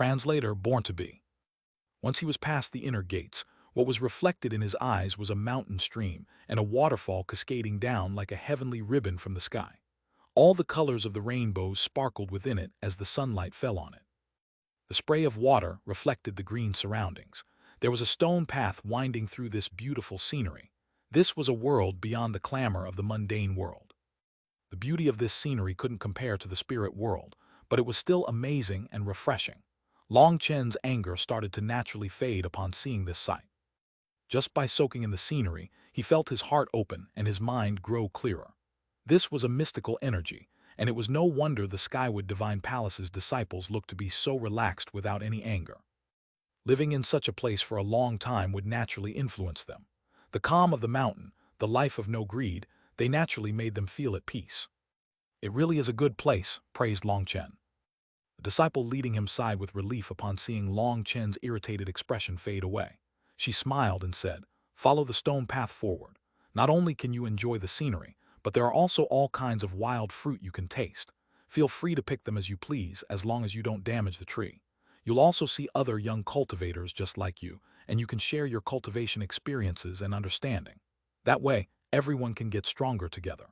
Translator born to be. Once he was past the inner gates, what was reflected in his eyes was a mountain stream and a waterfall cascading down like a heavenly ribbon from the sky. All the colors of the rainbow sparkled within it as the sunlight fell on it. The spray of water reflected the green surroundings. There was a stone path winding through this beautiful scenery. This was a world beyond the clamor of the mundane world. The beauty of this scenery couldn't compare to the spirit world, but it was still amazing and refreshing. Long Chen's anger started to naturally fade upon seeing this sight. Just by soaking in the scenery, he felt his heart open and his mind grow clearer. This was a mystical energy, and it was no wonder the Skywood Divine Palace's disciples looked to be so relaxed without any anger. Living in such a place for a long time would naturally influence them. The calm of the mountain, the life of no greed, they naturally made them feel at peace. It really is a good place, praised Long Chen. The disciple leading him sighed with relief upon seeing Long Chen's irritated expression fade away. She smiled and said, "Follow the stone path forward. Not only can you enjoy the scenery, but there are also all kinds of wild fruit you can taste. Feel free to pick them as you please, as long as you don't damage the tree. You'll also see other young cultivators just like you, and you can share your cultivation experiences and understanding. That way, everyone can get stronger together.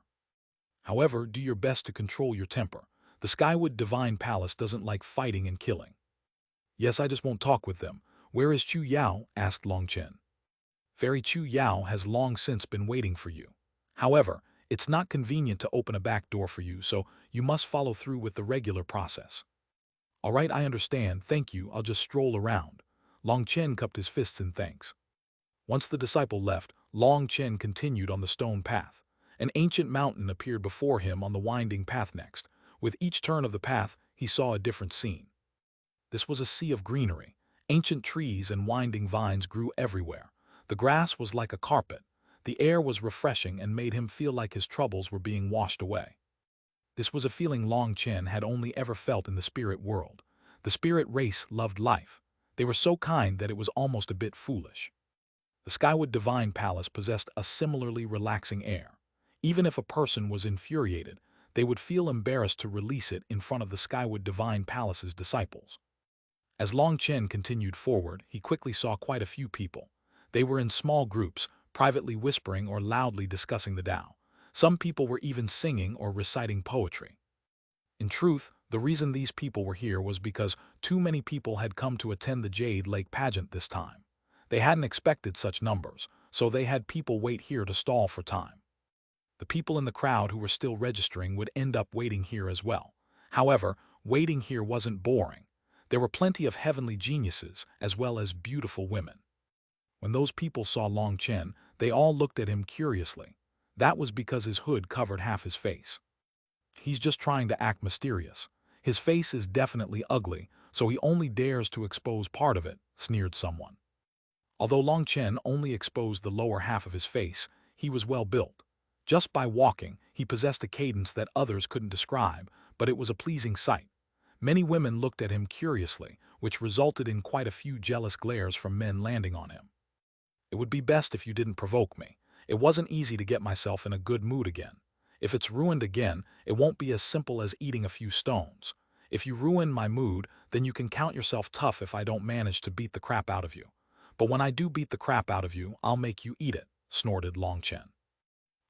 However, do your best to control your temper. The Skywood Divine Palace doesn't like fighting and killing." "Yes, I just won't talk with them. Where is Chu Yao?" asked Long Chen. "Fairy Chu Yao has long since been waiting for you. However, it's not convenient to open a back door for you, so you must follow through with the regular process." "All right, I understand. Thank you. I'll just stroll around." Long Chen cupped his fists in thanks. Once the disciple left, Long Chen continued on the stone path. An ancient mountain appeared before him on the winding path next. With each turn of the path, he saw a different scene. This was a sea of greenery. Ancient trees and winding vines grew everywhere. The grass was like a carpet. The air was refreshing and made him feel like his troubles were being washed away. This was a feeling Long Chen had only ever felt in the spirit world. The spirit race loved life. They were so kind that it was almost a bit foolish. The Skywood Divine Palace possessed a similarly relaxing air. Even if a person was infuriated, they would feel embarrassed to release it in front of the Skywood Divine Palace's disciples. As Long Chen continued forward, he quickly saw quite a few people. They were in small groups, privately whispering or loudly discussing the Tao. Some people were even singing or reciting poetry. In truth, the reason these people were here was because too many people had come to attend the Jade Lake pageant this time. They hadn't expected such numbers, so they had people wait here to stall for time. The people in the crowd who were still registering would end up waiting here as well. However, waiting here wasn't boring. There were plenty of heavenly geniuses as well as beautiful women. When those people saw Long Chen, they all looked at him curiously. That was because his hood covered half his face. "He's just trying to act mysterious. His face is definitely ugly, so he only dares to expose part of it," sneered someone. Although Long Chen only exposed the lower half of his face, he was well built. Just by walking, he possessed a cadence that others couldn't describe, but it was a pleasing sight. Many women looked at him curiously, which resulted in quite a few jealous glares from men landing on him. "It would be best if you didn't provoke me. It wasn't easy to get myself in a good mood again. If it's ruined again, it won't be as simple as eating a few stones. If you ruin my mood, then you can count yourself tough if I don't manage to beat the crap out of you. But when I do beat the crap out of you, I'll make you eat it," snorted Long Chen.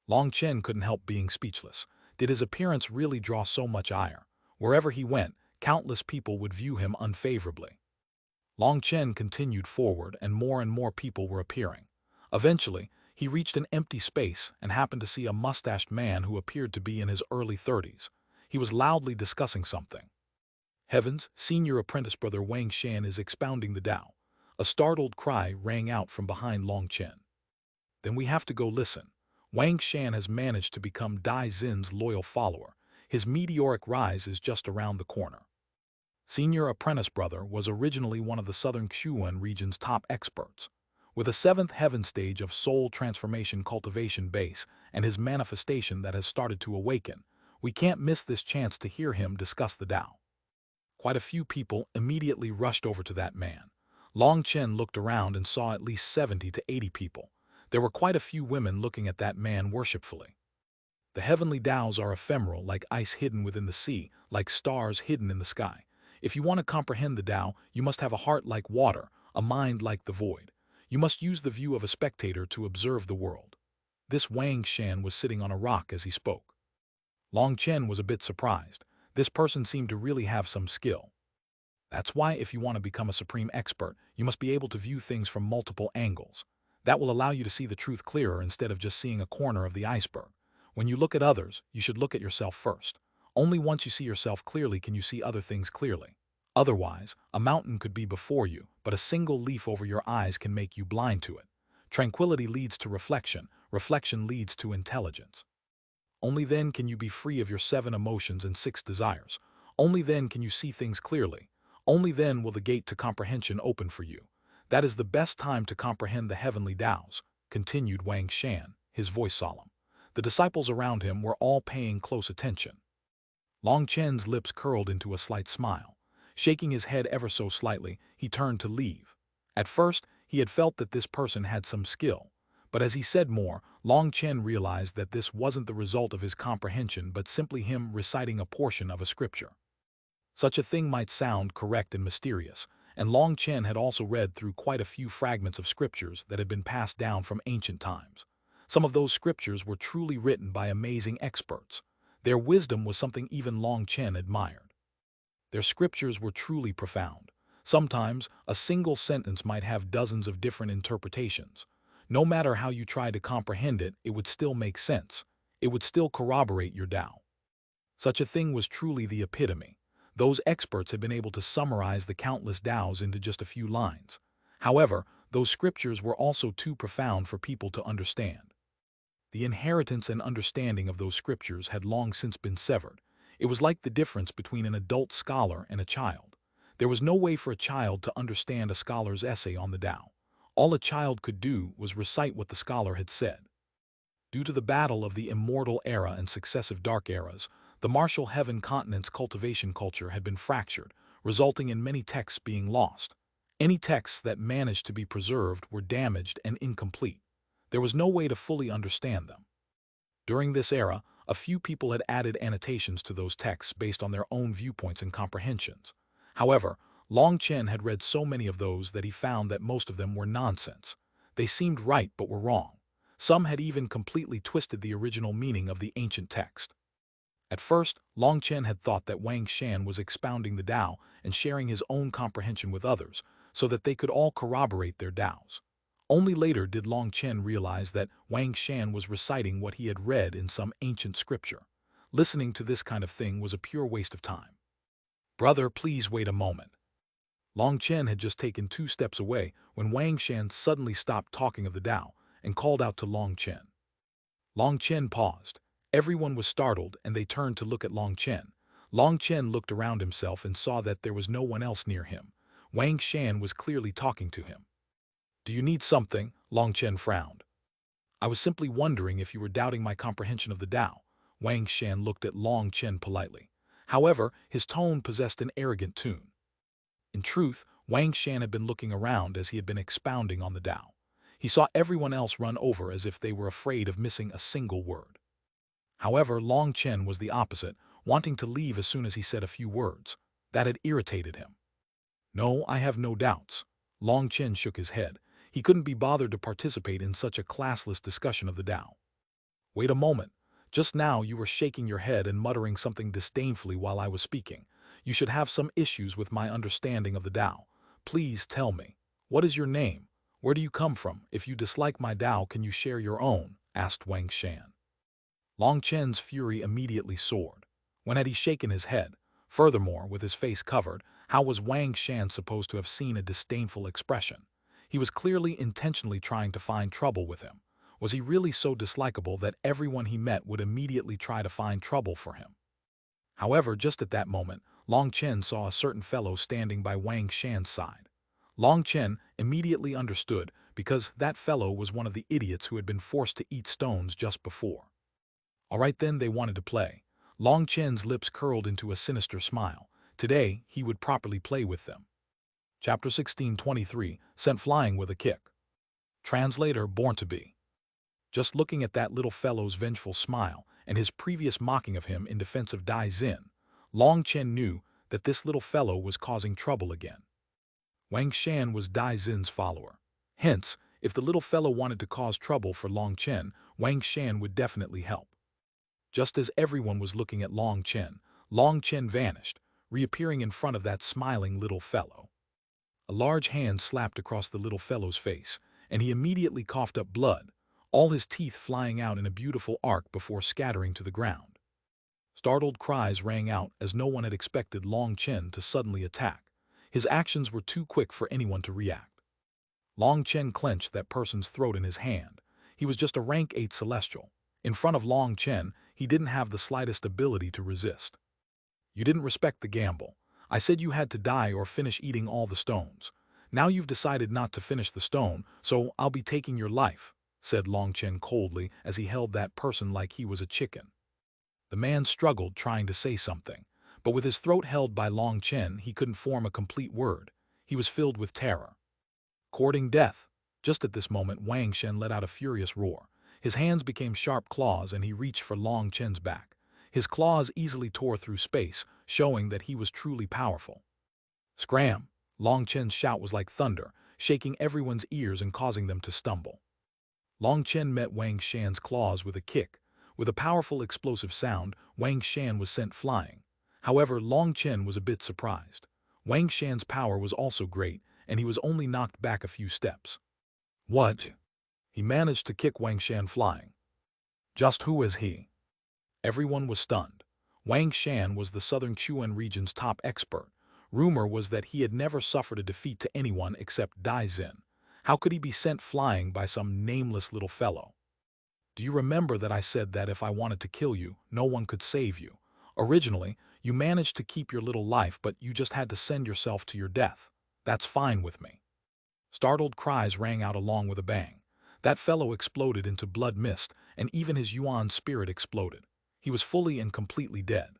Long Chen couldn't help being speechless. Did his appearance really draw so much ire? Wherever he went, countless people would view him unfavorably. Long Chen continued forward and more people were appearing. Eventually, he reached an empty space and happened to see a mustached man who appeared to be in his early 30s. He was loudly discussing something. "Heavens, Senior Apprentice Brother Wang Shan is expounding the Tao." A startled cry rang out from behind Long Chen. "Then we have to go listen." Wang Shan has managed to become Dai Xin's loyal follower. His meteoric rise is just around the corner. Senior Apprentice Brother was originally one of the southern Xuanhuan region's top experts. With a 7th heaven stage of soul transformation cultivation base and his manifestation that has started to awaken, we can't miss this chance to hear him discuss the Tao. Quite a few people immediately rushed over to that man. Long Chen looked around and saw at least 70 to 80 people. There were quite a few women looking at that man worshipfully. The heavenly Taos are ephemeral, like ice hidden within the sea, like stars hidden in the sky. If you want to comprehend the Tao, you must have a heart like water, a mind like the void. You must use the view of a spectator to observe the world. This Wang Shan was sitting on a rock as he spoke. Long Chen was a bit surprised. This person seemed to really have some skill. That's why if you want to become a supreme expert, you must be able to view things from multiple angles. That will allow you to see the truth clearer instead of just seeing a corner of the iceberg. When you look at others, you should look at yourself first. Only once you see yourself clearly can you see other things clearly. Otherwise, a mountain could be before you, but a single leaf over your eyes can make you blind to it. Tranquility leads to reflection. Reflection leads to intelligence. Only then can you be free of your 7 emotions and 6 desires. Only then can you see things clearly. Only then will the gate to comprehension open for you. That is the best time to comprehend the heavenly Taos, continued Wang Shan, his voice solemn. The disciples around him were all paying close attention. Long Chen's lips curled into a slight smile. Shaking his head ever so slightly, he turned to leave. At first, he had felt that this person had some skill. But as he said more, Long Chen realized that this wasn't the result of his comprehension but simply him reciting a portion of a scripture. Such a thing might sound correct and mysterious, and Long Chen had also read through quite a few fragments of scriptures that had been passed down from ancient times. Some of those scriptures were truly written by amazing experts. Their wisdom was something even Long Chen admired. Their scriptures were truly profound. Sometimes, a single sentence might have dozens of different interpretations. No matter how you tried to comprehend it, it would still make sense. It would still corroborate your Tao. Such a thing was truly the epitome. Those experts had been able to summarize the countless Taos into just a few lines. However, those scriptures were also too profound for people to understand. The inheritance and understanding of those scriptures had long since been severed. It was like the difference between an adult scholar and a child. There was no way for a child to understand a scholar's essay on the Tao. All a child could do was recite what the scholar had said. Due to the battle of the immortal era and successive dark eras, the martial heaven continent's cultivation culture had been fractured, resulting in many texts being lost. Any texts that managed to be preserved were damaged and incomplete. There was no way to fully understand them. During this era, a few people had added annotations to those texts based on their own viewpoints and comprehensions. However, Long Chen had read so many of those that he found that most of them were nonsense. They seemed right but were wrong. Some had even completely twisted the original meaning of the ancient text. At first, Long Chen had thought that Wang Shan was expounding the Tao and sharing his own comprehension with others, so that they could all corroborate their Taos. Only later did Long Chen realize that Wang Shan was reciting what he had read in some ancient scripture. Listening to this kind of thing was a pure waste of time. Brother, please wait a moment. Long Chen had just taken 2 steps away when Wang Shan suddenly stopped talking of the Tao and called out to Long Chen. Long Chen paused. Everyone was startled and they turned to look at Long Chen. Long Chen looked around himself and saw that there was no one else near him. Wang Shan was clearly talking to him. Do you need something? Long Chen frowned. I was simply wondering if you were doubting my comprehension of the Tao. Wang Shan looked at Long Chen politely. However, his tone possessed an arrogant tune. In truth, Wang Shan had been looking around as he had been expounding on the Tao. He saw everyone else run over as if they were afraid of missing a single word. However, Long Chen was the opposite, wanting to leave as soon as he said a few words. That had irritated him. No, I have no doubts. Long Chen shook his head. He couldn't be bothered to participate in such a classless discussion of the Tao. Wait a moment. Just now you were shaking your head and muttering something disdainfully while I was speaking. You should have some issues with my understanding of the Tao. Please tell me. What is your name? Where do you come from? If you dislike my Tao, can you share your own? Asked Wang Shan. Long Chen's fury immediately soared. When had he shaken his head? Furthermore, with his face covered, how was Wang Shan supposed to have seen a disdainful expression? He was clearly intentionally trying to find trouble with him. Was he really so dislikable that everyone he met would immediately try to find trouble for him? However, just at that moment, Long Chen saw a certain fellow standing by Wang Shan's side. Long Chen immediately understood because that fellow was one of the idiots who had been forced to eat stones just before. All right then, they wanted to play. Long Chen's lips curled into a sinister smile. Today, he would properly play with them. Chapter 1623, Sent Flying with a Kick. Translator, Born to Be. Just looking at that little fellow's vengeful smile and his previous mocking of him in defense of Dai Xin, Long Chen knew that this little fellow was causing trouble again. Wang Shan was Dai Xin's follower. Hence, if the little fellow wanted to cause trouble for Long Chen, Wang Shan would definitely help. Just as everyone was looking at Long Chen vanished, reappearing in front of that smiling little fellow. A large hand slapped across the little fellow's face, and he immediately coughed up blood, all his teeth flying out in a beautiful arc before scattering to the ground. Startled cries rang out as no one had expected Long Chen to suddenly attack. His actions were too quick for anyone to react. Long Chen clenched that person's throat in his hand. He was just a rank 8 celestial. In front of Long Chen, he didn't have the slightest ability to resist. You didn't respect the gamble. I said you had to die or finish eating all the stones. Now you've decided not to finish the stone, so I'll be taking your life, said Long Chen coldly as he held that person like he was a chicken. The man struggled trying to say something, but with his throat held by Long Chen, he couldn't form a complete word. He was filled with terror. Courting death. Just at this moment, Wang Shen let out a furious roar. His hands became sharp claws and he reached for Long Chen's back. His claws easily tore through space, showing that he was truly powerful. Scram! Long Chen's shout was like thunder, shaking everyone's ears and causing them to stumble. Long Chen met Wang Shan's claws with a kick. With a powerful explosive sound, Wang Shan was sent flying. However, Long Chen was a bit surprised. Wang Shan's power was also great, and he was only knocked back a few steps. What? He managed to kick Wang Shan flying. Just who is he? Everyone was stunned. Wang Shan was the southern Xuanhuan region's top expert. Rumor was that he had never suffered a defeat to anyone except Dai Xin. How could he be sent flying by some nameless little fellow? Do you remember that I said that if I wanted to kill you, no one could save you? Originally, you managed to keep your little life, but you just had to send yourself to your death. That's fine with me. Startled cries rang out along with a bang. That fellow exploded into blood mist, and even his Yuan spirit exploded. He was fully and completely dead.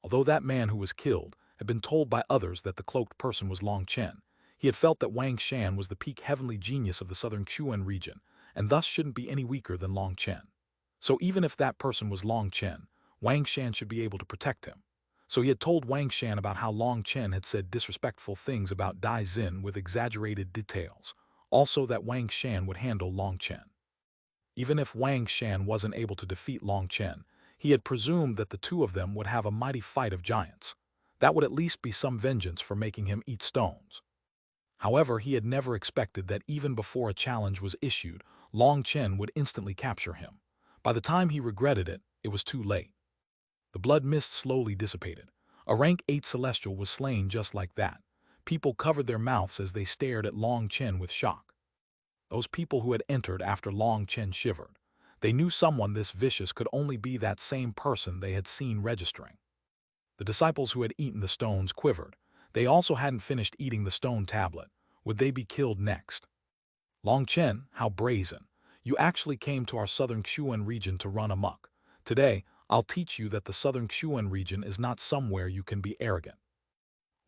Although that man who was killed had been told by others that the cloaked person was Long Chen, he had felt that Wang Shan was the peak heavenly genius of the southern Xuanhuan region, and thus shouldn't be any weaker than Long Chen. So even if that person was Long Chen, Wang Shan should be able to protect him. So he had told Wang Shan about how Long Chen had said disrespectful things about Dai Xin with exaggerated details, also that Wang Shan would handle Long Chen. Even if Wang Shan wasn't able to defeat Long Chen, he had presumed that the two of them would have a mighty fight of giants. That would at least be some vengeance for making him eat stones. However, he had never expected that even before a challenge was issued, Long Chen would instantly capture him. By the time he regretted it, it was too late. The blood mist slowly dissipated. A rank 8 celestial was slain just like that. People covered their mouths as they stared at Long Chen with shock. Those people who had entered after Long Chen shivered. They knew someone this vicious could only be that same person they had seen registering. The disciples who had eaten the stones quivered. They also hadn't finished eating the stone tablet. Would they be killed next? Long Chen, how brazen. You actually came to our southern Xuanhuan region to run amok. Today, I'll teach you that the southern Xuanhuan region is not somewhere you can be arrogant.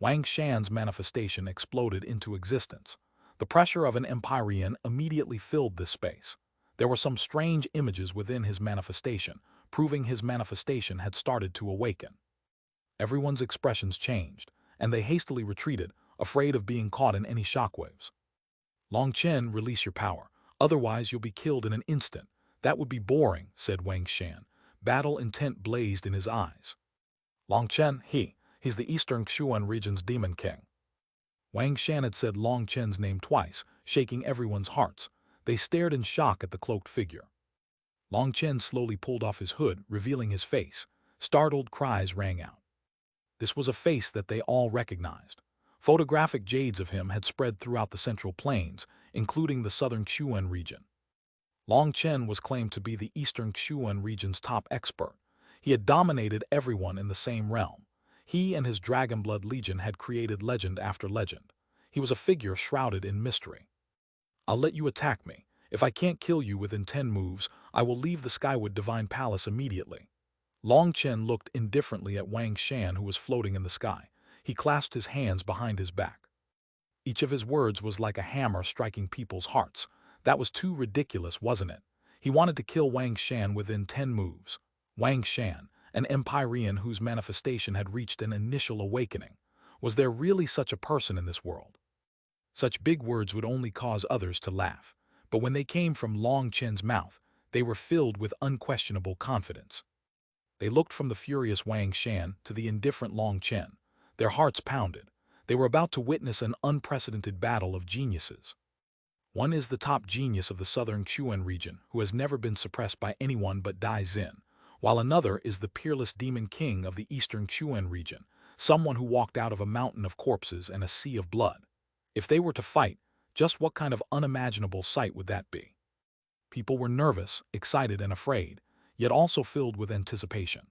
Wang Shan's manifestation exploded into existence. The pressure of an empyrean immediately filled this space. There were some strange images within his manifestation, proving his manifestation had started to awaken. Everyone's expressions changed, and they hastily retreated, afraid of being caught in any shockwaves. Long Chen, release your power, otherwise you'll be killed in an instant. That would be boring, said Wang Shan. Battle intent blazed in his eyes. Long Chen, he's the Eastern Xuanhuan region's demon king. Wang Shan had said Long Chen's name twice, shaking everyone's hearts. They stared in shock at the cloaked figure. Long Chen slowly pulled off his hood, revealing his face. Startled cries rang out. This was a face that they all recognized. Photographic jades of him had spread throughout the Central Plains, including the southern Xuanhuan region. Long Chen was claimed to be the Eastern Xuanhuan region's top expert. He had dominated everyone in the same realm. He and his Dragonblood Legion had created legend after legend. He was a figure shrouded in mystery. I'll let you attack me. If I can't kill you within 10 moves, I will leave the Skywood Divine Palace immediately. Long Chen looked indifferently at Wang Shan, who was floating in the sky. He clasped his hands behind his back. Each of his words was like a hammer striking people's hearts. That was too ridiculous, wasn't it? He wanted to kill Wang Shan within 10 moves. Wang Shan, an Empyrean whose manifestation had reached an initial awakening. Was there really such a person in this world? Such big words would only cause others to laugh, but when they came from Long Chen's mouth, they were filled with unquestionable confidence. They looked from the furious Wang Shan to the indifferent Long Chen. Their hearts pounded. They were about to witness an unprecedented battle of geniuses. One is the top genius of the southern Xuanhuan region, who has never been suppressed by anyone but Dai Xin, while another is the peerless demon king of the eastern Xuanhuan region, someone who walked out of a mountain of corpses and a sea of blood. If they were to fight, just what kind of unimaginable sight would that be? People were nervous, excited, and afraid, yet also filled with anticipation.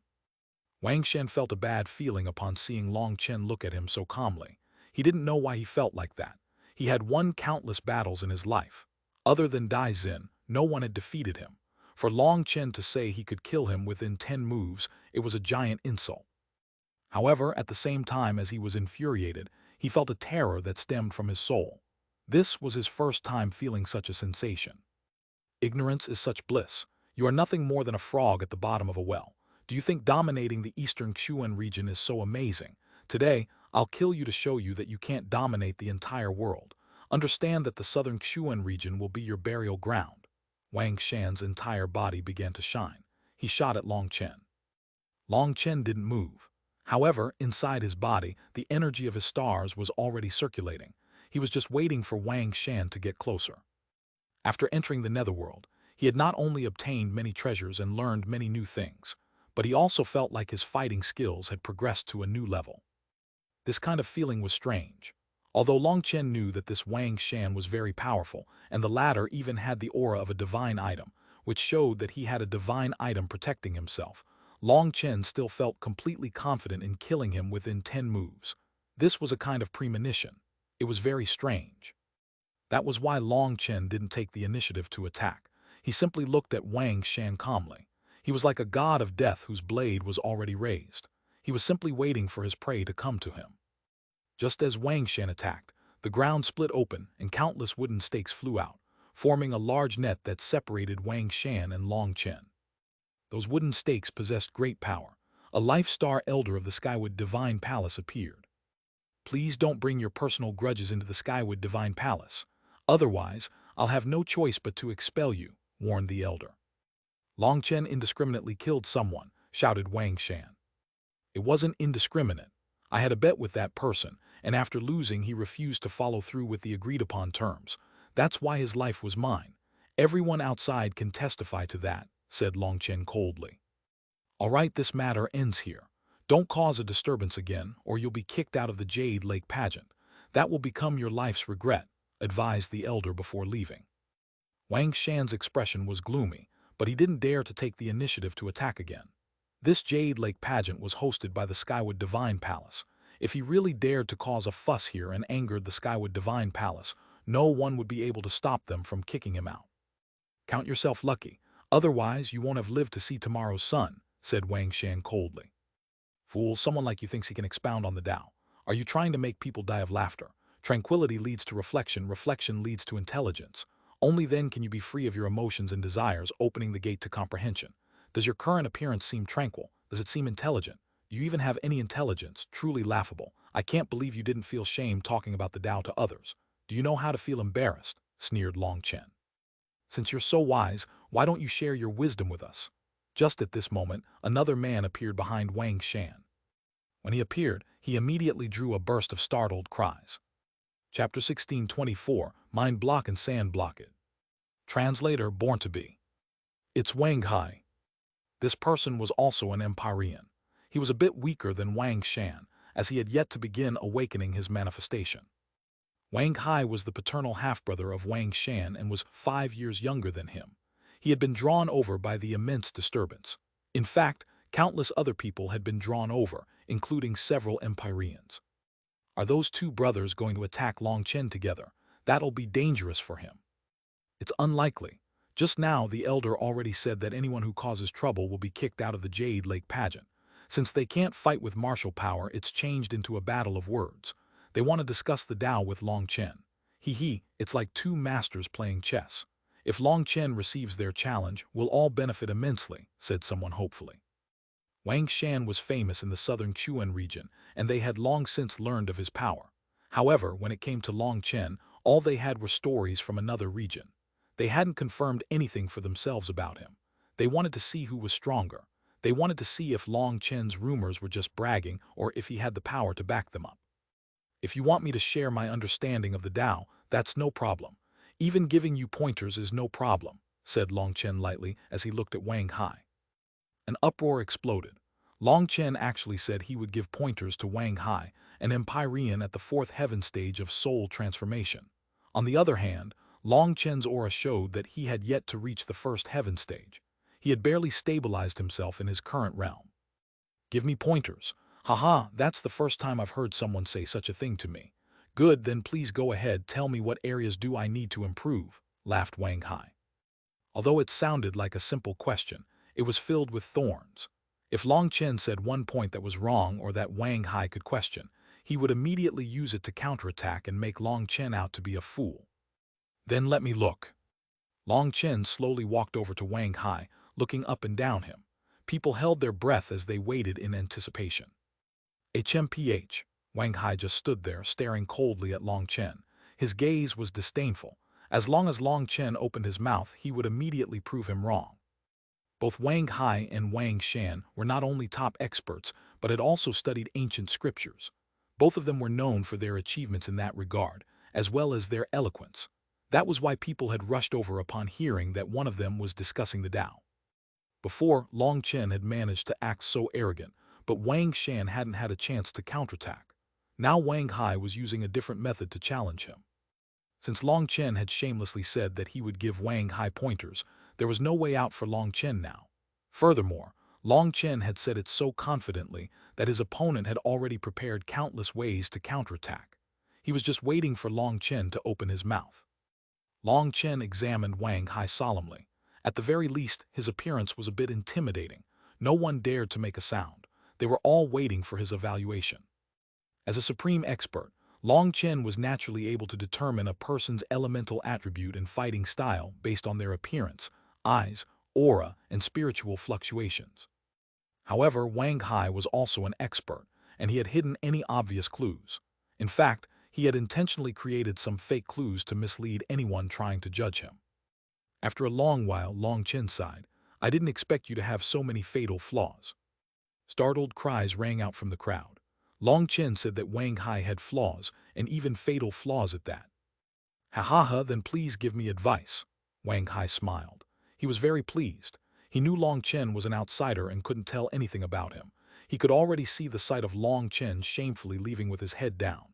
Wang Shen felt a bad feeling upon seeing Long Chen look at him so calmly. He didn't know why he felt like that. He had won countless battles in his life. Other than Dai Xin, no one had defeated him. For Long Chen to say he could kill him within 10 moves, it was a giant insult. However, at the same time as he was infuriated, he felt a terror that stemmed from his soul. This was his first time feeling such a sensation. Ignorance is such bliss. You are nothing more than a frog at the bottom of a well. Do you think dominating the eastern Xuan region is so amazing? Today, I'll kill you to show you that you can't dominate the entire world. Understand that the southern Xuan region will be your burial ground. Wang Shan's entire body began to shine. He shot at Long Chen. Long Chen didn't move. However, inside his body, the energy of his stars was already circulating. He was just waiting for Wang Shan to get closer. After entering the netherworld, he had not only obtained many treasures and learned many new things, but he also felt like his fighting skills had progressed to a new level. This kind of feeling was strange. Although Long Chen knew that this Wang Shan was very powerful, and the latter even had the aura of a divine item, which showed that he had a divine item protecting himself, Long Chen still felt completely confident in killing him within 10 moves. This was a kind of premonition. It was very strange. That was why Long Chen didn't take the initiative to attack. He simply looked at Wang Shan calmly. He was like a god of death whose blade was already raised. He was simply waiting for his prey to come to him. Just as Wang Shan attacked, the ground split open and countless wooden stakes flew out, forming a large net that separated Wang Shan and Long Chen. Those wooden stakes possessed great power. A life-star elder of the Skywood Divine Palace appeared. Please don't bring your personal grudges into the Skywood Divine Palace. Otherwise, I'll have no choice but to expel you, warned the elder. Long Chen indiscriminately killed someone, shouted Wang Shan. It wasn't indiscriminate. I had a bet with that person, and after losing he refused to follow through with the agreed-upon terms. That's why his life was mine. Everyone outside can testify to that, said Long Chen coldly. All right, this matter ends here. Don't cause a disturbance again, or you'll be kicked out of the Jade Lake pageant. That will become your life's regret, advised the elder before leaving. Wang Shan's expression was gloomy, but he didn't dare to take the initiative to attack again. This Jade Lake pageant was hosted by the Skywood Divine Palace. If he really dared to cause a fuss here and angered the Skywood Divine Palace, no one would be able to stop them from kicking him out. Count yourself lucky, otherwise you won't have lived to see tomorrow's sun, said Wang Shan coldly. Fool, someone like you thinks he can expound on the Tao. Are you trying to make people die of laughter? Tranquility leads to reflection, reflection leads to intelligence. Only then can you be free of your emotions and desires, opening the gate to comprehension. Does your current appearance seem tranquil? Does it seem intelligent? Do you even have any intelligence? Truly laughable. I can't believe you didn't feel shame talking about the Tao to others. Do you know how to feel embarrassed? Sneered Long Chen. Since you're so wise, why don't you share your wisdom with us? Just at this moment, another man appeared behind Wang Shan. When he appeared, he immediately drew a burst of startled cries. Chapter 1624, Mind Block and Sand Blockade. Translator, Born to Be. It's Wang Hai. This person was also an Empyrean. He was a bit weaker than Wang Shan, as he had yet to begin awakening his manifestation. Wang Hai was the paternal half-brother of Wang Shan and was 5 years younger than him. He had been drawn over by the immense disturbance. In fact, countless other people had been drawn over, including several Empyreans. Are those two brothers going to attack Long Chen together? That'll be dangerous for him. It's unlikely. Just now, the elder already said that anyone who causes trouble will be kicked out of the Jade Lake pageant. Since they can't fight with martial power, it's changed into a battle of words. They want to discuss the Tao with Long Chen. It's like two masters playing chess. If Long Chen receives their challenge, we'll all benefit immensely, said someone hopefully. Wang Shan was famous in the southern Chuan region, and they had long since learned of his power. However, when it came to Long Chen, all they had were stories from another region. They hadn't confirmed anything for themselves about him. They wanted to see who was stronger. They wanted to see if Long Chen's rumors were just bragging or if he had the power to back them up. If you want me to share my understanding of the Tao, that's no problem. Even giving you pointers is no problem, said Long Chen lightly as he looked at Wang Hai. An uproar exploded. Long Chen actually said he would give pointers to Wang Hai, an Empyrean at the fourth heaven stage of soul transformation. On the other hand, Long Chen's aura showed that he had yet to reach the first heaven stage. He had barely stabilized himself in his current realm. Give me pointers. Haha, that's the first time I've heard someone say such a thing to me. Good, then please go ahead, tell me what areas do I need to improve, laughed Wang Hai. Although it sounded like a simple question, it was filled with thorns. If Long Chen said one point that was wrong or that Wang Hai could question, he would immediately use it to counterattack and make Long Chen out to be a fool. Then let me look. Long Chen slowly walked over to Wang Hai, looking up and down him. People held their breath as they waited in anticipation. HMPH. Wang Hai just stood there, staring coldly at Long Chen. His gaze was disdainful. As long as Long Chen opened his mouth, he would immediately prove him wrong. Both Wang Hai and Wang Shan were not only top experts, but had also studied ancient scriptures. Both of them were known for their achievements in that regard, as well as their eloquence. That was why people had rushed over upon hearing that one of them was discussing the Tao. Before, Long Chen had managed to act so arrogant, but Wang Shan hadn't had a chance to counterattack. Now Wang Hai was using a different method to challenge him. Since Long Chen had shamelessly said that he would give Wang Hai pointers, there was no way out for Long Chen now. Furthermore, Long Chen had said it so confidently that his opponent had already prepared countless ways to counterattack. He was just waiting for Long Chen to open his mouth. Long Chen examined Wang Hai solemnly. At the very least, his appearance was a bit intimidating. No one dared to make a sound. They were all waiting for his evaluation. As a supreme expert, Long Chen was naturally able to determine a person's elemental attribute and fighting style based on their appearance, eyes, aura, and spiritual fluctuations. However, Wang Hai was also an expert, and he had hidden any obvious clues. In fact, he had intentionally created some fake clues to mislead anyone trying to judge him. After a long while, Long Chen sighed. I didn't expect you to have so many fatal flaws. Startled cries rang out from the crowd. Long Chen said that Wang Hai had flaws, and even fatal flaws at that. Ha ha ha, then please give me advice. Wang Hai smiled. He was very pleased. He knew Long Chen was an outsider and couldn't tell anything about him. He could already see the sight of Long Chen shamefully leaving with his head down.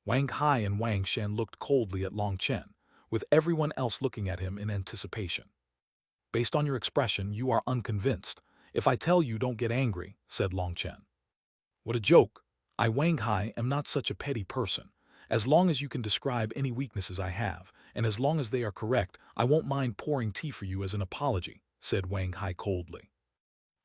Wang Hai and Wang Shan looked coldly at Long Chen, with everyone else looking at him in anticipation. Based on your expression, you are unconvinced. If I tell you, don't get angry, said Long Chen. What a joke. I, Wang Hai, am not such a petty person. As long as you can describe any weaknesses I have, and as long as they are correct, I won't mind pouring tea for you as an apology, said Wang Hai coldly.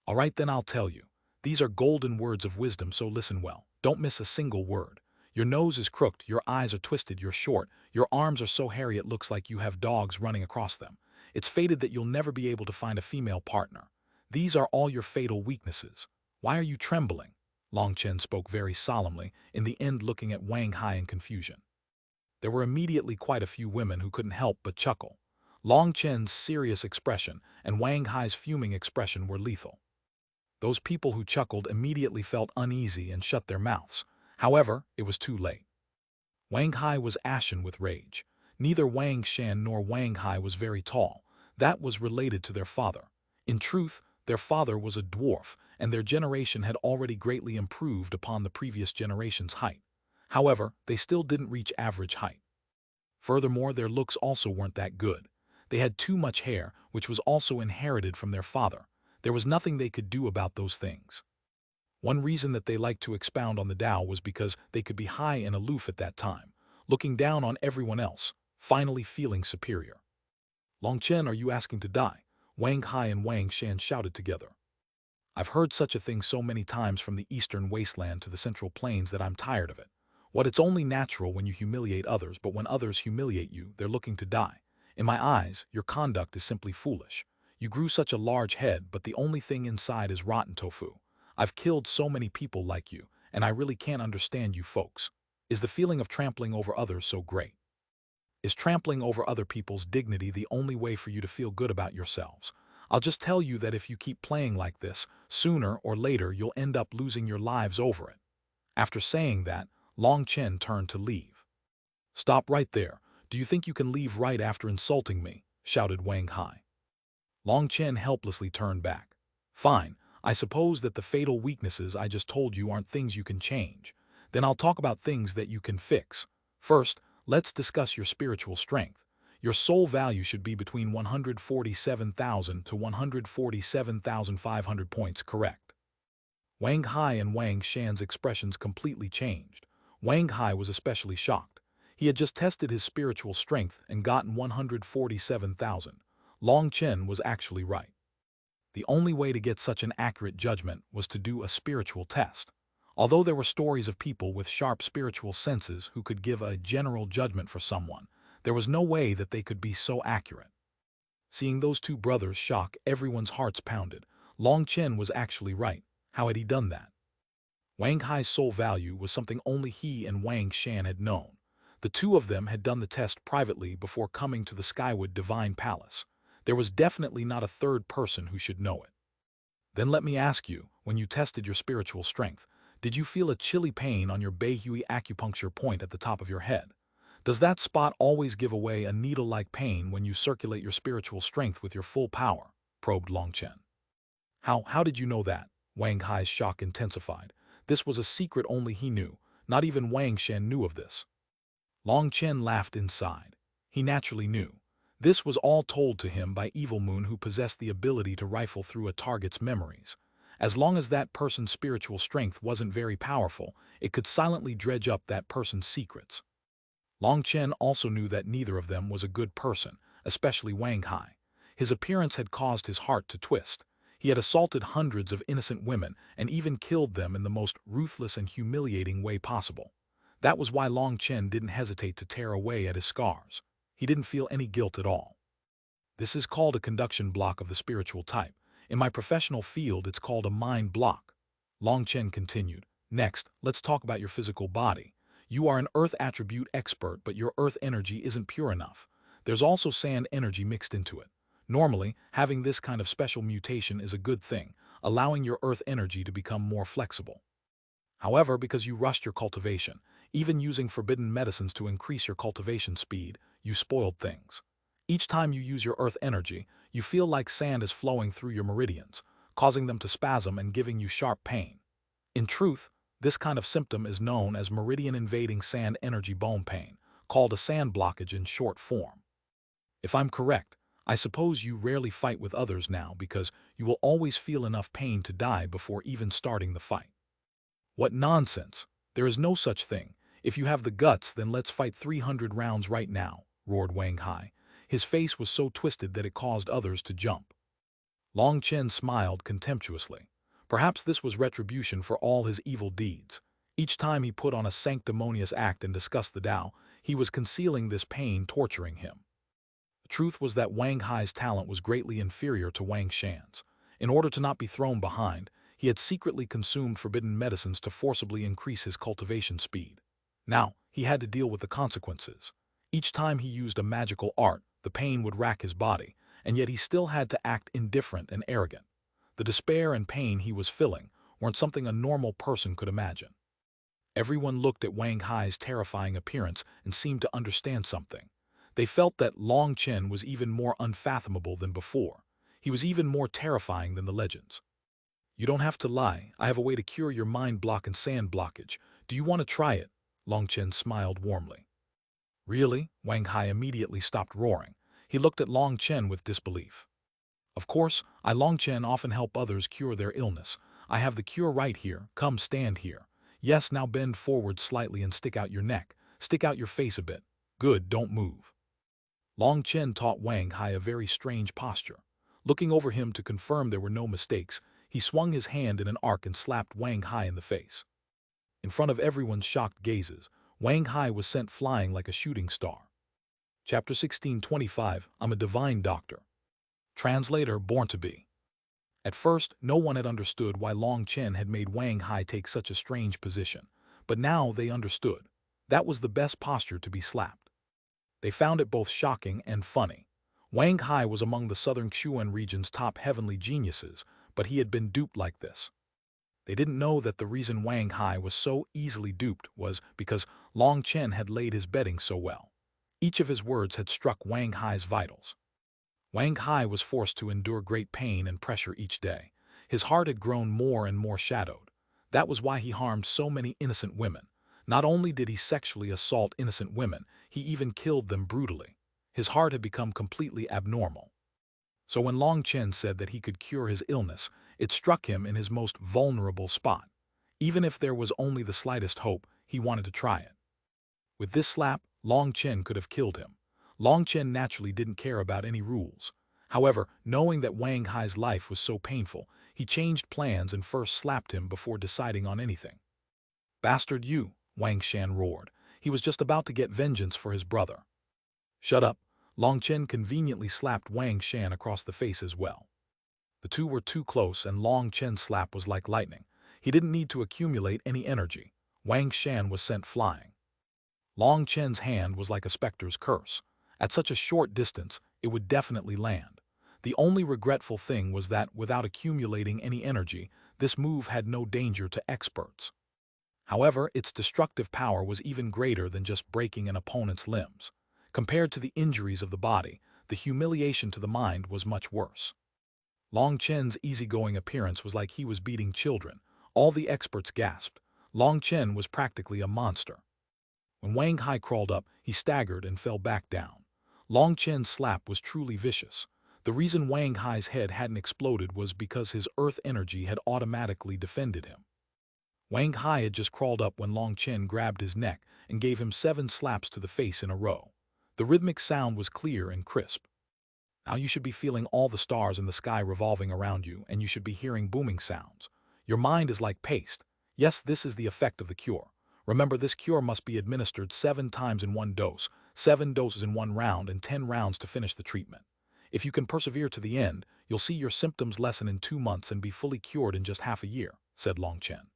All right, then I'll tell you. These are golden words of wisdom, so listen well. Don't miss a single word. Your nose is crooked, your eyes are twisted, you're short, your arms are so hairy it looks like you have dogs running across them. It's fated that you'll never be able to find a female partner. These are all your fatal weaknesses. Why are you trembling? Long Chen spoke very solemnly, in the end looking at Wang Hai in confusion. There were immediately quite a few women who couldn't help but chuckle. Long Chen's serious expression and Wang Hai's fuming expression were lethal. Those people who chuckled immediately felt uneasy and shut their mouths. However, it was too late. Wang Hai was ashen with rage. Neither Wang Shan nor Wang Hai was very tall. That was related to their father. In truth, their father was a dwarf, and their generation had already greatly improved upon the previous generation's height. However, they still didn't reach average height. Furthermore, their looks also weren't that good. They had too much hair, which was also inherited from their father. There was nothing they could do about those things. One reason that they liked to expound on the Tao was because they could be high and aloof at that time, looking down on everyone else, finally feeling superior. Long Chen, are you asking to die? Wang Hai and Wang Shan shouted together. I've heard such a thing so many times from the eastern wasteland to the central plains that I'm tired of it. It's only natural when you humiliate others, but when others humiliate you, they're looking to die. In my eyes, your conduct is simply foolish. You grew such a large head, but the only thing inside is rotten tofu. I've killed so many people like you, and I really can't understand you folks. Is the feeling of trampling over others so great? Is trampling over other people's dignity the only way for you to feel good about yourselves? I'll just tell you that if you keep playing like this, sooner or later you'll end up losing your lives over it. After saying that, Long Chen turned to leave. Stop right there. Do you think you can leave right after insulting me? Shouted Wang Hai. Long Chen helplessly turned back. Fine, I suppose that the fatal weaknesses I just told you aren't things you can change. Then I'll talk about things that you can fix. First, let's discuss your spiritual strength. Your soul value should be between 147,000 to 147,500 points, correct? Wang Hai and Wang Shan's expressions completely changed. Wang Hai was especially shocked. He had just tested his spiritual strength and gotten 147,000. Long Chen was actually right. The only way to get such an accurate judgment was to do a spiritual test. Although there were stories of people with sharp spiritual senses who could give a general judgment for someone, there was no way that they could be so accurate. Seeing those two brothers shock, everyone's hearts pounded. Long Chen was actually right. How had he done that? Wang Hai's soul value was something only he and Wang Shan had known. The two of them had done the test privately before coming to the Skywood Divine Palace. There was definitely not a third person who should know it. Then let me ask you, when you tested your spiritual strength, did you feel a chilly pain on your Beihui acupuncture point at the top of your head? Does that spot always give away a needle-like pain when you circulate your spiritual strength with your full power? Probed Long Chen. How did you know that? Wang Hai's shock intensified. This was a secret only he knew. Not even Wang Shan knew of this. Long Chen laughed inside. He naturally knew. This was all told to him by Evil Moon, who possessed the ability to rifle through a target's memories. As long as that person's spiritual strength wasn't very powerful, it could silently dredge up that person's secrets. Long Chen also knew that neither of them was a good person, especially Wang Hai. His appearance had caused his heart to twist. He had assaulted hundreds of innocent women and even killed them in the most ruthless and humiliating way possible. That was why Long Chen didn't hesitate to tear away at his scars. He didn't feel any guilt at all. This is called a conduction block of the spiritual type. In my professional field, it's called a mind block. Long Chen continued. Next, let's talk about your physical body. You are an earth attribute expert, but your earth energy isn't pure enough. There's also sand energy mixed into it. Normally, having this kind of special mutation is a good thing, allowing your earth energy to become more flexible. However, because you rushed your cultivation, even using forbidden medicines to increase your cultivation speed, you spoiled things. Each time you use your earth energy, you feel like sand is flowing through your meridians, causing them to spasm and giving you sharp pain. In truth, this kind of symptom is known as meridian-invading sand energy bone pain, called a sand blockage in short form. If I'm correct, I suppose you rarely fight with others now because you will always feel enough pain to die before even starting the fight. What nonsense! There is no such thing. If you have the guts, then let's fight 300 rounds right now, roared Wang Hai. His face was so twisted that it caused others to jump. Long Chen smiled contemptuously. Perhaps this was retribution for all his evil deeds. Each time he put on a sanctimonious act and discussed the Tao, he was concealing this pain torturing him. The truth was that Wang Hai's talent was greatly inferior to Wang Shan's. In order to not be thrown behind, he had secretly consumed forbidden medicines to forcibly increase his cultivation speed. Now, he had to deal with the consequences. Each time he used a magical art, the pain would rack his body, and yet he still had to act indifferent and arrogant. The despair and pain he was feeling weren't something a normal person could imagine. Everyone looked at Wang Hai's terrifying appearance and seemed to understand something. They felt that Long Chen was even more unfathomable than before. He was even more terrifying than the legends. You don't have to lie. I have a way to cure your mind block and sand blockage. Do you want to try it? Long Chen smiled warmly. Really? Wang Hai immediately stopped roaring. He looked at Long Chen with disbelief. Of course, I Long Chen often help others cure their illness. I have the cure right here. Come stand here. Yes, now bend forward slightly and stick out your neck. Stick out your face a bit. Good, don't move. Long Chen taught Wang Hai a very strange posture. Looking over him to confirm there were no mistakes, he swung his hand in an arc and slapped Wang Hai in the face. In front of everyone's shocked gazes, Wang Hai was sent flying like a shooting star. Chapter 1625, I'm a divine doctor. Translator born to be. At first, no one had understood why Long Chen had made Wang Hai take such a strange position, but now they understood. That was the best posture to be slapped. They found it both shocking and funny. Wang Hai was among the southern Xuanhuan region's top heavenly geniuses, but he had been duped like this. They didn't know that the reason Wang Hai was so easily duped was because Long Chen had laid his betting so well. Each of his words had struck Wang Hai's vitals. Wang Hai was forced to endure great pain and pressure each day. His heart had grown more and more shadowed. That was why he harmed so many innocent women. Not only did he sexually assault innocent women, he even killed them brutally. His heart had become completely abnormal. So when Long Chen said that he could cure his illness, it struck him in his most vulnerable spot. Even if there was only the slightest hope, he wanted to try it. With this slap, Long Chen could have killed him. Long Chen naturally didn't care about any rules. However, knowing that Wang Hai's life was so painful, he changed plans and first slapped him before deciding on anything. "Bastard you," Wang Shan roared. He was just about to get vengeance for his brother. "Shut up." Long Chen conveniently slapped Wang Shan across the face as well. The two were too close and Long Chen's slap was like lightning. He didn't need to accumulate any energy. Wang Shan was sent flying. Long Chen's hand was like a specter's curse. At such a short distance, it would definitely land. The only regretful thing was that, without accumulating any energy, this move had no danger to experts. However, its destructive power was even greater than just breaking an opponent's limbs. Compared to the injuries of the body, the humiliation to the mind was much worse. Long Chen's easygoing appearance was like he was beating children. All the experts gasped. Long Chen was practically a monster. When Wang Hai crawled up, he staggered and fell back down. Long Chen's slap was truly vicious. The reason Wang Hai's head hadn't exploded was because his earth energy had automatically defended him. Wang Hai had just crawled up when Long Chen grabbed his neck and gave him 7 slaps to the face in a row. The rhythmic sound was clear and crisp. Now you should be feeling all the stars in the sky revolving around you, and you should be hearing booming sounds. Your mind is like paste. Yes, this is the effect of the cure. Remember, this cure must be administered 7 times in one dose, 7 doses in one round, and 10 rounds to finish the treatment. If you can persevere to the end, you'll see your symptoms lessen in 2 months and be fully cured in just half a year, said Long Chen.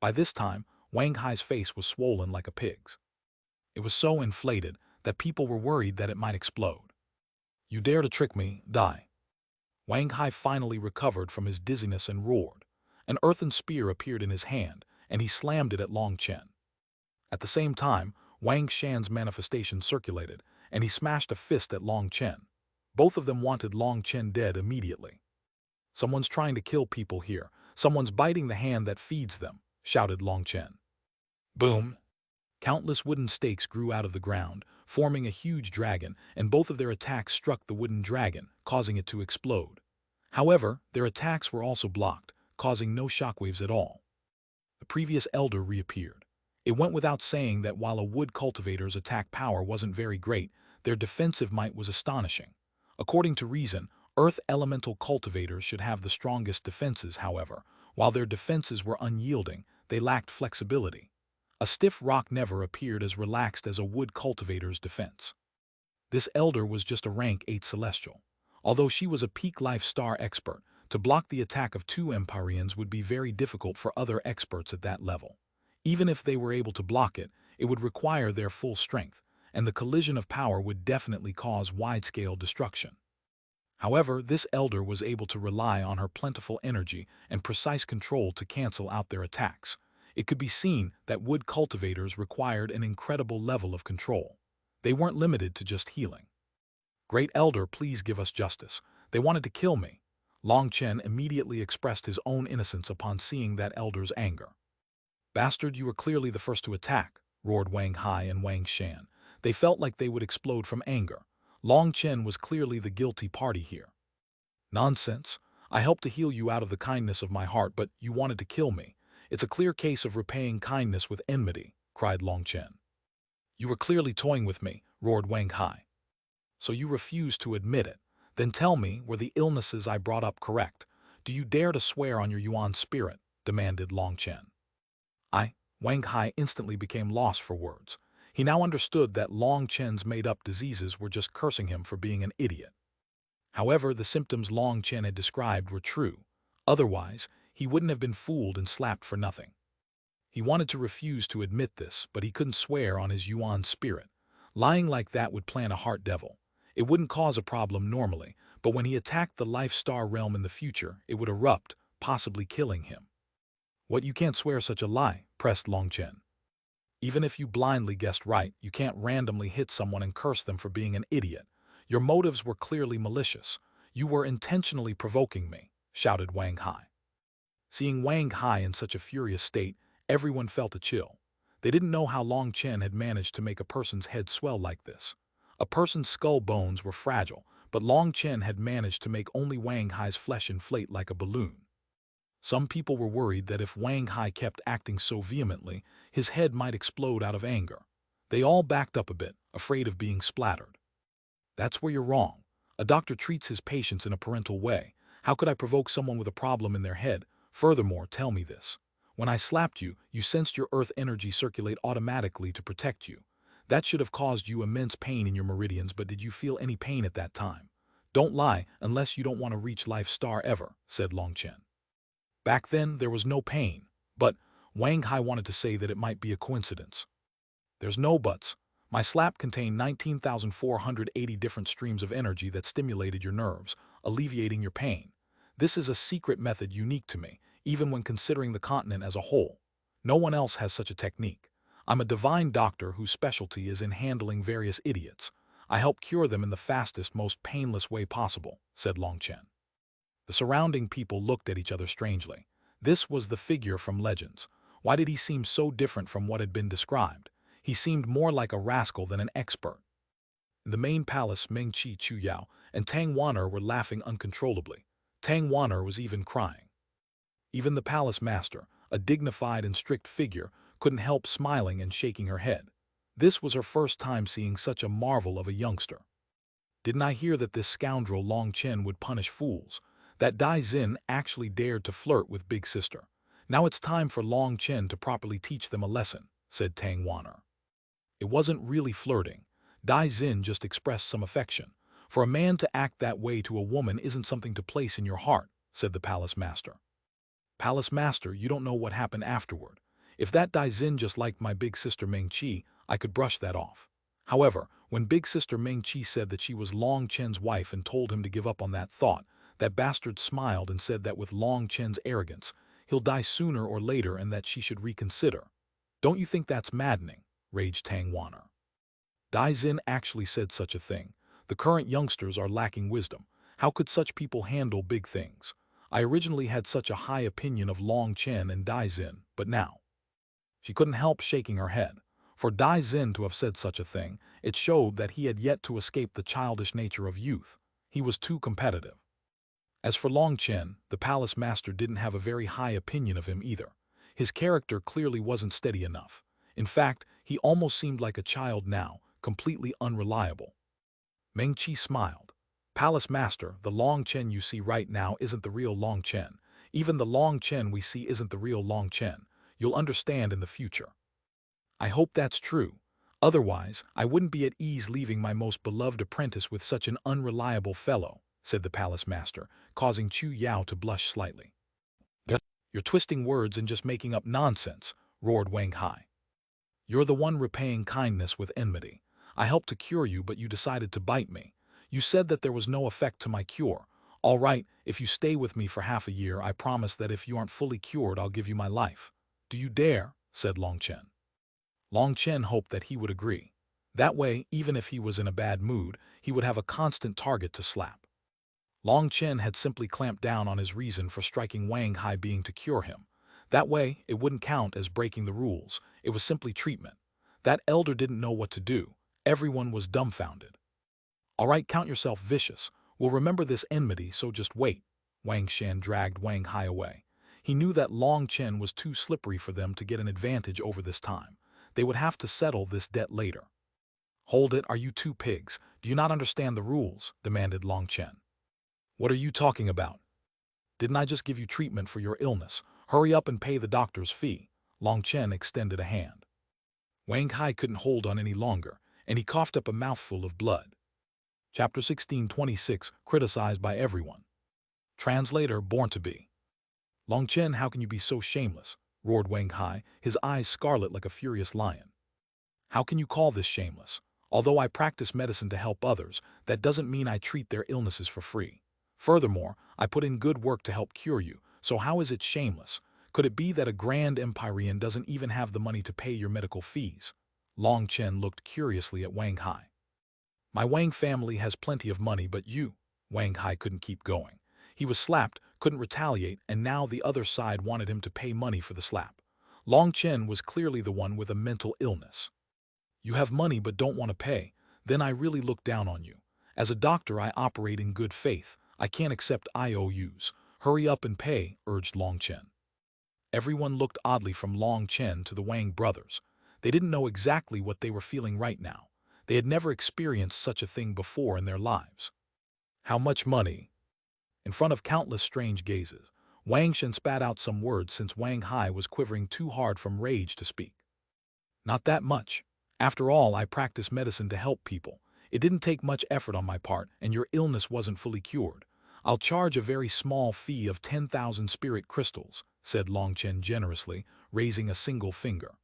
By this time, Wang Hai's face was swollen like a pig's. It was so inflated that people were worried that it might explode. "You dare to trick me, die." Wang Hai finally recovered from his dizziness and roared. An earthen spear appeared in his hand, and he slammed it at Long Chen. At the same time, Wang Shan's manifestation circulated, and he smashed a fist at Long Chen. Both of them wanted Long Chen dead immediately. "Someone's trying to kill people here. Someone's biting the hand that feeds them," shouted Long Chen. Boom! Countless wooden stakes grew out of the ground, forming a huge dragon, and both of their attacks struck the wooden dragon, causing it to explode. However, their attacks were also blocked, causing no shockwaves at all. The previous elder reappeared. It went without saying that while a wood cultivator's attack power wasn't very great, their defensive might was astonishing. According to reason, earth elemental cultivators should have the strongest defenses. However, while their defenses were unyielding, they lacked flexibility. A stiff rock never appeared as relaxed as a wood cultivator's defense. This elder was just a rank 8 celestial. Although she was a peak life star expert, to block the attack of 2 Empyreans would be very difficult for other experts at that level. Even if they were able to block it, it would require their full strength, and the collision of power would definitely cause wide-scale destruction. However, this elder was able to rely on her plentiful energy and precise control to cancel out their attacks. It could be seen that wood cultivators required an incredible level of control. They weren't limited to just healing. "Great Elder, please give us justice. They wanted to kill me." Long Chen immediately expressed his own innocence upon seeing that elder's anger. "Bastard, you were clearly the first to attack," roared Wang Hai and Wang Shan. They felt like they would explode from anger. Long Chen was clearly the guilty party here. "Nonsense. I helped to heal you out of the kindness of my heart, but you wanted to kill me. It's a clear case of repaying kindness with enmity," cried Long Chen. "You were clearly toying with me," roared Wang Hai. "So you refuse to admit it. Then tell me, were the illnesses I brought up correct? Do you dare to swear on your Yuan spirit?" demanded Long Chen. Wang Hai instantly became lost for words. He now understood that Long Chen's made-up diseases were just cursing him for being an idiot. However, the symptoms Long Chen had described were true. Otherwise, he wouldn't have been fooled and slapped for nothing. He wanted to refuse to admit this, but he couldn't swear on his Yuan spirit. Lying like that would plant a heart devil. It wouldn't cause a problem normally, but when he attacked the life star realm in the future, it would erupt, possibly killing him. What, you can't swear such a lie, pressed Long Chen. Even if you blindly guessed right, you can't randomly hit someone and curse them for being an idiot. Your motives were clearly malicious. You were intentionally provoking me, shouted Wang Hai. Seeing Wang Hai in such a furious state, everyone felt a chill. They didn't know how Long Chen had managed to make a person's head swell like this. A person's skull bones were fragile, but Long Chen had managed to make only Wang Hai's flesh inflate like a balloon. Some people were worried that if Wang Hai kept acting so vehemently, his head might explode out of anger. They all backed up a bit, afraid of being splattered. That's where you're wrong. A doctor treats his patients in a parental way. How could I provoke someone with a problem in their head? Furthermore, tell me this. When I slapped you, you sensed your earth energy circulate automatically to protect you. That should have caused you immense pain in your meridians, but did you feel any pain at that time? Don't lie, unless you don't want to reach life star ever, said Long Chen. Back then, there was no pain, but Wang Hai wanted to say that it might be a coincidence. There's no buts. My slap contained 19,480 different streams of energy that stimulated your nerves, alleviating your pain. This is a secret method unique to me, even when considering the continent as a whole. No one else has such a technique. I'm a divine doctor whose specialty is in handling various idiots. I help cure them in the fastest, most painless way possible, said Long Chen. The surrounding people looked at each other strangely. This was the figure from Legends. Why did he seem so different from what had been described? He seemed more like a rascal than an expert. In the main palace, Meng Qi, Chu Yao, and Tang Wan'er were laughing uncontrollably. Tang Wan'er was even crying. Even the palace master, a dignified and strict figure, couldn't help smiling and shaking her head. This was her first time seeing such a marvel of a youngster. Didn't I hear that this scoundrel Long Chen would punish fools? That Dai Xin actually dared to flirt with Big Sister. Now it's time for Long Chen to properly teach them a lesson, said Tang Wan'er. It wasn't really flirting. Dai Xin just expressed some affection. For a man to act that way to a woman isn't something to place in your heart, said the palace master. Palace master, you don't know what happened afterward. If that Dai Xin just liked my big sister Meng Qi, I could brush that off. However, when big sister Meng Qi said that she was Long Chen's wife and told him to give up on that thought, that bastard smiled and said that with Long Chen's arrogance, he'll die sooner or later and that she should reconsider. Don't you think that's maddening? Raged Tang Wan'er. Dai Xin actually said such a thing. The current youngsters are lacking wisdom. How could such people handle big things? I originally had such a high opinion of Long Chen and Dai Xin, but now. She couldn't help shaking her head. For Dai Xin to have said such a thing, it showed that he had yet to escape the childish nature of youth. He was too competitive. As for Long Chen, the palace master didn't have a very high opinion of him either. His character clearly wasn't steady enough. In fact, he almost seemed like a child now, completely unreliable. Meng Qi smiled. Palace master, the Long Chen you see right now isn't the real Long Chen. Even the Long Chen we see isn't the real Long Chen. You'll understand in the future. I hope that's true. Otherwise, I wouldn't be at ease leaving my most beloved apprentice with such an unreliable fellow, said the palace master, causing Chu Yao to blush slightly. You're twisting words and just making up nonsense, roared Wang Hai. You're the one repaying kindness with enmity. I helped to cure you, but you decided to bite me. You said that there was no effect to my cure. All right, if you stay with me for half a year, I promise that if you aren't fully cured, I'll give you my life. Do you dare? Said Long Chen. Long Chen hoped that he would agree. That way, even if he was in a bad mood, he would have a constant target to slap. Long Chen had simply clamped down on his reason for striking Wang Hai being to cure him. That way, it wouldn't count as breaking the rules. It was simply treatment. That elder didn't know what to do. Everyone was dumbfounded. All right, count yourself vicious. We'll remember this enmity, so just wait. Wang Shan dragged Wang Hai away. He knew that Long Chen was too slippery for them to get an advantage over this time. They would have to settle this debt later. Hold it, are you two pigs? Do you not understand the rules? Demanded Long Chen. What are you talking about? Didn't I just give you treatment for your illness? Hurry up and pay the doctor's fee. Long Chen extended a hand. Wang Hai couldn't hold on any longer, and he coughed up a mouthful of blood. Chapter 1626, criticized by everyone. Translator, born to be. Long Chen, how can you be so shameless? Roared Wang Hai, his eyes scarlet like a furious lion. How can you call this shameless? Although I practice medicine to help others, that doesn't mean I treat their illnesses for free. Furthermore, I put in good work to help cure you, so how is it shameless? Could it be that a grand empyrean doesn't even have the money to pay your medical fees? Long Chen looked curiously at Wang Hai. My Wang family has plenty of money, but you. Wang Hai couldn't keep going. He was slapped, couldn't retaliate, and now the other side wanted him to pay money for the slap. Long Chen was clearly the one with a mental illness. You have money but don't want to pay, then I really look down on you. As a doctor, I operate in good faith. I can't accept IOUs. Hurry up and pay, urged Long Chen. Everyone looked oddly from Long Chen to the Wang brothers. They didn't know exactly what they were feeling right now. They had never experienced such a thing before in their lives. How much money? In front of countless strange gazes, Wang Shen spat out some words since Wang Hai was quivering too hard from rage to speak. Not that much. After all, I practice medicine to help people. It didn't take much effort on my part, and your illness wasn't fully cured. I'll charge a very small fee of 10,000 spirit crystals, said Long Chen generously, raising a single finger.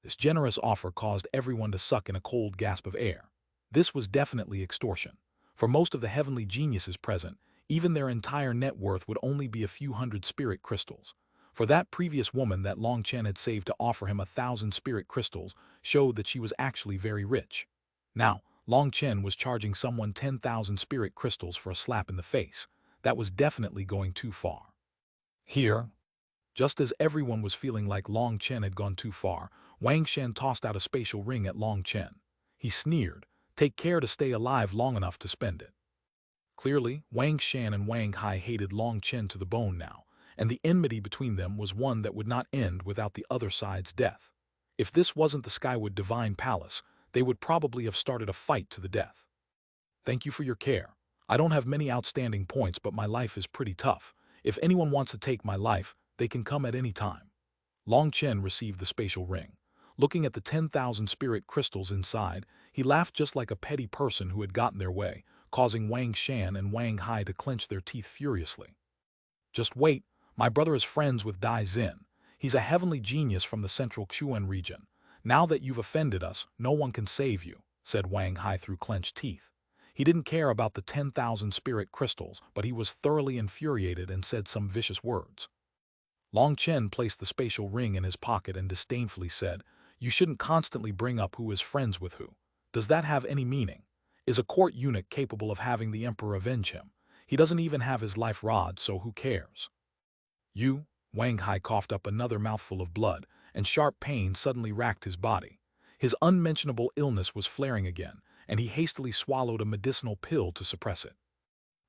This generous offer caused everyone to suck in a cold gasp of air. This was definitely extortion. For most of the heavenly geniuses present, even their entire net worth would only be a few hundred spirit crystals. For that previous woman that Long Chen had saved to offer him 1,000 spirit crystals showed that she was actually very rich. Now, Long Chen was charging someone 10,000 spirit crystals for a slap in the face. That was definitely going too far. Here, just as everyone was feeling like Long Chen had gone too far, Wang Shen tossed out a spatial ring at Long Chen. He sneered, "Take care to stay alive long enough to spend it." Clearly, Wang Shan and Wang Hai hated Long Chen to the bone now, and the enmity between them was one that would not end without the other side's death. If this wasn't the Skywood Divine Palace, they would probably have started a fight to the death. Thank you for your care. I don't have many outstanding points, but my life is pretty tough. If anyone wants to take my life, they can come at any time. Long Chen received the spatial ring. Looking at the 10,000 spirit crystals inside, he laughed just like a petty person who had gotten their way, causing Wang Shan and Wang Hai to clench their teeth furiously. Just wait, my brother is friends with Dai Xin. He's a heavenly genius from the central Xuanhuan region. Now that you've offended us, no one can save you, said Wang Hai through clenched teeth. He didn't care about the 10,000 spirit crystals, but he was thoroughly infuriated and said some vicious words. Long Chen placed the spatial ring in his pocket and disdainfully said, "You shouldn't constantly bring up who is friends with who. Does that have any meaning? Is a court eunuch capable of having the emperor avenge him? He doesn't even have his life rod, so who cares?" You, Wang Hai coughed up another mouthful of blood, and sharp pain suddenly racked his body. His unmentionable illness was flaring again, and he hastily swallowed a medicinal pill to suppress it.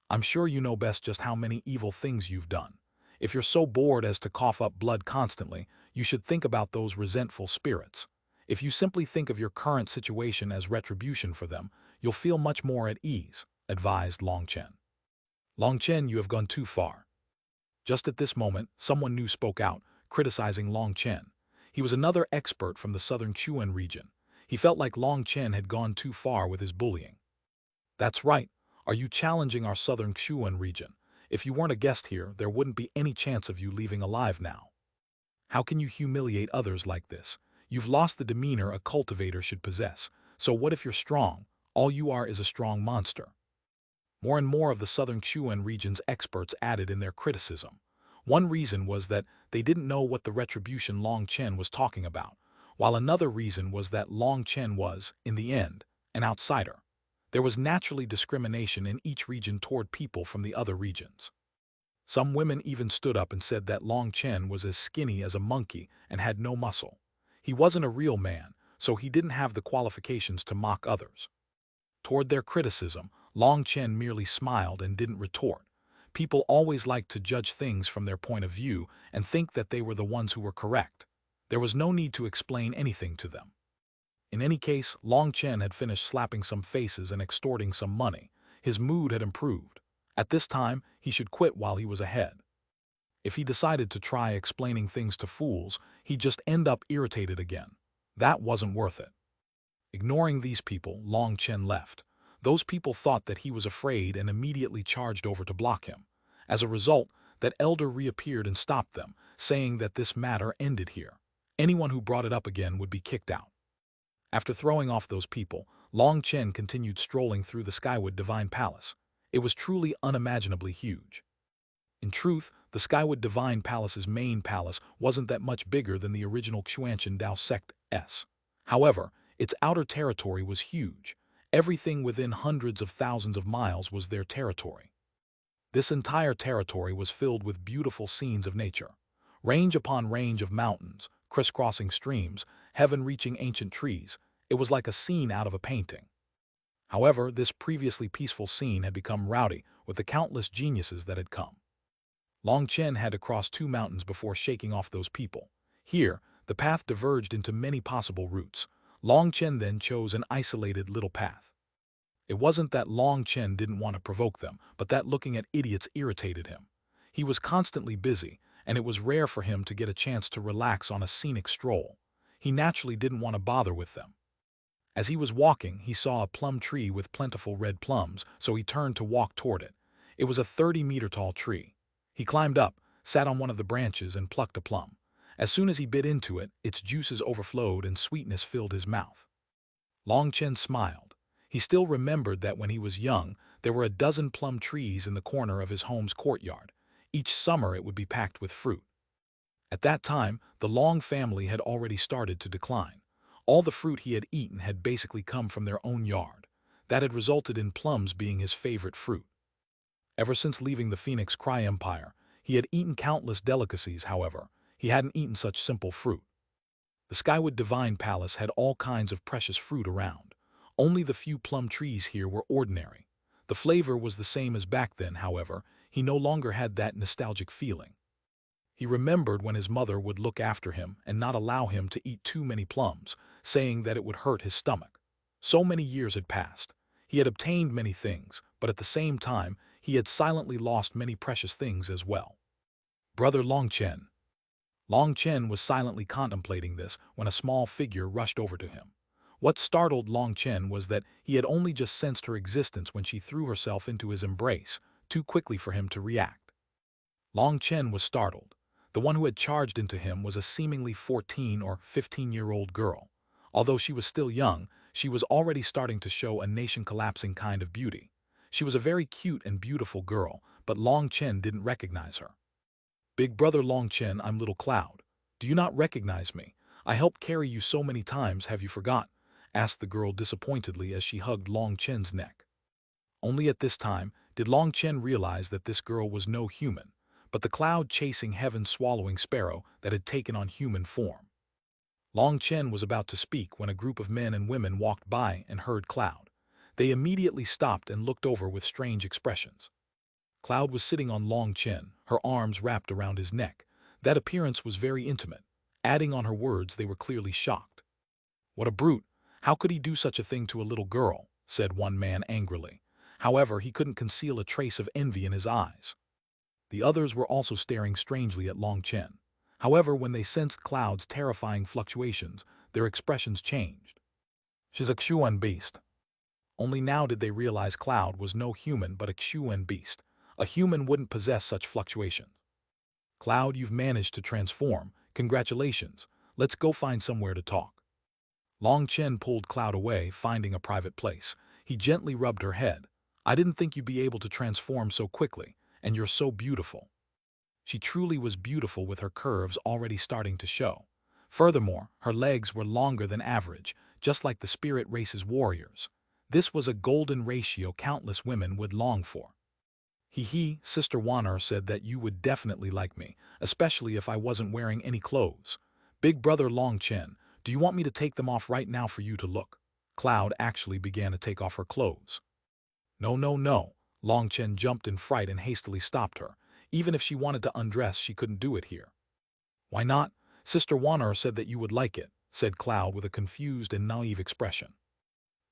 I'm sure you know best just how many evil things you've done. If you're so bored as to cough up blood constantly, you should think about those resentful spirits. If you simply think of your current situation as retribution for them, you'll feel much more at ease, advised Long Chen. Long Chen, you have gone too far. Just at this moment, someone new spoke out, criticizing Long Chen. He was another expert from the southern Xuan region. He felt like Long Chen had gone too far with his bullying. That's right. Are you challenging our southern Xuan region? If you weren't a guest here, there wouldn't be any chance of you leaving alive now. How can you humiliate others like this? You've lost the demeanor a cultivator should possess. So what if you're strong? All you are is a strong monster. More and more of the southern Xuan region's experts added in their criticism. One reason was that they didn't know what the retribution Long Chen was talking about, while another reason was that Long Chen was, in the end, an outsider. There was naturally discrimination in each region toward people from the other regions. Some women even stood up and said that Long Chen was as skinny as a monkey and had no muscle. He wasn't a real man, so he didn't have the qualifications to mock others. Toward their criticism, Long Chen merely smiled and didn't retort. People always liked to judge things from their point of view and think that they were the ones who were correct. There was no need to explain anything to them. In any case, Long Chen had finished slapping some faces and extorting some money. His mood had improved. At this time, he should quit while he was ahead. If he decided to try explaining things to fools, he'd just end up irritated again. That wasn't worth it. Ignoring these people, Long Chen left. Those people thought that he was afraid and immediately charged over to block him. As a result, that elder reappeared and stopped them, saying that this matter ended here. Anyone who brought it up again would be kicked out. After throwing off those people, Long Chen continued strolling through the Skywood Divine Palace. It was truly unimaginably huge. In truth, the Skywood Divine Palace's main palace wasn't that much bigger than the original Xuanhuan Dao sect's. However, its outer territory was huge. Everything within hundreds of thousands of miles was their territory. This entire territory was filled with beautiful scenes of nature. Range upon range of mountains, crisscrossing streams, heaven-reaching ancient trees. It was like a scene out of a painting. However, this previously peaceful scene had become rowdy with the countless geniuses that had come. Long Chen had to cross 2 mountains before shaking off those people. Here, the path diverged into many possible routes. Long Chen then chose an isolated little path. It wasn't that Long Chen didn't want to provoke them, but that looking at idiots irritated him. He was constantly busy, and it was rare for him to get a chance to relax on a scenic stroll. He naturally didn't want to bother with them. As he was walking, he saw a plum tree with plentiful red plums, so he turned to walk toward it. It was a 30-meter-tall tree. He climbed up, sat on one of the branches, and plucked a plum. As soon as he bit into it, its juices overflowed and sweetness filled his mouth. Long Chen smiled. He still remembered that when he was young, there were a dozen plum trees in the corner of his home's courtyard. Each summer it would be packed with fruit. At that time, the Long family had already started to decline. All the fruit he had eaten had basically come from their own yard. That had resulted in plums being his favorite fruit. Ever since leaving the Phoenix Cry Empire, he had eaten countless delicacies. However, he hadn't eaten such simple fruit. The Skywood Divine Palace had all kinds of precious fruit around. Only the few plum trees here were ordinary. The flavor was the same as back then. However, he no longer had that nostalgic feeling. He remembered when his mother would look after him and not allow him to eat too many plums, saying that it would hurt his stomach. So many years had passed. He had obtained many things, but at the same time, he had silently lost many precious things as well. Brother Long Chen. Long Chen was silently contemplating this when a small figure rushed over to him. What startled Long Chen was that he had only just sensed her existence when she threw herself into his embrace, too quickly for him to react. Long Chen was startled. The one who had charged into him was a seemingly 14 or 15-year-old girl. Although she was still young, she was already starting to show a nation-collapsing kind of beauty. She was a very cute and beautiful girl, but Long Chen didn't recognize her. Big brother Long Chen, I'm Little Cloud. Do you not recognize me? I helped carry you so many times, have you forgot? Asked the girl disappointedly as she hugged Long Chen's neck. Only at this time did Long Chen realize that this girl was no human, but the cloud-chasing heaven-swallowing sparrow that had taken on human form. Long Chen was about to speak when a group of men and women walked by and heard Cloud. They immediately stopped and looked over with strange expressions. Cloud was sitting on Long Chen, her arms wrapped around his neck. That appearance was very intimate. Adding on her words, they were clearly shocked. What a brute! How could he do such a thing to a little girl? Said one man angrily. However, he couldn't conceal a trace of envy in his eyes. The others were also staring strangely at Long Chen. However, when they sensed Cloud's terrifying fluctuations, their expressions changed. She's a Xuanhuan beast. Only now did they realize Cloud was no human but a Xuanhuan beast. A human wouldn't possess such fluctuations. Cloud, you've managed to transform. Congratulations. Let's go find somewhere to talk. Long Chen pulled Cloud away, finding a private place. He gently rubbed her head. I didn't think you'd be able to transform so quickly, and you're so beautiful. She truly was beautiful with her curves already starting to show. Furthermore, her legs were longer than average, just like the spirit race's warriors. This was a golden ratio countless women would long for. Sister Xuanhuan said that you would definitely like me, especially if I wasn't wearing any clothes. Big brother Long Chen, do you want me to take them off right now for you to look? Cloud actually began to take off her clothes. No, no, no. Long Chen jumped in fright and hastily stopped her. Even if she wanted to undress, she couldn't do it here. Why not? Sister Xuanhuan said that you would like it, said Cloud with a confused and naive expression.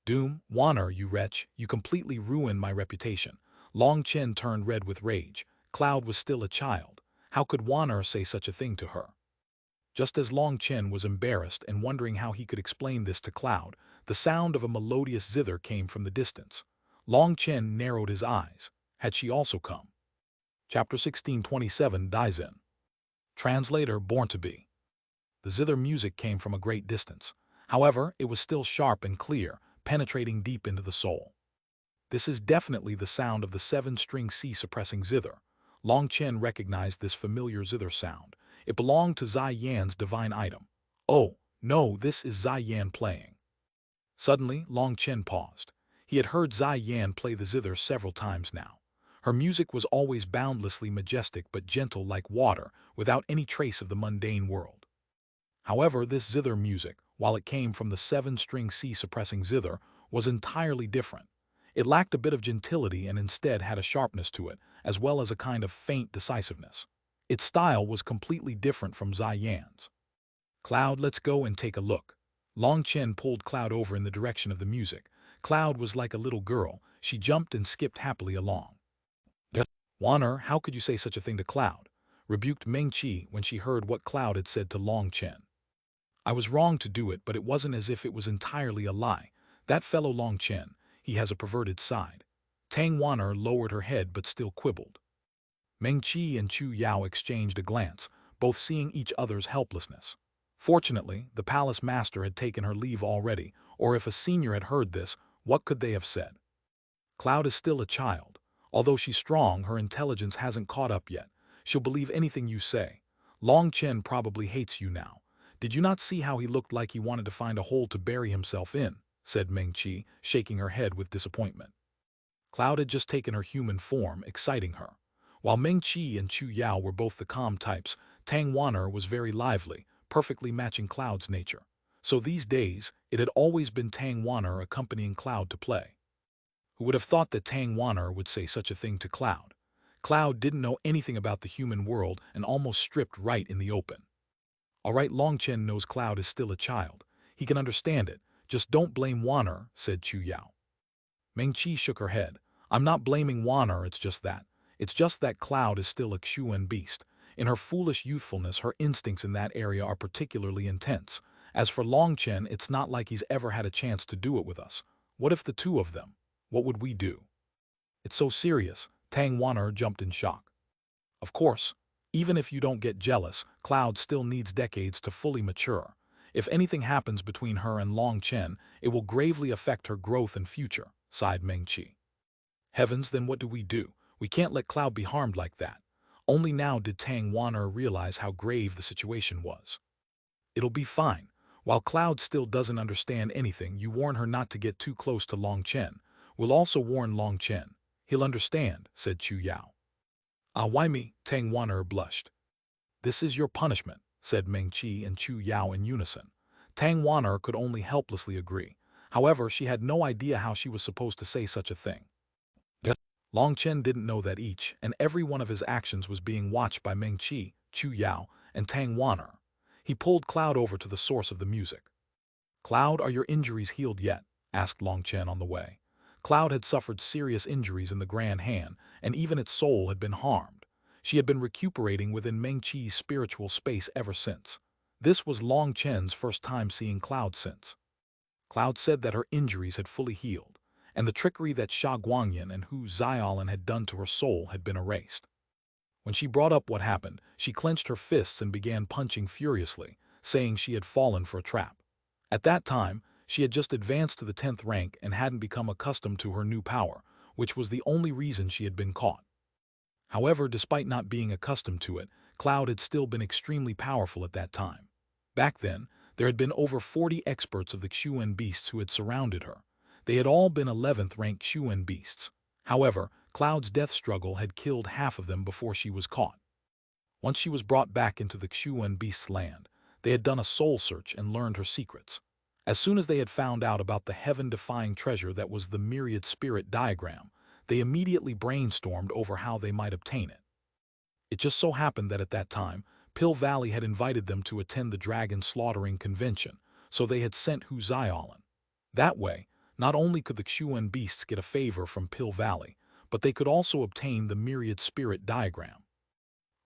Doom, Xuanhuan, you wretch, you completely ruined my reputation. Long Chen turned red with rage. Cloud was still a child. How could Xuanhuan say such a thing to her? Just as Long Chen was embarrassed and wondering how he could explain this to Cloud, the sound of a melodious zither came from the distance. Long Chen narrowed his eyes. Had she also come? Chapter 1627 Daisen. Translator Born to Be. The zither music came from a great distance. However, it was still sharp and clear, penetrating deep into the soul. This is definitely the sound of the seven-string C-suppressing zither. Long Chen recognized this familiar zither sound. It belonged to Zai Yan's divine item. Oh, no, this is Zai Yan playing. Suddenly, Long Chen paused. He had heard Zai Yan play the zither several times now. Her music was always boundlessly majestic but gentle like water, without any trace of the mundane world. However, this zither music, while it came from the seven-string C-suppressing zither, was entirely different. It lacked a bit of gentility and instead had a sharpness to it, as well as a kind of faint decisiveness. Its style was completely different from Zai Yan's. Cloud, let's go and take a look. Long Chen pulled Cloud over in the direction of the music. Cloud was like a little girl. She jumped and skipped happily along. Xuanhuan, how could you say such a thing to Cloud? Rebuked Meng Qi when she heard what Cloud had said to Long Chen. I was wrong to do it, but it wasn't as if it was entirely a lie. That fellow Long Chen, he has a perverted side. Tang Xuanhuan lowered her head but still quibbled. Meng Qi and Chu Yao exchanged a glance, both seeing each other's helplessness. Fortunately, the palace master had taken her leave already, or if a senior had heard this, what could they have said? Cloud is still a child. Although she's strong, her intelligence hasn't caught up yet. She'll believe anything you say. Long Chen probably hates you now. Did you not see how he looked like he wanted to find a hole to bury himself in? Said Meng Qi, shaking her head with disappointment. Cloud had just taken her human form, exciting her. While Meng Qi and Chu Yao were both the calm types, Tang Xuanhuan was very lively, perfectly matching Cloud's nature. So these days, it had always been Tang Xuanhuan accompanying Cloud to play. Who would have thought that Tang Xuanhuan would say such a thing to Cloud? Cloud didn't know anything about the human world and almost stripped right in the open. All right, Long Chen knows Cloud is still a child. He can understand it. Just don't blame Xuanhuan, said Chu Yao. Meng Qi shook her head. I'm not blaming Xuanhuan, it's just that. It's just that Cloud is still a Xuan beast. In her foolish youthfulness, her instincts in that area are particularly intense. As for Long Chen, it's not like he's ever had a chance to do it with us. What if the two of them? What would we do? It's so serious. Tang Xuanhuan jumped in shock. Of course, even if you don't get jealous, Cloud still needs decades to fully mature. If anything happens between her and Long Chen, it will gravely affect her growth and future, sighed Meng Qi. Heavens, then what do? We can't let Cloud be harmed like that. Only now did Tang Xuanhuan realize how grave the situation was. It'll be fine. While Cloud still doesn't understand anything, you warn her not to get too close to Long Chen. We'll also warn Long Chen. He'll understand, said Chu Yao. Ah, why me? Tang Xuanhuan blushed. This is your punishment, said Meng Qi and Chu Yao in unison. Tang Xuanhuan could only helplessly agree. However, she had no idea how she was supposed to say such a thing. Long Chen didn't know that each and every one of his actions was being watched by Meng Qi, Chu Yao, and Tang Xuanhuan. He pulled Cloud over to the source of the music. Cloud, are your injuries healed yet? Asked Long Chen on the way. Cloud had suffered serious injuries in the Grand Han, and even its soul had been harmed. She had been recuperating within Meng Qi's spiritual space ever since. This was Long Chen's first time seeing Cloud since. Cloud said that her injuries had fully healed, and the trickery that Sha Guangyan and Hu Xiaolin had done to her soul had been erased. When she brought up what happened, she clenched her fists and began punching furiously, saying she had fallen for a trap. At that time, she had just advanced to the 10th rank and hadn't become accustomed to her new power, which was the only reason she had been caught. However, despite not being accustomed to it, Cloud had still been extremely powerful at that time. Back then, there had been over 40 experts of the Xuan beasts who had surrounded her. They had all been 11th rank Xuan beasts. However, Cloud's death struggle had killed half of them before she was caught. Once she was brought back into the Xuan beasts' land, they had done a soul search and learned her secrets. As soon as they had found out about the heaven-defying treasure that was the myriad spirit diagram, they immediately brainstormed over how they might obtain it. It just so happened that at that time, Pill Valley had invited them to attend the dragon slaughtering convention, so they had sent Hu Xiaolin. That way, not only could the Xuan beasts get a favor from Pill Valley, but they could also obtain the myriad spirit diagram.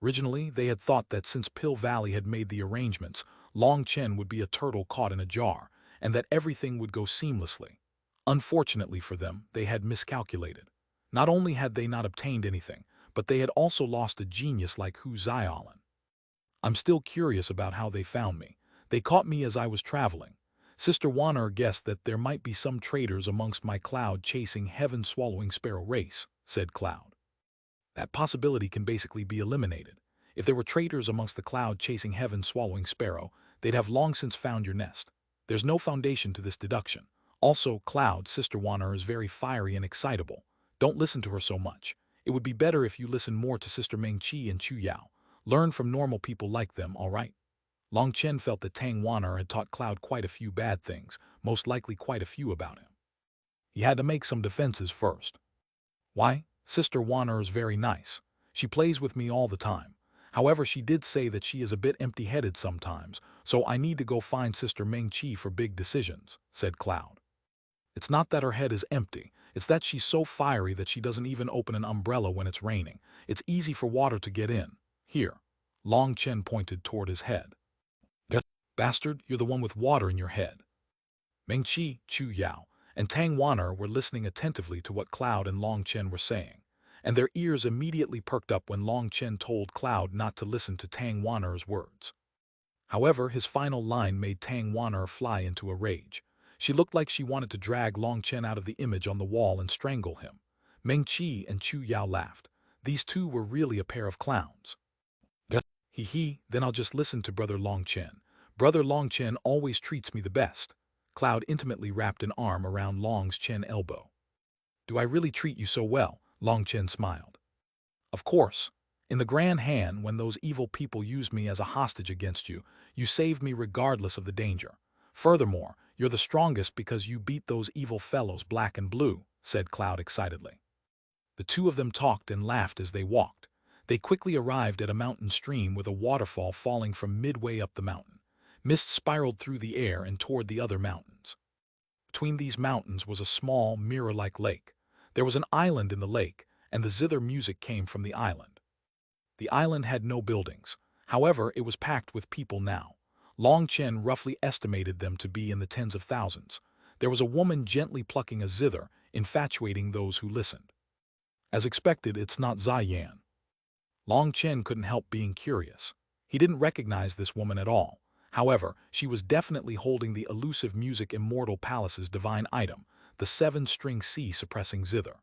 Originally, they had thought that since Pill Valley had made the arrangements, Long Chen would be a turtle caught in a jar, and that everything would go seamlessly. Unfortunately for them, they had miscalculated. Not only had they not obtained anything, but they had also lost a genius like Xuanhuan. I'm still curious about how they found me. They caught me as I was traveling. Sister Wanner guessed that there might be some traitors amongst my cloud-chasing, heaven-swallowing sparrow race, said Cloud. That possibility can basically be eliminated. If there were traitors amongst the cloud-chasing, heaven-swallowing sparrow, they'd have long since found your nest. There's no foundation to this deduction. Also, Cloud, Sister Wanner, is very fiery and excitable. Don't listen to her so much. It would be better if you listened more to Sister Mengqi and Chu Yao. Learn from normal people like them, all right? Long Chen felt that Tang Wanner had taught Cloud quite a few bad things, most likely quite a few about him. He had to make some defenses first. Why? Sister Wanner is very nice. She plays with me all the time. However, she did say that she is a bit empty-headed sometimes, so I need to go find Sister Mengqi for big decisions, said Cloud. It's not that her head is empty, it's that she's so fiery that she doesn't even open an umbrella when it's raining. It's easy for water to get in. Here. Long Chen pointed toward his head. Bastard, you're the one with water in your head. Mengqi, Chu Yao, and Tang Wanner were listening attentively to what Cloud and Long Chen were saying, and their ears immediately perked up when Long Chen told Cloud not to listen to Tang Wanner's words. However, his final line made Tang Wanner fly into a rage. She looked like she wanted to drag Long Chen out of the image on the wall and strangle him. Mengqi and Chu Yao laughed. These two were really a pair of clowns. Hee, then I'll just listen to Brother Long Chen. Brother Long Chen always treats me the best. Cloud intimately wrapped an arm around Long Chen's elbow. Do I really treat you so well? Long Chen smiled. Of course. In the Grand Han, when those evil people used me as a hostage against you, you saved me regardless of the danger. Furthermore, you're the strongest because you beat those evil fellows Black and Blue, said Cloud excitedly. The two of them talked and laughed as they walked. They quickly arrived at a mountain stream with a waterfall falling from midway up the mountain. Mist spiraled through the air and toward the other mountains. Between these mountains was a small, mirror-like lake. There was an island in the lake, and the zither music came from the island. The island had no buildings. However, it was packed with people now. Long Chen roughly estimated them to be in the tens of thousands. There was a woman gently plucking a zither, infatuating those who listened. As expected, it's not Ziyan. Long Chen couldn't help being curious. He didn't recognize this woman at all. However, she was definitely holding the elusive music Immortal Palace's divine item, the 7-string C-suppressing zither.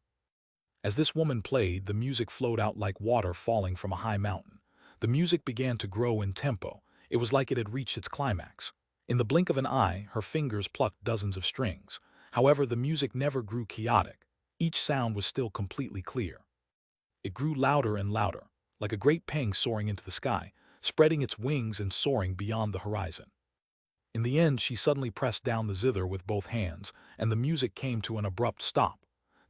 As this woman played, the music flowed out like water falling from a high mountain. The music began to grow in tempo. It was like it had reached its climax. In the blink of an eye, her fingers plucked dozens of strings. However, the music never grew chaotic. Each sound was still completely clear. It grew louder and louder, like a great peng soaring into the sky, spreading its wings and soaring beyond the horizon. In the end, she suddenly pressed down the zither with both hands, and the music came to an abrupt stop.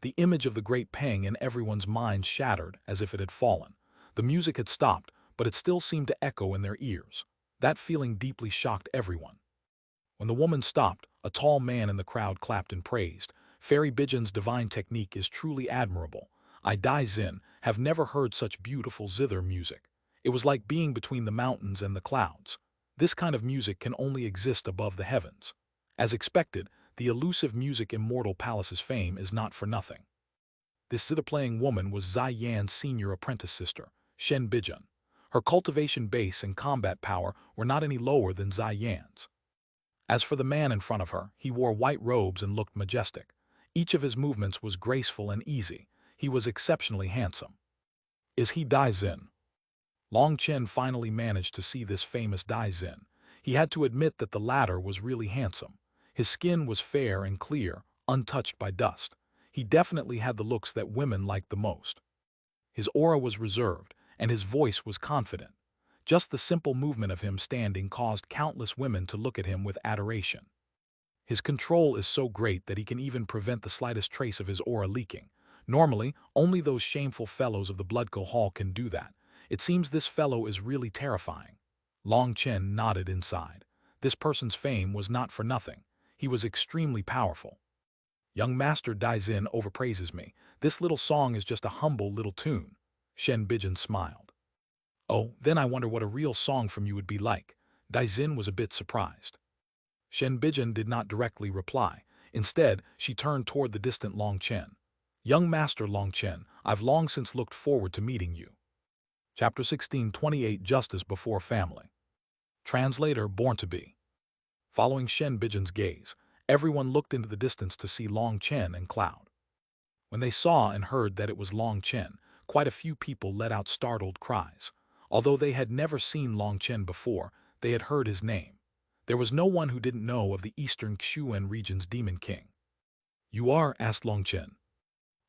The image of the great peng in everyone's mind shattered as if it had fallen. The music had stopped, but it still seemed to echo in their ears. That feeling deeply shocked everyone. When the woman stopped, a tall man in the crowd clapped and praised. Fairy Bijan's divine technique is truly admirable. I Dai Xin have never heard such beautiful zither music. It was like being between the mountains and the clouds. This kind of music can only exist above the heavens. As expected, the elusive music Immortal Palace's fame is not for nothing. This zither-playing woman was Ziyan's senior apprentice sister, Shen Bijan. Her cultivation base and combat power were not any lower than Ziyan's. As for the man in front of her, he wore white robes and looked majestic. Each of his movements was graceful and easy. He was exceptionally handsome. Is he Dai Xin? Long Chen finally managed to see this famous Dai Xin. He had to admit that the latter was really handsome. His skin was fair and clear, untouched by dust. He definitely had the looks that women liked the most. His aura was reserved, and his voice was confident. Just the simple movement of him standing caused countless women to look at him with adoration. His control is so great that he can even prevent the slightest trace of his aura leaking. Normally, only those shameful fellows of the Bloodco Hall can do that. It seems this fellow is really terrifying. Long Chen nodded inside. This person's fame was not for nothing. He was extremely powerful. Young Master Dai Xin overpraises me. This little song is just a humble little tune. Shen Bijan smiled. Oh, then I wonder what a real song from you would be like. Dai Xin was a bit surprised. Shen Bijan did not directly reply. Instead, she turned toward the distant Long Chen. Young Master Long Chen, I've long since looked forward to meeting you. Chapter 1628 Justice Before Family. Translator Born to Be. Following Shen Bijan's gaze, everyone looked into the distance to see Long Chen and Cloud. When they saw and heard that it was Long Chen, quite a few people let out startled cries. Although they had never seen Long Chen before, they had heard his name. There was no one who didn't know of the eastern Xuanhuan region's demon king. You are? Asked Long Chen.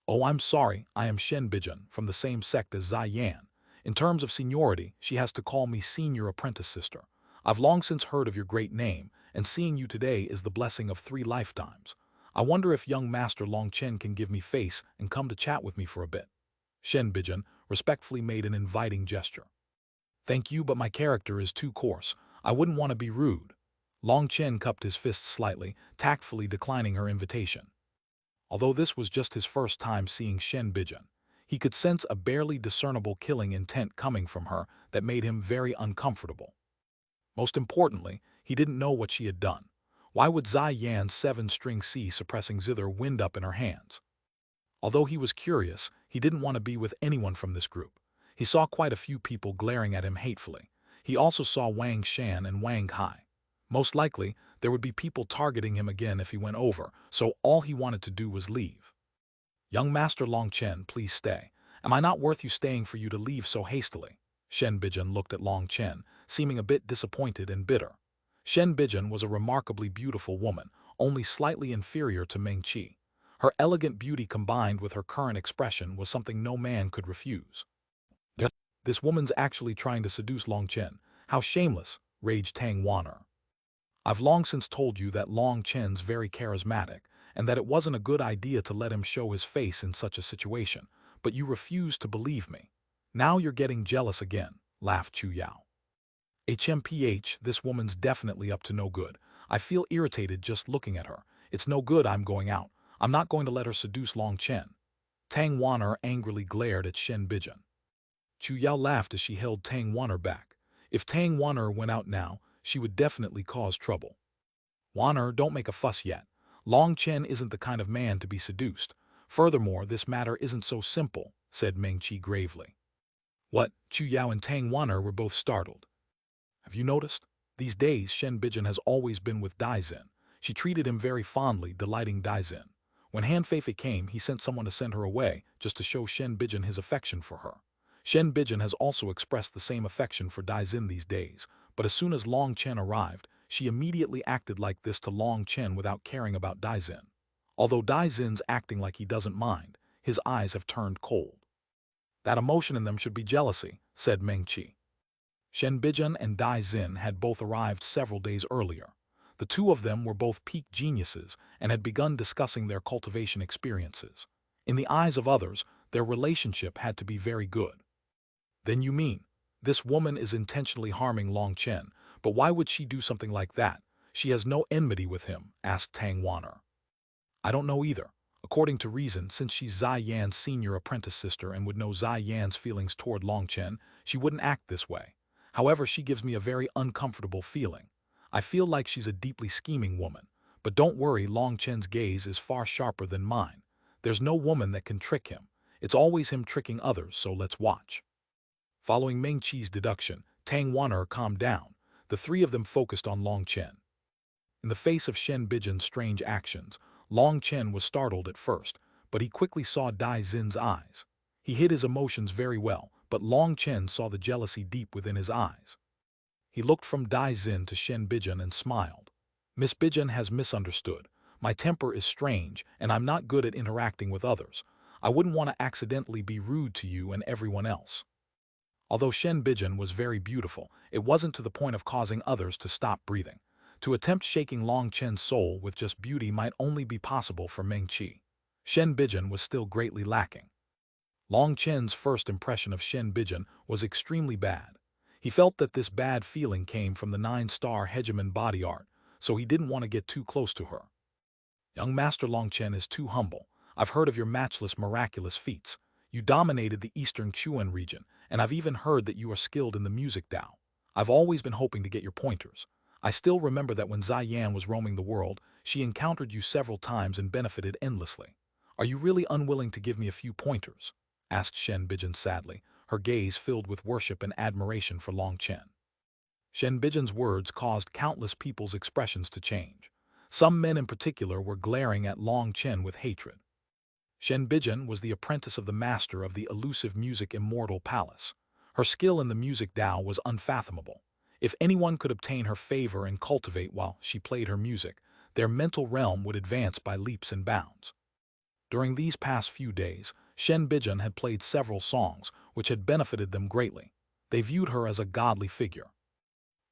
Oh, I'm sorry, I am Shen Bijan, from the same sect as Zai Yan. In terms of seniority, she has to call me senior apprentice sister. I've long since heard of your great name, and seeing you today is the blessing of 3 lifetimes. I wonder if young Master Long Chen can give me face and come to chat with me for a bit. Shen Bijan respectfully made an inviting gesture. Thank you, but my character is too coarse. I wouldn't want to be rude. Long Chen cupped his fists slightly, tactfully declining her invitation. Although this was just his first time seeing Shen Bijan, he could sense a barely discernible killing intent coming from her that made him very uncomfortable. Most importantly, he didn't know what she had done. Why would Zai Yan's 7-string C suppressing zither wind up in her hands? Although he was curious, he didn't want to be with anyone from this group. He saw quite a few people glaring at him hatefully. He also saw Wang Shan and Wang Hai. Most likely, there would be people targeting him again if he went over, so all he wanted to do was leave. Young Master Long Chen, please stay. Am I not worth you staying for you to leave so hastily? Shen Bijan looked at Long Chen, seeming a bit disappointed and bitter. Shen Bijan was a remarkably beautiful woman, only slightly inferior to Meng Qi. Her elegant beauty combined with her current expression was something no man could refuse. This woman's actually trying to seduce Long Chen. How shameless, raged Tang Wan'er. I've long since told you that Long Chen's very charismatic, and that it wasn't a good idea to let him show his face in such a situation, but you refused to believe me. Now you're getting jealous again, laughed Chu Yao. HMPH, this woman's definitely up to no good. I feel irritated just looking at her. It's no good, I'm going out. I'm not going to let her seduce Long Chen. Tang Wan'er angrily glared at Shen Bijan. Chu Yao laughed as she held Tang Wan'er back. If Tang Wan'er went out now, she would definitely cause trouble. Wan'er, don't make a fuss yet. Long Chen isn't the kind of man to be seduced. Furthermore, this matter isn't so simple, said Meng Qi gravely. What? Chu Yao and Tang Wan'er were both startled. Have you noticed? These days, Shen Bijan has always been with Daizin. She treated him very fondly, delighting Daizin. When Han Feifei came, he sent someone to send her away, just to show Shen Bijan his affection for her. Shen Bijan has also expressed the same affection for Daizin these days, but as soon as Long Chen arrived, she immediately acted like this to Long Chen without caring about Daizin. Although Daizin's acting like he doesn't mind, his eyes have turned cold. That emotion in them should be jealousy, said Meng Qi. Shen Bijan and Daizin had both arrived several days earlier. The two of them were both peak geniuses and had begun discussing their cultivation experiences. In the eyes of others, their relationship had to be very good. Then you mean, this woman is intentionally harming Long Chen, but why would she do something like that? She has no enmity with him, asked Tang Wan'er. I don't know either. According to reason, since she's Zai Yan's senior apprentice sister and would know Zai Yan's feelings toward Long Chen, she wouldn't act this way. However, she gives me a very uncomfortable feeling. I feel like she's a deeply scheming woman. But don't worry, Long Chen's gaze is far sharper than mine. There's no woman that can trick him. It's always him tricking others, so let's watch. Following Meng Qi's deduction, Tang Wan'er calmed down. The 3 of them focused on Long Chen. In the face of Shen Bijan's strange actions, Long Chen was startled at first, but he quickly saw Daizin's eyes. He hid his emotions very well, but Long Chen saw the jealousy deep within his eyes. He looked from Daizin to Shen Bijan and smiled. Miss Bijan has misunderstood. My temper is strange, and I'm not good at interacting with others. I wouldn't want to accidentally be rude to you and everyone else. Although Shen Bijan was very beautiful, it wasn't to the point of causing others to stop breathing. To attempt shaking Long Chen's soul with just beauty might only be possible for Meng Qi. Shen Bijan was still greatly lacking. Long Chen's first impression of Shen Bijan was extremely bad. He felt that this bad feeling came from the 9-star Hegemon body art, so he didn't want to get too close to her. Young Master Long Chen is too humble. I've heard of your matchless miraculous feats. You dominated the eastern Xuan region, and I've even heard that you are skilled in the music Dao. I've always been hoping to get your pointers. I still remember that when Ziyan was roaming the world, she encountered you several times and benefited endlessly. Are you really unwilling to give me a few pointers?" asked Shen Bijan sadly, her gaze filled with worship and admiration for Long Chen. Shen Bijan's words caused countless people's expressions to change. Some men in particular were glaring at Long Chen with hatred. Shen Bijan was the apprentice of the master of the elusive music immortal palace. Her skill in the music Tao was unfathomable. If anyone could obtain her favor and cultivate while she played her music, their mental realm would advance by leaps and bounds. During these past few days, Shen Bijan had played several songs, which had benefited them greatly. They viewed her as a godly figure.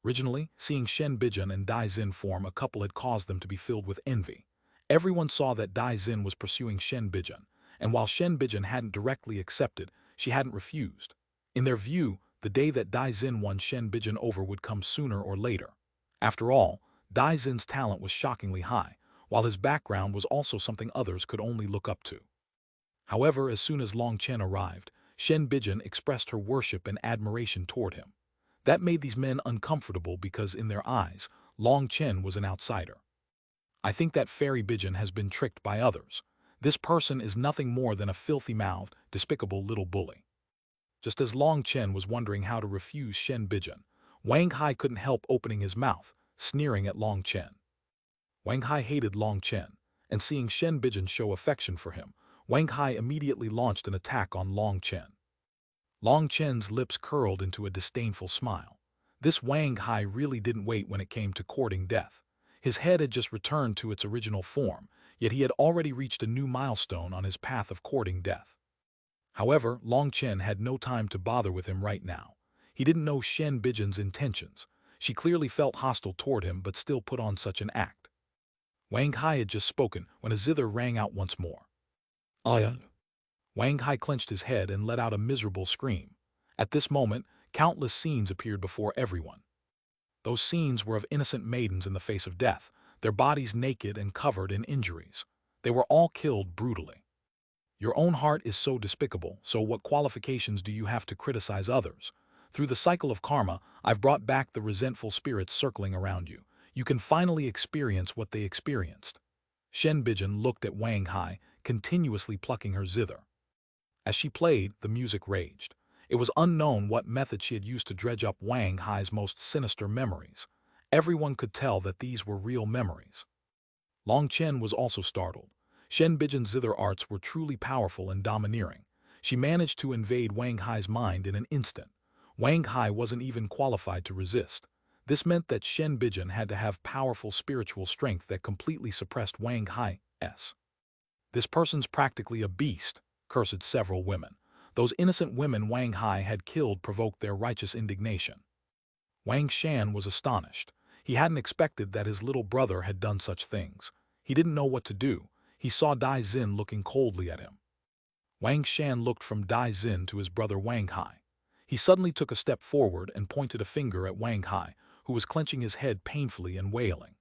Originally, seeing Shen Bijan and Dai Xin form a couple had caused them to be filled with envy. Everyone saw that Dai Xin was pursuing Shen Bijan, and while Shen Bijan hadn't directly accepted, she hadn't refused. In their view, the day that Dai Xin won Shen Bijan over would come sooner or later. After all, Dai Xin's talent was shockingly high, while his background was also something others could only look up to. However, as soon as Long Chen arrived, Shen Bijan expressed her worship and admiration toward him. That made these men uncomfortable because in their eyes, Long Chen was an outsider. "I think that Fairy Bijan has been tricked by others. This person is nothing more than a filthy-mouthed, despicable little bully." Just as Long Chen was wondering how to refuse Shen Bijan, Wang Hai couldn't help opening his mouth, sneering at Long Chen. Wang Hai hated Long Chen, and seeing Shen Bijan show affection for him, Wang Hai immediately launched an attack on Long Chen. Long Chen's lips curled into a disdainful smile. This Wang Hai really didn't wait when it came to courting death. His head had just returned to its original form, yet he had already reached a new milestone on his path of courting death. However, Long Chen had no time to bother with him right now. He didn't know Shen Bijan's intentions. She clearly felt hostile toward him but still put on such an act. Wang Hai had just spoken when a zither rang out once more. "Aya." Wang Hai clenched his head and let out a miserable scream. At this moment, countless scenes appeared before everyone. Those scenes were of innocent maidens in the face of death, their bodies naked and covered in injuries. They were all killed brutally. Your own heart is so despicable, so what qualifications do you have to criticize others? Through the cycle of karma, I've brought back the resentful spirits circling around you. You can finally experience what they experienced. Shen Bijan looked at Wang Hai, continuously plucking her zither. As she played, the music raged. It was unknown what method she had used to dredge up Wang Hai's most sinister memories. Everyone could tell that these were real memories. Long Chen was also startled. Shen Bijan's zither arts were truly powerful and domineering. She managed to invade Wang Hai's mind in an instant. Wang Hai wasn't even qualified to resist. This meant that Shen Bijan had to have powerful spiritual strength that completely suppressed Wang Hai's. "This person's practically a beast," cursed several women. Those innocent women Wang Hai had killed provoked their righteous indignation. Wang Shan was astonished. He hadn't expected that his little brother had done such things. He didn't know what to do. He saw Dai Xin looking coldly at him. Wang Shan looked from Dai Xin to his brother Wang Hai. He suddenly took a step forward and pointed a finger at Wang Hai, who was clenching his head painfully and wailing.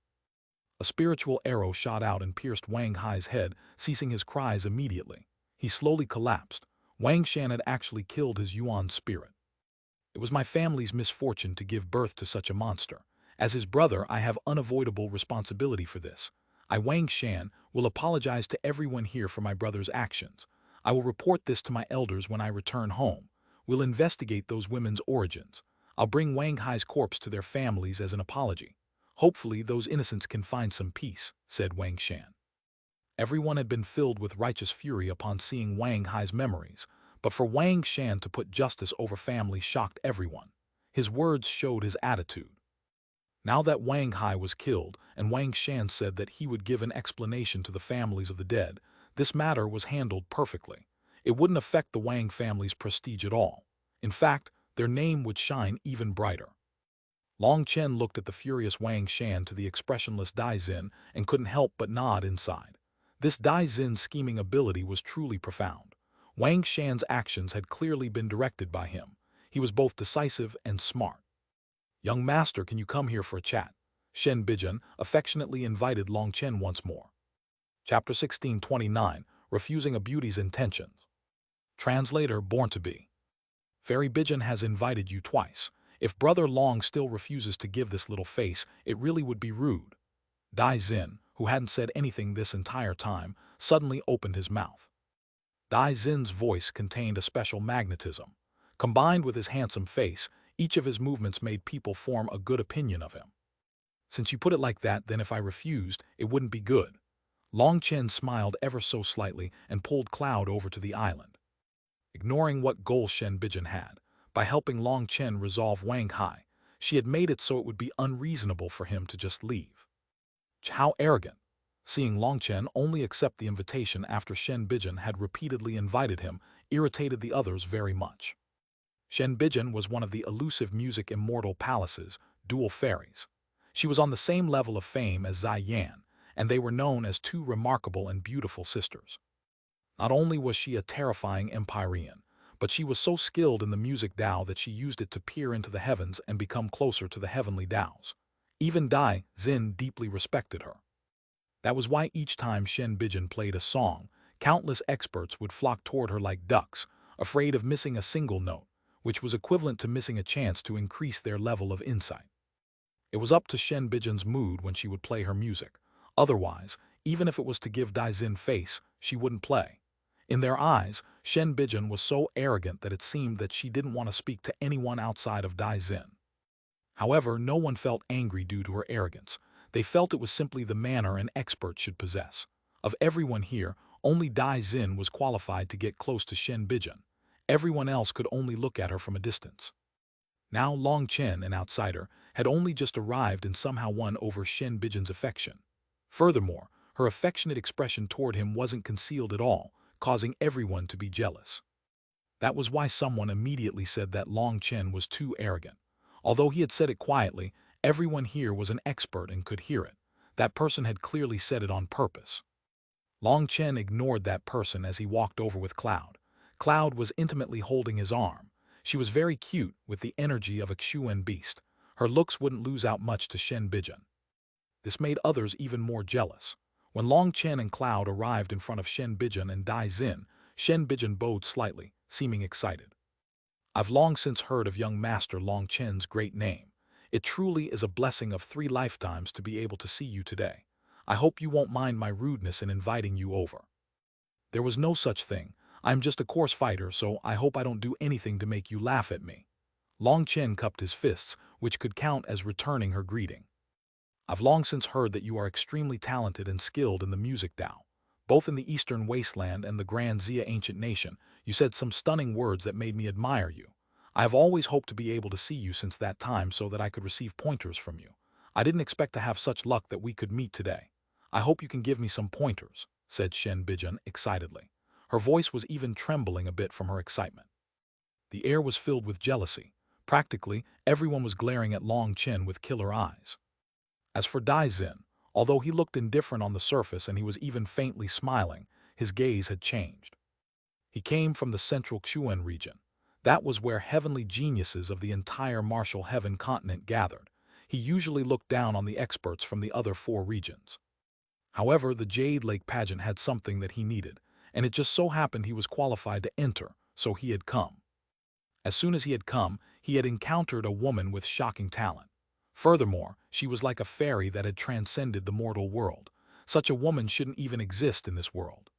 A spiritual arrow shot out and pierced Wang Hai's head, ceasing his cries immediately. He slowly collapsed. Wang Shan had actually killed his Yuan spirit. "It was my family's misfortune to give birth to such a monster. As his brother, I have unavoidable responsibility for this. I, Wang Shan, will apologize to everyone here for my brother's actions. I will report this to my elders when I return home. We'll investigate those women's origins. I'll bring Wang Hai's corpse to their families as an apology. Hopefully those innocents can find some peace," said Wang Shan. Everyone had been filled with righteous fury upon seeing Wang Hai's memories, but for Wang Shan to put justice over family shocked everyone. His words showed his attitude. Now that Wang Hai was killed, and Wang Shan said that he would give an explanation to the families of the dead, this matter was handled perfectly. It wouldn't affect the Wang family's prestige at all. In fact, their name would shine even brighter. Long Chen looked at the furious Wang Shan to the expressionless Dai Xin and couldn't help but nod inside. This Dai Xin's scheming ability was truly profound. Wang Shan's actions had clearly been directed by him. He was both decisive and smart. "Young master, can you come here for a chat?" Shen Bijan affectionately invited Long Chen once more. Chapter 1629, Refusing a Beauty's Intentions. Translator, born to be. "Fairy Bijan has invited you twice. If Brother Long still refuses to give this little face, it really would be rude. Dai Xin, who hadn't said anything this entire time, suddenly opened his mouth. Dai Xin's voice contained a special magnetism. Combined with his handsome face, each of his movements made people form a good opinion of him. Since you put it like that, then if I refused, it wouldn't be good. Long Chen smiled ever so slightly and pulled Cloud over to the island. Ignoring what goal Shen Bijan had, by helping Long Chen resolve Wang Hai, she had made it so it would be unreasonable for him to just leave. How arrogant! Seeing Long Chen only accept the invitation after Shen Bijan had repeatedly invited him irritated the others very much. Shen Bijan was one of the elusive music immortal palaces, dual fairies. She was on the same level of fame as Zai Yan, and they were known as two remarkable and beautiful sisters. Not only was she a terrifying empyrean, but she was so skilled in the music Tao that she used it to peer into the heavens and become closer to the heavenly Taos. Even Dai Xin deeply respected her. That was why each time Shen Bijan played a song, countless experts would flock toward her like ducks, afraid of missing a single note, which was equivalent to missing a chance to increase their level of insight. It was up to Shen Bijan's mood when she would play her music. Otherwise, even if it was to give Dai Xin face, she wouldn't play. In their eyes, Shen Bijan was so arrogant that it seemed that she didn't want to speak to anyone outside of Dai Xin. However, no one felt angry due to her arrogance. They felt it was simply the manner an expert should possess. Of everyone here, only Dai Xin was qualified to get close to Shen Bijan. Everyone else could only look at her from a distance. Now Long Chen, an outsider, had only just arrived and somehow won over Shen Bijan's affection. Furthermore, her affectionate expression toward him wasn't concealed at all, causing everyone to be jealous. That was why someone immediately said that Long Chen was too arrogant. Although he had said it quietly, everyone here was an expert and could hear it. That person had clearly said it on purpose. Long Chen ignored that person as he walked over with Cloud. Cloud was intimately holding his arm. She was very cute with the energy of a Xuanhuan beast. Her looks wouldn't lose out much to Shen Bijan. This made others even more jealous. When Long Chen and Cloud arrived in front of Shen Bijan and Dai Xin, Shen Bijan bowed slightly, seeming excited. I've long since heard of young Master Long Chen's great name. It truly is a blessing of 3 lifetimes to be able to see you today. I hope you won't mind my rudeness in inviting you over. There was no such thing. I'm just a coarse fighter, so I hope I don't do anything to make you laugh at me. Long Chen cupped his fists, which could count as returning her greeting. I've long since heard that you are extremely talented and skilled in the music Tao. Both in the Eastern Wasteland and the Grand Xia Ancient Nation, you said some stunning words that made me admire you. I have always hoped to be able to see you since that time so that I could receive pointers from you. I didn't expect to have such luck that we could meet today. I hope you can give me some pointers, said Shen Bijan excitedly. Her voice was even trembling a bit from her excitement. The air was filled with jealousy. Practically, everyone was glaring at Long Chen with killer eyes. As for Dai Xin, although he looked indifferent on the surface and he was even faintly smiling, his gaze had changed. He came from the central Xuan region. That was where heavenly geniuses of the entire martial heaven continent gathered. He usually looked down on the experts from the other 4 regions. However, the Jade Lake pageant had something that he needed, and it just so happened he was qualified to enter, so he had come. As soon as he had come, he had encountered a woman with shocking talent. Furthermore, she was like a fairy that had transcended the mortal world. Such a woman shouldn't even exist in this world.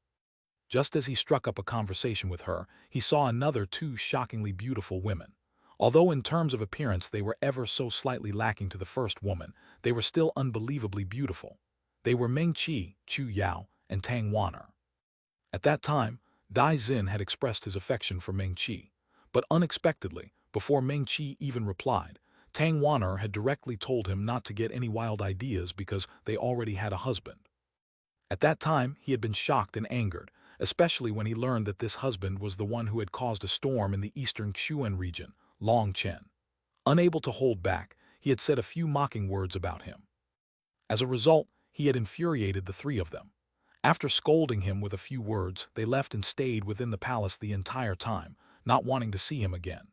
Just as he struck up a conversation with her, he saw another 2 shockingly beautiful women. Although in terms of appearance they were ever so slightly lacking to the first woman, they were still unbelievably beautiful. They were Meng Qi, Chu Yao, and Tang Wan'er. At that time, Dai Xin had expressed his affection for Meng Qi, but unexpectedly, before Meng Qi even replied, Tang Wan'er had directly told him not to get any wild ideas because they already had a husband. At that time, he had been shocked and angered, especially when he learned that this husband was the one who had caused a storm in the eastern Xuan region, Long Chen. Unable to hold back, he had said a few mocking words about him. As a result, he had infuriated the 3 of them. After scolding him with a few words, they left and stayed within the palace the entire time, not wanting to see him again.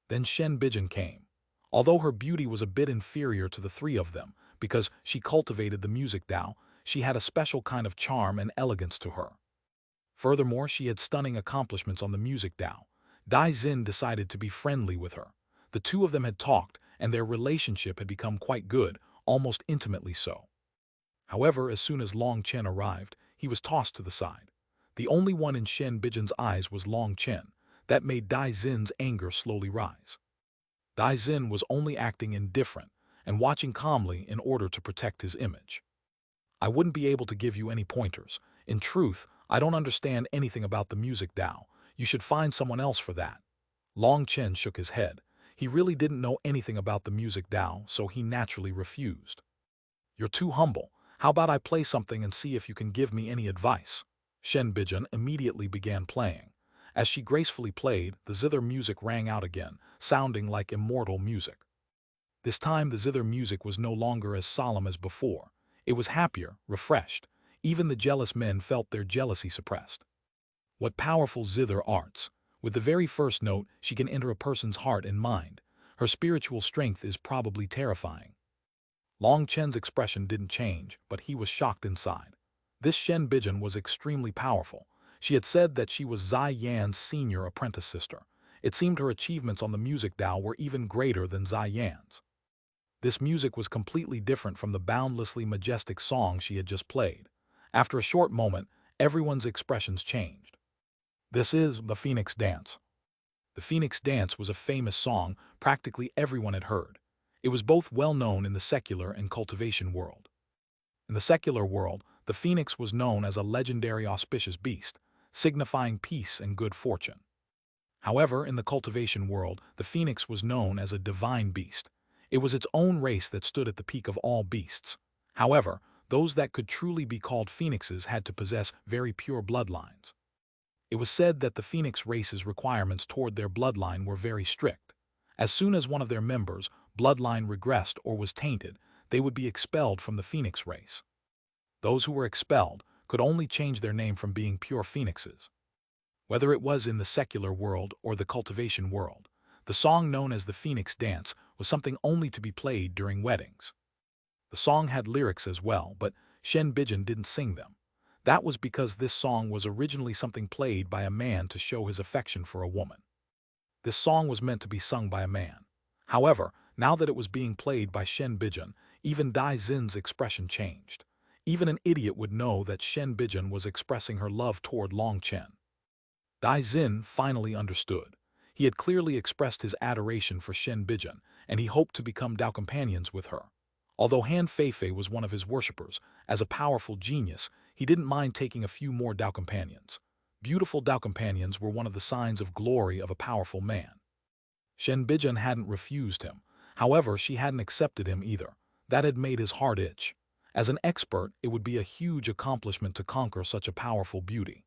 Then Shen Bijan came. Although her beauty was a bit inferior to the 3 of them, because she cultivated the music Tao, she had a special kind of charm and elegance to her. Furthermore, she had stunning accomplishments on the music Tao. Dai Xin decided to be friendly with her. The two of them had talked, and their relationship had become quite good, almost intimately so. However, as soon as Long Chen arrived, he was tossed to the side. The only one in Shen Bijin's eyes was Long Chen. That made Dai Xin's anger slowly rise. Dai Xin was only acting indifferent and watching calmly in order to protect his image. I wouldn't be able to give you any pointers. In truth, I don't understand anything about the music Dao. You should find someone else for that. Long Chen shook his head. He really didn't know anything about the music Dao, so he naturally refused. You're too humble. How about I play something and see if you can give me any advice? Shen Bijin immediately began playing. As she gracefully played, the zither music rang out again, sounding like immortal music. This time the zither music was no longer as solemn as before. It was happier, refreshed. Even the jealous men felt their jealousy suppressed. What powerful zither arts! With the very first note, she can enter a person's heart and mind. Her spiritual strength is probably terrifying. Long Chen's expression didn't change, but he was shocked inside. This Shen Bijin was extremely powerful. She had said that she was Zai Yan's senior apprentice sister. It seemed her achievements on the music Dao were even greater than Zai Yan's. This music was completely different from the boundlessly majestic song she had just played. After a short moment, everyone's expressions changed. This is the Phoenix Dance. The Phoenix Dance was a famous song practically everyone had heard. It was both well known in the secular and cultivation world. In the secular world, the phoenix was known as a legendary auspicious beast, signifying peace and good fortune. However, in the cultivation world, the phoenix was known as a divine beast. It was its own race that stood at the peak of all beasts. However, those that could truly be called phoenixes had to possess very pure bloodlines. It was said that the phoenix race's requirements toward their bloodline were very strict. As soon as one of their members' bloodline regressed or was tainted, they would be expelled from the phoenix race. Those who were expelled could only change their name from being pure phoenixes. Whether it was in the secular world or the cultivation world, the song known as the Phoenix Dance was something only to be played during weddings. The song had lyrics as well, but Shen Bijin didn't sing them. That was because this song was originally something played by a man to show his affection for a woman. This song was meant to be sung by a man. However, now that it was being played by Shen Bijin, even Dai Xin's expression changed. Even an idiot would know that Shen Bijin was expressing her love toward Long Chen. Dai Xin finally understood. He had clearly expressed his adoration for Shen Bijin, and he hoped to become Dao companions with her. Although Han Feifei was one of his worshippers, as a powerful genius, he didn't mind taking a few more Dao companions. Beautiful Dao companions were one of the signs of glory of a powerful man. Shen Bijin hadn't refused him. However, she hadn't accepted him either. That had made his heart itch. As an expert, it would be a huge accomplishment to conquer such a powerful beauty.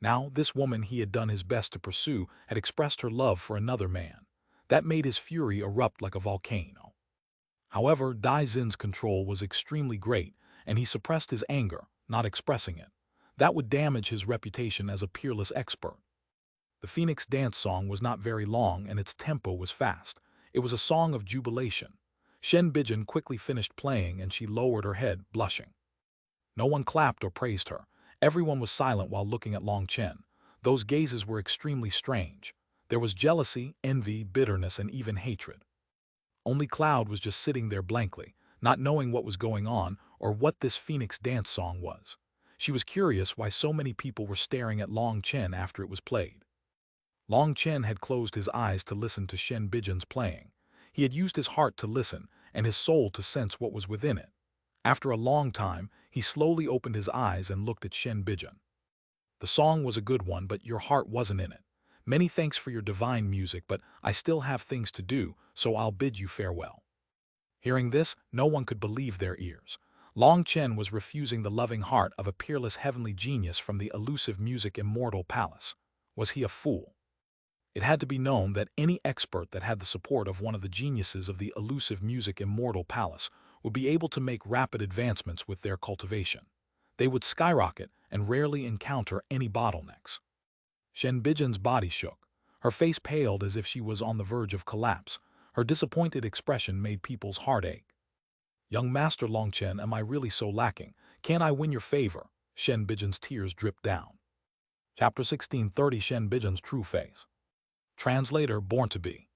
Now, this woman he had done his best to pursue had expressed her love for another man. That made his fury erupt like a volcano. However, Dai Xin's control was extremely great, and he suppressed his anger, not expressing it. That would damage his reputation as a peerless expert. The Phoenix Dance song was not very long and its tempo was fast. It was a song of jubilation. Shen Bijin quickly finished playing and she lowered her head, blushing. No one clapped or praised her. Everyone was silent while looking at Long Chen. Those gazes were extremely strange. There was jealousy, envy, bitterness, and even hatred. Only Cloud was just sitting there blankly, not knowing what was going on or what this Phoenix Dance song was. She was curious why so many people were staring at Long Chen after it was played. Long Chen had closed his eyes to listen to Shen Bijin's playing. He had used his heart to listen and his soul to sense what was within it. After a long time, he slowly opened his eyes and looked at Shen Bijin. The song was a good one, but your heart wasn't in it. Many thanks for your divine music, but I still have things to do, so I'll bid you farewell. Hearing this, no one could believe their ears. Long Chen was refusing the loving heart of a peerless heavenly genius from the elusive music immortal palace. Was he a fool? It had to be known that any expert that had the support of one of the geniuses of the elusive music immortal palace would be able to make rapid advancements with their cultivation. They would skyrocket and rarely encounter any bottlenecks. Shen Bijin's body shook. Her face paled as if she was on the verge of collapse. Her disappointed expression made people's heart ache. Young Master Long Chen, am I really so lacking? Can't I win your favor? Shen Bijin's tears dripped down. Chapter 16:30 Shen Bijin's True Face. Translator Born to Be.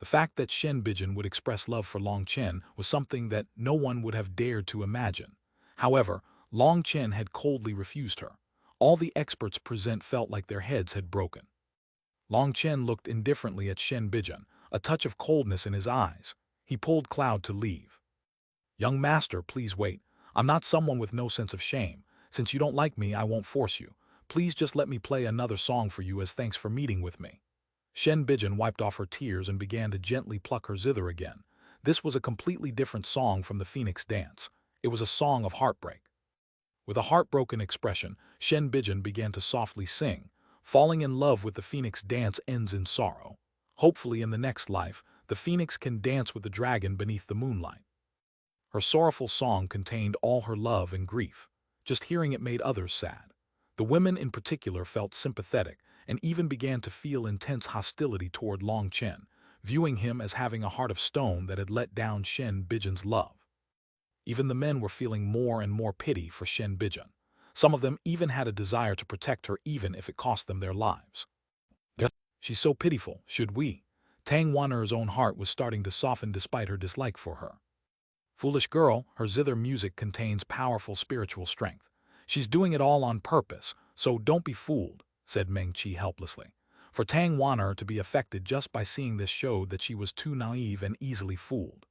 The fact that Shen Bijin would express love for Long Chen was something that no one would have dared to imagine. However, Long Chen had coldly refused her. All the experts present felt like their heads had broken. Long Chen looked indifferently at Shen Bijin, a touch of coldness in his eyes. He pulled Cloud to leave. "Young master, please wait. I'm not someone with no sense of shame. Since you don't like me, I won't force you. Please just let me play another song for you as thanks for meeting with me." Shen Bijin wiped off her tears and began to gently pluck her zither again. This was a completely different song from the Phoenix dance. It was a song of heartbreak. With a heartbroken expression, Shen Bijin began to softly sing. Falling in love with the Phoenix dance ends in sorrow. Hopefully in the next life, the Phoenix can dance with the dragon beneath the moonlight. Her sorrowful song contained all her love and grief. Just hearing it made others sad. The women in particular felt sympathetic and even began to feel intense hostility toward Long Chen, viewing him as having a heart of stone that had let down Shen Bijin's love. Even the men were feeling more and more pity for Shen Bijin. Some of them even had a desire to protect her even if it cost them their lives. "She's so pitiful, should we?" Tang Wanner's own heart was starting to soften despite her dislike for her. "Foolish girl, her zither music contains powerful spiritual strength. She's doing it all on purpose, so don't be fooled," said Meng Qi helplessly. For Tang Wanner to be affected just by seeing this showed that she was too naive and easily fooled.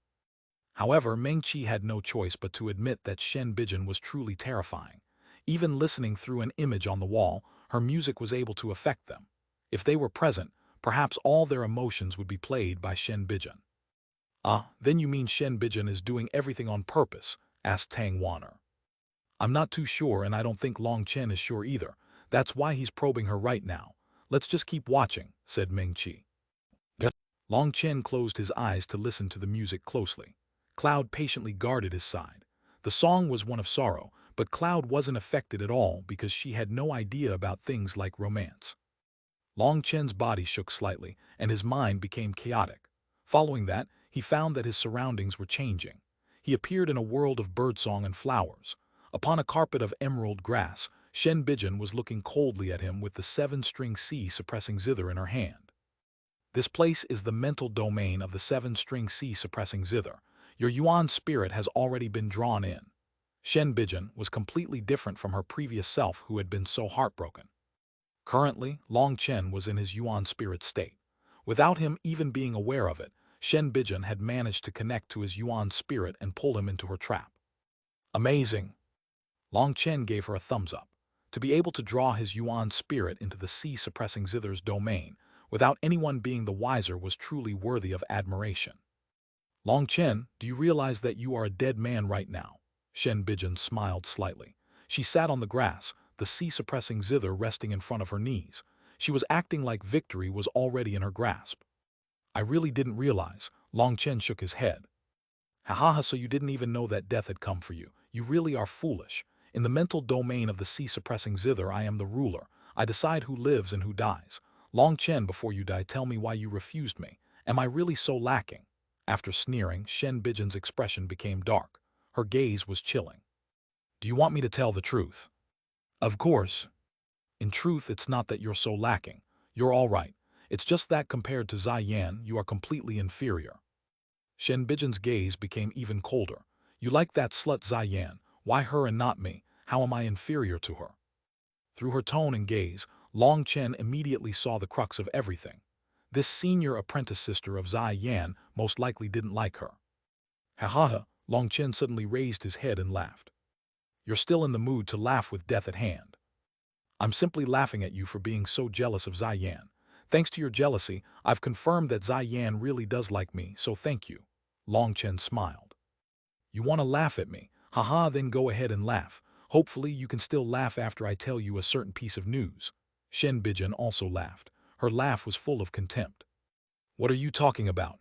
However, Meng Qi had no choice but to admit that Shen Bijin was truly terrifying. Even listening through an image on the wall, her music was able to affect them. If they were present, perhaps all their emotions would be played by Shen Bijin. "Ah, then you mean Shen Bijin is doing everything on purpose?" asked Tang Wanner. "I'm not too sure, and I don't think Long Chen is sure either. That's why he's probing her right now. Let's just keep watching," said Meng Qi. Long Chen closed his eyes to listen to the music closely. Cloud patiently guarded his side. The song was one of sorrow, but Cloud wasn't affected at all because she had no idea about things like romance. Long Chen's body shook slightly, and his mind became chaotic. Following that, he found that his surroundings were changing. He appeared in a world of birdsong and flowers. Upon a carpet of emerald grass, Shen Bijin was looking coldly at him with the seven-string C suppressing zither in her hand. "This place is the mental domain of the seven-string C suppressing zither. Your Yuan spirit has already been drawn in." Shen Bijin was completely different from her previous self who had been so heartbroken. Currently, Long Chen was in his Yuan spirit state. Without him even being aware of it, Shen Bijin had managed to connect to his Yuan spirit and pull him into her trap. "Amazing!" Long Chen gave her a thumbs up. To be able to draw his Yuan spirit into the C-suppressing zither's domain, without anyone being the wiser, was truly worthy of admiration. "Long Chen, do you realize that you are a dead man right now?" Shen Bijin smiled slightly. She sat on the grass, the C-suppressing zither resting in front of her knees. She was acting like victory was already in her grasp. "I really didn't realize." Long Chen shook his head. "Ha, so you didn't even know that death had come for you. You really are foolish. In the mental domain of the C-suppressing zither, I am the ruler. I decide who lives and who dies. Long Chen, before you die, tell me why you refused me. Am I really so lacking?" After sneering, Shen Bijin's expression became dark. Her gaze was chilling. "Do you want me to tell the truth?" "Of course. In truth, it's not that you're so lacking. You're all right. It's just that compared to Ziyan, you are completely inferior." Shen Bijin's gaze became even colder. "You like that slut Ziyan? Why her and not me? How am I inferior to her?" Through her tone and gaze, Long Chen immediately saw the crux of everything. This senior apprentice sister of Ziyan most likely didn't like her. "Ha. Long Chen suddenly raised his head and laughed. "You're still in the mood to laugh with death at hand. I'm simply laughing at you for being so jealous of Ziyan. Thanks to your jealousy, I've confirmed that Ziyan really does like me, so thank you." Long Chen smiled. "You want to laugh at me? Haha, then go ahead and laugh. Hopefully you can still laugh after I tell you a certain piece of news." Shen Bijin also laughed. Her laugh was full of contempt. "What are you talking about?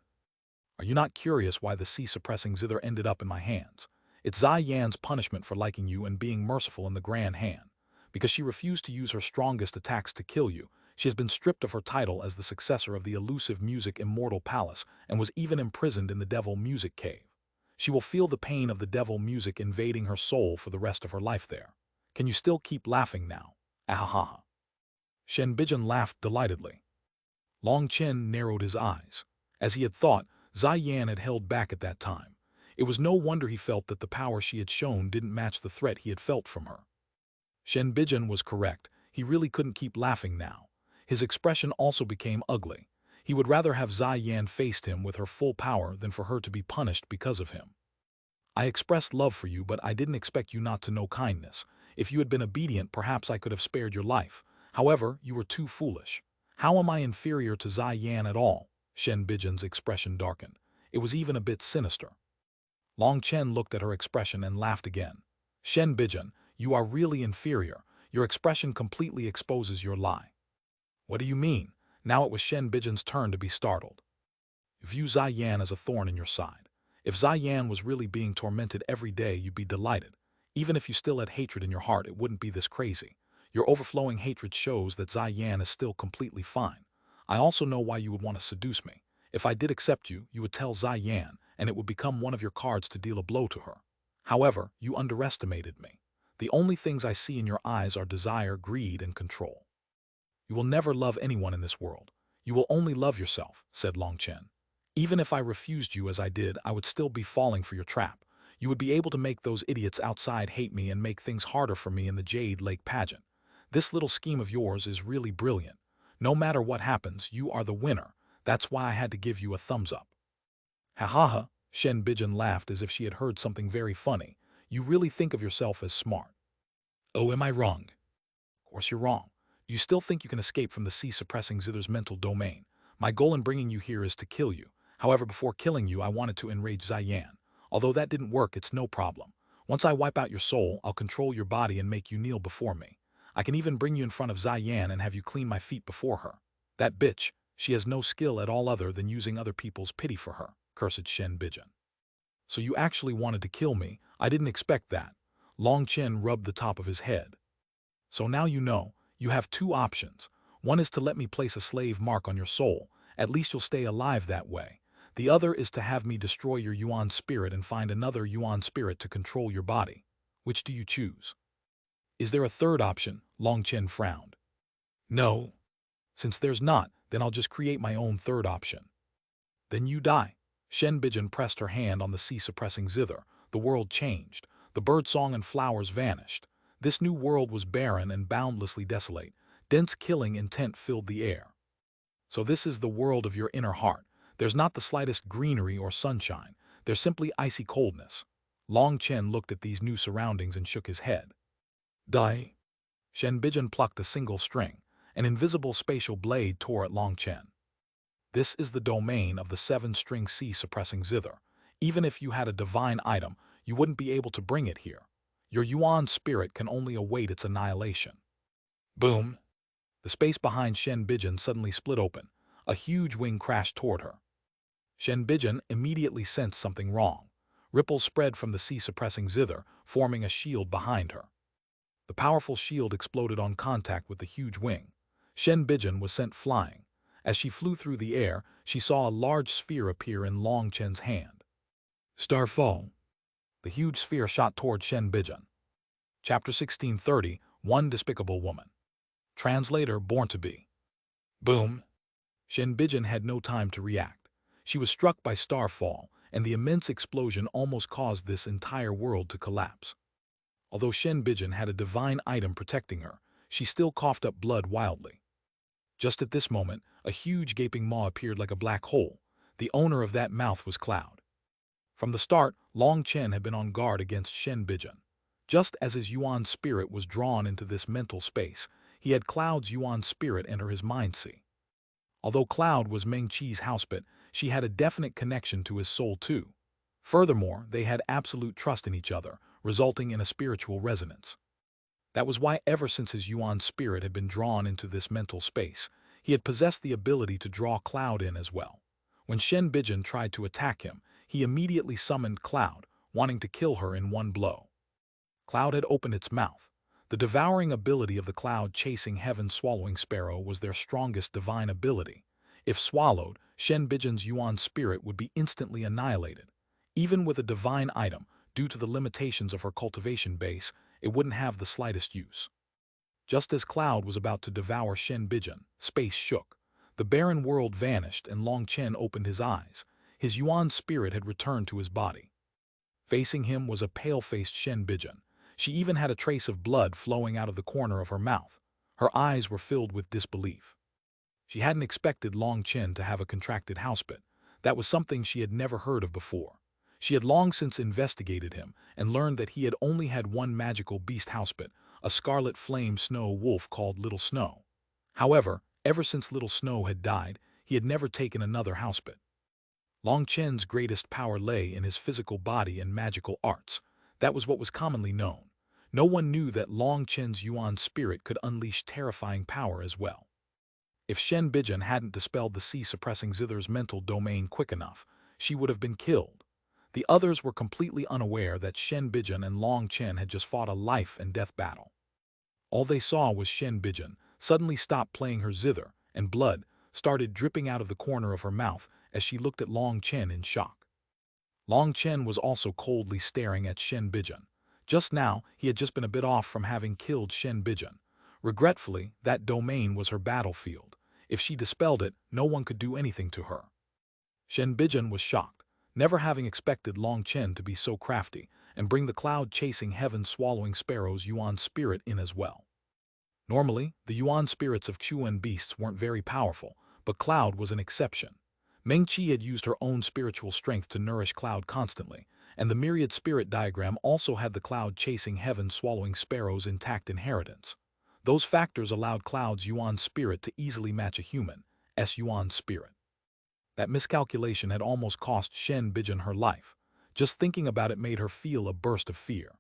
Are you not curious why the C-suppressing zither ended up in my hands? It's Ziyan's punishment for liking you and being merciful in the Grand Han. Because she refused to use her strongest attacks to kill you, she has been stripped of her title as the successor of the elusive music Immortal Palace and was even imprisoned in the Devil Music Cave. She will feel the pain of the devil music invading her soul for the rest of her life there. Can you still keep laughing now? Ahaha." Shen Bijin laughed delightedly. Long Chen narrowed his eyes. As he had thought, Xuanhuan had held back at that time. It was no wonder he felt that the power she had shown didn't match the threat he had felt from her. Shen Bijan was correct. He really couldn't keep laughing now. His expression also became ugly. He would rather have Xuanhuan faced him with her full power than for her to be punished because of him. I expressed love for you, but I didn't expect you not to know kindness. If you had been obedient, perhaps I could have spared your life. However, you were too foolish. How am I inferior to Xuanhuan at all? Shen Bijan's expression darkened. It was even a bit sinister. Long Chen looked at her expression and laughed again. Shen Bijan, you are really inferior. Your expression completely exposes your lie. What do you mean? Now it was Shen Bijan's turn to be startled. View Xuanhuan as a thorn in your side. If Xuanhuan was really being tormented every day, you'd be delighted. Even if you still had hatred in your heart, it wouldn't be this crazy. Your overflowing hatred shows that Xuanhuan is still completely fine. I also know why you would want to seduce me. If I did accept you, you would tell Xuanhuan, and it would become one of your cards to deal a blow to her. However, you underestimated me. The only things I see in your eyes are desire, greed, and control. You will never love anyone in this world. You will only love yourself, said Long Chen. Even if I refused you as I did, I would still be falling for your trap. You would be able to make those idiots outside hate me and make things harder for me in the Jade Lake pageant. This little scheme of yours is really brilliant. No matter what happens, you are the winner. That's why I had to give you a thumbs up. Ha ha ha, Shen Bijan laughed as if she had heard something very funny. You really think of yourself as smart. Oh, am I wrong? Of course you're wrong. You still think you can escape from the sea-suppressing Zither's mental domain. My goal in bringing you here is to kill you. However, before killing you, I wanted to enrage Xuanhuan. Although that didn't work, it's no problem. Once I wipe out your soul, I'll control your body and make you kneel before me. I can even bring you in front of Xuanhuan and have you clean my feet before her. That bitch, she has no skill at all other than using other people's pity for her, cursed Shen Bijan. So you actually wanted to kill me? I didn't expect that. Long Chen rubbed the top of his head. So now you know, you have two options. One is to let me place a slave mark on your soul. At least you'll stay alive that way. The other is to have me destroy your Yuan spirit and find another Yuan spirit to control your body. Which do you choose? Is there a third option? Long Chen frowned. No. Since there's not, then I'll just create my own third option. Then you die. Shen Bijan pressed her hand on the sea-suppressing zither. The world changed. The birdsong and flowers vanished. This new world was barren and boundlessly desolate. Dense killing intent filled the air. So this is the world of your inner heart. There's not the slightest greenery or sunshine. There's simply icy coldness. Long Chen looked at these new surroundings and shook his head. Die. Shen Bijan plucked a single string. An invisible spatial blade tore at Long Chen. This is the domain of the seven-string sea-suppressing zither. Even if you had a divine item, you wouldn't be able to bring it here. Your Yuan spirit can only await its annihilation. Boom! The space behind Shen Bijan suddenly split open. A huge wing crashed toward her. Shen Bijan immediately sensed something wrong. Ripples spread from the sea-suppressing zither, forming a shield behind her. The powerful shield exploded on contact with the huge wing. Shen Bijan was sent flying. As she flew through the air, she saw a large sphere appear in Long Chen's hand. Starfall. The huge sphere shot toward Shen Bijan. Chapter 1630, One Despicable Woman. Translator Born to Be. Boom! Shen Bijan had no time to react. She was struck by Starfall, and the immense explosion almost caused this entire world to collapse. Although Shen Bijan had a divine item protecting her, she still coughed up blood wildly. Just at this moment, a huge gaping maw appeared like a black hole. The owner of that mouth was Cloud. From the start, Long Chen had been on guard against Shen Bijan. Just as his Yuan spirit was drawn into this mental space, he had Cloud's Yuan spirit enter his mind-sea. Although Cloud was Meng Qi's housebit, she had a definite connection to his soul too. Furthermore, they had absolute trust in each other, resulting in a spiritual resonance. That was why ever since his Yuan spirit had been drawn into this mental space, he had possessed the ability to draw Cloud in as well. When Shen Bijan tried to attack him, he immediately summoned Cloud, wanting to kill her in one blow. Cloud had opened its mouth. The devouring ability of the cloud-chasing heaven-swallowing sparrow was their strongest divine ability. If swallowed, Shen Bijan's Yuan spirit would be instantly annihilated. Even with a divine item, due to the limitations of her cultivation base, it wouldn't have the slightest use. Just as Cloud was about to devour Shen Bijan, space shook. The barren world vanished and Long Chen opened his eyes. His Yuan spirit had returned to his body. Facing him was a pale-faced Shen Bijin. She even had a trace of blood flowing out of the corner of her mouth. Her eyes were filled with disbelief. She hadn't expected Long Chen to have a contracted housebit. That was something she had never heard of before. She had long since investigated him and learned that he had only had one magical beast housebit, a scarlet flame snow wolf called Little Snow. However, ever since Little Snow had died, he had never taken another housebit. Long Chen's greatest power lay in his physical body and magical arts. That was what was commonly known. No one knew that Long Chen's Yuan spirit could unleash terrifying power as well. If Shen Bijin hadn't dispelled the sea-suppressing Zither's mental domain quick enough, she would have been killed. The others were completely unaware that Shen Bijin and Long Chen had just fought a life-and-death battle. All they saw was Shen Bijin suddenly stop playing her zither, and blood started dripping out of the corner of her mouth as she looked at Long Chen in shock. Long Chen was also coldly staring at Shen Bijin. Just now, he had just been a bit off from having killed Shen Bijin. Regretfully, that domain was her battlefield. If she dispelled it, no one could do anything to her. Shen Bijin was shocked, never having expected Long Chen to be so crafty and bring the cloud-chasing heaven-swallowing sparrow's Yuan spirit in as well. Normally, the Yuan spirits of Xuanhuan beasts weren't very powerful, but Cloud was an exception. Meng Qi had used her own spiritual strength to nourish Cloud constantly, and the myriad spirit diagram also had the cloud-chasing heaven-swallowing sparrow's intact inheritance. Those factors allowed Cloud's Yuan spirit to easily match a human's Yuan spirit. That miscalculation had almost cost Shen Bijin her life. Just thinking about it made her feel a burst of fear.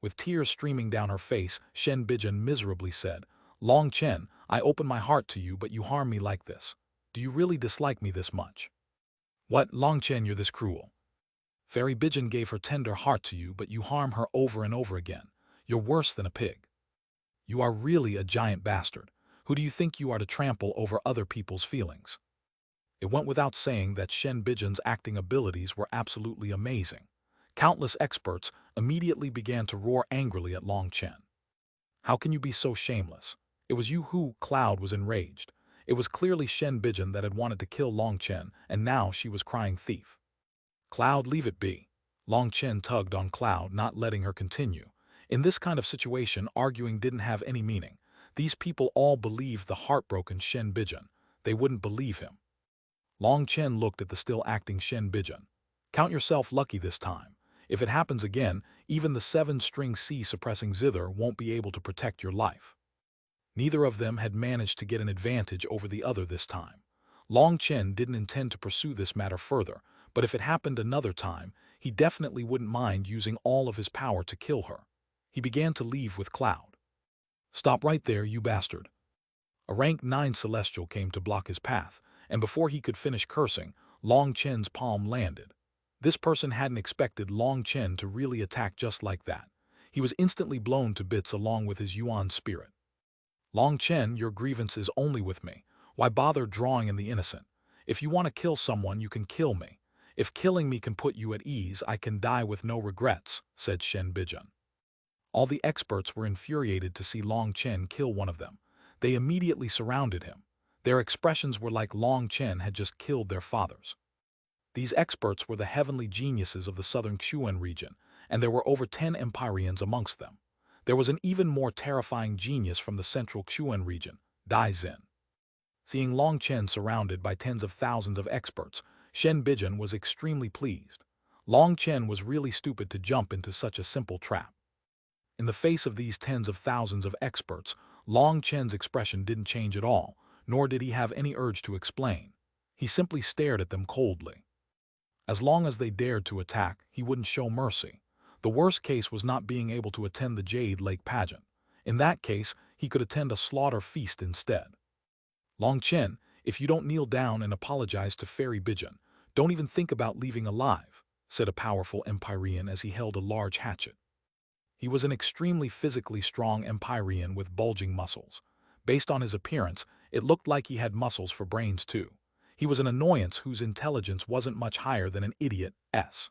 With tears streaming down her face, Shen Bijin miserably said, "Long Chen, I open my heart to you, but you harm me like this. Do you really dislike me this much?" "What, Long Chen, you're this cruel? Fairy Bijin gave her tender heart to you, but you harm her over and over again. You're worse than a pig. You are really a giant bastard. Who do you think you are to trample over other people's feelings?" It went without saying that Shen Bijin's acting abilities were absolutely amazing. Countless experts immediately began to roar angrily at Long Chen. "How can you be so shameless? It was you who..." Cloud was enraged. It was clearly Shen Bijin that had wanted to kill Long Chen, and now she was crying thief. "Cloud, leave it be." Long Chen tugged on Cloud, not letting her continue. In this kind of situation, arguing didn't have any meaning. These people all believed the heartbroken Shen Bijin. They wouldn't believe him. Long Chen looked at the still-acting Shen Bijin. "Count yourself lucky this time. If it happens again, even the 7-string sea-suppressing zither won't be able to protect your life." Neither of them had managed to get an advantage over the other this time. Long Chen didn't intend to pursue this matter further, but if it happened another time, he definitely wouldn't mind using all of his power to kill her. He began to leave with Cloud. "Stop right there, you bastard." A rank 9 celestial came to block his path, and before he could finish cursing, Long Chen's palm landed. This person hadn't expected Long Chen to really attack just like that. He was instantly blown to bits along with his Yuan spirit. "Long Chen, your grievance is only with me. Why bother drawing in the innocent? If you want to kill someone, you can kill me. If killing me can put you at ease, I can die with no regrets," said Shen Bijin. All the experts were infuriated to see Long Chen kill one of them. They immediately surrounded him. Their expressions were like Long Chen had just killed their fathers. These experts were the heavenly geniuses of the southern Xuanhuan region, and there were over 10 Empyreans amongst them. There was an even more terrifying genius from the central Xuanhuan region, Dai Xin. Seeing Long Chen surrounded by tens of thousands of experts, Shen Bijin was extremely pleased. Long Chen was really stupid to jump into such a simple trap. In the face of these tens of thousands of experts, Long Chen's expression didn't change at all, nor did he have any urge to explain. He simply stared at them coldly. As long as they dared to attack, he wouldn't show mercy. The worst case was not being able to attend the Jade Lake pageant. In that case, he could attend a slaughter feast instead. "Long Chen, if you don't kneel down and apologize to Fairy Bijin, don't even think about leaving alive," said a powerful Empyrean as he held a large hatchet. He was an extremely physically strong Empyrean with bulging muscles. Based on his appearance, it looked like he had muscles for brains too. He was an annoyance whose intelligence wasn't much higher than an idiot's.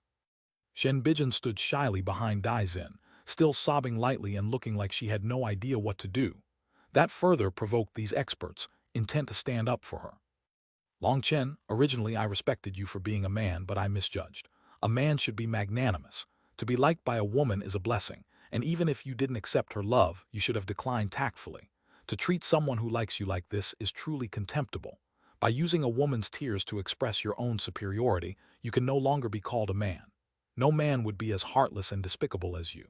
Shen Bijin stood shyly behind Dai Xin, still sobbing lightly and looking like she had no idea what to do. That further provoked these experts, intent to stand up for her. Long Chen, originally I respected you for being a man, but I misjudged. A man should be magnanimous. To be liked by a woman is a blessing, and even if you didn't accept her love, you should have declined tactfully. To treat someone who likes you like this is truly contemptible. By using a woman's tears to express your own superiority, you can no longer be called a man. No man would be as heartless and despicable as you.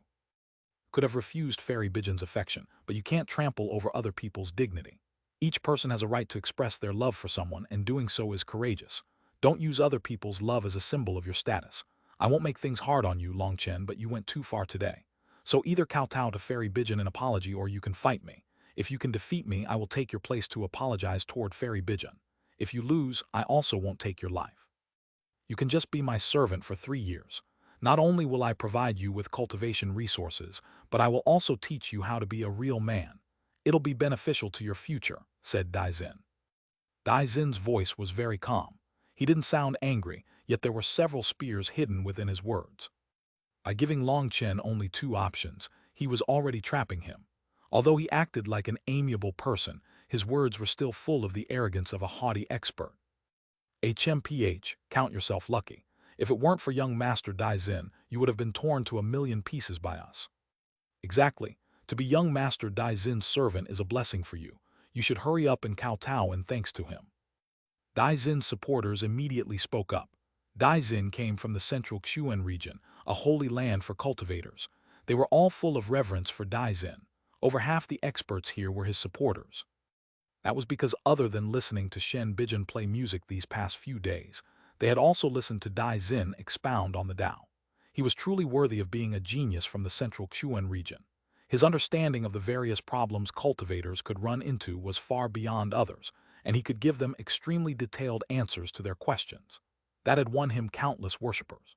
Could have refused Fairy Bijan's affection, but you can't trample over other people's dignity. Each person has a right to express their love for someone, and doing so is courageous. Don't use other people's love as a symbol of your status. I won't make things hard on you, Long Chen, but you went too far today. So either kowtow to Fairy Bijan an apology or you can fight me. If you can defeat me, I will take your place to apologize toward Fairy Bijan. If you lose, I also won't take your life. You can just be my servant for 3 years. Not only will I provide you with cultivation resources, but I will also teach you how to be a real man. It'll be beneficial to your future, said Daizin. Daizin's voice was very calm. He didn't sound angry, yet there were several spears hidden within his words. By giving Long Chen only 2 options, he was already trapping him. Although he acted like an amiable person, his words were still full of the arrogance of a haughty expert. HMPH, count yourself lucky. If it weren't for young Master Daizin, you would have been torn to 1,000,000 pieces by us. Exactly. To be young Master Daizin's servant is a blessing for you. You should hurry up and kowtow in thanks to him. Daizin's supporters immediately spoke up. Daizin came from the central Xuanhuan region, a holy land for cultivators. They were all full of reverence for Daizin. Over half the experts here were his supporters. That was because other than listening to Shen Bijan play music these past few days, they had also listened to Daizin expound on the Tao. He was truly worthy of being a genius from the central Xuanhuan region. His understanding of the various problems cultivators could run into was far beyond others, and he could give them extremely detailed answers to their questions. That had won him countless worshippers.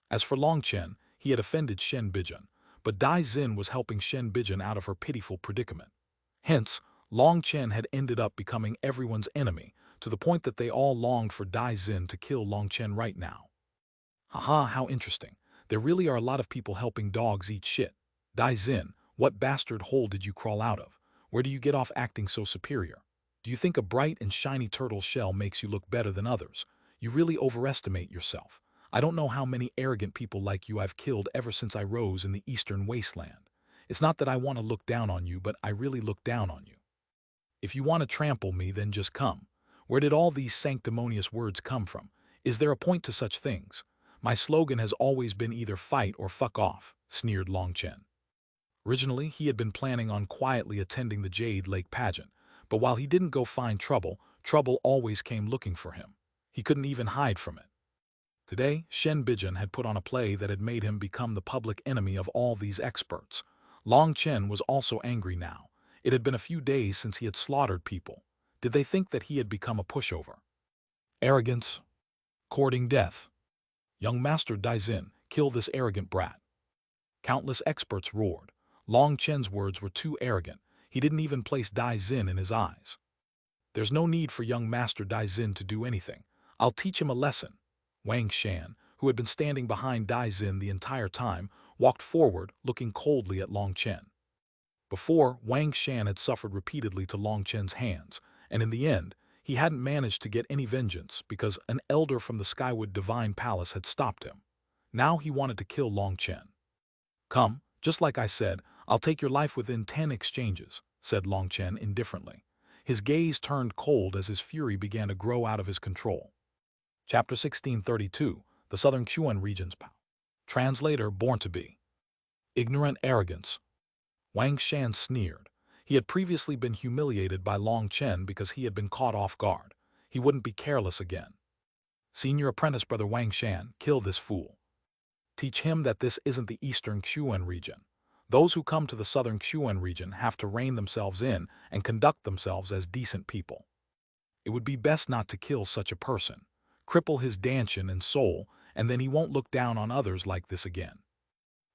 As for Long Chen, he had offended Shen Bijan, but Daizin was helping Shen Bijan out of her pitiful predicament. Hence, Long Chen had ended up becoming everyone's enemy, to the point that they all longed for Daizin to kill Long Chen right now. Haha, how interesting. There really are a lot of people helping dogs eat shit. Daizin, what bastard hole did you crawl out of? Where do you get off acting so superior? Do you think a bright and shiny turtle shell makes you look better than others? You really overestimate yourself. I don't know how many arrogant people like you I've killed ever since I rose in the eastern wasteland. It's not that I want to look down on you, but I really look down on you. If you want to trample me, then just come. Where did all these sanctimonious words come from? Is there a point to such things? My slogan has always been either fight or fuck off, sneered Long Chen. Originally, he had been planning on quietly attending the Jade Lake pageant, but while he didn't go find trouble, trouble always came looking for him. He couldn't even hide from it. Today, Shen Bijan had put on a play that had made him become the public enemy of all these experts. Long Chen was also angry now. It had been a few days since he had slaughtered people. Did they think that he had become a pushover? Arrogance. Courting death. Young Master Daizin, kill this arrogant brat. Countless experts roared. Long Chen's words were too arrogant. He didn't even place Daizin in his eyes. There's no need for young Master Daizin to do anything. I'll teach him a lesson. Wang Shan, who had been standing behind Daizin the entire time, walked forward, looking coldly at Long Chen. Before, Wang Shan had suffered repeatedly to Long Chen's hands, and in the end, he hadn't managed to get any vengeance because an elder from the Skywood Divine Palace had stopped him. Now he wanted to kill Long Chen. Come, just like I said, I'll take your life within 10 exchanges, said Long Chen indifferently. His gaze turned cold as his fury began to grow out of his control. Chapter 1632, The Southern Xuan Region's Power. Translator born to be. Ignorant arrogance. Wang Shan sneered. He had previously been humiliated by Long Chen because he had been caught off guard. He wouldn't be careless again. Senior apprentice brother Wang Shan, kill this fool. Teach him that this isn't the eastern Xuan region. Those who come to the southern Xuan region have to rein themselves in and conduct themselves as decent people. It would be best not to kill such a person. Cripple his dantian and soul, and then he won't look down on others like this again.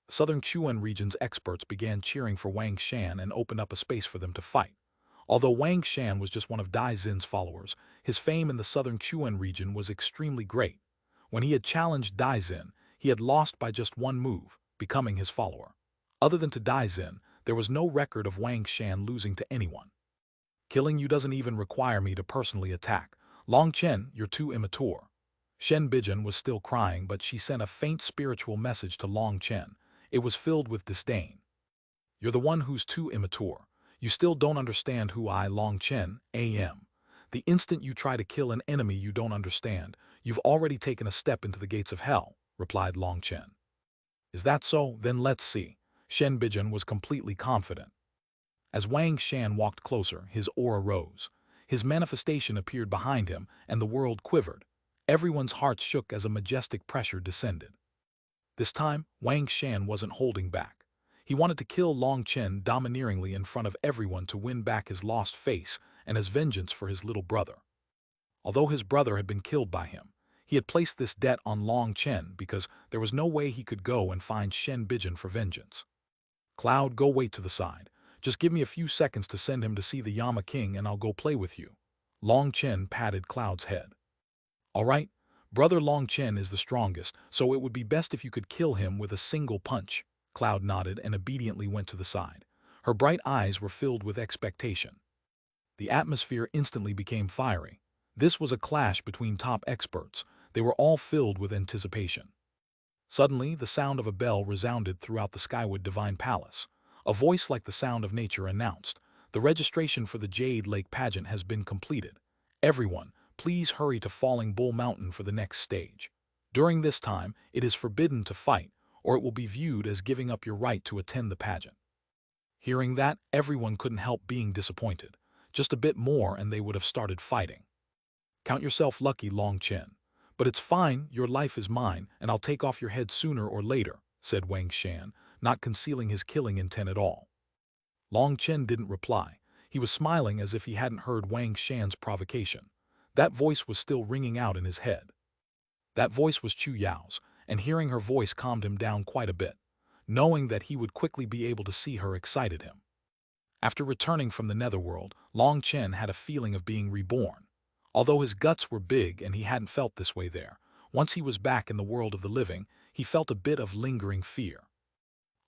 The southern Xuan region's experts began cheering for Wang Shan and opened up a space for them to fight. Although Wang Shan was just one of Daizin's followers, his fame in the southern Xuan region was extremely great. When he had challenged Daizin, he had lost by just one move, becoming his follower. Other than to Daizin, there was no record of Wang Shan losing to anyone. Killing you doesn't even require me to personally attack. Long Chen, you're too immature. Shen Bijan was still crying, but she sent a faint spiritual message to Long Chen. It was filled with disdain. You're the one who's too immature. You still don't understand who I, Long Chen, am. The instant you try to kill an enemy you don't understand, you've already taken a step into the gates of hell, replied Long Chen. Is that so? Then let's see. Shen Bijan was completely confident. As Wang Shan walked closer, his aura rose. His manifestation appeared behind him, and the world quivered. Everyone's hearts shook as a majestic pressure descended. This time, Wang Shan wasn't holding back. He wanted to kill Long Chen domineeringly in front of everyone to win back his lost face and as vengeance for his little brother. Although his brother had been killed by him, he had placed this debt on Long Chen because there was no way he could go and find Shen Bijan for vengeance. Cloud, go wait to the side. Just give me a few seconds to send him to see the Yama King and I'll go play with you. Long Chen patted Cloud's head. All right, brother Long Chen is the strongest, so it would be best if you could kill him with a single punch. Cloud nodded and obediently went to the side. Her bright eyes were filled with expectation. The atmosphere instantly became fiery. This was a clash between top experts. They were all filled with anticipation. Suddenly, the sound of a bell resounded throughout the Skywood Divine Palace. A voice like the sound of nature announced, "The registration for the Jade Lake pageant has been completed. Everyone, please hurry to Falling Bull Mountain for the next stage. During this time, it is forbidden to fight, or it will be viewed as giving up your right to attend the pageant." Hearing that, everyone couldn't help being disappointed. Just a bit more and they would have started fighting. Count yourself lucky, Long Chen. But it's fine, your life is mine, and I'll take off your head sooner or later, said Wang Shan, not concealing his killing intent at all. Long Chen didn't reply. He was smiling as if he hadn't heard Wang Shan's provocation. That voice was still ringing out in his head. That voice was Chu Yao's, and hearing her voice calmed him down quite a bit. Knowing that he would quickly be able to see her excited him. After returning from the netherworld, Long Chen had a feeling of being reborn. Although his guts were big and he hadn't felt this way there, once he was back in the world of the living, he felt a bit of lingering fear.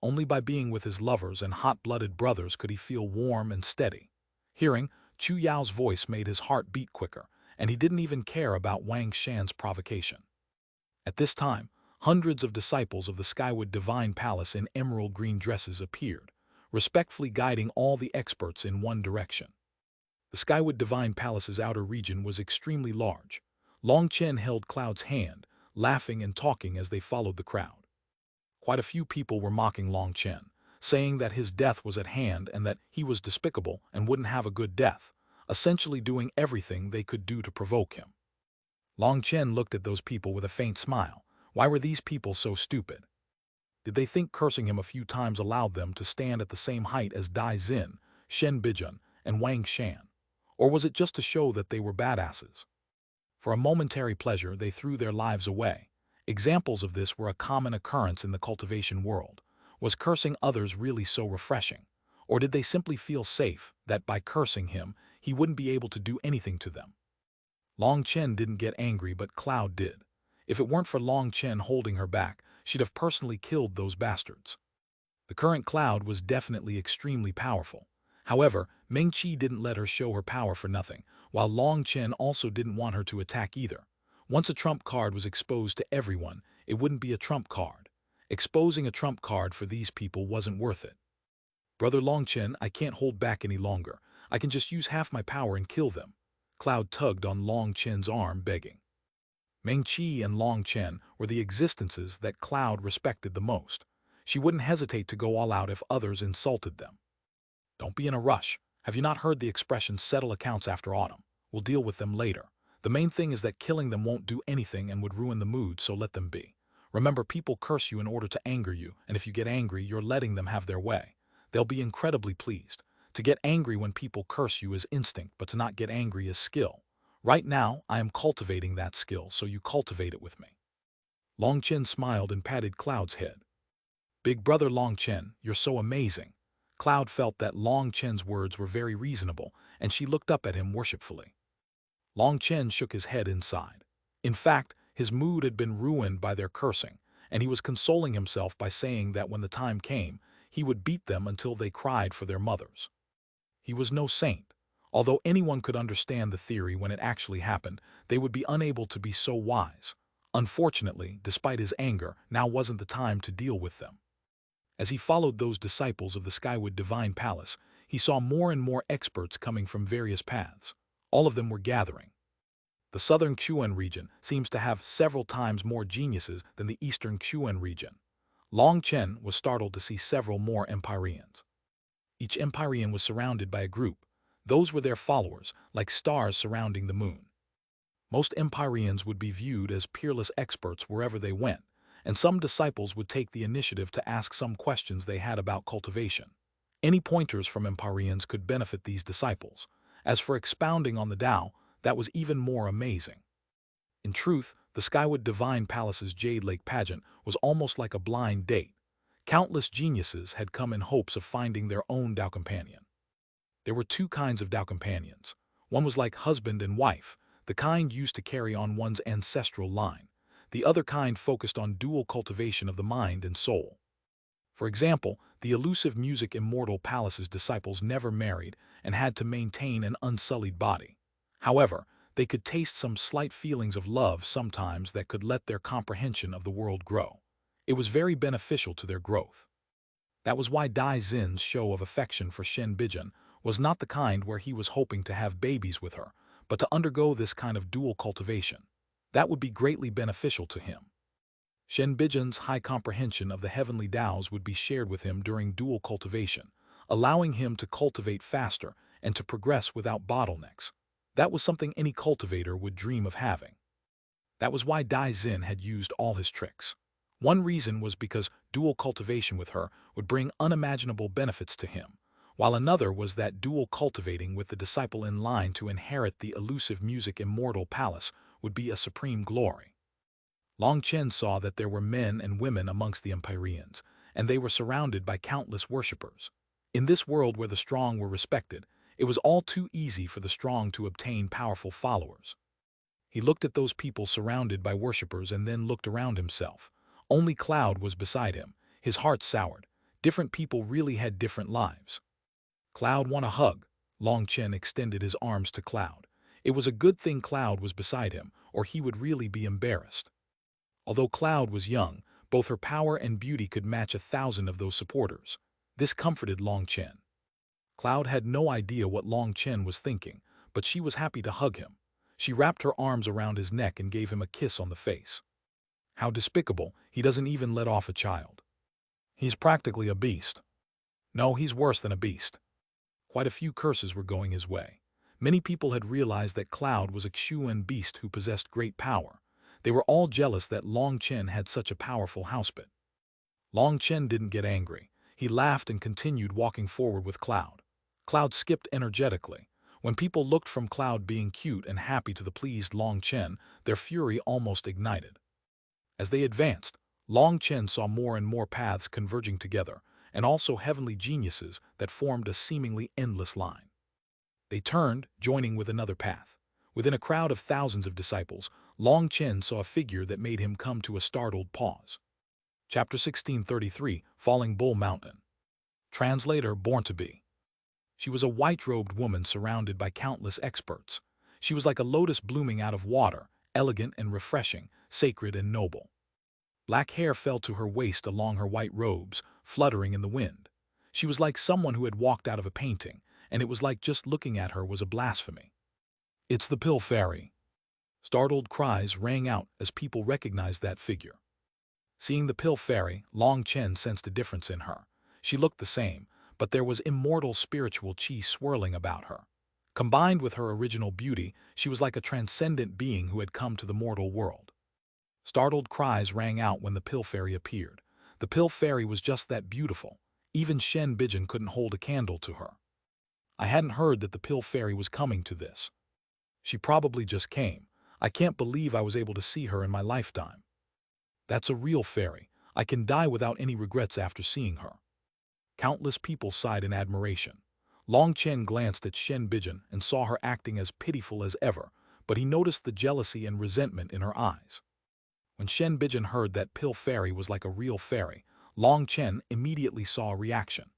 Only by being with his lovers and hot-blooded brothers could he feel warm and steady. Hearing Chu Yao's voice made his heart beat quicker, and he didn't even care about Wang Shan's provocation. At this time, hundreds of disciples of the Skywood Divine Palace in emerald green dresses appeared, respectfully guiding all the experts in one direction. The Skywood Divine Palace's outer region was extremely large. Long Chen held Cloud's hand, laughing and talking as they followed the crowd. Quite a few people were mocking Long Chen, saying that his death was at hand and that he was despicable and wouldn't have a good death, essentially doing everything they could do to provoke him. Long Chen looked at those people with a faint smile. Why were these people so stupid? Did they think cursing him a few times allowed them to stand at the same height as Dai Xin, Shen Bijan, and Wang Shan? Or was it just to show that they were badasses? For a momentary pleasure, they threw their lives away. Examples of this were a common occurrence in the cultivation world. Was cursing others really so refreshing? Or did they simply feel safe that by cursing him, he wouldn't be able to do anything to them? Long Chen didn't get angry, but Cloud did. If it weren't for Long Chen holding her back, she'd have personally killed those bastards. The current Cloud was definitely extremely powerful. However, Meng Qi didn't let her show her power for nothing, while Long Chen also didn't want her to attack either. Once a trump card was exposed to everyone, it wouldn't be a trump card. Exposing a trump card for these people wasn't worth it. Brother Long Chen, I can't hold back any longer. I can just use half my power and kill them. Cloud tugged on Long Chen's arm, begging. Meng Qi and Long Chen were the existences that Cloud respected the most. She wouldn't hesitate to go all out if others insulted them. Don't be in a rush. Have you not heard the expression settle accounts after autumn? We'll deal with them later. The main thing is that killing them won't do anything and would ruin the mood, so let them be. Remember, people curse you in order to anger you, and if you get angry, you're letting them have their way. They'll be incredibly pleased. To get angry when people curse you is instinct, but to not get angry is skill. Right now, I am cultivating that skill, so you cultivate it with me. Long Chen smiled and patted Cloud's head. Big brother Long Chen, you're so amazing. Cloud felt that Long Chen's words were very reasonable, and she looked up at him worshipfully. Long Chen shook his head inside. In fact, his mood had been ruined by their cursing, and he was consoling himself by saying that when the time came, he would beat them until they cried for their mothers. He was no saint. Although anyone could understand the theory when it actually happened, they would be unable to be so wise. Unfortunately, despite his anger, now wasn't the time to deal with them. As he followed those disciples of the Skywood Divine Palace, he saw more and more experts coming from various paths. All of them were gathering. The southern Xuan region seems to have several times more geniuses than the eastern Xuan region. Long Chen was startled to see several more Empyreans. Each Empyrean was surrounded by a group. Those were their followers, like stars surrounding the moon. Most Empyreans would be viewed as peerless experts wherever they went, and some disciples would take the initiative to ask some questions they had about cultivation. Any pointers from Empyreans could benefit these disciples. As for expounding on the Tao, that was even more amazing. In truth, the Skywood Divine Palace's Jade Lake pageant was almost like a blind date. Countless geniuses had come in hopes of finding their own Tao companion. There were two kinds of Tao companions. One was like husband and wife, the kind used to carry on one's ancestral line. The other kind focused on dual cultivation of the mind and soul. For example, the elusive music immortal palace's disciples never married and had to maintain an unsullied body. However, they could taste some slight feelings of love sometimes that could let their comprehension of the world grow. It was very beneficial to their growth. That was why Dai Xin's show of affection for Shen Bijun was not the kind where he was hoping to have babies with her, but to undergo this kind of dual cultivation. That would be greatly beneficial to him. Shen Bijun's high comprehension of the heavenly Taos would be shared with him during dual cultivation, allowing him to cultivate faster and to progress without bottlenecks. That was something any cultivator would dream of having. That was why Dai Xin had used all his tricks. One reason was because dual cultivation with her would bring unimaginable benefits to him, while another was that dual cultivating with the disciple in line to inherit the elusive music immortal palace would be a supreme glory. Long Chen saw that there were men and women amongst the Empyreans, and they were surrounded by countless worshippers. In this world where the strong were respected, it was all too easy for the strong to obtain powerful followers. He looked at those people surrounded by worshippers and then looked around himself. Only Cloud was beside him, his heart soured. Different people really had different lives. Cloud want a hug. Long Chen extended his arms to Cloud. It was a good thing Cloud was beside him, or he would really be embarrassed. Although Cloud was young, both her power and beauty could match 1,000 of those supporters. This comforted Long Chen. Cloud had no idea what Long Chen was thinking, but she was happy to hug him. She wrapped her arms around his neck and gave him a kiss on the face. How despicable, he doesn't even let off a child. He's practically a beast. No, he's worse than a beast. Quite a few curses were going his way. Many people had realized that Cloud was a Xuan beast who possessed great power. They were all jealous that Long Chen had such a powerful housebit. Long Chen didn't get angry. He laughed and continued walking forward with Cloud. Cloud skipped energetically. When people looked from Cloud being cute and happy to the pleased Long Chen, their fury almost ignited. As they advanced, Long Chen saw more and more paths converging together, and also heavenly geniuses that formed a seemingly endless line. They turned, joining with another path. Within a crowd of thousands of disciples, Long Chen saw a figure that made him come to a startled pause. Chapter 1633, Falling Bull Mountain. Translator Born to Be. She was a white-robed woman surrounded by countless experts. She was like a lotus blooming out of water, elegant and refreshing, sacred and noble. Black hair fell to her waist along her white robes, fluttering in the wind. She was like someone who had walked out of a painting, and it was like just looking at her was a blasphemy. "It's the Pill Fairy." Startled cries rang out as people recognized that figure. Seeing the Pill Fairy, Long Chen sensed a difference in her. She looked the same, but there was immortal spiritual qi swirling about her. Combined with her original beauty, she was like a transcendent being who had come to the mortal world. Startled cries rang out when the Pill Fairy appeared. The Pill Fairy was just that beautiful. Even Shen Bijun couldn't hold a candle to her. I hadn't heard that the Pill Fairy was coming to this. She probably just came. I can't believe I was able to see her in my lifetime. That's a real fairy. I can die without any regrets after seeing her. Countless people sighed in admiration. Long Chen glanced at Shen Bijun and saw her acting as pitiful as ever, but he noticed the jealousy and resentment in her eyes. When Shen Bijun heard that Pill Fairy was like a real fairy, Long Chen immediately saw a reaction.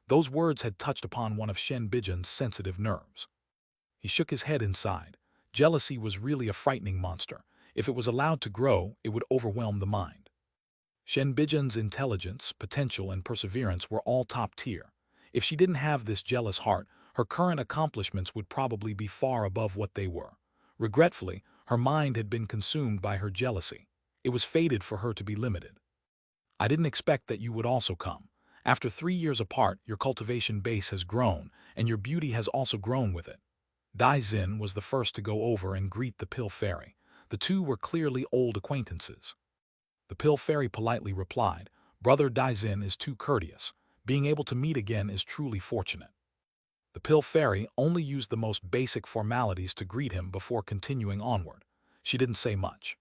Those words had touched upon one of Shen Bijun's sensitive nerves. He shook his head inside. Jealousy was really a frightening monster. If it was allowed to grow, it would overwhelm the mind. Shen Bijan's intelligence, potential, and perseverance were all top tier. If she didn't have this jealous heart, her current accomplishments would probably be far above what they were. Regretfully, her mind had been consumed by her jealousy. It was fated for her to be limited. I didn't expect that you would also come. After 3 years apart, your cultivation base has grown, and your beauty has also grown with it. Dai Xin was the first to go over and greet the Pill Fairy. The two were clearly old acquaintances. The Pill Fairy politely replied, "Brother Dai Xin is too courteous. Being able to meet again is truly fortunate." The Pill Fairy only used the most basic formalities to greet him before continuing onward. She didn't say much.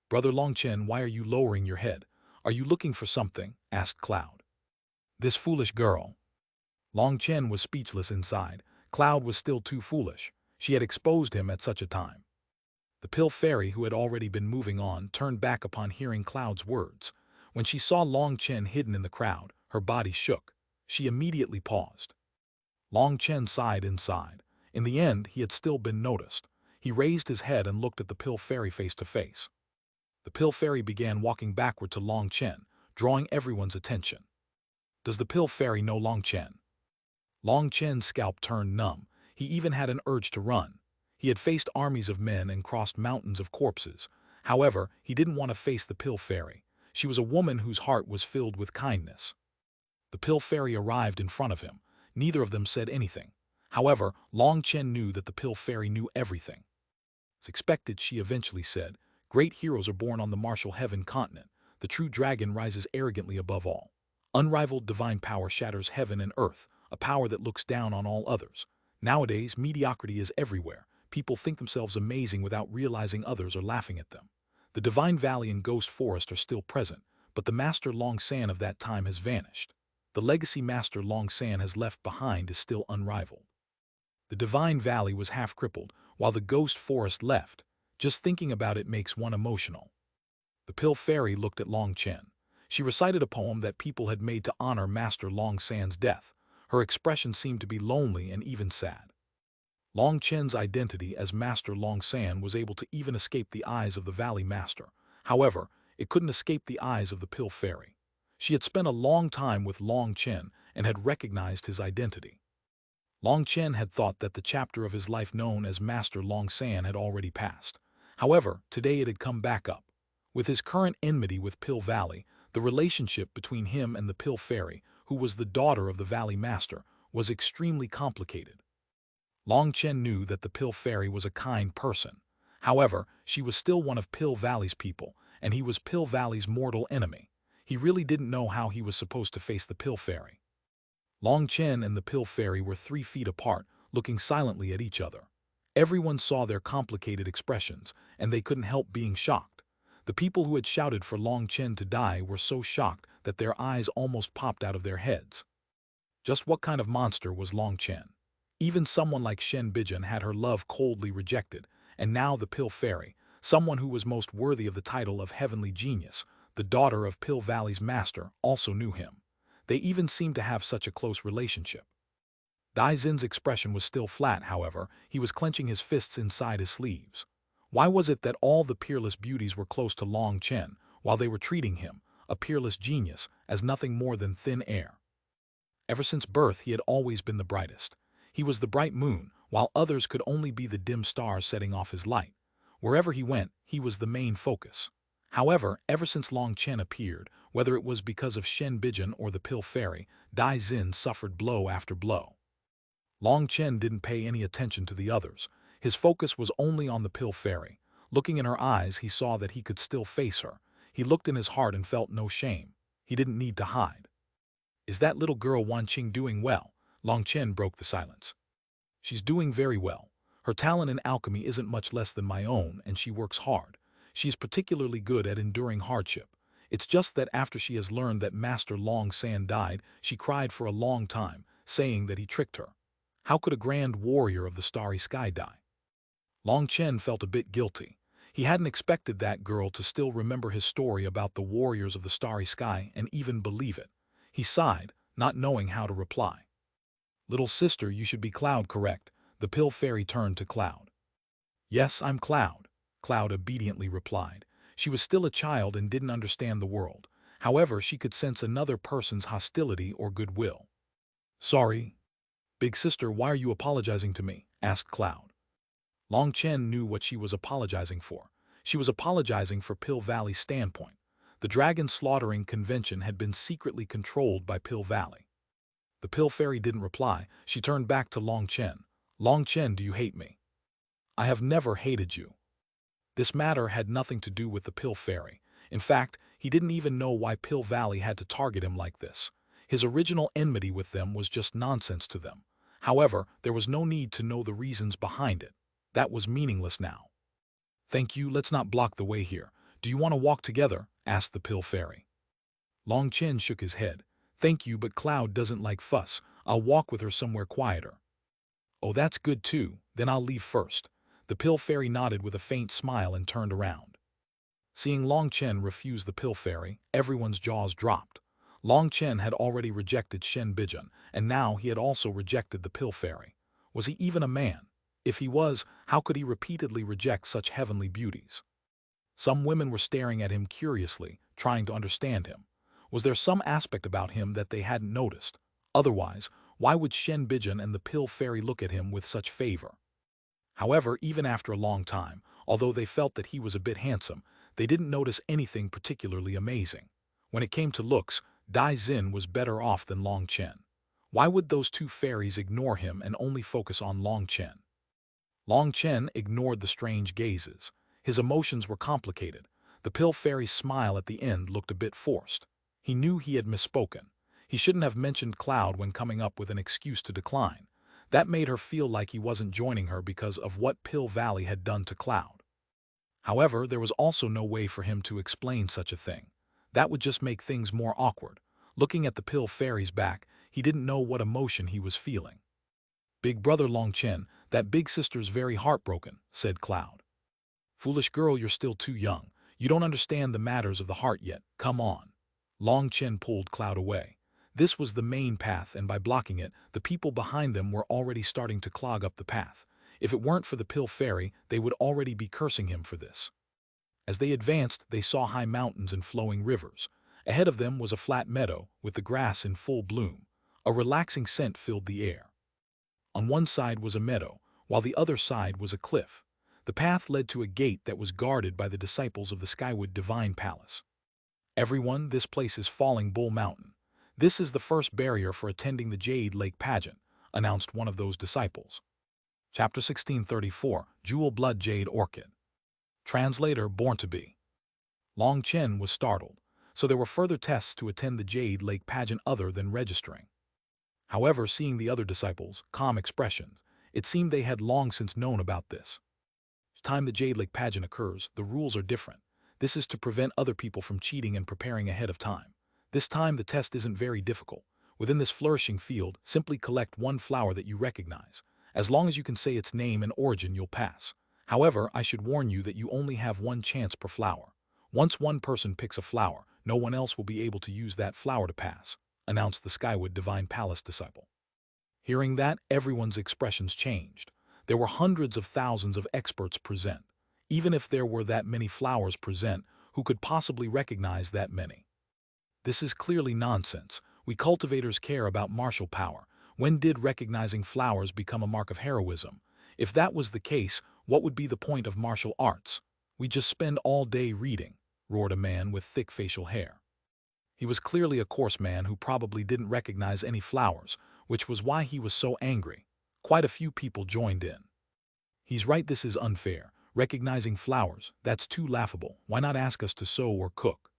"Brother Longchen, why are you lowering your head? Are you looking for something?" asked Cloud. "This foolish girl." Long Chen was speechless inside. Cloud was still too foolish. She had exposed him at such a time. The Pill Fairy, who had already been moving on, turned back upon hearing Cloud's words. When she saw Long Chen hidden in the crowd, her body shook. She immediately paused. Long Chen sighed inside. In the end, he had still been noticed. He raised his head and looked at the Pill Fairy face to face. The Pill Fairy began walking backward to Long Chen, drawing everyone's attention. "Does the Pill Fairy know Long Chen?" Long Chen's scalp turned numb. He even had an urge to run. He had faced armies of men and crossed mountains of corpses. However, he didn't want to face the Pill Fairy. She was a woman whose heart was filled with kindness. The Pill Fairy arrived in front of him. Neither of them said anything. However, Long Chen knew that the Pill Fairy knew everything. As expected, she eventually said, "Great heroes are born on the martial heaven continent. The true dragon rises arrogantly above all. Unrivaled divine power shatters heaven and earth, a power that looks down on all others. Nowadays, mediocrity is everywhere. People think themselves amazing without realizing others are laughing at them. The Divine Valley and Ghost Forest are still present, but the Master Long San of that time has vanished. The legacy Master Long San has left behind is still unrivaled. The Divine Valley was half crippled, while the Ghost Forest left. Just thinking about it makes one emotional." The Pill Fairy looked at Long Chen. She recited a poem that people had made to honor Master Long San's death. Her expression seemed to be lonely and even sad. Long Chen's identity as Master Long San was able to even escape the eyes of the Valley Master. However, it couldn't escape the eyes of the Pill Fairy. She had spent a long time with Long Chen and had recognized his identity. Long Chen had thought that the chapter of his life known as Master Long San had already passed. However, today it had come back up. With his current enmity with Pill Valley, the relationship between him and the Pill Fairy, who was the daughter of the Valley Master, was extremely complicated. Long Chen knew that the Pill Fairy was a kind person. However, she was still one of Pill Valley's people, and he was Pill Valley's mortal enemy. He really didn't know how he was supposed to face the Pill Fairy. Long Chen and the Pill Fairy were 3 feet apart, looking silently at each other. Everyone saw their complicated expressions, and they couldn't help being shocked. The people who had shouted for Long Chen to die were so shocked that their eyes almost popped out of their heads. Just what kind of monster was Long Chen? Even someone like Shen Bijan had her love coldly rejected, and now the Pill Fairy, someone who was most worthy of the title of Heavenly Genius, the daughter of Pill Valley's master, also knew him. They even seemed to have such a close relationship. Dai Xin's expression was still flat, however. He was clenching his fists inside his sleeves. Why was it that all the peerless beauties were close to Long Chen, while they were treating him, a peerless genius, as nothing more than thin air? Ever since birth, he had always been the brightest. He was the bright moon, while others could only be the dim stars setting off his light. Wherever he went, he was the main focus. However, ever since Long Chen appeared, whether it was because of Shen Bijan or the Pill Fairy, Dai Xin suffered blow after blow. Long Chen didn't pay any attention to the others. His focus was only on the Pill Fairy. Looking in her eyes, he saw that he could still face her. He looked in his heart and felt no shame. He didn't need to hide. "Is that little girl Wanqing doing well?" Long Chen broke the silence. "She's doing very well. Her talent in alchemy isn't much less than my own, and she works hard. She is particularly good at enduring hardship. It's just that after she has learned that Master Long San died, she cried for a long time, saying that he tricked her. How could a grand warrior of the starry sky die?" Long Chen felt a bit guilty. He hadn't expected that girl to still remember his story about the warriors of the starry sky and even believe it. He sighed, not knowing how to reply. "Little sister, you should be Cloud, correct? The pill fairy turned to Cloud. "Yes, I'm Cloud," Cloud obediently replied. She was still a child and didn't understand the world. However, she could sense another person's hostility or goodwill. "Sorry, big sister, why are you apologizing to me?" asked Cloud. Long Chen knew what she was apologizing for. She was apologizing for Pill Valley's standpoint. The dragon slaughtering convention had been secretly controlled by Pill Valley. The Pill Fairy didn't reply. She turned back to Long Chen. "Long Chen, do you hate me?" "I have never hated you." This matter had nothing to do with the Pill Fairy. In fact, he didn't even know why Pill Valley had to target him like this. His original enmity with them was just nonsense to them. However, there was no need to know the reasons behind it. That was meaningless now. "Thank you, let's not block the way here. Do you want to walk together?" asked the Pill Fairy. Long Chen shook his head. "Thank you, but Cloud doesn't like fuss. I'll walk with her somewhere quieter." "Oh, that's good too. Then I'll leave first." The Pill Fairy nodded with a faint smile and turned around. Seeing Long Chen refuse the Pill Fairy, everyone's jaws dropped. Long Chen had already rejected Shen Bijan, and now he had also rejected the Pill Fairy. Was he even a man? If he was, how could he repeatedly reject such heavenly beauties? Some women were staring at him curiously, trying to understand him. Was there some aspect about him that they hadn't noticed? Otherwise, why would Shen Bijan and the Pill Fairy look at him with such favor? However, even after a long time, although they felt that he was a bit handsome, they didn't notice anything particularly amazing. When it came to looks, Dai Xin was better off than Long Chen. Why would those two fairies ignore him and only focus on Long Chen? Long Chen ignored the strange gazes. His emotions were complicated. The Pill Fairy's smile at the end looked a bit forced. He knew he had misspoken. He shouldn't have mentioned Cloud when coming up with an excuse to decline. That made her feel like he wasn't joining her because of what Pill Valley had done to Cloud. However, there was also no way for him to explain such a thing. That would just make things more awkward. Looking at the Pill Fairy's back, he didn't know what emotion he was feeling. "Big brother Long Chen, that big sister's very heartbroken," said Cloud. "Foolish girl, you're still too young. You don't understand the matters of the heart yet. Come on." Long Chen pulled Cloud away. This was the main path, and by blocking it, the people behind them were already starting to clog up the path. If it weren't for the Pill Fairy, they would already be cursing him for this. As they advanced, they saw high mountains and flowing rivers. Ahead of them was a flat meadow, with the grass in full bloom. A relaxing scent filled the air. On one side was a meadow, while the other side was a cliff. The path led to a gate that was guarded by the disciples of the Skywood Divine Palace. "Everyone, this place is Falling Bull Mountain. This is the first barrier for attending the Jade Lake pageant," announced one of those disciples. Chapter 1634, Jewel Blood Jade Orchid. Translator Born to Be. Long Chen was startled, so there were further tests to attend the Jade Lake pageant other than registering. However, seeing the other disciples' calm expressions, it seemed they had long since known about this. Each time the Jade Lake pageant occurs, the rules are different. This is to prevent other people from cheating and preparing ahead of time. This time the test isn't very difficult. Within this flourishing field, simply collect one flower that you recognize. As long as you can say its name and origin, you'll pass. However, I should warn you that you only have one chance per flower. Once one person picks a flower, no one else will be able to use that flower to pass, announced the Skywood Divine Palace disciple. Hearing that, everyone's expressions changed. There were hundreds of thousands of experts present. Even if there were that many flowers present, who could possibly recognize that many? This is clearly nonsense. We cultivators care about martial power. When did recognizing flowers become a mark of heroism? If that was the case, what would be the point of martial arts? We just spend all day reading, roared a man with thick facial hair. He was clearly a coarse man who probably didn't recognize any flowers, which was why he was so angry. Quite a few people joined in. "He's right, this is unfair. Recognizing flowers, that's too laughable. Why not ask us to sew or cook?"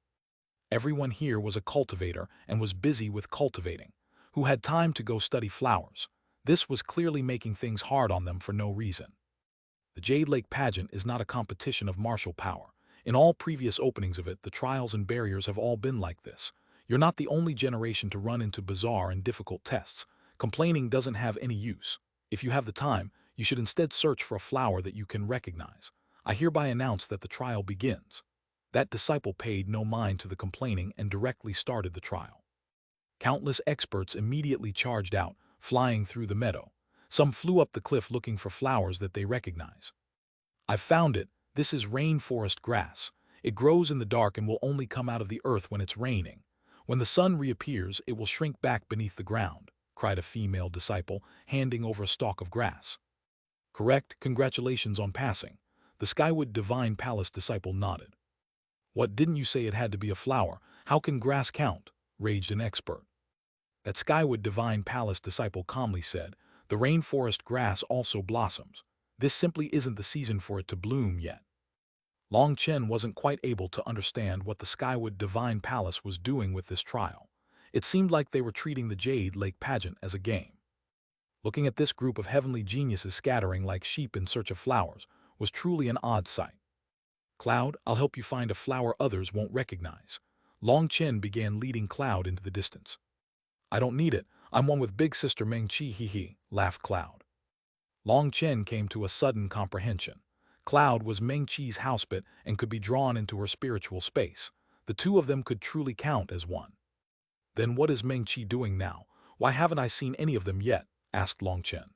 Everyone here was a cultivator and was busy with cultivating. Who had time to go study flowers? This was clearly making things hard on them for no reason. The Jade Lake pageant is not a competition of martial power. In all previous openings of it, the trials and barriers have all been like this. You're not the only generation to run into bizarre and difficult tests. Complaining doesn't have any use. If you have the time, you should instead search for a flower that you can recognize. I hereby announce that the trial begins. That disciple paid no mind to the complaining and directly started the trial. Countless experts immediately charged out, flying through the meadow. Some flew up the cliff looking for flowers that they recognize. "I've found it. This is rainforest grass. It grows in the dark and will only come out of the earth when it's raining. When the sun reappears, it will shrink back beneath the ground," cried a female disciple, handing over a stalk of grass. "Correct, congratulations on passing." The Skywood Divine Palace disciple nodded. "What, didn't you say it had to be a flower? How can grass count?" raged an expert. That Skywood Divine Palace disciple calmly said, "The rainforest grass also blossoms. This simply isn't the season for it to bloom yet." Chen wasn't quite able to understand what the Skywood Divine Palace was doing with this trial. It seemed like they were treating the Jade Lake pageant as a game. Looking at this group of heavenly geniuses scattering like sheep in search of flowers was truly an odd sight. "Cloud, I'll help you find a flower others won't recognize." Chen began leading Cloud into the distance. "I don't need it. I'm one with Big Sister Meng Chi, hee, laughed Cloud. Chen came to a sudden comprehension. Cloud was Meng Chi's housebit and could be drawn into her spiritual space. The two of them could truly count as one. "Then what is Meng Chi doing now? Why haven't I seen any of them yet?" asked Chen.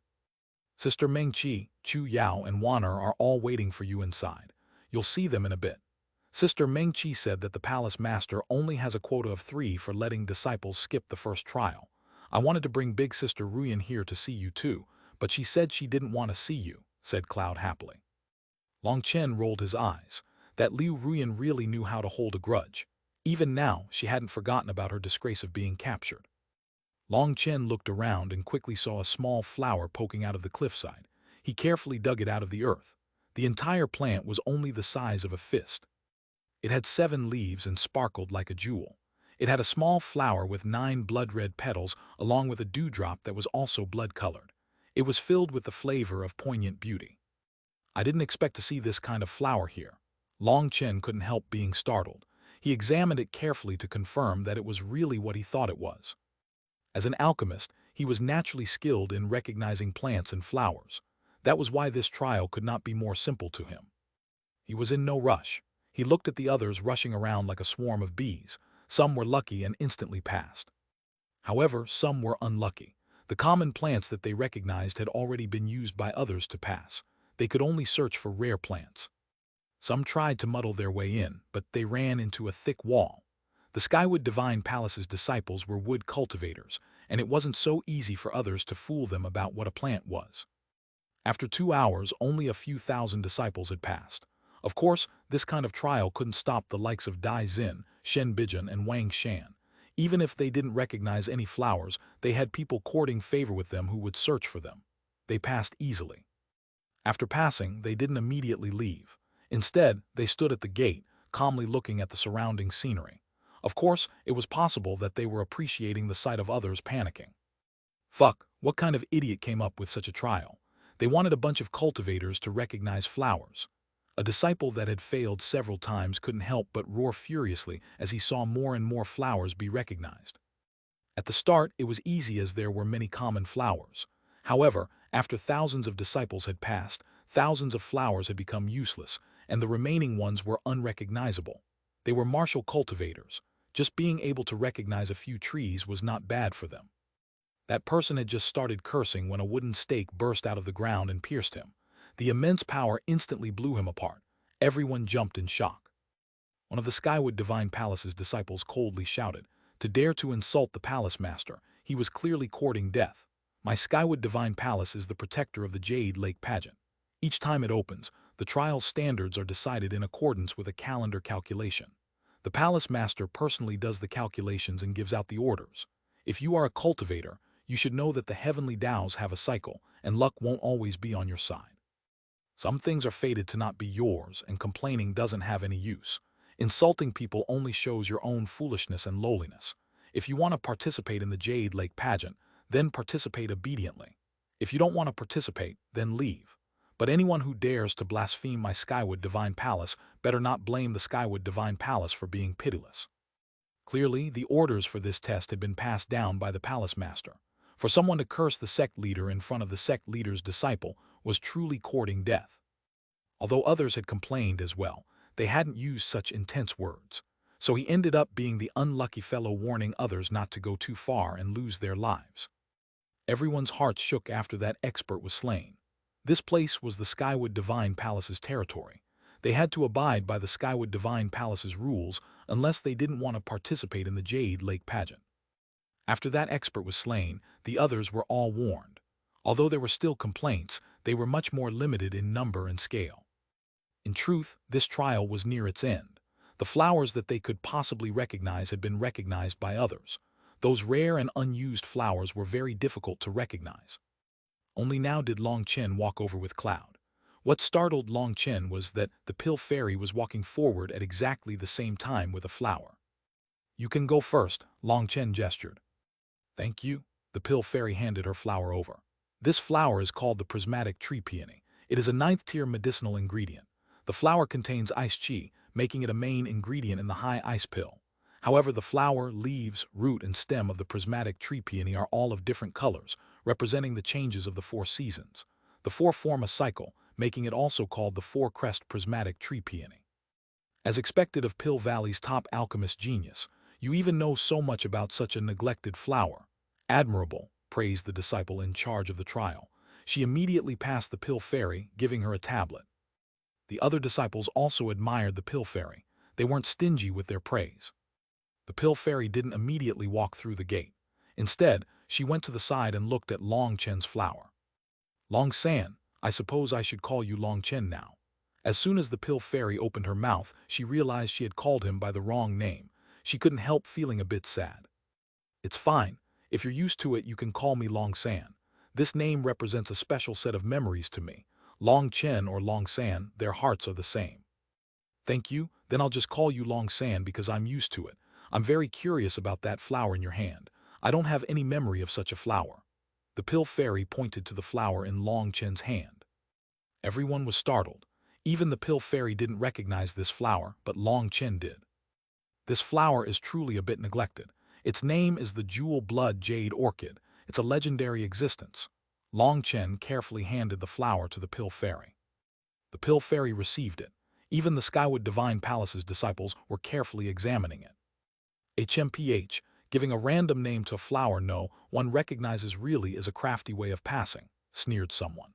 "Sister Meng Chi, Chu Yao, and Wanner are all waiting for you inside. You'll see them in a bit." Sister Meng Chi said that the palace master only has a quota of 3 for letting disciples skip the first trial. "I wanted to bring Big Sister Ruyan here to see you too, but she said she didn't want to see you," said Cloud happily. Chen rolled his eyes. That Liu Ruyan really knew how to hold a grudge. Even now, she hadn't forgotten about her disgrace of being captured. Chen looked around and quickly saw a small flower poking out of the cliffside. He carefully dug it out of the earth. The entire plant was only the size of a fist. It had 7 leaves and sparkled like a jewel. It had a small flower with 9 blood-red petals along with a dewdrop that was also blood-colored. It was filled with the flavor of poignant beauty. "I didn't expect to see this kind of flower here." Chen couldn't help being startled. He examined it carefully to confirm that it was really what he thought it was. As an alchemist, he was naturally skilled in recognizing plants and flowers. That was why this trial could not be more simple to him. He was in no rush. He looked at the others rushing around like a swarm of bees. Some were lucky and instantly passed. However, some were unlucky. The common plants that they recognized had already been used by others to pass. They could only search for rare plants. Some tried to muddle their way in, but they ran into a thick wall. The Skywood Divine Palace's disciples were wood cultivators, and it wasn't so easy for others to fool them about what a plant was. After 2 hours, only a few thousand disciples had passed. Of course, this kind of trial couldn't stop the likes of Dai Xin, Shen Bijan, and Wang Shan. Even if they didn't recognize any flowers, they had people courting favor with them who would search for them. They passed easily. After passing, they didn't immediately leave. Instead, they stood at the gate, calmly looking at the surrounding scenery. Of course, it was possible that they were appreciating the sight of others panicking. Fuck, what kind of idiot came up with such a trial? They wanted a bunch of cultivators to recognize flowers. A disciple that had failed several times couldn't help but roar furiously as he saw more and more flowers be recognized. At the start, it was easy as there were many common flowers. However, after thousands of disciples had passed, thousands of flowers had become useless, and the remaining ones were unrecognizable. They were martial cultivators. Just being able to recognize a few trees was not bad for them. That person had just started cursing when a wooden stake burst out of the ground and pierced him. The immense power instantly blew him apart. Everyone jumped in shock. One of the Skywood Divine Palace's disciples coldly shouted, "To dare to insult the palace master, he was clearly courting death. My Skywood Divine Palace is the protector of the Jade Lake pageant. Each time it opens, the trial's standards are decided in accordance with a calendar calculation. The palace master personally does the calculations and gives out the orders. If you are a cultivator, you should know that the heavenly Taos have a cycle, and luck won't always be on your side. Some things are fated to not be yours, and complaining doesn't have any use. Insulting people only shows your own foolishness and lowliness. If you want to participate in the Jade Lake pageant, then participate obediently. If you don't want to participate, then leave. But anyone who dares to blaspheme my Skywood Divine Palace better not blame the Skywood Divine Palace for being pitiless." Clearly, the orders for this test had been passed down by the palace master. For someone to curse the sect leader in front of the sect leader's disciple was truly courting death. Although others had complained as well, they hadn't used such intense words. So he ended up being the unlucky fellow warning others not to go too far and lose their lives. Everyone's hearts shook after that expert was slain. This place was the Skywood Divine Palace's territory. They had to abide by the Skywood Divine Palace's rules unless they didn't want to participate in the Jade Lake pageant. After that expert was slain, the others were all warned. Although there were still complaints, they were much more limited in number and scale. In truth, this trial was near its end. The flowers that they could possibly recognize had been recognized by others. Those rare and unused flowers were very difficult to recognize. Only now did Long Chen walk over with Cloud. What startled Long Chen was that the pill fairy was walking forward at exactly the same time with a flower. "You can go first," Long Chen gestured. "Thank you." The pill fairy handed her flower over. This flower is called the prismatic tree peony. It is a 9th-tier medicinal ingredient. The flower contains ice chi, making it a main ingredient in the high ice pill. However, the flower, leaves, root, and stem of the prismatic tree peony are all of different colors, representing the changes of the 4 seasons. The 4 form a cycle, making it also called the 4-crest prismatic tree peony. As expected of Pill Valley's top alchemist genius, you even know so much about such a neglected flower. Admirable, praised the disciple in charge of the trial. She immediately passed the pill fairy, giving her a tablet. The other disciples also admired the pill fairy. They weren't stingy with their praise. The pill fairy didn't immediately walk through the gate. Instead, she went to the side and looked at Long Chen's flower. "Long San, I suppose I should call you Long Chen now." As soon as the pill fairy opened her mouth, she realized she had called him by the wrong name. She couldn't help feeling a bit sad. "It's fine. If you're used to it, you can call me Long San. This name represents a special set of memories to me. Long Chen or Long San, their hearts are the same." "Thank you, then I'll just call you Long San because I'm used to it. I'm very curious about that flower in your hand. I don't have any memory of such a flower." The pill fairy pointed to the flower in Long Chen's hand. Everyone was startled. Even the pill fairy didn't recognize this flower, but Long Chen did. This flower is truly a bit neglected. Its name is the Jewel Blood Jade Orchid. It's a legendary existence. Long Chen carefully handed the flower to the pill fairy. The pill fairy received it. Even the Skywood Divine Palace's disciples were carefully examining it. HMPH, giving a random name to a flower no one recognizes really is a crafty way of passing, sneered someone.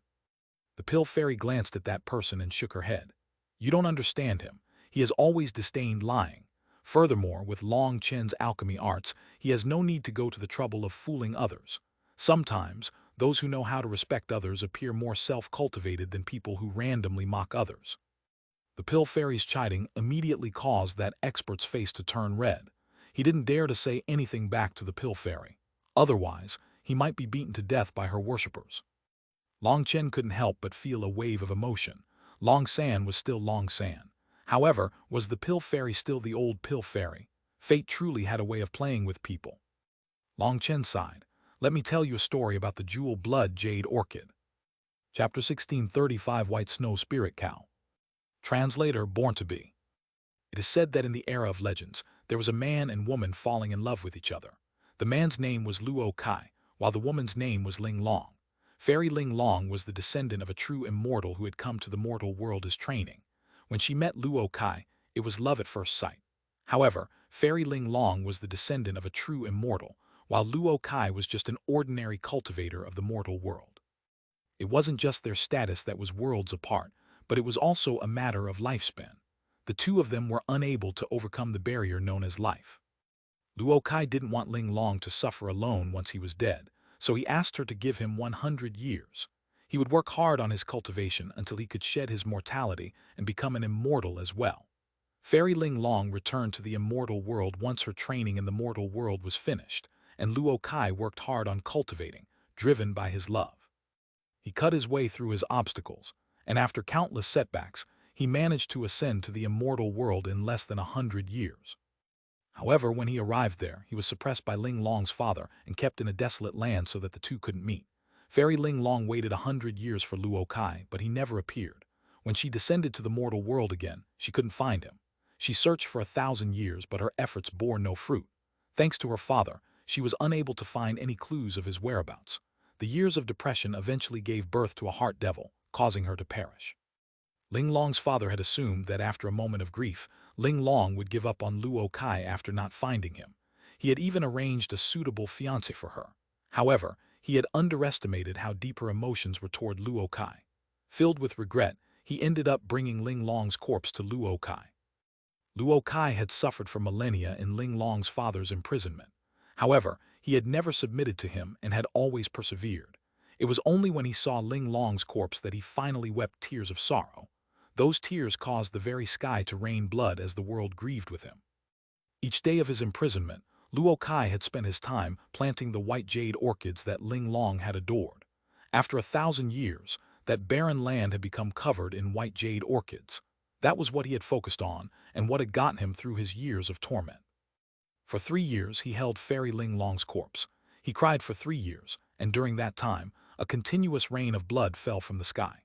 The pill fairy glanced at that person and shook her head. "You don't understand him. He has always disdained lying. Furthermore, with Long Chen's alchemy arts, he has no need to go to the trouble of fooling others. Sometimes, those who know how to respect others appear more self-cultivated than people who randomly mock others." The pill fairy's chiding immediately caused that expert's face to turn red. He didn't dare to say anything back to the pill fairy. Otherwise, he might be beaten to death by her worshippers. Long Chen couldn't help but feel a wave of emotion. Long San was still Long San. However, was the pill fairy still the old pill fairy? Fate truly had a way of playing with people. Long Chen sighed. "Let me tell you a story about the Jewel Blood Jade Orchid." Chapter 1635 White Snow Spirit Cow. Translator Born to Be. It is said that in the era of legends, there was a man and woman falling in love with each other. The man's name was Luo Kai, while the woman's name was Ling Long. Fairy Ling Long was the descendant of a true immortal who had come to the mortal world as training. When she met Luo Kai, it was love at first sight. However, Fairy Ling Long was the descendant of a true immortal, while Luo Kai was just an ordinary cultivator of the mortal world. It wasn't just their status that was worlds apart, but it was also a matter of lifespan. The two of them were unable to overcome the barrier known as life. Luo Kai didn't want Ling Long to suffer alone once he was dead, so he asked her to give him 100 years. He would work hard on his cultivation until he could shed his mortality and become an immortal as well. Fairy Ling Long returned to the immortal world once her training in the mortal world was finished, and Luo Kai worked hard on cultivating, driven by his love. He cut his way through his obstacles, and after countless setbacks, he managed to ascend to the immortal world in less than 100 years. However, when he arrived there, he was suppressed by Ling Long's father and kept in a desolate land so that the two couldn't meet. Fairy Ling Long waited 100 years for Luo Kai, but he never appeared. When she descended to the mortal world again, she couldn't find him. She searched for 1,000 years, but her efforts bore no fruit. Thanks to her father, she was unable to find any clues of his whereabouts. The years of depression eventually gave birth to a heart devil, causing her to perish. Ling Long's father had assumed that after a moment of grief, Ling Long would give up on Luo Kai after not finding him. He had even arranged a suitable fiancé for her. However, He had underestimated how deep her emotions were toward Luo Kai. Filled with regret, he ended up bringing Ling Long's corpse to Luo Kai. Luo Kai had suffered for millennia in Ling Long's father's imprisonment. However, he had never submitted to him and had always persevered. It was only when he saw Ling Long's corpse that he finally wept tears of sorrow. Those tears caused the very sky to rain blood as the world grieved with him. Each day of his imprisonment, Luo Kai had spent his time planting the white jade orchids that Ling Long had adored. After 1,000 years, that barren land had become covered in white jade orchids. That was what he had focused on and what had gotten him through his years of torment. For 3 years he held Fairy Ling Long's corpse. He cried for 3 years, and during that time, a continuous rain of blood fell from the sky.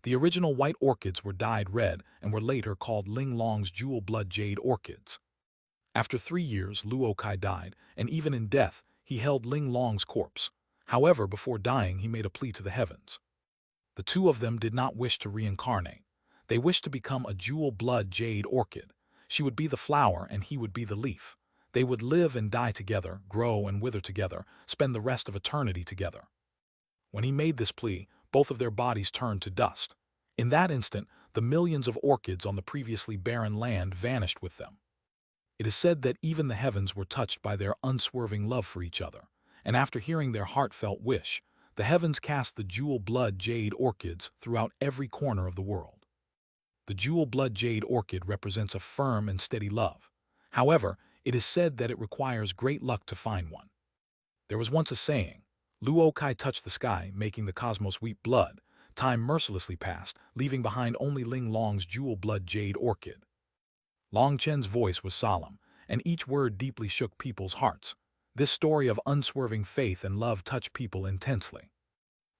The original white orchids were dyed red and were later called Ling Long's jewel blood jade orchids. After 3 years, Luo Kai died, and even in death, he held Ling Long's corpse. However, before dying, he made a plea to the heavens. The two of them did not wish to reincarnate. They wished to become a jewel blood jade orchid. She would be the flower and he would be the leaf. They would live and die together, grow and wither together, spend the rest of eternity together. When he made this plea, both of their bodies turned to dust. In that instant, the millions of orchids on the previously barren land vanished with them. It is said that even the heavens were touched by their unswerving love for each other, and after hearing their heartfelt wish, the heavens cast the jewel blood jade orchids throughout every corner of the world. The jewel blood jade orchid represents a firm and steady love. However, it is said that it requires great luck to find one. There was once a saying, Luo Kai touched the sky, making the cosmos weep blood. Time mercilessly passed, leaving behind only Ling Long's jewel blood jade orchid. Long Chen's voice was solemn, and each word deeply shook people's hearts. This story of unswerving faith and love touched people intensely.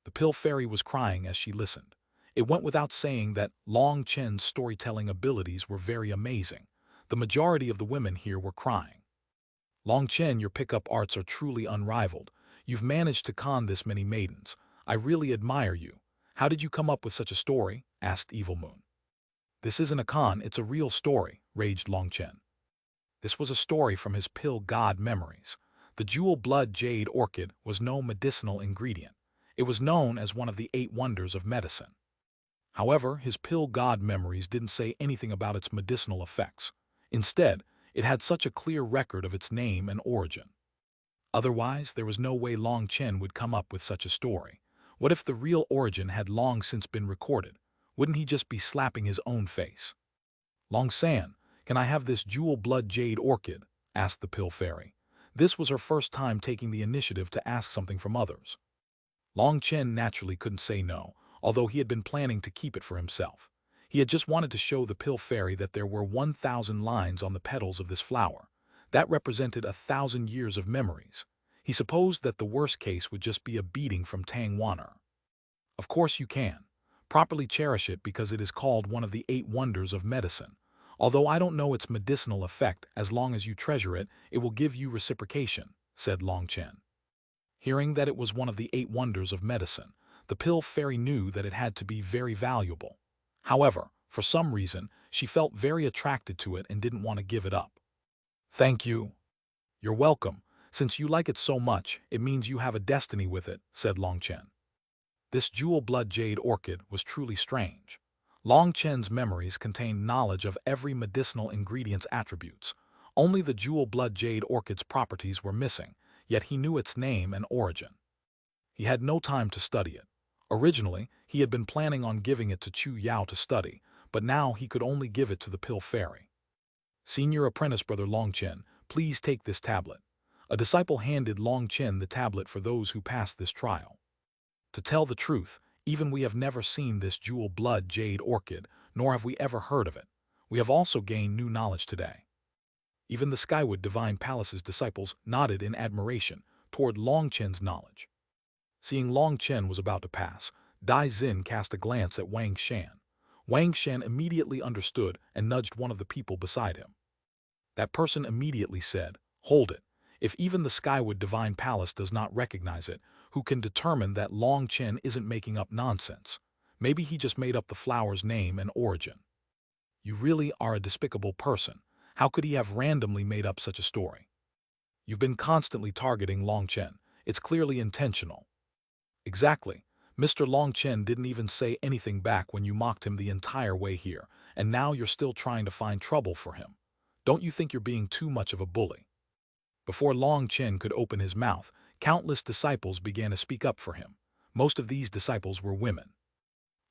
The Pill Fairy was crying as she listened. It went without saying that Long Chen's storytelling abilities were very amazing. The majority of the women here were crying. Long Chen, your pickup arts are truly unrivaled. You've managed to con this many maidens. I really admire you. How did you come up with such a story? Asked Evil Moon. This isn't a con, it's a real story, raged Long Chen. This was a story from his pill god memories. The jewel blood jade orchid was no medicinal ingredient. It was known as one of the 8 wonders of medicine. However, his pill god memories didn't say anything about its medicinal effects. Instead, it had such a clear record of its name and origin. Otherwise, there was no way Long Chen would come up with such a story. What if the real origin had long since been recorded? Wouldn't he just be slapping his own face? Long San, can I have this jewel blood jade orchid? Asked the Pill Fairy. This was her first time taking the initiative to ask something from others. Long Chen naturally couldn't say no, although he had been planning to keep it for himself. He had just wanted to show the Pill Fairy that there were 1,000 lines on the petals of this flower. That represented 1,000 years of memories. He supposed that the worst case would just be a beating from Tang Wan'er. Of course you can. Properly cherish it because it is called one of the 8 wonders of medicine. Although I don't know its medicinal effect, as long as you treasure it, it will give you reciprocation, said Long Chen. Hearing that it was one of the 8 wonders of medicine, the Pill Fairy knew that it had to be very valuable. However, for some reason, she felt very attracted to it and didn't want to give it up. Thank you. You're welcome. Since you like it so much, it means you have a destiny with it, said Long Chen. This jewel blood jade orchid was truly strange. Long Chen's memories contained knowledge of every medicinal ingredient's attributes. Only the jewel blood jade orchid's properties were missing, yet he knew its name and origin. He had no time to study it. Originally, he had been planning on giving it to Chu Yao to study, but now he could only give it to the Pill Fairy. Senior Apprentice Brother Long Chen, please take this tablet. A disciple handed Long Chen the tablet for those who passed this trial. To tell the truth, even we have never seen this jewel blood jade orchid, nor have we ever heard of it. We have also gained new knowledge today. Even the Skywood Divine Palace's disciples nodded in admiration toward Long Chen's knowledge. Seeing Long Chen was about to pass, Dai Xin cast a glance at Wang Shan. Wang Shan immediately understood and nudged one of the people beside him. That person immediately said, "Hold it. If even the Skywood Divine Palace does not recognize it, who can determine that Long Chen isn't making up nonsense? Maybe he just made up the flower's name and origin. You really are a despicable person. How could he have randomly made up such a story? You've been constantly targeting Long Chen. It's clearly intentional." Exactly. Mr. Long Chen didn't even say anything back when you mocked him the entire way here, and now you're still trying to find trouble for him. Don't you think you're being too much of a bully? Before Long Chen could open his mouth, countless disciples began to speak up for him. Most of these disciples were women.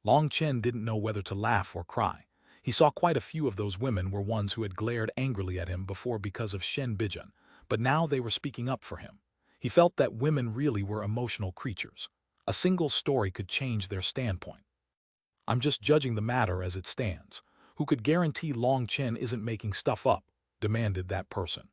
Long Chen didn't know whether to laugh or cry. He saw quite a few of those women were ones who had glared angrily at him before because of Shen Bijan, but now they were speaking up for him. He felt that women really were emotional creatures. A single story could change their standpoint. I'm just judging the matter as it stands. Who could guarantee Long Chen isn't making stuff up? Demanded that person.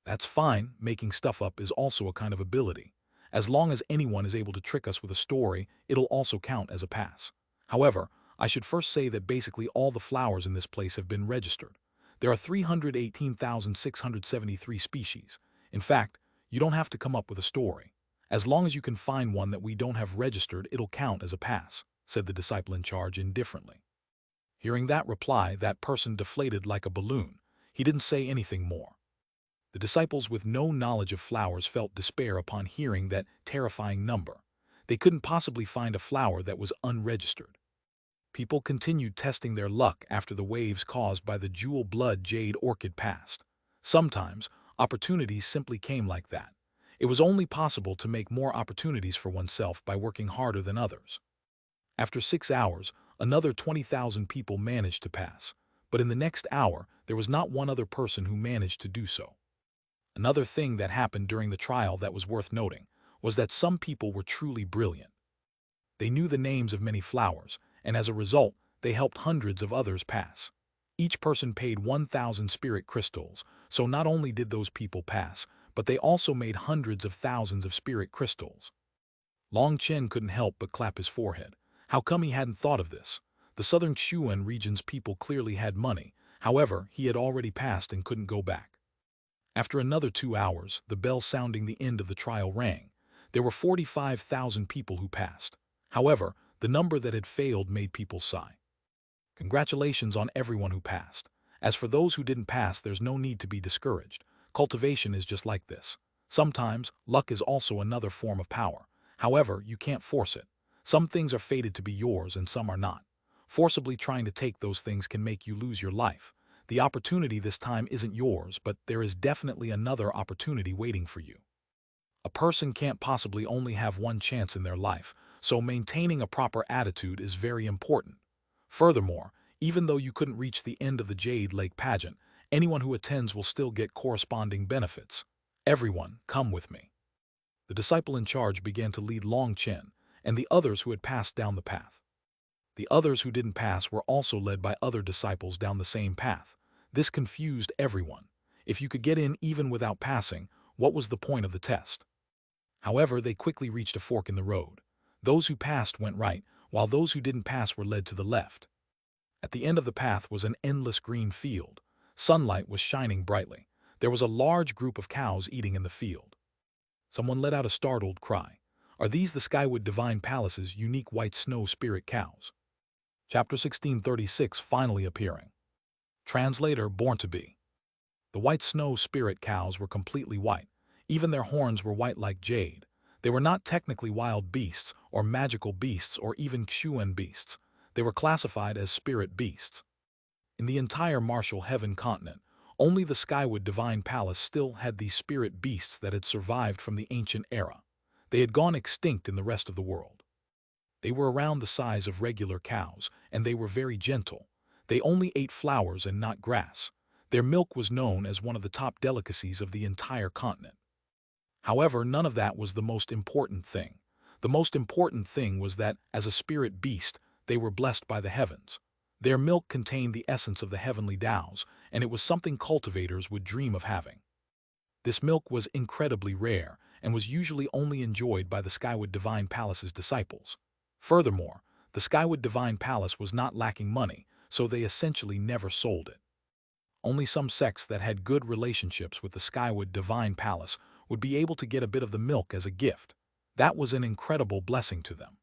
That's fine, making stuff up is also a kind of ability. As long as anyone is able to trick us with a story, it'll also count as a pass. However, I should first say that basically all the flowers in this place have been registered. There are 318,673 species. In fact, you don't have to come up with a story. As long as you can find one that we don't have registered, it'll count as a pass, said the disciple in charge indifferently. Hearing that reply, that person deflated like a balloon. He didn't say anything more. The disciples with no knowledge of flowers felt despair upon hearing that terrifying number. They couldn't possibly find a flower that was unregistered. People continued testing their luck after the waves caused by the jewel blood jade orchid passed. Sometimes, opportunities simply came like that. It was only possible to make more opportunities for oneself by working harder than others. After 6 hours, another 20,000 people managed to pass. But in the next hour, there was not one other person who managed to do so. Another thing that happened during the trial that was worth noting was that some people were truly brilliant. They knew the names of many flowers, and as a result, they helped hundreds of others pass. Each person paid 1,000 spirit crystals, so not only did those people pass, but they also made hundreds of thousands of spirit crystals. Long Chen couldn't help but clap his forehead. How come he hadn't thought of this? The southern Xuanhuan region's people clearly had money. However, he had already passed and couldn't go back. After another 2 hours, the bell sounding the end of the trial rang. There were 45,000 people who passed. However, the number that had failed made people sigh. Congratulations on everyone who passed. As for those who didn't pass, there's no need to be discouraged. Cultivation is just like this. Sometimes, luck is also another form of power. However, you can't force it. Some things are fated to be yours and some are not. Forcibly trying to take those things can make you lose your life. The opportunity this time isn't yours, but there is definitely another opportunity waiting for you. A person can't possibly only have one chance in their life, so maintaining a proper attitude is very important. Furthermore, even though you couldn't reach the end of the Jade Lake pageant, anyone who attends will still get corresponding benefits. Everyone, come with me. The disciple in charge began to lead Long Chen and the others who had passed down the path. The others who didn't pass were also led by other disciples down the same path. This confused everyone. If you could get in even without passing, what was the point of the test? However, they quickly reached a fork in the road. Those who passed went right, while those who didn't pass were led to the left. At the end of the path was an endless green field. Sunlight was shining brightly. There was a large group of cows eating in the field. Someone let out a startled cry. Are these the Skywood Divine Palace's unique white snow spirit cows? Chapter 1636 finally appearing. Translator Born to Be. The white snow spirit cows were completely white. Even their horns were white like jade. They were not technically wild beasts, or magical beasts, or even Xuan beasts. They were classified as spirit beasts. In the entire martial heaven continent, only the Skywood Divine Palace still had these spirit beasts that had survived from the ancient era. They had gone extinct in the rest of the world. They were around the size of regular cows, and they were very gentle. They only ate flowers and not grass. Their milk was known as one of the top delicacies of the entire continent. However, none of that was the most important thing. The most important thing was that, as a spirit beast, they were blessed by the heavens. Their milk contained the essence of the heavenly Tao's, and it was something cultivators would dream of having. This milk was incredibly rare and was usually only enjoyed by the Skywood Divine Palace's disciples. Furthermore, the Skywood Divine Palace was not lacking money, so they essentially never sold it. Only some sects that had good relationships with the Skywood Divine Palace would be able to get a bit of the milk as a gift. That was an incredible blessing to them.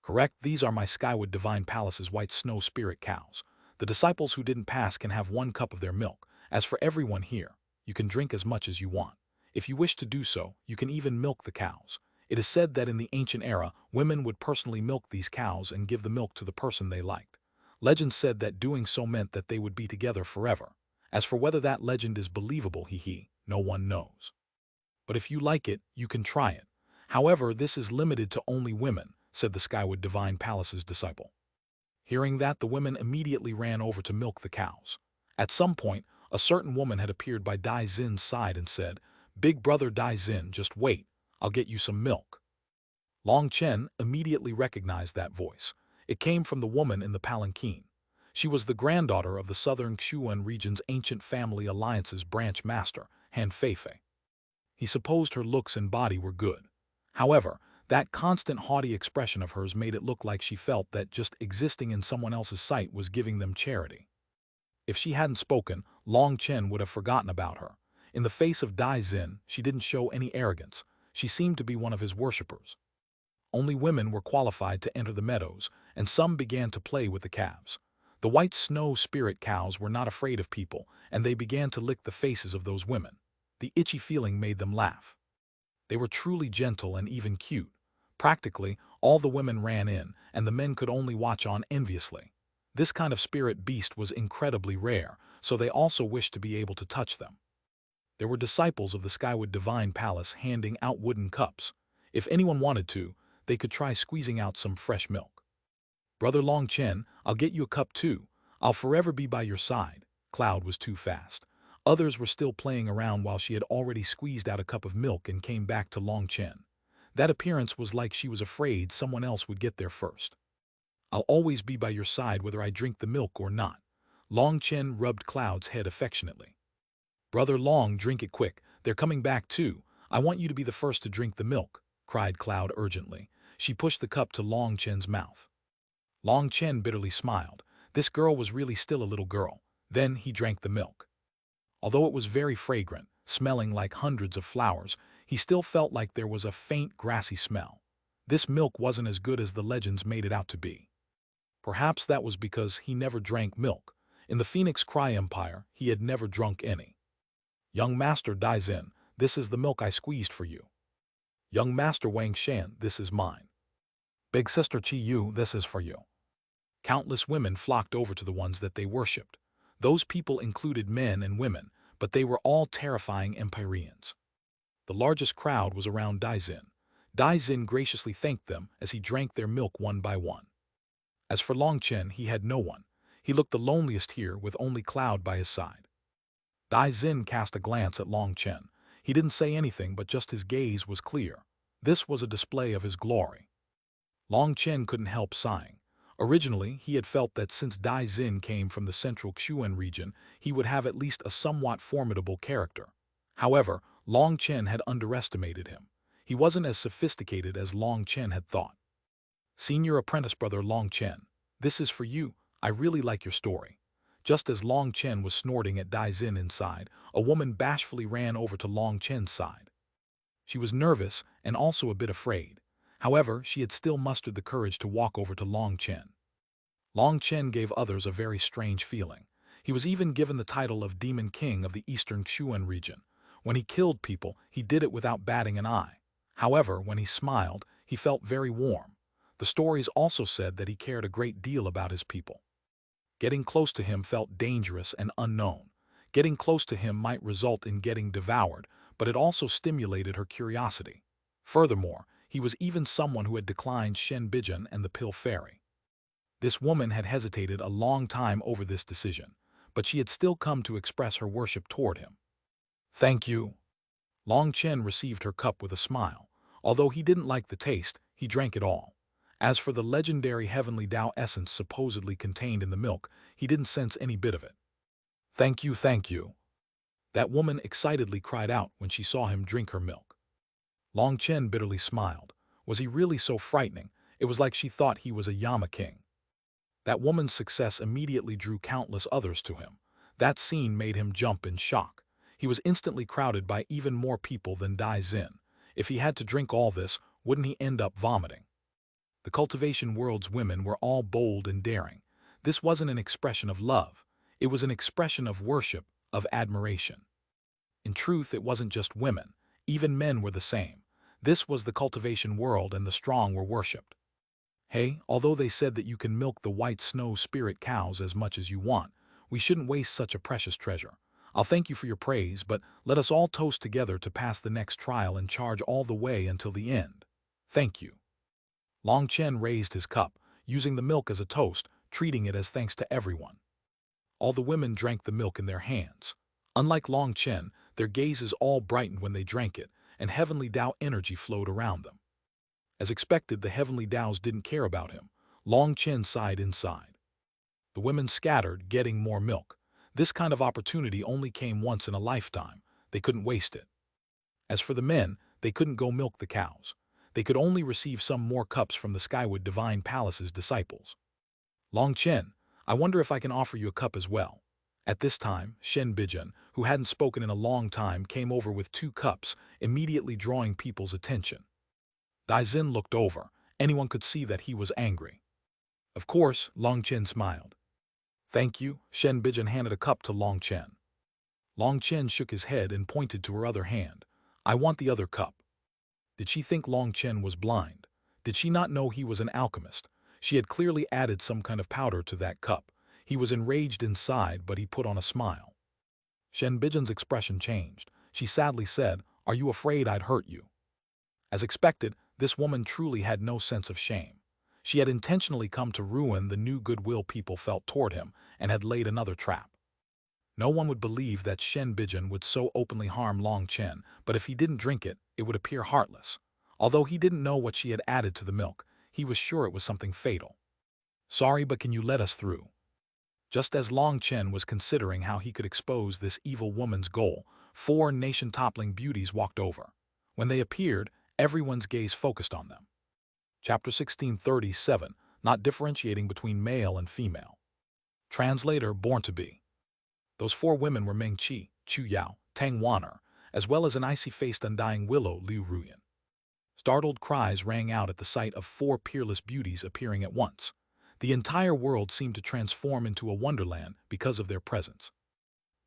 Correct, these are my Skywood Divine Palace's white snow spirit cows. The disciples who didn't pass can have 1 cup of their milk. As for everyone here, you can drink as much as you want. If you wish to do so, you can even milk the cows. It is said that in the ancient era, women would personally milk these cows and give the milk to the person they liked. Legend said that doing so meant that they would be together forever. As for whether that legend is believable, no one knows. But if you like it, you can try it. However, this is limited to only women, said the Skywood Divine Palace's disciple. Hearing that, the women immediately ran over to milk the cows. At some point, a certain woman had appeared by Dai Zin's side and said, "Big brother Dai Zin, just wait, I'll get you some milk." Long Chen immediately recognized that voice. It came from the woman in the palanquin. She was the granddaughter of the southern Xuanhuan region's ancient family alliance's branch master, Han Feifei. He supposed her looks and body were good. However, that constant haughty expression of hers made it look like she felt that just existing in someone else's sight was giving them charity. If she hadn't spoken, Long Chen would have forgotten about her. In the face of Dai Zin, she didn't show any arrogance. She seemed to be one of his worshippers. Only women were qualified to enter the meadows, and some began to play with the calves. The white snow spirit cows were not afraid of people, and they began to lick the faces of those women. The itchy feeling made them laugh. They were truly gentle and even cute. Practically, all the women ran in, and the men could only watch on enviously. This kind of spirit beast was incredibly rare, so they also wished to be able to touch them. There were disciples of the Skywood Divine Palace handing out wooden cups. If anyone wanted to, they could try squeezing out some fresh milk. "Brother Long Chen, I'll get you a cup too. I'll forever be by your side." Cloud was too fast. Others were still playing around while she had already squeezed out a cup of milk and came back to Long Chen. That appearance was like she was afraid someone else would get there first. "I'll always be by your side whether I drink the milk or not." Long Chen rubbed Cloud's head affectionately. "Brother Long, drink it quick. They're coming back too. I want you to be the first to drink the milk," cried Cloud urgently. She pushed the cup to Long Chen's mouth. Long Chen bitterly smiled. This girl was really still a little girl. Then he drank the milk. Although it was very fragrant, smelling like hundreds of flowers, he still felt like there was a faint grassy smell. This milk wasn't as good as the legends made it out to be. Perhaps that was because he never drank milk. In the Phoenix Cry Empire, he had never drunk any. "Young Master Dai Zin, this is the milk I squeezed for you." "Young Master Wang Shan, this is mine." "Big Sister Qi Yu, this is for you." Countless women flocked over to the ones that they worshipped. Those people included men and women, but they were all terrifying Empyreans. The largest crowd was around Dai Zin. Dai Zin graciously thanked them as he drank their milk one by one. As for Long Chen, he had no one. He looked the loneliest here with only Cloud by his side. Dai Zin cast a glance at Long Chen. He didn't say anything, but just his gaze was clear. This was a display of his glory. Long Chen couldn't help sighing. Originally, he had felt that since Dai Zin came from the central Xuan region, he would have at least a somewhat formidable character. However, Long Chen had underestimated him. He wasn't as sophisticated as Long Chen had thought. "Senior apprentice brother Long Chen, this is for you. I really like your story." Just as Long Chen was snorting at Dai Zin inside, a woman bashfully ran over to Long Chen's side. She was nervous and also a bit afraid. However, she had still mustered the courage to walk over to Long Chen. Long Chen gave others a very strange feeling. He was even given the title of Demon King of the Eastern Xuan region. When he killed people, he did it without batting an eye. However, when he smiled, he felt very warm. The stories also said that he cared a great deal about his people. Getting close to him felt dangerous and unknown. Getting close to him might result in getting devoured, but it also stimulated her curiosity. Furthermore, he was even someone who had declined Shen Bijan and the Pill Fairy. This woman had hesitated a long time over this decision, but she had still come to express her worship toward him. "Thank you." Long Chen received her cup with a smile. Although he didn't like the taste, he drank it all. As for the legendary heavenly Tao essence supposedly contained in the milk, he didn't sense any bit of it. "Thank you, thank you." That woman excitedly cried out when she saw him drink her milk. Long Chen bitterly smiled. Was he really so frightening? It was like she thought he was a Yama king. That woman's success immediately drew countless others to him. That scene made him jump in shock. He was instantly crowded by even more people than Dai Zin. If he had to drink all this, wouldn't he end up vomiting? The cultivation world's women were all bold and daring. This wasn't an expression of love. It was an expression of worship, of admiration. In truth, it wasn't just women. Even men were the same. This was the cultivation world and the strong were worshipped. Hey, although they said that you can milk the white snow spirit cows as much as you want, we shouldn't waste such a precious treasure. I'll thank you for your praise, but let us all toast together to pass the next trial and charge all the way until the end. Thank you. Long Chen raised his cup, using the milk as a toast, treating it as thanks to everyone. All the women drank the milk in their hands. Unlike Long Chen, their gazes all brightened when they drank it, and heavenly Tao energy flowed around them. As expected, the heavenly Taos didn't care about him. Long Chen sighed inside. The women scattered, getting more milk. This kind of opportunity only came once in a lifetime. They couldn't waste it. As for the men, they couldn't go milk the cows. They could only receive some more cups from the Skywood Divine Palace's disciples. Long Chen, I wonder if I can offer you a cup as well. At this time, Shen Bijan, who hadn't spoken in a long time, came over with 2 cups, immediately drawing people's attention. Daizin looked over. Anyone could see that he was angry. Of course, Long Chen smiled. Thank you. Shen Bijan handed a cup to Long Chen. Long Chen shook his head and pointed to her other hand. I want the other cup. Did she think Long Chen was blind? Did she not know he was an alchemist? She had clearly added some kind of powder to that cup. He was enraged inside, but he put on a smile. Shen Bijan's expression changed. She sadly said, Are you afraid I'd hurt you? As expected, this woman truly had no sense of shame. She had intentionally come to ruin the new goodwill people felt toward him and had laid another trap. No one would believe that Shen Bijan would so openly harm Long Chen, but if he didn't drink it, it would appear heartless. Although he didn't know what she had added to the milk, he was sure it was something fatal. Sorry, but can you let us through? Just as Long Chen was considering how he could expose this evil woman's goal, 4 nation-toppling beauties walked over. When they appeared, everyone's gaze focused on them. Chapter 1637, Not Differentiating Between Male and Female. Translator, Born to Be. Those 4 women were Meng Qi, Chu Yao, Tang Wan'er, as well as an icy-faced undying willow, Liu Ruyan. Startled cries rang out at the sight of 4 peerless beauties appearing at once. The entire world seemed to transform into a wonderland because of their presence.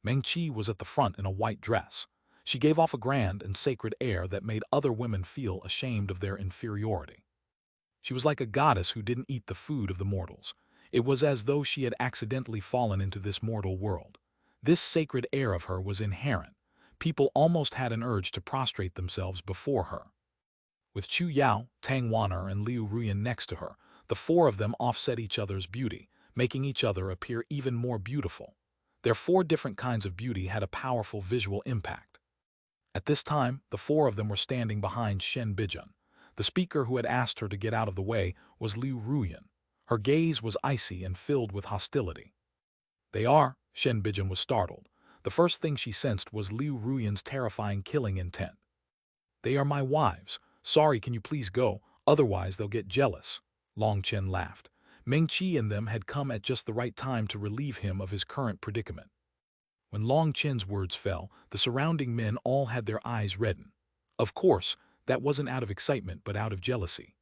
Meng Qi was at the front in a white dress. She gave off a grand and sacred air that made other women feel ashamed of their inferiority. She was like a goddess who didn't eat the food of the mortals. It was as though she had accidentally fallen into this mortal world. This sacred air of her was inherent. People almost had an urge to prostrate themselves before her. With Chu Yao, Tang Wan'er, and Liu Ruyan next to her, the 4 of them offset each other's beauty, making each other appear even more beautiful. Their 4 different kinds of beauty had a powerful visual impact. At this time, the 4 of them were standing behind Shen Bijan. The speaker who had asked her to get out of the way was Liu Ruyan. Her gaze was icy and filled with hostility. They are, Shen Bijan was startled. The first thing she sensed was Liu Ruyan's terrifying killing intent. They are my wives. Sorry, can you please go, otherwise they'll get jealous. Long Chen laughed. Meng Qi and them had come at just the right time to relieve him of his current predicament. When Long Chen's words fell, the surrounding men all had their eyes redden. Of course, that wasn't out of excitement but out of jealousy.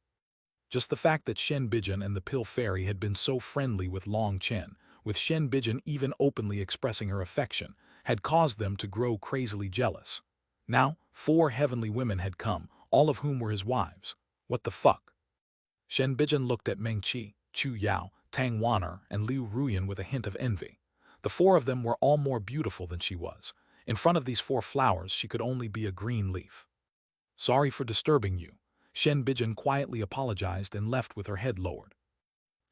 Just the fact that Shen Bijan and the Pill Fairy had been so friendly with Long Chen, with Shen Bijan even openly expressing her affection, had caused them to grow crazily jealous. Now, 4 heavenly women had come, all of whom were his wives. What the fuck? Shen Bijan looked at Meng Qi, Chu Yao, Tang Wan'er, and Liu Ruyan with a hint of envy. The 4 of them were all more beautiful than she was. In front of these 4 flowers, she could only be a green leaf. Sorry for disturbing you. Shen Bijan quietly apologized and left with her head lowered.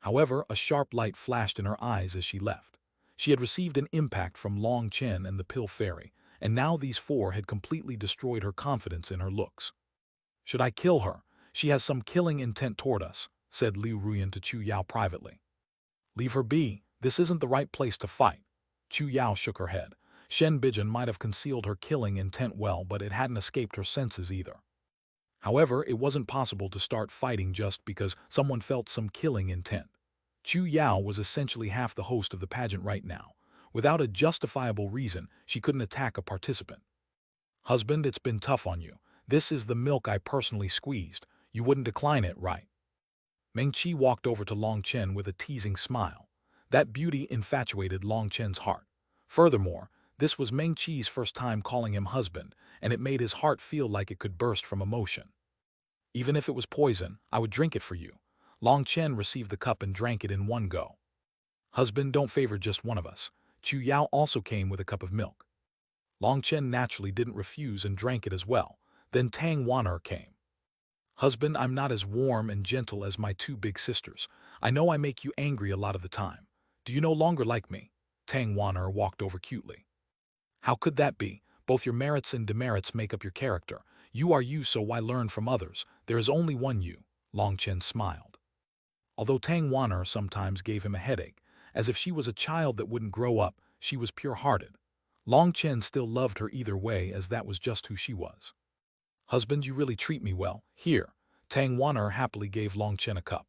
However, a sharp light flashed in her eyes as she left. She had received an impact from Long Chen and the Pill Fairy, and now these 4 had completely destroyed her confidence in her looks. Should I kill her? She has some killing intent toward us, said Liu Ruyan to Chu Yao privately. Leave her be. This isn't the right place to fight. Chu Yao shook her head. Shen Bijan might have concealed her killing intent well, but it hadn't escaped her senses either. However, it wasn't possible to start fighting just because someone felt some killing intent. Chu Yao was essentially half the host of the pageant right now. Without a justifiable reason, she couldn't attack a participant. Husband, it's been tough on you. This is the milk I personally squeezed. You wouldn't decline it, right? Meng Qi walked over to Long Chen with a teasing smile. That beauty infatuated Long Chen's heart. Furthermore, this was Meng Qi's first time calling him husband, and it made his heart feel like it could burst from emotion. Even if it was poison, I would drink it for you. Long Chen received the cup and drank it in one go. Husband, don't favor just one of us. Chu Yao also came with a cup of milk. Long Chen naturally didn't refuse and drank it as well. Then Tang Wan'er came. Husband, I'm not as warm and gentle as my two big sisters. I know I make you angry a lot of the time. Do you no longer like me? Tang Wan'er walked over cutely. How could that be? Both your merits and demerits make up your character. You are you, so why learn from others? There is only one you. Long Chen smiled. Although Tang Wan'er sometimes gave him a headache, as if she was a child that wouldn't grow up, she was pure-hearted. Long Chen still loved her either way, as that was just who she was. Husband, you really treat me well. Here. Tang Wan'er happily gave Long Chen a cup.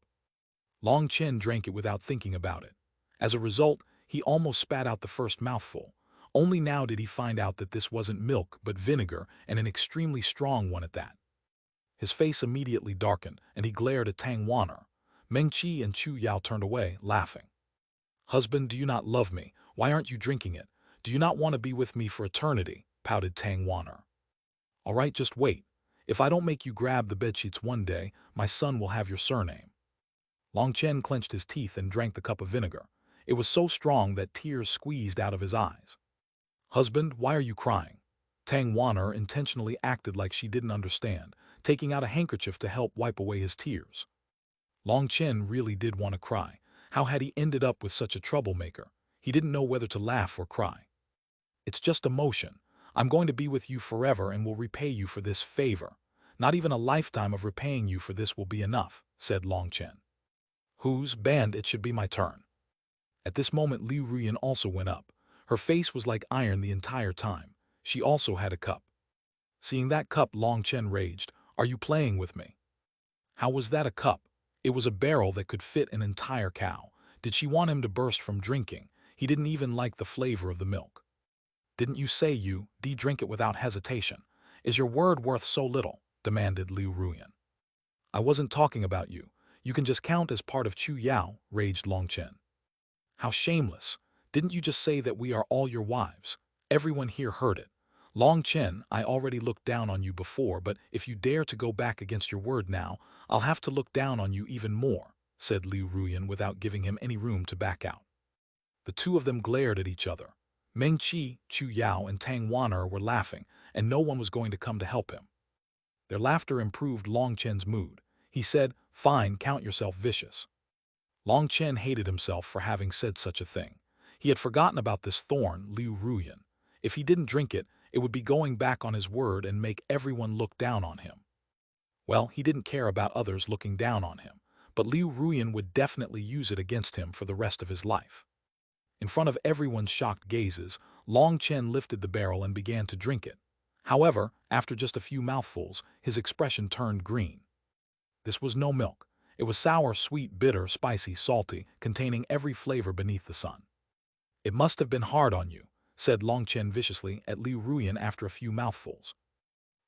Long Chen drank it without thinking about it. As a result, he almost spat out the first mouthful. Only now did he find out that this wasn't milk but vinegar, and an extremely strong one at that. His face immediately darkened, and he glared at Tang Wan'er. Meng Qi and Chu Yao turned away, laughing. Husband, do you not love me? Why aren't you drinking it? Do you not want to be with me for eternity? Pouted Tang Wan'er. All right, just wait. If I don't make you grab the bedsheets one day, my son will have your surname. Long Chen clenched his teeth and drank the cup of vinegar. It was so strong that tears squeezed out of his eyes. Husband, why are you crying? Tang Wan'er intentionally acted like she didn't understand, taking out a handkerchief to help wipe away his tears. Long Chen really did want to cry. How had he ended up with such a troublemaker? He didn't know whether to laugh or cry. It's just emotion. I'm going to be with you forever and will repay you for this favor. Not even a lifetime of repaying you for this will be enough, said Long Chen. Whose band? It should be my turn. At this moment, Liu Ruyan also went up. Her face was like iron the entire time. She also had a cup. Seeing that cup, Long Chen raged. Are you playing with me? How was that a cup? It was a barrel that could fit an entire cow. Did she want him to burst from drinking? He didn't even like the flavor of the milk. Didn't you say you drink it without hesitation? Is your word worth so little? Demanded Liu Ruyan. I wasn't talking about you. You can just count as part of Chu Yao, raged Long Chen. How shameless. Didn't you just say that we are all your wives? Everyone here heard it. Long Chen, I already looked down on you before, but if you dare to go back against your word now, I'll have to look down on you even more, said Liu Ruyan without giving him any room to back out. The two of them glared at each other. Meng Qi, Chu Yao, and Tang Wan'er were laughing, and no one was going to come to help him. Their laughter improved Long Chen's mood. He said, Fine, count yourself vicious. Long Chen hated himself for having said such a thing. He had forgotten about this thorn, Liu Ruyan. If he didn't drink it, it would be going back on his word and make everyone look down on him. Well, he didn't care about others looking down on him, but Liu Ruyan would definitely use it against him for the rest of his life. In front of everyone's shocked gazes, Long Chen lifted the barrel and began to drink it. However, after just a few mouthfuls, his expression turned green. This was no milk. It was sour, sweet, bitter, spicy, salty, containing every flavor beneath the sun. It must have been hard on you, said Long Chen viciously at Liu Ruyan after a few mouthfuls.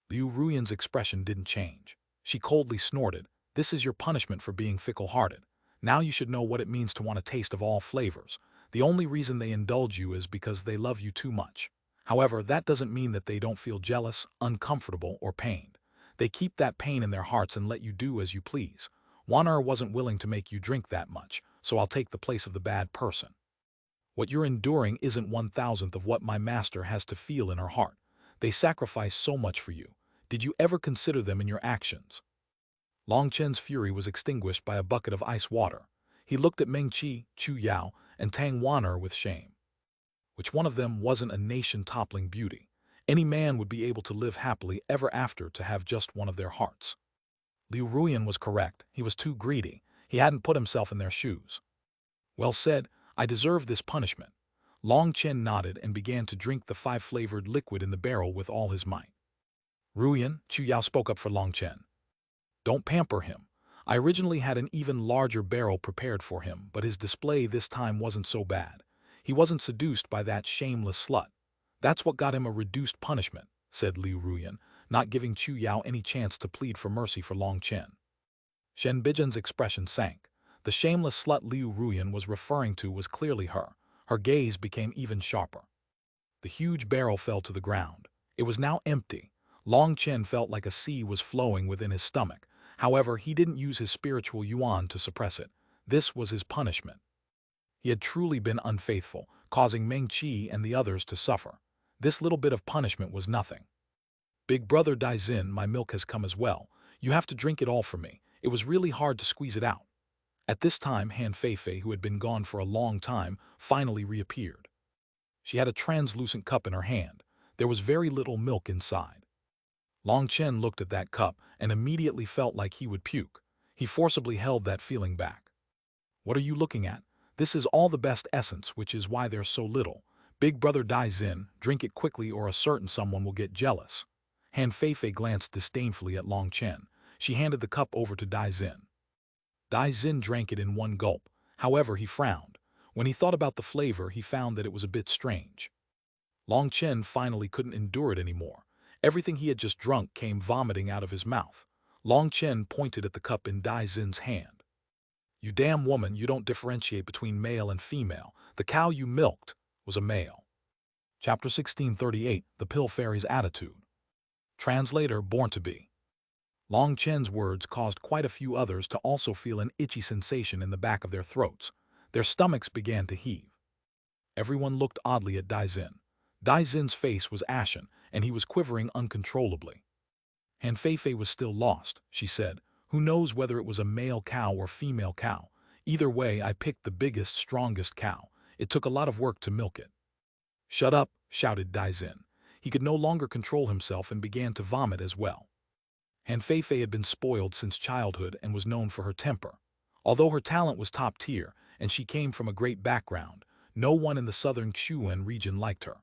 Liu Ruyan's expression didn't change. She coldly snorted, This is your punishment for being fickle-hearted. Now you should know what it means to want a taste of all flavors. The only reason they indulge you is because they love you too much. However, that doesn't mean that they don't feel jealous, uncomfortable, or pained. They keep that pain in their hearts and let you do as you please. Wan'er wasn't willing to make you drink that much, so I'll take the place of the bad person. What you're enduring isn't 1,000th of what my master has to feel in her heart. They sacrifice so much for you. Did you ever consider them in your actions? Long Chen's fury was extinguished by a bucket of ice water. He looked at Meng Qi, Chu Yao, and Tang Wan'er with shame. Which one of them wasn't a nation-toppling beauty? Any man would be able to live happily ever after to have just one of their hearts. Liu Ruyan was correct. He was too greedy. He hadn't put himself in their shoes. Well said. I deserve this punishment. Long Chen nodded and began to drink the 5-flavored liquid in the barrel with all his might. Ruyan, Chu Yao spoke up for Long Chen. Don't pamper him. I originally had an even larger barrel prepared for him, but his display this time wasn't so bad. He wasn't seduced by that shameless slut. That's what got him a reduced punishment, said Liu Ruyan, not giving Chu Yao any chance to plead for mercy for Long Chen. Shen Bijan's expression sank. The shameless slut Liu Ruyan was referring to was clearly her. Her gaze became even sharper. The huge barrel fell to the ground. It was now empty. Long Chen felt like a sea was flowing within his stomach. However, he didn't use his spiritual yuan to suppress it. This was his punishment. He had truly been unfaithful, causing Meng Qi and the others to suffer. This little bit of punishment was nothing. Big brother Daizin, my milk has come as well. You have to drink it all for me. It was really hard to squeeze it out. At this time, Han Feifei, who had been gone for a long time, finally reappeared. She had a translucent cup in her hand. There was very little milk inside. Long Chen looked at that cup and immediately felt like he would puke. He forcibly held that feeling back. What are you looking at? This is all the best essence, which is why there's so little. Big brother Daizin, drink it quickly or a certain someone will get jealous. Han Feifei glanced disdainfully at Long Chen. She handed the cup over to Daizin. Daizin drank it in one gulp. However, he frowned. When he thought about the flavor, he found that it was a bit strange. Long Chen finally couldn't endure it anymore. Everything he had just drunk came vomiting out of his mouth. Long Chen pointed at the cup in Daizin's hand. You damn woman, you don't differentiate between male and female. The cow you milked was a male. Chapter 1638, The Pill Fairy's Attitude. Translator, born to be. Long Chen's words caused quite a few others to also feel an itchy sensation in the back of their throats. Their stomachs began to heave. Everyone looked oddly at Daizin. Daizin's face was ashen, and he was quivering uncontrollably. Han Feifei was still lost, she said. Who knows whether it was a male cow or female cow? Either way, I picked the biggest, strongest cow. It took a lot of work to milk it. Shut up, shouted Daizin. He could no longer control himself and began to vomit as well. Han Feifei had been spoiled since childhood and was known for her temper. Although her talent was top tier and she came from a great background, no one in the southern Xuanhuan region liked her.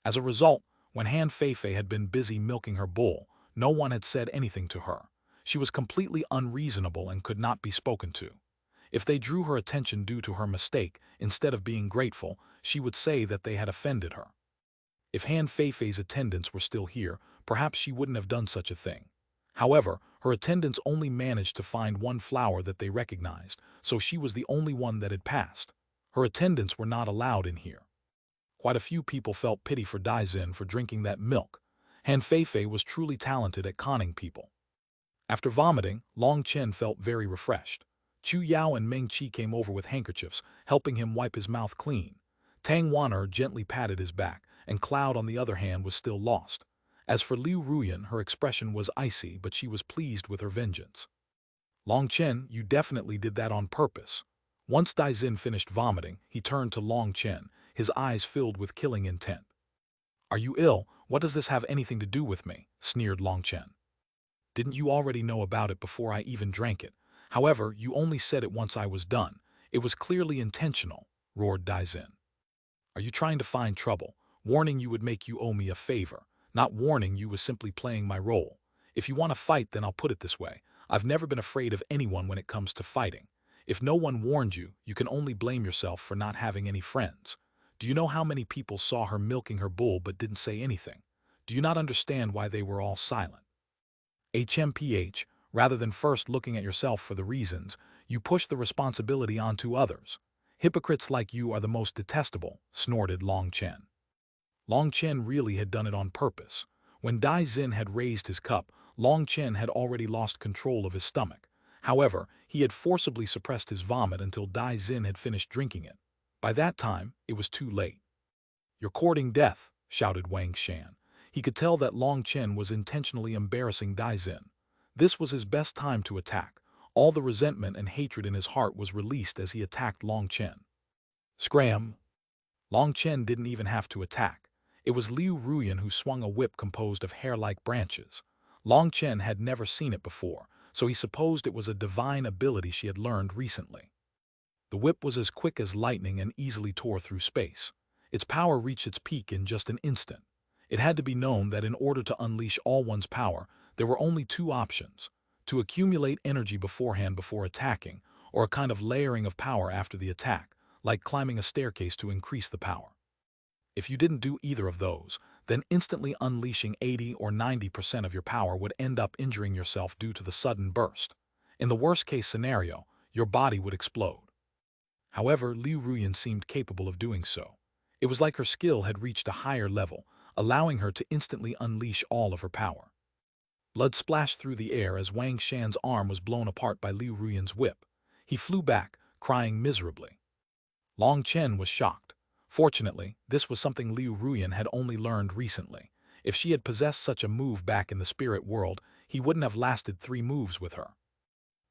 As a result, when Han Feifei had been busy milking her bull, no one had said anything to her. She was completely unreasonable and could not be spoken to. If they drew her attention due to her mistake, instead of being grateful, she would say that they had offended her. If Han Feifei's attendants were still here, perhaps she wouldn't have done such a thing. However, her attendants only managed to find one flower that they recognized, so she was the only one that had passed. Her attendants were not allowed in here. Quite a few people felt pity for Daizin for drinking that milk. Han Feifei was truly talented at conning people. After vomiting, Long Chen felt very refreshed. Chu Yao and Meng Qi came over with handkerchiefs, helping him wipe his mouth clean. Tang Wan'er gently patted his back, and Cloud on the other hand was still lost. As for Liu Ruyan, her expression was icy, but she was pleased with her vengeance. Long Chen, you definitely did that on purpose. Once Daizin finished vomiting, he turned to Long Chen, his eyes filled with killing intent. Are you ill? What does this have anything to do with me? Sneered Long Chen. Didn't you already know about it before I even drank it? However, you only said it once I was done. It was clearly intentional, roared Daizin. Are you trying to find trouble? Warning you would make you owe me a favor. Not warning you was simply playing my role. If you want to fight, then I'll put it this way. I've never been afraid of anyone when it comes to fighting. If no one warned you, you can only blame yourself for not having any friends. Do you know how many people saw her milking her bull but didn't say anything? Do you not understand why they were all silent? HMPH, rather than first looking at yourself for the reasons, you push the responsibility onto others. Hypocrites like you are the most detestable, snorted Long Chen. Long Chen really had done it on purpose. When Daizin had raised his cup, Long Chen had already lost control of his stomach. However, he had forcibly suppressed his vomit until Daizin had finished drinking it. By that time, it was too late. You're courting death, shouted Wang Shan. He could tell that Long Chen was intentionally embarrassing Daizin. This was his best time to attack. All the resentment and hatred in his heart was released as he attacked Long Chen. Scram! Long Chen didn't even have to attack. It was Liu Ruyan who swung a whip composed of hair-like branches. Long Chen had never seen it before, so he supposed it was a divine ability she had learned recently. The whip was as quick as lightning and easily tore through space. Its power reached its peak in just an instant. It had to be known that in order to unleash all one's power, there were only two options: to accumulate energy beforehand before attacking, or a kind of layering of power after the attack, like climbing a staircase to increase the power. If you didn't do either of those, then instantly unleashing 80 or 90% of your power would end up injuring yourself due to the sudden burst. In the worst-case scenario, your body would explode. However, Liu Ruyan seemed capable of doing so. It was like her skill had reached a higher level, allowing her to instantly unleash all of her power. Blood splashed through the air as Wang Shan's arm was blown apart by Liu Ruyan's whip. He flew back, crying miserably. Long Chen was shocked. Fortunately, this was something Liu Ruyan had only learned recently. If she had possessed such a move back in the spirit world, he wouldn't have lasted 3 moves with her.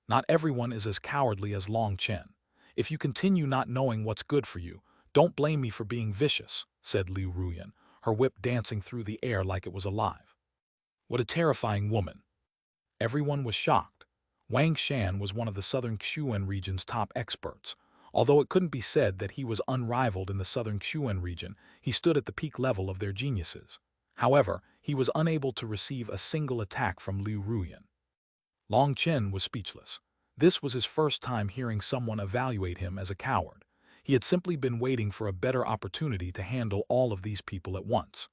Not everyone is as cowardly as Long Chen. If you continue not knowing what's good for you, don't blame me for being vicious, said Liu Ruyan, her whip dancing through the air like it was alive. What a terrifying woman. Everyone was shocked. Wang Shan was one of the southern Xuanhuan region's top experts. Although it couldn't be said that he was unrivaled in the southern Xuanhuan region, he stood at the peak level of their geniuses. However, he was unable to receive a single attack from Liu Ruyan. Long Chen was speechless. This was his first time hearing someone evaluate him as a coward. He had simply been waiting for a better opportunity to handle all of these people at once.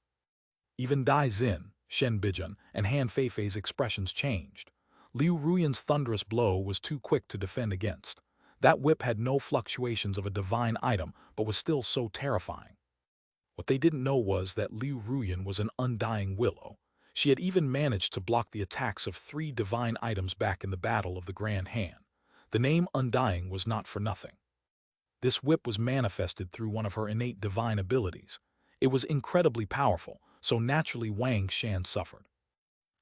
Even Dai Xin, Shen Bijun, and Han Feifei's expressions changed. Liu Ruyan's thunderous blow was too quick to defend against. That whip had no fluctuations of a divine item, but was still so terrifying. What they didn't know was that Liu Ruyan was an undying willow. She had even managed to block the attacks of 3 divine items back in the Battle of the Grand Han. The name Undying was not for nothing. This whip was manifested through one of her innate divine abilities. It was incredibly powerful, so naturally Wang Shan suffered.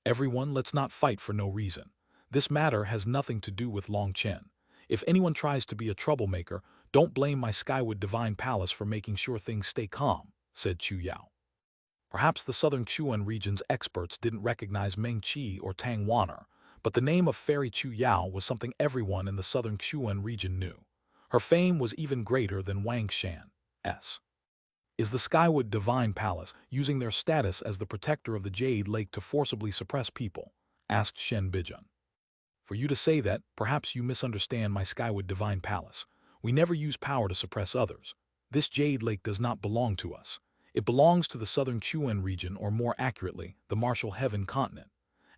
Everyone, let's not fight for no reason. This matter has nothing to do with Long Chen. If anyone tries to be a troublemaker, don't blame my Skywood Divine Palace for making sure things stay calm, said Chu Yao. Perhaps the southern Xuan region's experts didn't recognize Meng Qi or Tang Waner, but the name of Fairy Chu Yao was something everyone in the southern Xuan region knew. Her fame was even greater than Wang Shan's. Is the Skywood Divine Palace using their status as the protector of the Jade Lake to forcibly suppress people? Asked Shen Bijun. For you to say that, perhaps you misunderstand my Skywood Divine Palace. We never use power to suppress others. This Jade Lake does not belong to us. It belongs to the southern Xuan region, or more accurately, the Martial Heaven continent.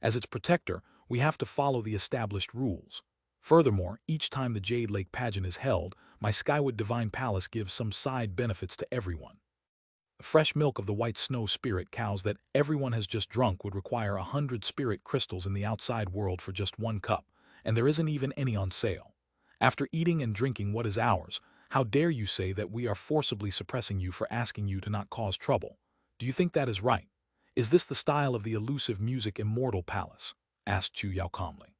As its protector, we have to follow the established rules. Furthermore, each time the Jade Lake pageant is held, my Skywood Divine Palace gives some side benefits to everyone. The fresh milk of the white snow spirit cows that everyone has just drunk would require 100 spirit crystals in the outside world for just 1 cup, and there isn't even any on sale. After eating and drinking what is ours, how dare you say that we are forcibly suppressing you for asking you to not cause trouble? Do you think that is right? Is this the style of the elusive music immortal palace? Asked Chu Yao calmly.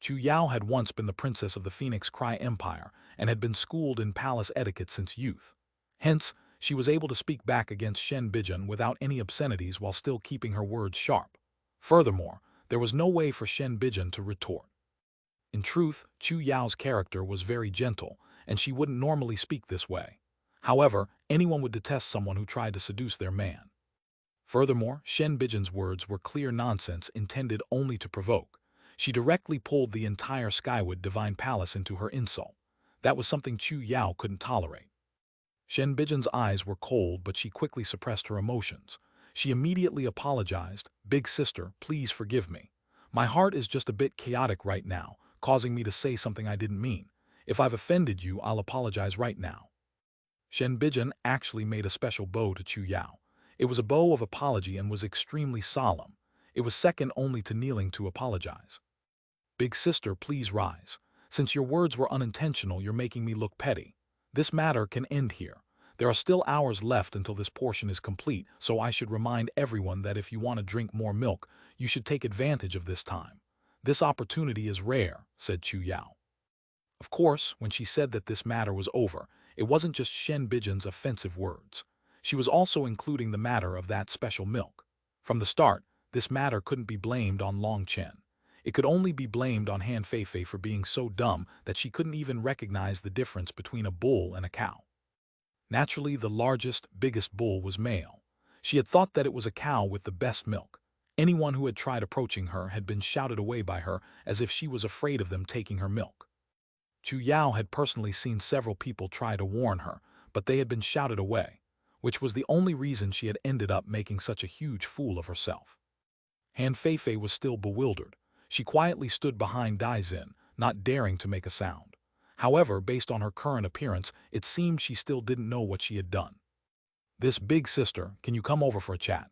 Chu Yao had once been the princess of the Phoenix Cry Empire and had been schooled in palace etiquette since youth. Hence, she was able to speak back against Shen Bijun without any obscenities while still keeping her words sharp. Furthermore, there was no way for Shen Bijun to retort. In truth, Chu Yao's character was very gentle, and she wouldn't normally speak this way. However, anyone would detest someone who tried to seduce their man. Furthermore, Shen Bijun's words were clear nonsense intended only to provoke. She directly pulled the entire Skywood Divine Palace into her insult. That was something Chu Yao couldn't tolerate. Shen Bijun's eyes were cold, but she quickly suppressed her emotions. She immediately apologized. Big sister, please forgive me. My heart is just a bit chaotic right now, causing me to say something I didn't mean. If I've offended you, I'll apologize right now. Shen Bijun actually made a special bow to Chu Yao. It was a bow of apology and was extremely solemn. It was second only to kneeling to apologize. Big sister, please rise. Since your words were unintentional, you're making me look petty. This matter can end here. There are still hours left until this portion is complete, so I should remind everyone that if you want to drink more milk, you should take advantage of this time. This opportunity is rare, said Chu Yao. Of course, when she said that this matter was over, it wasn't just Shen Bijun's offensive words. She was also including the matter of that special milk. From the start, this matter couldn't be blamed on Long Chen. It could only be blamed on Han Feifei for being so dumb that she couldn't even recognize the difference between a bull and a cow. Naturally, the largest, biggest bull was male. She had thought that it was a cow with the best milk. Anyone who had tried approaching her had been shouted away by her as if she was afraid of them taking her milk. Chu Yao had personally seen several people try to warn her, but they had been shouted away, which was the only reason she had ended up making such a huge fool of herself. Han Feifei was still bewildered. She quietly stood behind Dai Xin, not daring to make a sound. However, based on her current appearance, it seemed she still didn't know what she had done. This big sister, can you come over for a chat?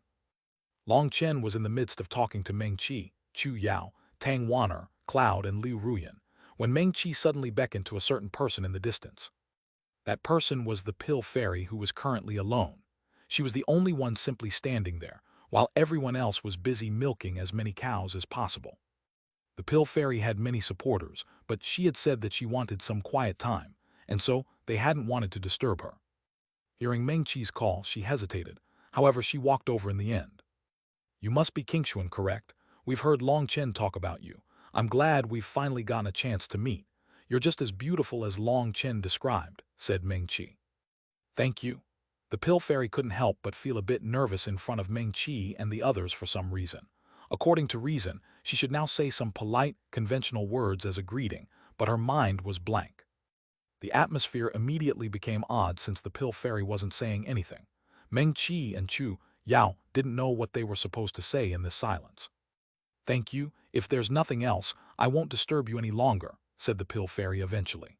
Long Chen was in the midst of talking to Meng Qi. Chu Yao, Tang Wan'er, Cloud, and Liu Ruyan, when Meng Qi suddenly beckoned to a certain person in the distance. That person was the pill fairy who was currently alone. She was the only one simply standing there, while everyone else was busy milking as many cows as possible. The pill fairy had many supporters, but she had said that she wanted some quiet time, and so they hadn't wanted to disturb her. Hearing Meng Qi's call, she hesitated. However, she walked over in the end. You must be Xuanhuan, correct? We've heard Long Chen talk about you. I'm glad we've finally gotten a chance to meet. You're just as beautiful as Long Chen described, said Meng Qi. Thank you. The pill fairy couldn't help but feel a bit nervous in front of Meng Qi and the others for some reason. According to reason, she should now say some polite, conventional words as a greeting, but her mind was blank. The atmosphere immediately became odd since the pill fairy wasn't saying anything. Meng Qi and Chu Yao didn't know what they were supposed to say in this silence. Thank you. If there's nothing else, I won't disturb you any longer, said the pill fairy eventually.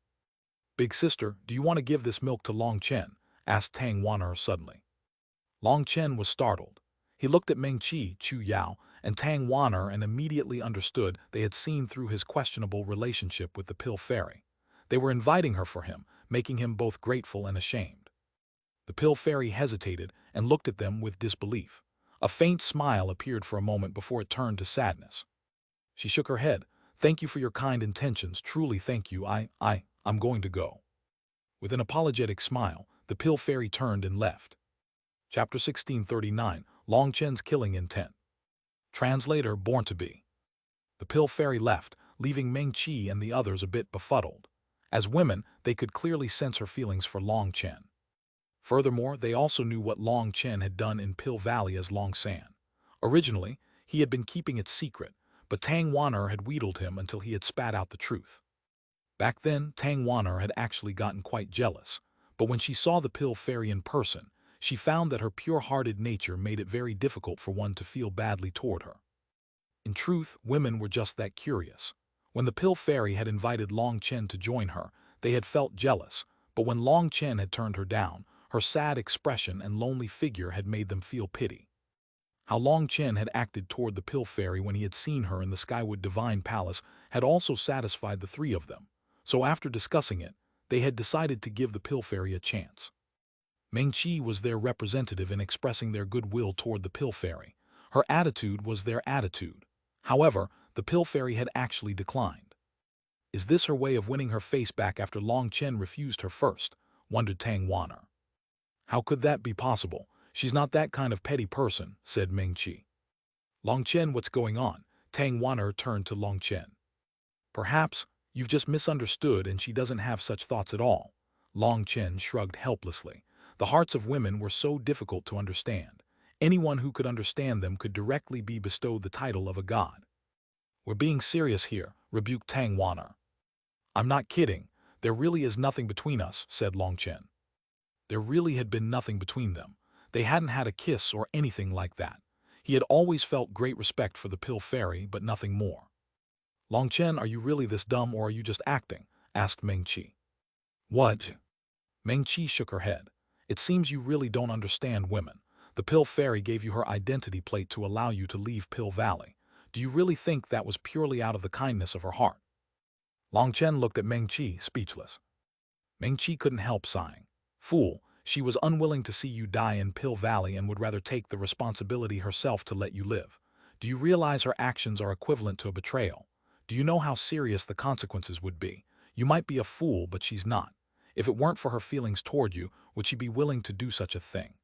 Big sister, do you want to give this milk to Long Chen? Asked Tang Wan'er suddenly. Long Chen was startled. He looked at Meng Qi, Chu Yao, and Tang Wan'er and immediately understood they had seen through his questionable relationship with the pill fairy. They were inviting her for him, making him both grateful and ashamed. The pill fairy hesitated and looked at them with disbelief. A faint smile appeared for a moment before it turned to sadness. She shook her head. Thank you for your kind intentions, truly thank you, I'm going to go. With an apologetic smile, the pill fairy turned and left. Chapter 1639, Long Chen's Killing Intent. Translator Born to Be. The pill fairy left, leaving Meng Qi and the others a bit befuddled. As women, they could clearly sense her feelings for Long Chen. Furthermore, they also knew what Long Chen had done in Pill Valley as Long San. Originally, he had been keeping it secret, but Tang Wan'er had wheedled him until he had spat out the truth. Back then, Tang Wan'er had actually gotten quite jealous, but when she saw the pill fairy in person, she found that her pure-hearted nature made it very difficult for one to feel badly toward her. In truth, women were just that curious. When the pill fairy had invited Long Chen to join her, they had felt jealous, but when Long Chen had turned her down, her sad expression and lonely figure had made them feel pity. How Long Chen had acted toward the pill fairy when he had seen her in the Skywood Divine Palace had also satisfied the three of them, so after discussing it, they had decided to give the pill fairy a chance. Meng Qi was their representative in expressing their goodwill toward the pill fairy. Her attitude was their attitude. However, the pill fairy had actually declined. Is this her way of winning her face back after Long Chen refused her first? Wondered Tang Wan'er. How could that be possible? She's not that kind of petty person, said Meng Qi. Long Chen, what's going on? Tang Wan'er turned to Long Chen. Perhaps you've just misunderstood and she doesn't have such thoughts at all. Long Chen shrugged helplessly. The hearts of women were so difficult to understand. Anyone who could understand them could directly be bestowed the title of a god. We're being serious here, rebuked Tang Wan'er. I'm not kidding. There really is nothing between us, said Long Chen. There really had been nothing between them. They hadn't had a kiss or anything like that. He had always felt great respect for the pill fairy, but nothing more. Long Chen, are you really this dumb or are you just acting? Asked Meng Qi. What? Meng Qi shook her head. It seems you really don't understand women. The pill fairy gave you her identity plate to allow you to leave Pill Valley. Do you really think that was purely out of the kindness of her heart? Long Chen looked at Meng Qi, speechless. Meng Qi couldn't help sighing. Fool, she was unwilling to see you die in Pill Valley and would rather take the responsibility herself to let you live. Do you realize her actions are equivalent to a betrayal? Do you know how serious the consequences would be? You might be a fool, but she's not. If it weren't for her feelings toward you, would she be willing to do such a thing?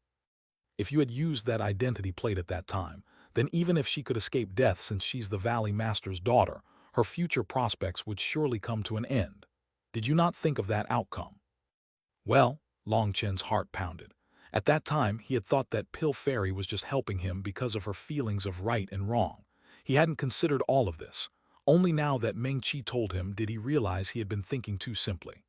If you had used that identity plate at that time, then even if she could escape death since she's the Valley Master's daughter, her future prospects would surely come to an end. Did you not think of that outcome? Well, Long Chen's heart pounded. At that time, he had thought that Pill Fairy was just helping him because of her feelings of right and wrong. He hadn't considered all of this. Only now that Meng Qi told him did he realize he had been thinking too simply.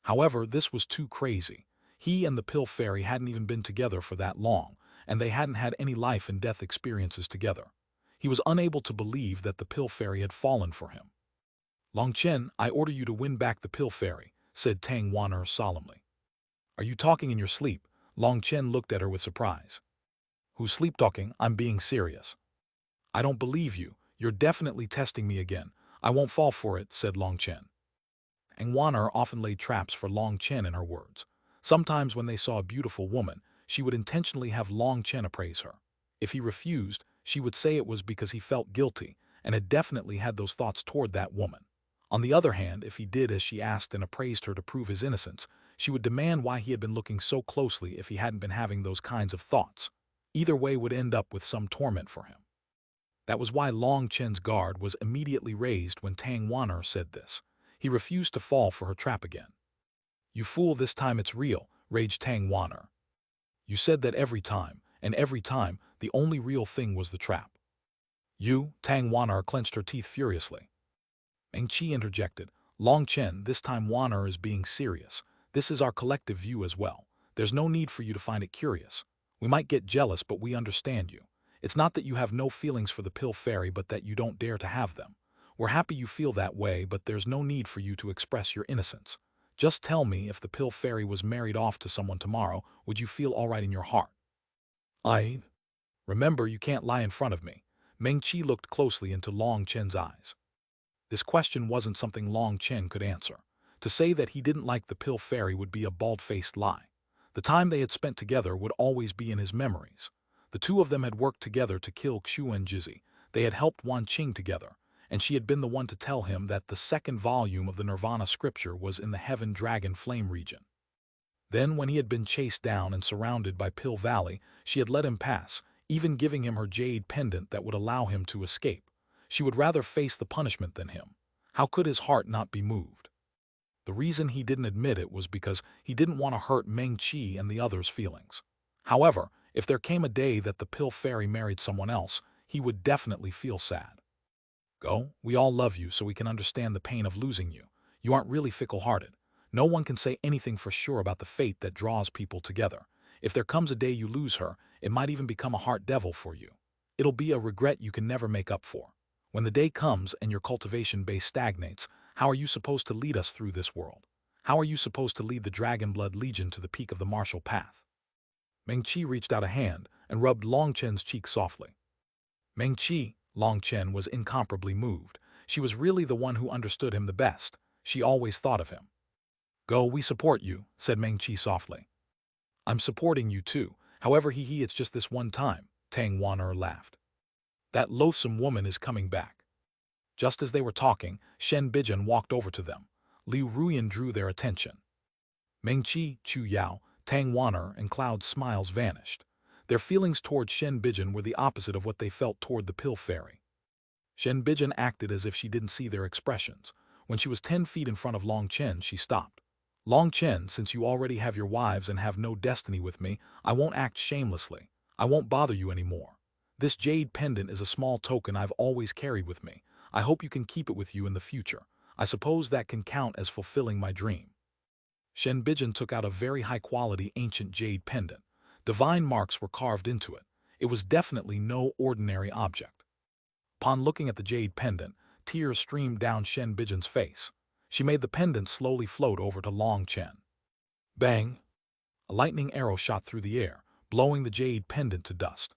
However, this was too crazy. He and the Pill Fairy hadn't even been together for that long, and they hadn't had any life and death experiences together. He was unable to believe that the Pill Fairy had fallen for him. Long Chen, I order you to win back the Pill Fairy, said Tang Wan'er solemnly. Are you talking in your sleep? Long Chen looked at her with surprise. Who's sleep-talking? I'm being serious. I don't believe you. You're definitely testing me again. I won't fall for it, said Long Chen. Xuanhuan often laid traps for Long Chen in her words. Sometimes when they saw a beautiful woman, she would intentionally have Long Chen appraise her. If he refused, she would say it was because he felt guilty and had definitely had those thoughts toward that woman. On the other hand, if he did as she asked and appraised her to prove his innocence, she would demand why he had been looking so closely if he hadn't been having those kinds of thoughts. Either way would end up with some torment for him. That was why Long Chen's guard was immediately raised when Xuanhuan said this. He refused to fall for her trap again. You fool, this time it's real, raged Xuanhuan. You said that every time, and every time, the only real thing was the trap. You, Xuanhuan clenched her teeth furiously. Meng Qi interjected. Long Chen, this time Xuanhuan is being serious. This is our collective view as well. There's no need for you to find it curious. We might get jealous, but we understand you. It's not that you have no feelings for the pill fairy, but that you don't dare to have them. We're happy you feel that way, but there's no need for you to express your innocence. Just tell me, if the pill fairy was married off to someone tomorrow, would you feel all right in your heart? Remember, you can't lie in front of me. Meng Qi looked closely into Long Chen's eyes. This question wasn't something Long Chen could answer. To say that he didn't like the pill fairy would be a bald-faced lie. The time they had spent together would always be in his memories. The two of them had worked together to kill Xuanhuan. They had helped Wan Qing together, and she had been the one to tell him that the second volume of the Nirvana scripture was in the Heaven Dragon Flame region. Then, when he had been chased down and surrounded by Pill Valley, she had let him pass, even giving him her jade pendant that would allow him to escape. She would rather face the punishment than him. How could his heart not be moved? The reason he didn't admit it was because he didn't want to hurt Meng Qi and the others' feelings. However, if there came a day that the pill fairy married someone else, he would definitely feel sad. Go, we all love you, so we can understand the pain of losing you. You aren't really fickle-hearted. No one can say anything for sure about the fate that draws people together. If there comes a day you lose her, it might even become a heart devil for you. It'll be a regret you can never make up for. When the day comes and your cultivation base stagnates, how are you supposed to lead us through this world? How are you supposed to lead the Dragonblood Legion to the peak of the martial path? Meng Qi reached out a hand and rubbed Long Chen's cheek softly. Meng Qi, Long Chen was incomparably moved. She was really the one who understood him the best. She always thought of him. Go, we support you, said Meng Qi softly. I'm supporting you too. However, it's just this one time, Xuanhuan laughed. That loathsome woman is coming back. Just as they were talking, Shen Bijin walked over to them. Liu Ruyan drew their attention. Meng Qi, Chu Yao, Xuanhuan and Cloud's smiles vanished. Their feelings toward Shen Bijin were the opposite of what they felt toward the pill fairy. Shen Bijin acted as if she didn't see their expressions. When she was 10 feet in front of Long Chen, she stopped. Long Chen, since you already have your wives and have no destiny with me, I won't act shamelessly. I won't bother you anymore. This jade pendant is a small token I've always carried with me. I hope you can keep it with you in the future. I suppose that can count as fulfilling my dream. Shen Bijin took out a very high-quality ancient jade pendant. Divine marks were carved into it. It was definitely no ordinary object. Upon looking at the jade pendant, tears streamed down Shen Bijin's face. She made the pendant slowly float over to Long Chen. Bang! A lightning arrow shot through the air, blowing the jade pendant to dust.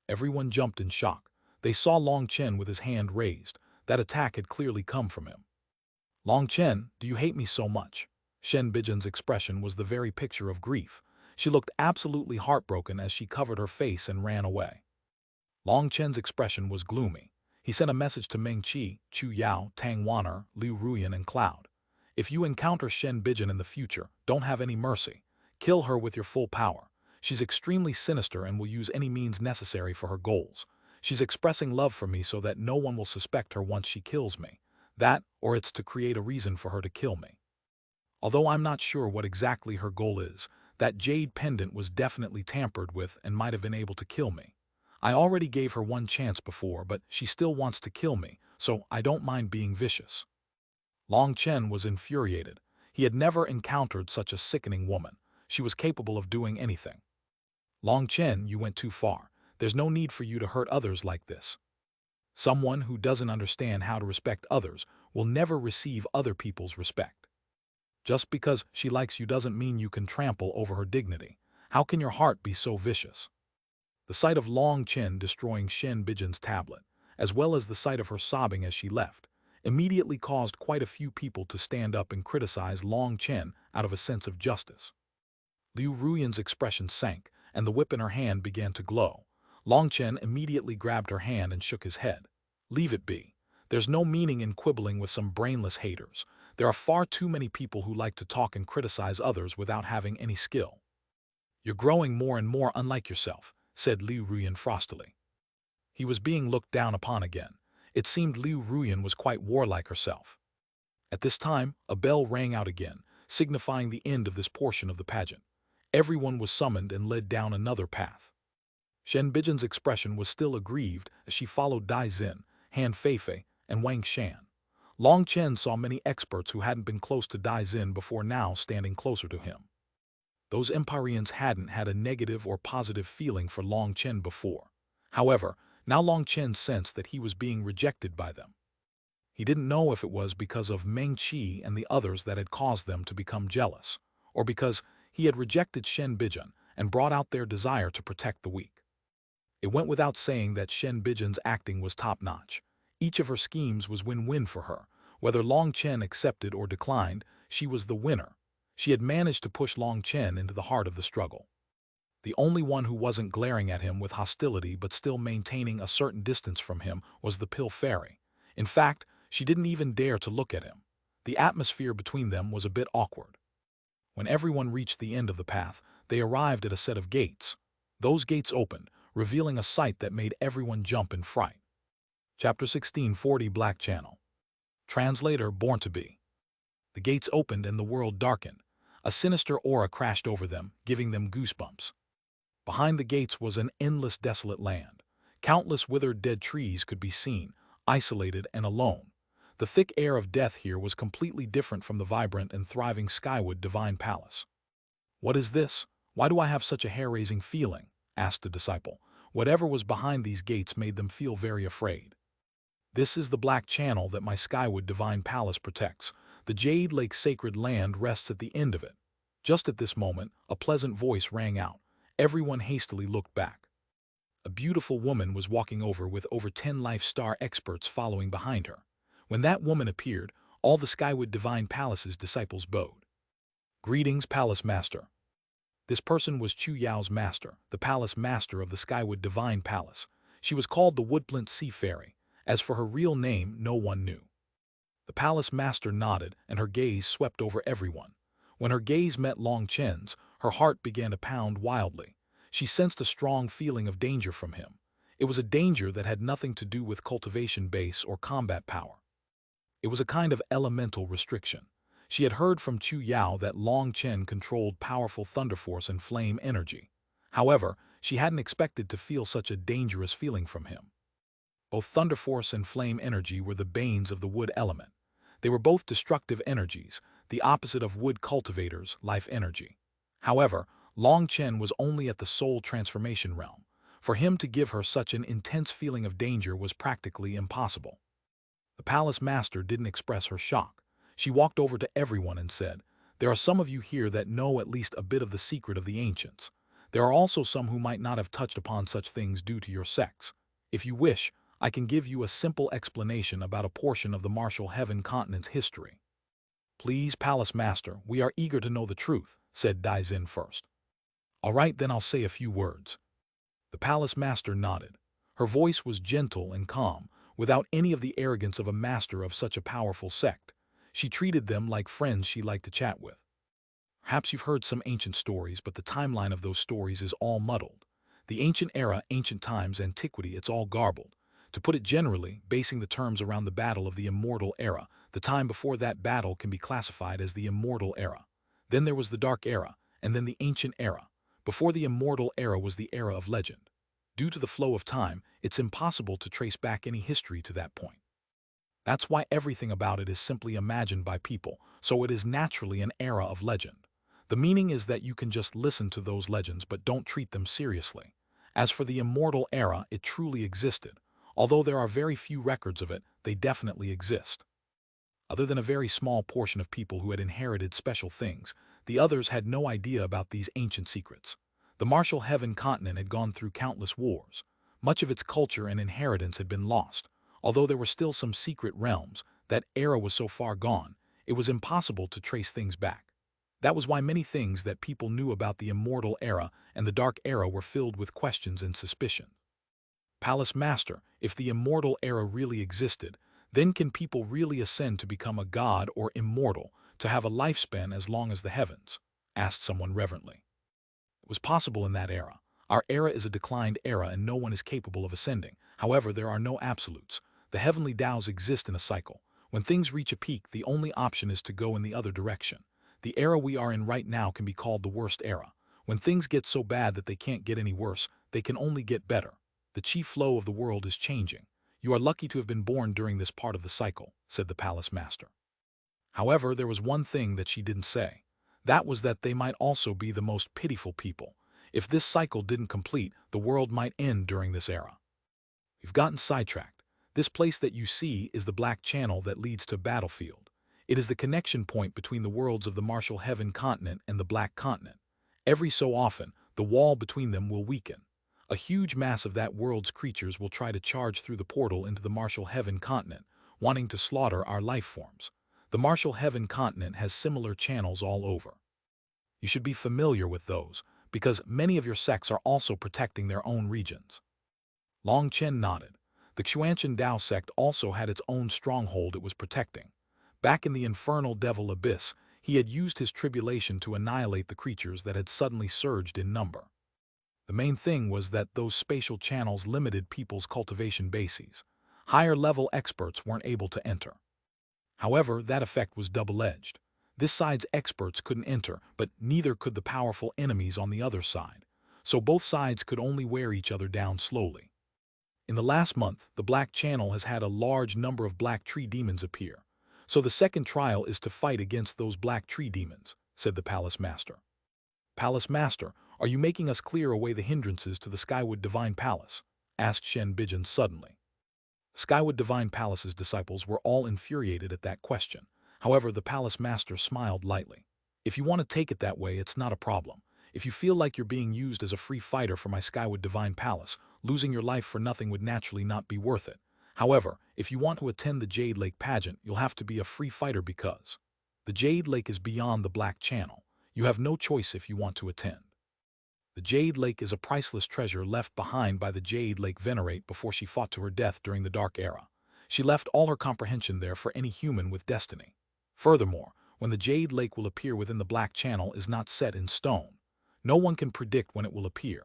Everyone jumped in shock. They saw Long Chen with his hand raised. That attack had clearly come from him. Long Chen, do you hate me so much? Shen Bijin's expression was the very picture of grief. She looked absolutely heartbroken as she covered her face and ran away. Long Chen's expression was gloomy. He sent a message to Meng Qi, Chu Yao, Xuanhuan, Liu Ruyan, and Cloud. If you encounter Shen Bijin in the future, don't have any mercy. Kill her with your full power. She's extremely sinister and will use any means necessary for her goals. She's expressing love for me so that no one will suspect her once she kills me. That, or it's to create a reason for her to kill me. Although I'm not sure what exactly her goal is, that jade pendant was definitely tampered with and might have been able to kill me. I already gave her one chance before, but she still wants to kill me, so I don't mind being vicious. Long Chen was infuriated. He had never encountered such a sickening woman. She was capable of doing anything. Long Chen, you went too far. There's no need for you to hurt others like this. Someone who doesn't understand how to respect others will never receive other people's respect. Just because she likes you doesn't mean you can trample over her dignity. How can your heart be so vicious? The sight of Long Chen destroying Shen Bijin's tablet, as well as the sight of her sobbing as she left, immediately caused quite a few people to stand up and criticize Long Chen out of a sense of justice. Liu Ruyan's expression sank, and the whip in her hand began to glow. Long Chen immediately grabbed her hand and shook his head. "Leave it be. There's no meaning in quibbling with some brainless haters. There are far too many people who like to talk and criticize others without having any skill." "You're growing more and more unlike yourself," said Liu Ruyan frostily. He was being looked down upon again. It seemed Liu Ruyan was quite warlike herself. At this time, a bell rang out again, signifying the end of this portion of the pageant. Everyone was summoned and led down another path. Shen Bijan's expression was still aggrieved as she followed Dai Xin, Han Feifei, and Wang Shan. Long Chen saw many experts who hadn't been close to Dai Xin before now standing closer to him. Those Empyreans hadn't had a negative or positive feeling for Long Chen before. However, now Long Chen sensed that he was being rejected by them. He didn't know if it was because of Meng Qi and the others that had caused them to become jealous, or because he had rejected Shen Bijan and brought out their desire to protect the weak. It went without saying that Shen Bijan's acting was top-notch. Each of her schemes was win-win for her. Whether Long Chen accepted or declined, she was the winner. She had managed to push Long Chen into the heart of the struggle. The only one who wasn't glaring at him with hostility but still maintaining a certain distance from him was the Pill Fairy. In fact, she didn't even dare to look at him. The atmosphere between them was a bit awkward. When everyone reached the end of the path, they arrived at a set of gates. Those gates opened, revealing a sight that made everyone jump in fright. Chapter 1640 Black Channel. Translator Born to Be. The gates opened and the world darkened. A sinister aura crashed over them, giving them goosebumps. Behind the gates was an endless desolate land. Countless withered dead trees could be seen, isolated and alone. The thick air of death here was completely different from the vibrant and thriving Skywood Divine Palace. "What is this? Why do I have such a hair-raising feeling?" asked the disciple. Whatever was behind these gates made them feel very afraid. "This is the Black Channel that my Skywood Divine Palace protects. The Jade Lake sacred land rests at the end of it." Just at this moment, a pleasant voice rang out. Everyone hastily looked back. A beautiful woman was walking with over 10 Life Star experts following behind her. When that woman appeared, all the Skywood Divine Palace's disciples bowed. "Greetings, Palace Master." This person was Chu Yao's master, the Palace Master of the Skywood Divine Palace. She was called the Woodplint Sea Fairy. As for her real name, no one knew. The Palace Master nodded, and her gaze swept over everyone. When her gaze met Long Chen's, her heart began to pound wildly. She sensed a strong feeling of danger from him. It was a danger that had nothing to do with cultivation base or combat power. It was a kind of elemental restriction. She had heard from Chu Yao that Long Chen controlled powerful thunder force and flame energy. However, she hadn't expected to feel such a dangerous feeling from him. Both thunder force and flame energy were the banes of the wood element. They were both destructive energies, the opposite of wood cultivators' life energy. However, Long Chen was only at the soul transformation realm. For him to give her such an intense feeling of danger was practically impossible. The Palace Master didn't express her shock. She walked over to everyone and said, "There are some of you here that know at least a bit of the secret of the ancients. There are also some who might not have touched upon such things due to your sex. If you wish, I can give you a simple explanation about a portion of the Martial Heaven continent's history." "Please, Palace Master, we are eager to know the truth," said Dai Xin first. "All right, then I'll say a few words." The Palace Master nodded. Her voice was gentle and calm, without any of the arrogance of a master of such a powerful sect. She treated them like friends she liked to chat with. "Perhaps you've heard some ancient stories, but the timeline of those stories is all muddled. The ancient era, ancient times, antiquity, it's all garbled. To put it generally, basing the terms around the battle of the immortal era, the time before that battle can be classified as the immortal era. Then there was the dark era, and then the ancient era. Before the immortal era was the era of legend. Due to the flow of time, it's impossible to trace back any history to that point. That's why everything about it is simply imagined by people, so it is naturally an era of legend. The meaning is that you can just listen to those legends but don't treat them seriously. As for the immortal era, it truly existed. Although there are very few records of it, they definitely exist. Other than a very small portion of people who had inherited special things, the others had no idea about these ancient secrets. The Martial Heaven continent had gone through countless wars. Much of its culture and inheritance had been lost. Although there were still some secret realms, that era was so far gone, it was impossible to trace things back. That was why many things that people knew about the immortal era and the dark era were filled with questions and suspicion. Palace Master, if the immortal era really existed, then can people really ascend to become a god or immortal, to have a lifespan as long as the heavens? Asked someone reverently. It was possible in that era. Our era is a declined era and no one is capable of ascending. However, there are no absolutes. The heavenly Tao's exist in a cycle. When things reach a peak, the only option is to go in the other direction. The era we are in right now can be called the worst era. When things get so bad that they can't get any worse, they can only get better. The chief flow of the world is changing. You are lucky to have been born during this part of the cycle, said the palace master. However, there was one thing that she didn't say. That was that they might also be the most pitiful people. If this cycle didn't complete, the world might end during this era. We've gotten sidetracked. This place that you see is the black channel that leads to battlefield. It is the connection point between the worlds of the Martial Heaven continent and the Black continent. Every so often, the wall between them will weaken. A huge mass of that world's creatures will try to charge through the portal into the Martial Heaven continent, wanting to slaughter our life forms. The Martial Heaven continent has similar channels all over. You should be familiar with those, because many of your sects are also protecting their own regions. Long Chen nodded. The Xuanhuan Dao sect also had its own stronghold it was protecting. Back in the infernal devil abyss, he had used his tribulation to annihilate the creatures that had suddenly surged in number. The main thing was that those spatial channels limited people's cultivation bases. Higher-level experts weren't able to enter. However, that effect was double-edged. This side's experts couldn't enter, but neither could the powerful enemies on the other side. So both sides could only wear each other down slowly. In the last month, the Black Channel has had a large number of black tree demons appear. So the second trial is to fight against those black tree demons, said the Palace Master. Palace Master, are you making us clear away the hindrances to the Skywood Divine Palace? Asked Shen Bijan suddenly. Skywood Divine Palace's disciples were all infuriated at that question. However, the Palace Master smiled lightly. If you want to take it that way, it's not a problem. If you feel like you're being used as a free fighter for my Skywood Divine Palace, losing your life for nothing would naturally not be worth it. However, if you want to attend the Jade Lake pageant, you'll have to be a free fighter because the Jade Lake is beyond the Black Channel. You have no choice if you want to attend. The Jade Lake is a priceless treasure left behind by the Jade Lake Venerate before she fought to her death during the Dark Era. She left all her comprehension there for any human with destiny. Furthermore, when the Jade Lake will appear within the Black Channel is not set in stone. No one can predict when it will appear.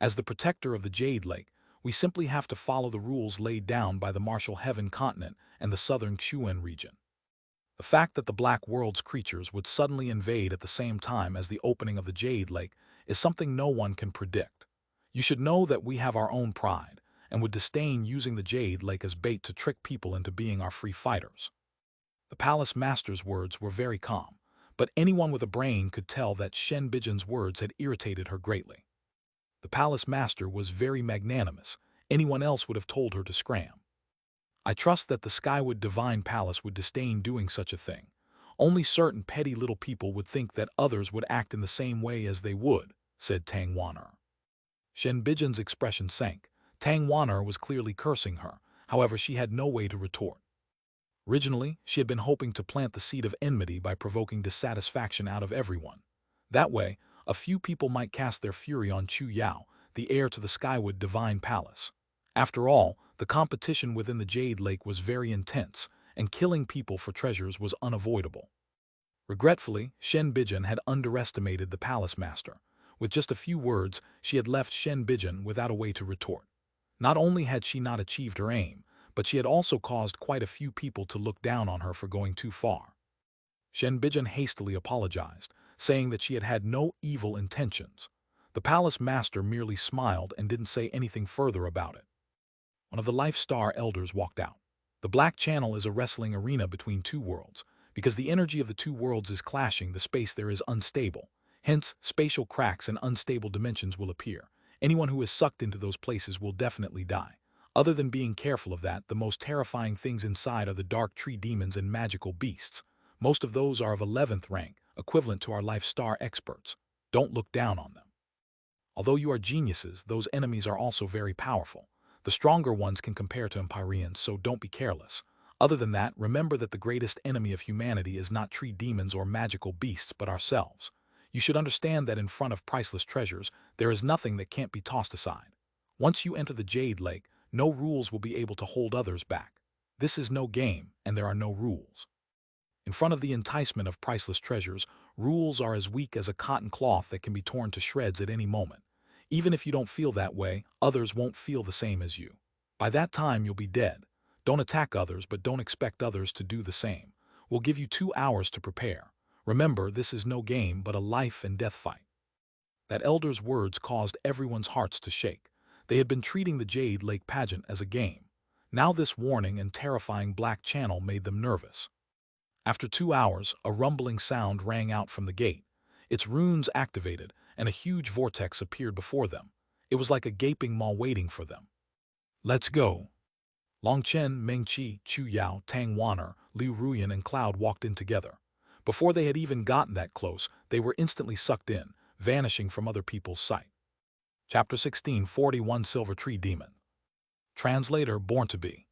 As the protector of the Jade Lake, we simply have to follow the rules laid down by the Martial Heaven continent and the southern Xuanhuan region. The fact that the Black World's creatures would suddenly invade at the same time as the opening of the Jade Lake is something no one can predict. You should know that we have our own pride, and would disdain using the Jade Lake as bait to trick people into being our free fighters. The Palace Master's words were very calm, but anyone with a brain could tell that Shen Bijan's words had irritated her greatly. The Palace Master was very magnanimous. Anyone else would have told her to scram. I trust that the Skywood Divine Palace would disdain doing such a thing. Only certain petty little people would think that others would act in the same way as they would, said Tang Wan'er. Shen Bijan's expression sank. Tang Wan'er was clearly cursing her, however she had no way to retort. Originally, she had been hoping to plant the seed of enmity by provoking dissatisfaction out of everyone. That way, a few people might cast their fury on Chu Yao, the heir to the Skywood Divine Palace. After all, the competition within the Jade Lake was very intense, and killing people for treasures was unavoidable. Regretfully, Shen Bijan had underestimated the Palace Master. With just a few words, she had left Shen Bijan without a way to retort. Not only had she not achieved her aim, but she had also caused quite a few people to look down on her for going too far. Shen Bijan hastily apologized, saying that she had had no evil intentions. The Palace Master merely smiled and didn't say anything further about it. One of the Life Star elders walked out. The Black Channel is a wrestling arena between two worlds. Because the energy of the two worlds is clashing, the space there is unstable. Hence, spatial cracks and unstable dimensions will appear. Anyone who is sucked into those places will definitely die. Other than being careful of that, the most terrifying things inside are the dark tree demons and magical beasts. Most of those are of 11th rank, equivalent to our Life Star experts. Don't look down on them. Although you are geniuses, those enemies are also very powerful. The stronger ones can compare to Empyreans, so don't be careless. Other than that, remember that the greatest enemy of humanity is not tree demons or magical beasts, but ourselves. You should understand that in front of priceless treasures, there is nothing that can't be tossed aside. Once you enter the Jade Lake, no rules will be able to hold others back. This is no game, and there are no rules. In front of the enticement of priceless treasures, rules are as weak as a cotton cloth that can be torn to shreds at any moment. Even if you don't feel that way, others won't feel the same as you. By that time, you'll be dead. Don't attack others, but don't expect others to do the same. We'll give you 2 hours to prepare. Remember, this is no game, but a life and death fight. That elder's words caused everyone's hearts to shake. They had been treating the Jade Lake pageant as a game. Now this warning and terrifying black channel made them nervous. After 2 hours, a rumbling sound rang out from the gate. Its runes activated, and a huge vortex appeared before them. It was like a gaping maw waiting for them. Let's go. Long Chen, Meng Qi, Chu Yao, Tang Wan'er, Liu Ruyan, and Cloud walked in together. Before they had even gotten that close, they were instantly sucked in, vanishing from other people's sight. Chapter 16, 41 Silver Tree Demon. Translator Born to Be.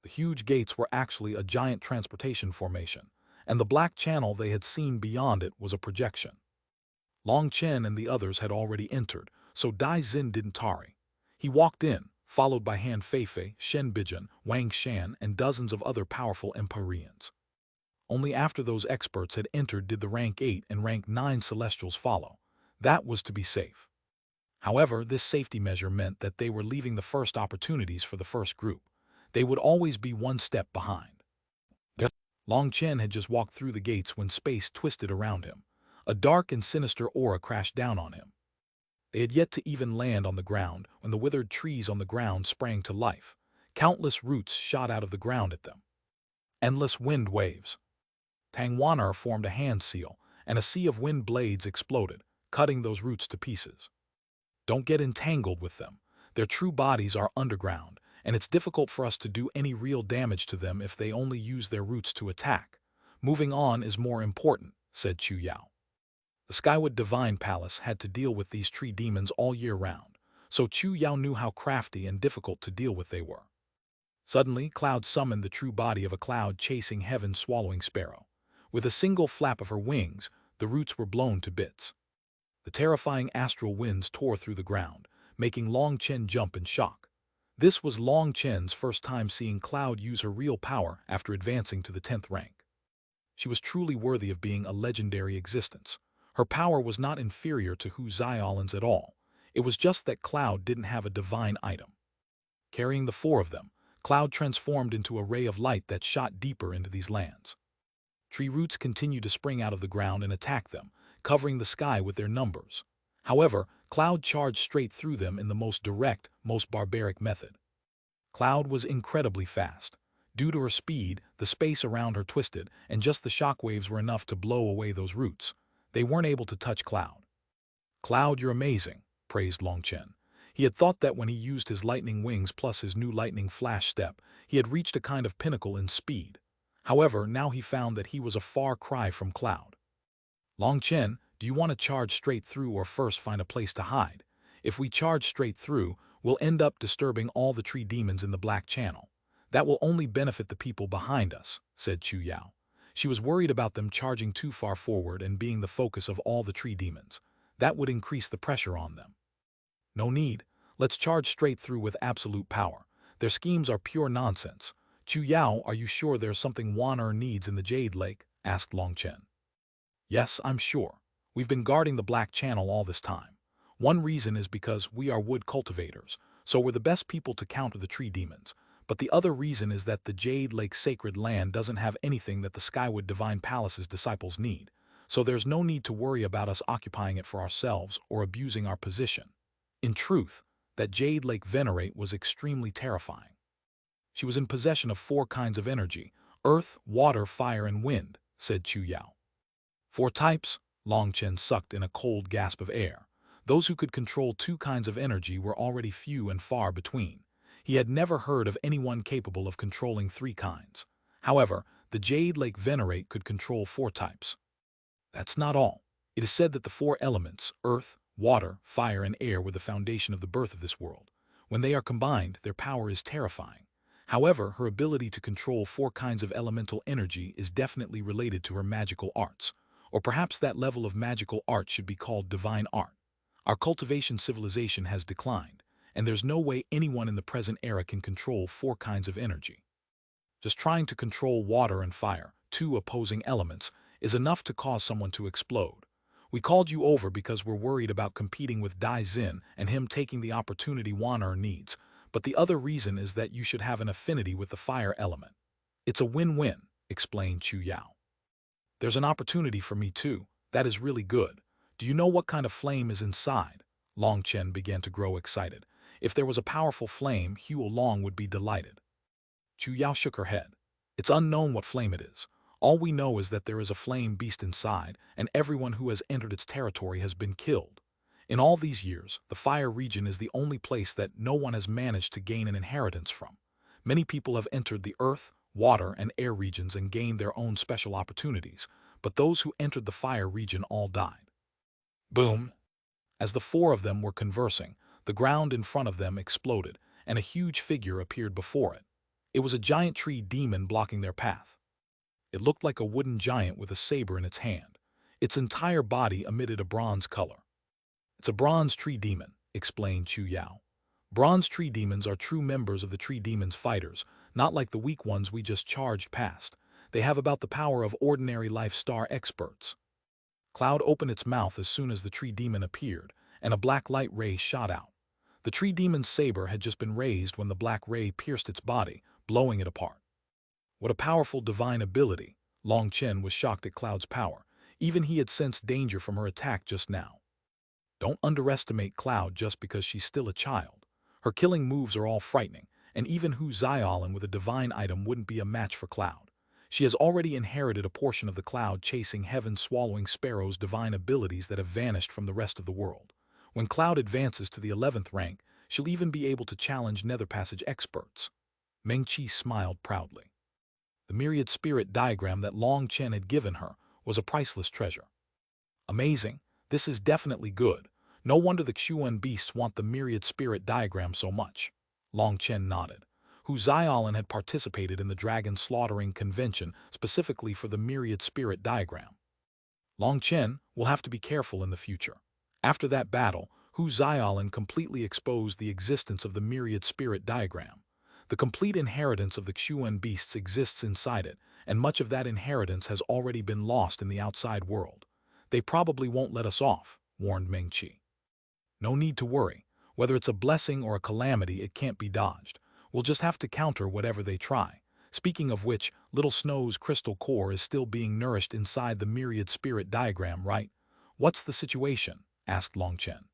The huge gates were actually a giant transportation formation, and the black channel they had seen beyond it was a projection. Long Chen and the others had already entered, so Dai Xin didn't tarry. He walked in, followed by Han Feifei, Shen Bijan, Wang Shan, and dozens of other powerful Empyreans. Only after those experts had entered did the rank 8 and rank 9 Celestials follow. That was to be safe. However, this safety measure meant that they were leaving the first opportunities for the first group. They would always be one step behind. Long Chen had just walked through the gates when space twisted around him. A dark and sinister aura crashed down on him. They had yet to even land on the ground when the withered trees on the ground sprang to life. Countless roots shot out of the ground at them. Endless wind waves. Tang Wan'er formed a hand seal, and a sea of wind blades exploded, cutting those roots to pieces. Don't get entangled with them. Their true bodies are underground, and it's difficult for us to do any real damage to them if they only use their roots to attack. Moving on is more important, said Chu Yao. The Skywood Divine Palace had to deal with these tree demons all year round, so Chu Yao knew how crafty and difficult to deal with they were. Suddenly, Cloud summoned the true body of a cloud-chasing heaven-swallowing sparrow. With a single flap of her wings, the roots were blown to bits. The terrifying astral winds tore through the ground, making Long Chen jump in shock. This was Long Chen's first time seeing Cloud use her real power after advancing to the 10th rank. She was truly worthy of being a legendary existence. Her power was not inferior to Hu Xiaolin's at all. It was just that Cloud didn't have a divine item. Carrying the 4 of them, Cloud transformed into a ray of light that shot deeper into these lands. Tree roots continued to spring out of the ground and attack them, covering the sky with their numbers. However, Cloud charged straight through them in the most direct, most barbaric method. Cloud was incredibly fast. Due to her speed, the space around her twisted, and just the shockwaves were enough to blow away those roots. They weren't able to touch Cloud. Cloud, you're amazing, praised Long Chen. He had thought that when he used his lightning wings plus his new lightning flash step, he had reached a kind of pinnacle in speed. However, now he found that he was a far cry from Cloud. Long Chen, do you want to charge straight through or first find a place to hide? If we charge straight through, we'll end up disturbing all the tree demons in the Black Channel. That will only benefit the people behind us, said Chu Yao. She was worried about them charging too far forward and being the focus of all the tree demons. That would increase the pressure on them. No need. Let's charge straight through with absolute power. Their schemes are pure nonsense. Chu Yao, are you sure there's something Wan'er needs in the Jade Lake? Asked Long Chen. Yes, I'm sure. We've been guarding the Black Channel all this time. One reason is because we are wood cultivators, so we're the best people to counter the tree demons. But the other reason is that the Jade Lake sacred land doesn't have anything that the Skywood Divine Palace's disciples need, so there's no need to worry about us occupying it for ourselves or abusing our position. In truth, that Jade Lake Venerate was extremely terrifying. She was in possession of 4 kinds of energy, earth, water, fire, and wind, said Chu Yao. 4 types? Long Chen sucked in a cold gasp of air. Those who could control 2 kinds of energy were already few and far between. He had never heard of anyone capable of controlling 3 kinds. However, the Jade Lake Venerate could control 4 types. That's not all. It is said that the 4 elements, earth, water, fire, and air, were the foundation of the birth of this world. When they are combined, their power is terrifying. However, her ability to control 4 kinds of elemental energy is definitely related to her magical arts. Or perhaps that level of magical art should be called divine art. Our cultivation civilization has declined, and there's no way anyone in the present era can control 4 kinds of energy. Just trying to control water and fire, 2 opposing elements, is enough to cause someone to explode. We called you over because we're worried about competing with Dai Xin and him taking the opportunity Wan'er needs, but the other reason is that you should have an affinity with the fire element. It's a win-win, explained Chu Yao. There's an opportunity for me too. That is really good. Do you know what kind of flame is inside? Long Chen began to grow excited. If there was a powerful flame, Huo Long would be delighted. Chu Yao shook her head. It's unknown what flame it is. All we know is that there is a flame beast inside, and everyone who has entered its territory has been killed. In all these years, the fire region is the only place that no one has managed to gain an inheritance from. Many people have entered the earth, water, and air regions and gained their own special opportunities, but those who entered the fire region all died. Boom! As the 4 of them were conversing, the ground in front of them exploded, and a huge figure appeared before it. It was a giant tree demon blocking their path. It looked like a wooden giant with a saber in its hand. Its entire body emitted a bronze color. It's a bronze tree demon, explained Chu Yao. Bronze tree demons are true members of the tree demons fighters, not like the weak ones we just charged past. They have about the power of ordinary life star experts. Cloud opened its mouth as soon as the tree demon appeared, and a black light ray shot out. The tree demon's saber had just been raised when the black ray pierced its body, blowing it apart. What a powerful divine ability! Long Chen was shocked at Cloud's power. Even he had sensed danger from her attack just now. Don't underestimate Cloud just because she's still a child. Her killing moves are all frightening, and even Hu Xiaolin with a divine item wouldn't be a match for Cloud. She has already inherited a portion of the cloud-chasing heaven-swallowing sparrow's divine abilities that have vanished from the rest of the world. When Cloud advances to the 11th rank, she'll even be able to challenge Nether Passage experts. Meng Qi smiled proudly. The myriad spirit diagram that Long Chen had given her was a priceless treasure. Amazing, this is definitely good. No wonder the Xuanhuan beasts want the myriad spirit diagram so much. Long Chen nodded. Hu Xiaolin had participated in the dragon slaughtering convention specifically for the myriad spirit diagram. Long Chen will have to be careful in the future. After that battle, Hu Xiaolin completely exposed the existence of the myriad spirit diagram. The complete inheritance of the Xuanhuan beasts exists inside it, and much of that inheritance has already been lost in the outside world. They probably won't let us off, warned Meng Qi. No need to worry. Whether it's a blessing or a calamity, it can't be dodged. We'll just have to counter whatever they try. Speaking of which, Little Snow's crystal core is still being nourished inside the myriad spirit diagram, right? What's the situation? Asked Long Chen.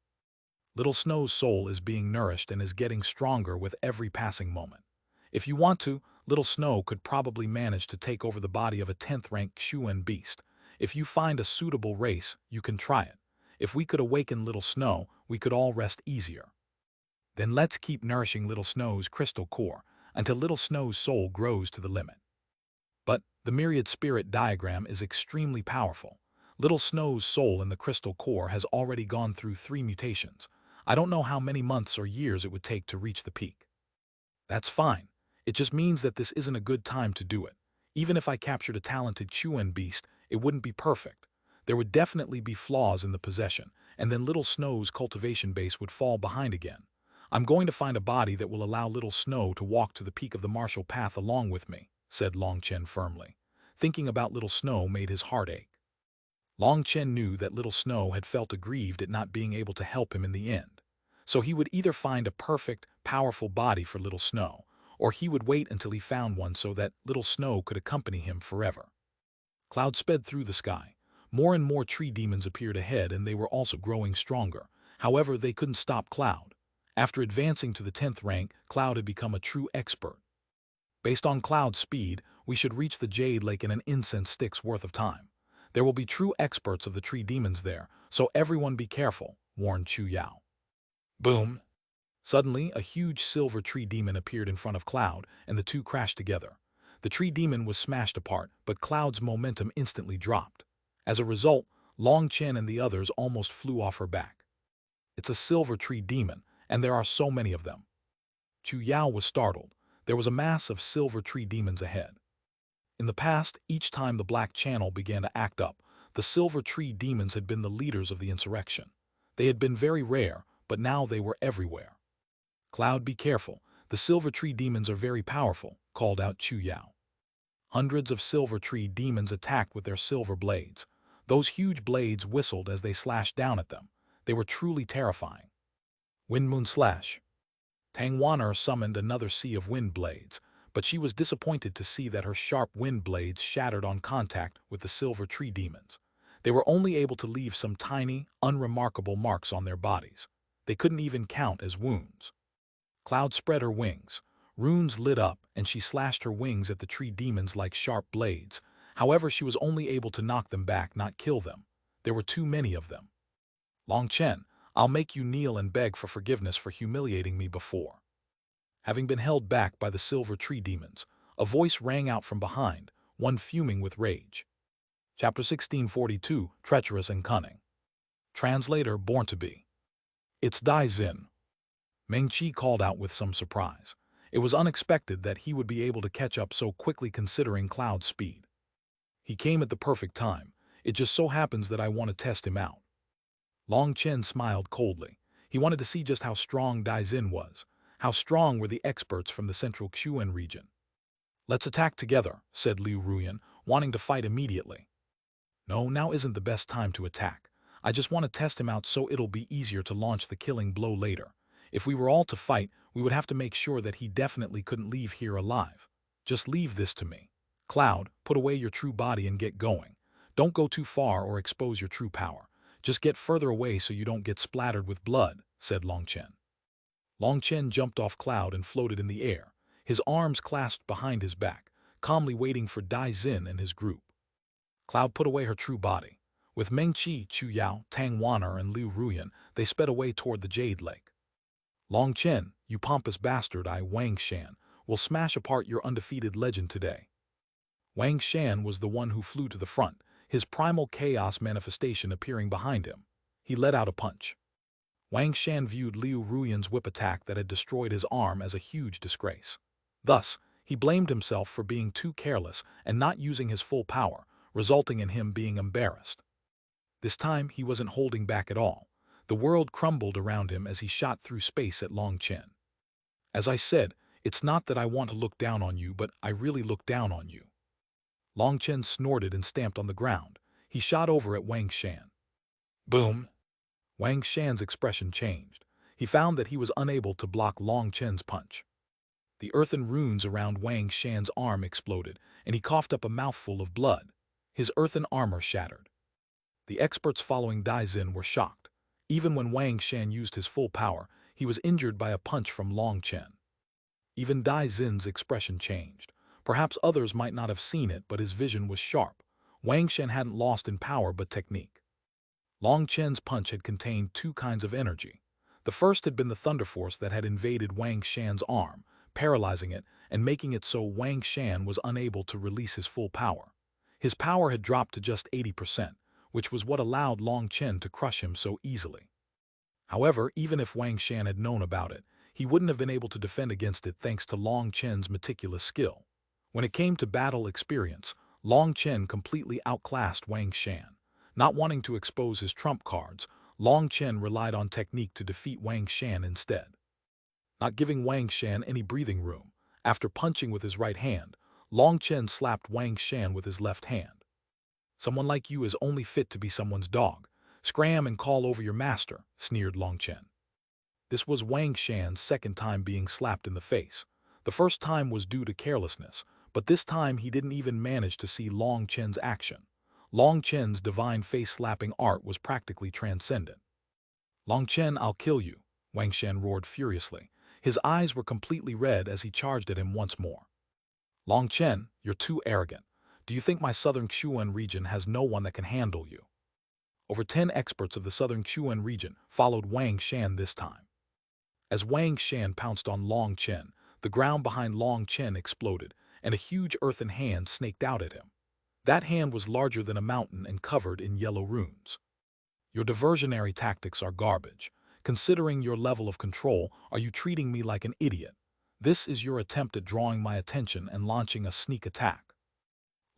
Little Snow's soul is being nourished and is getting stronger with every passing moment. If you want to, Little Snow could probably manage to take over the body of a 10th rank Xuanhuan beast. If you find a suitable race, you can try it. If we could awaken Little Snow, we could all rest easier. Then let's keep nourishing Little Snow's crystal core until Little Snow's soul grows to the limit. But the myriad spirit diagram is extremely powerful. Little Snow's soul in the crystal core has already gone through 3 mutations. I don't know how many months or years it would take to reach the peak. That's fine. It just means that this isn't a good time to do it. Even if I captured a talented Xuanhuan beast, it wouldn't be perfect. There would definitely be flaws in the possession, and then Little Snow's cultivation base would fall behind again. I'm going to find a body that will allow Little Snow to walk to the peak of the martial path along with me, said Long Chen firmly. Thinking about Little Snow made his heart ache. Long Chen knew that Little Snow had felt aggrieved at not being able to help him in the end. So he would either find a perfect, powerful body for Little Snow, or he would wait until he found one so that Little Snow could accompany him forever. Cloud sped through the sky. More and more tree demons appeared ahead, and they were also growing stronger. However, they couldn't stop Cloud. After advancing to the 10th rank, Cloud had become a true expert. Based on Cloud's speed, we should reach the Jade Lake in an incense stick's worth of time. There will be true experts of the tree demons there, so everyone be careful, warned Chu Yao. Boom! Suddenly, a huge silver tree demon appeared in front of Cloud, and the two crashed together. The tree demon was smashed apart, but Cloud's momentum instantly dropped. As a result, Long Chen and the others almost flew off her back. It's a silver tree demon, and there are so many of them. Chu Yao was startled. There was a mass of silver tree demons ahead. In the past, each time the Black Channel began to act up, the silver tree demons had been the leaders of the insurrection. They had been very rare, but now they were everywhere. Cloud, be careful. The silver tree demons are very powerful, called out Chu Yao. Hundreds of silver tree demons attacked with their silver blades. Those huge blades whistled as they slashed down at them. They were truly terrifying. Wind Moon Slash. Tangwaner summoned another sea of wind blades, but she was disappointed to see that her sharp wind blades shattered on contact with the silver tree demons. They were only able to leave some tiny, unremarkable marks on their bodies. They couldn't even count as wounds. Cloud spread her wings. Runes lit up, and she slashed her wings at the tree demons like sharp blades. However, she was only able to knock them back, not kill them. There were too many of them. Long Chen, I'll make you kneel and beg for forgiveness for humiliating me before. Having been held back by the silver tree demons, a voice rang out from behind, one fuming with rage. Chapter 1642, Treacherous and Cunning. Translator Born to Be. It's Dai Xin. Meng Qi called out with some surprise. It was unexpected that he would be able to catch up so quickly considering Cloud's speed. He came at the perfect time. It just so happens that I want to test him out. Long Chen smiled coldly. He wanted to see just how strong Dai Xin was. How strong were the experts from the central Xuanhuan region. Let's attack together, said Liu Ruyan, wanting to fight immediately. No, now isn't the best time to attack. I just want to test him out so it'll be easier to launch the killing blow later. If we were all to fight, we would have to make sure that he definitely couldn't leave here alive. Just leave this to me. Cloud, put away your true body and get going. Don't go too far or expose your true power. Just get further away so you don't get splattered with blood, said Long Chen. Long Chen jumped off Cloud and floated in the air, his arms clasped behind his back, calmly waiting for Dai Xin and his group. Cloud put away her true body. With Meng Qi, Chu Yao, Tangwaner, and Liu Ruyan, they sped away toward the Jade Lake. Long Chen, you pompous bastard, Wang Shan, will smash apart your undefeated legend today. Wang Shan was the one who flew to the front, his primal chaos manifestation appearing behind him. He let out a punch. Wang Shan viewed Liu Ruyan's whip attack that had destroyed his arm as a huge disgrace. Thus, he blamed himself for being too careless and not using his full power, resulting in him being embarrassed. This time, he wasn't holding back at all. The world crumbled around him as he shot through space at Long Chen. As I said, it's not that I want to look down on you, but I really look down on you. Long Chen snorted and stamped on the ground. He shot over at Wang Shan. Boom! Wang Shan's expression changed. He found that he was unable to block Long Chen's punch. The earthen runes around Wang Shan's arm exploded, and he coughed up a mouthful of blood. His earthen armor shattered. The experts following Dai Xin were shocked. Even when Wang Shan used his full power, he was injured by a punch from Long Chen. Even Dai Xin's expression changed. Perhaps others might not have seen it, but his vision was sharp. Wang Shan hadn't lost in power but technique. Long Chen's punch had contained two kinds of energy. The first had been the thunder force that had invaded Wang Shan's arm, paralyzing it and making it so Wang Shan was unable to release his full power. His power had dropped to just 80%, which was what allowed Long Chen to crush him so easily. However, even if Wang Shan had known about it, he wouldn't have been able to defend against it thanks to Long Chen's meticulous skill. When it came to battle experience, Long Chen completely outclassed Wang Shan. Not wanting to expose his trump cards, Long Chen relied on technique to defeat Wang Shan instead. Not giving Wang Shan any breathing room, after punching with his right hand, Long Chen slapped Wang Shan with his left hand. Someone like you is only fit to be someone's dog. Scram and call over your master, sneered Long Chen. This was Wang Shan's second time being slapped in the face. The first time was due to carelessness, but this time he didn't even manage to see Long Chen's action. Long Chen's divine face-slapping art was practically transcendent. Long Chen, I'll kill you, Wang Shan roared furiously. His eyes were completely red as he charged at him once more. Long Chen, you're too arrogant. Do you think my southern Xuanhuan region has no one that can handle you? Over 10 experts of the southern Xuanhuan region followed Wang Shan this time. As Wang Shan pounced on Long Chen, the ground behind Long Chen exploded, and a huge earthen hand snaked out at him. That hand was larger than a mountain and covered in yellow runes. Your diversionary tactics are garbage. Considering your level of control, are you treating me like an idiot? This is your attempt at drawing my attention and launching a sneak attack.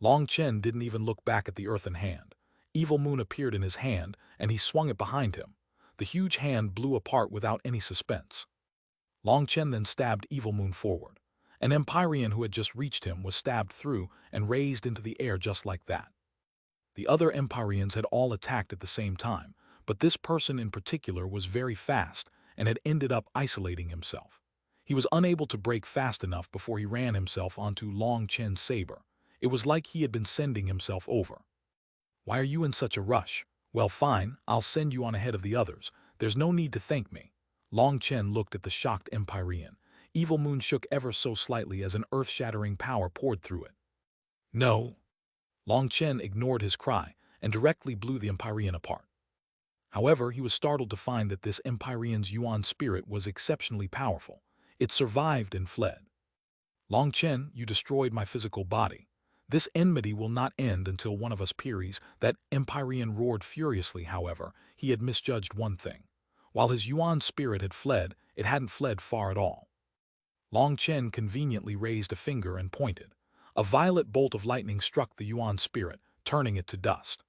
Long Chen didn't even look back at the earthen hand. Evil Moon appeared in his hand, and he swung it behind him. The huge hand blew apart without any suspense. Long Chen then stabbed Evil Moon forward. An Empyrean who had just reached him was stabbed through and raised into the air just like that. The other Empyreans had all attacked at the same time, but this person in particular was very fast and had ended up isolating himself. He was unable to break fast enough before he ran himself onto Long Chen's saber. It was like he had been sending himself over. Why are you in such a rush? Well, fine, I'll send you on ahead of the others. There's no need to thank me. Long Chen looked at the shocked Empyrean. Evil Moon shook ever so slightly as an earth-shattering power poured through it. No. Long Chen ignored his cry and directly blew the Empyrean apart. However, he was startled to find that this Empyrean's Yuan spirit was exceptionally powerful. It survived and fled. Long Chen, you destroyed my physical body. This enmity will not end until one of us peers. That Empyrean roared furiously. However, he had misjudged one thing. While his Yuan spirit had fled, it hadn't fled far at all. Long Chen conveniently raised a finger and pointed. A violet bolt of lightning struck the Yuan spirit, turning it to dust.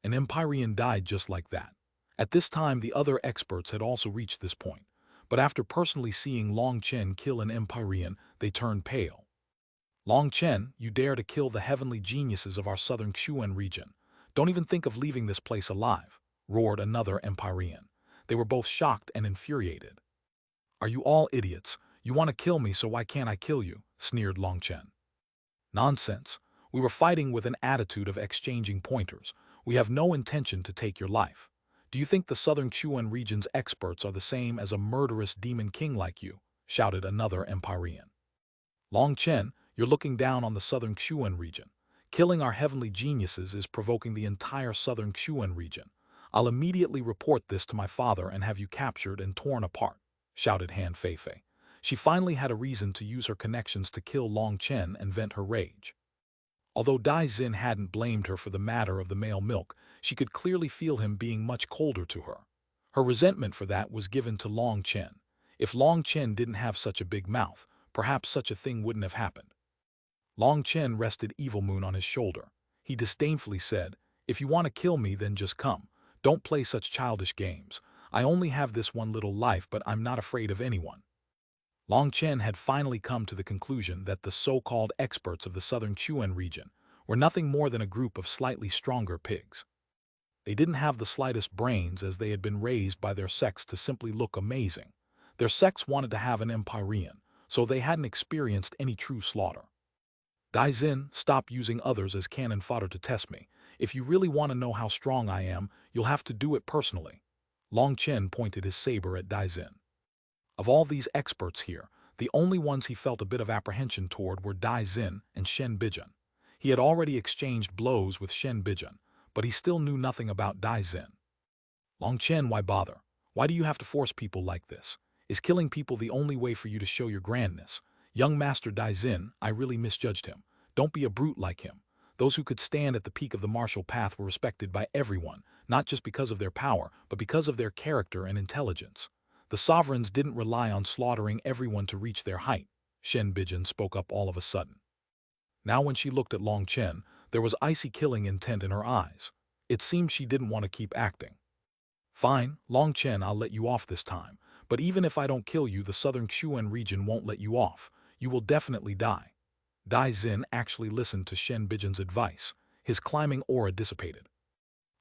An Empyrean died just like that. At this time, the other experts had also reached this point, but after personally seeing Long Chen kill an Empyrean, they turned pale. Long Chen, you dare to kill the heavenly geniuses of our southern Xuanhuan region. Don't even think of leaving this place alive, roared another Empyrean. They were both shocked and infuriated. Are you all idiots? You want to kill me, so why can't I kill you? Sneered Long Chen. Nonsense. We were fighting with an attitude of exchanging pointers. We have no intention to take your life. Do you think the southern Xuanhuan region's experts are the same as a murderous demon king like you? Shouted another Empyrean. Long Chen, you're looking down on the southern Xuanhuan region. Killing our heavenly geniuses is provoking the entire southern Xuanhuan region. I'll immediately report this to my father and have you captured and torn apart, shouted Han Feifei. She finally had a reason to use her connections to kill Long Chen and vent her rage. Although Dai Xin hadn't blamed her for the matter of the male milk, she could clearly feel him being much colder to her. Her resentment for that was given to Long Chen. If Long Chen didn't have such a big mouth, perhaps such a thing wouldn't have happened. Long Chen rested Evil Moon on his shoulder. He disdainfully said, "If you want to kill me, then just come. Don't play such childish games. I only have this one little life, but I'm not afraid of anyone." Long Chen had finally come to the conclusion that the so-called experts of the southern Xuanhuan region were nothing more than a group of slightly stronger pigs. They didn't have the slightest brains, as they had been raised by their sex to simply look amazing. Their sex wanted to have an Empyrean, so they hadn't experienced any true slaughter. Dai Xin, stop using others as cannon fodder to test me. If you really want to know how strong I am, you'll have to do it personally. Long Chen pointed his saber at Dai Xin. Of all these experts here, the only ones he felt a bit of apprehension toward were Dai Xin and Shen Bijun. He had already exchanged blows with Shen Bijun, but he still knew nothing about Dai Xin. Long Chen, why bother? Why do you have to force people like this? Is killing people the only way for you to show your grandness? Young Master Dai Xin, I really misjudged him. Don't be a brute like him. Those who could stand at the peak of the martial path were respected by everyone, not just because of their power, but because of their character and intelligence. The sovereigns didn't rely on slaughtering everyone to reach their height, Shen Bijun spoke up all of a sudden. Now when she looked at Long Chen, there was icy killing intent in her eyes. It seemed she didn't want to keep acting. Fine, Long Chen, I'll let you off this time, but even if I don't kill you, the southern Xuanhuan region won't let you off. You will definitely die. Dai Xin actually listened to Shen Bijun's advice. His climbing aura dissipated.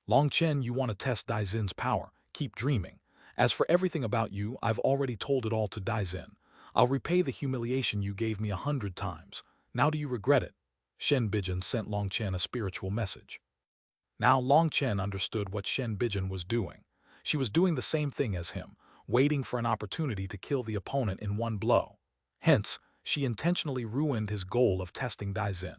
Long Chen, you want to test Dai Xin's power. Keep dreaming. As for everything about you, I've already told it all to Dai Xin. I'll repay the humiliation you gave me 100 times. Now do you regret it? Shen Bijun sent Long Chen a spiritual message. Now Long Chen understood what Shen Bijun was doing. She was doing the same thing as him, waiting for an opportunity to kill the opponent in one blow. Hence, she intentionally ruined his goal of testing Dai Xin.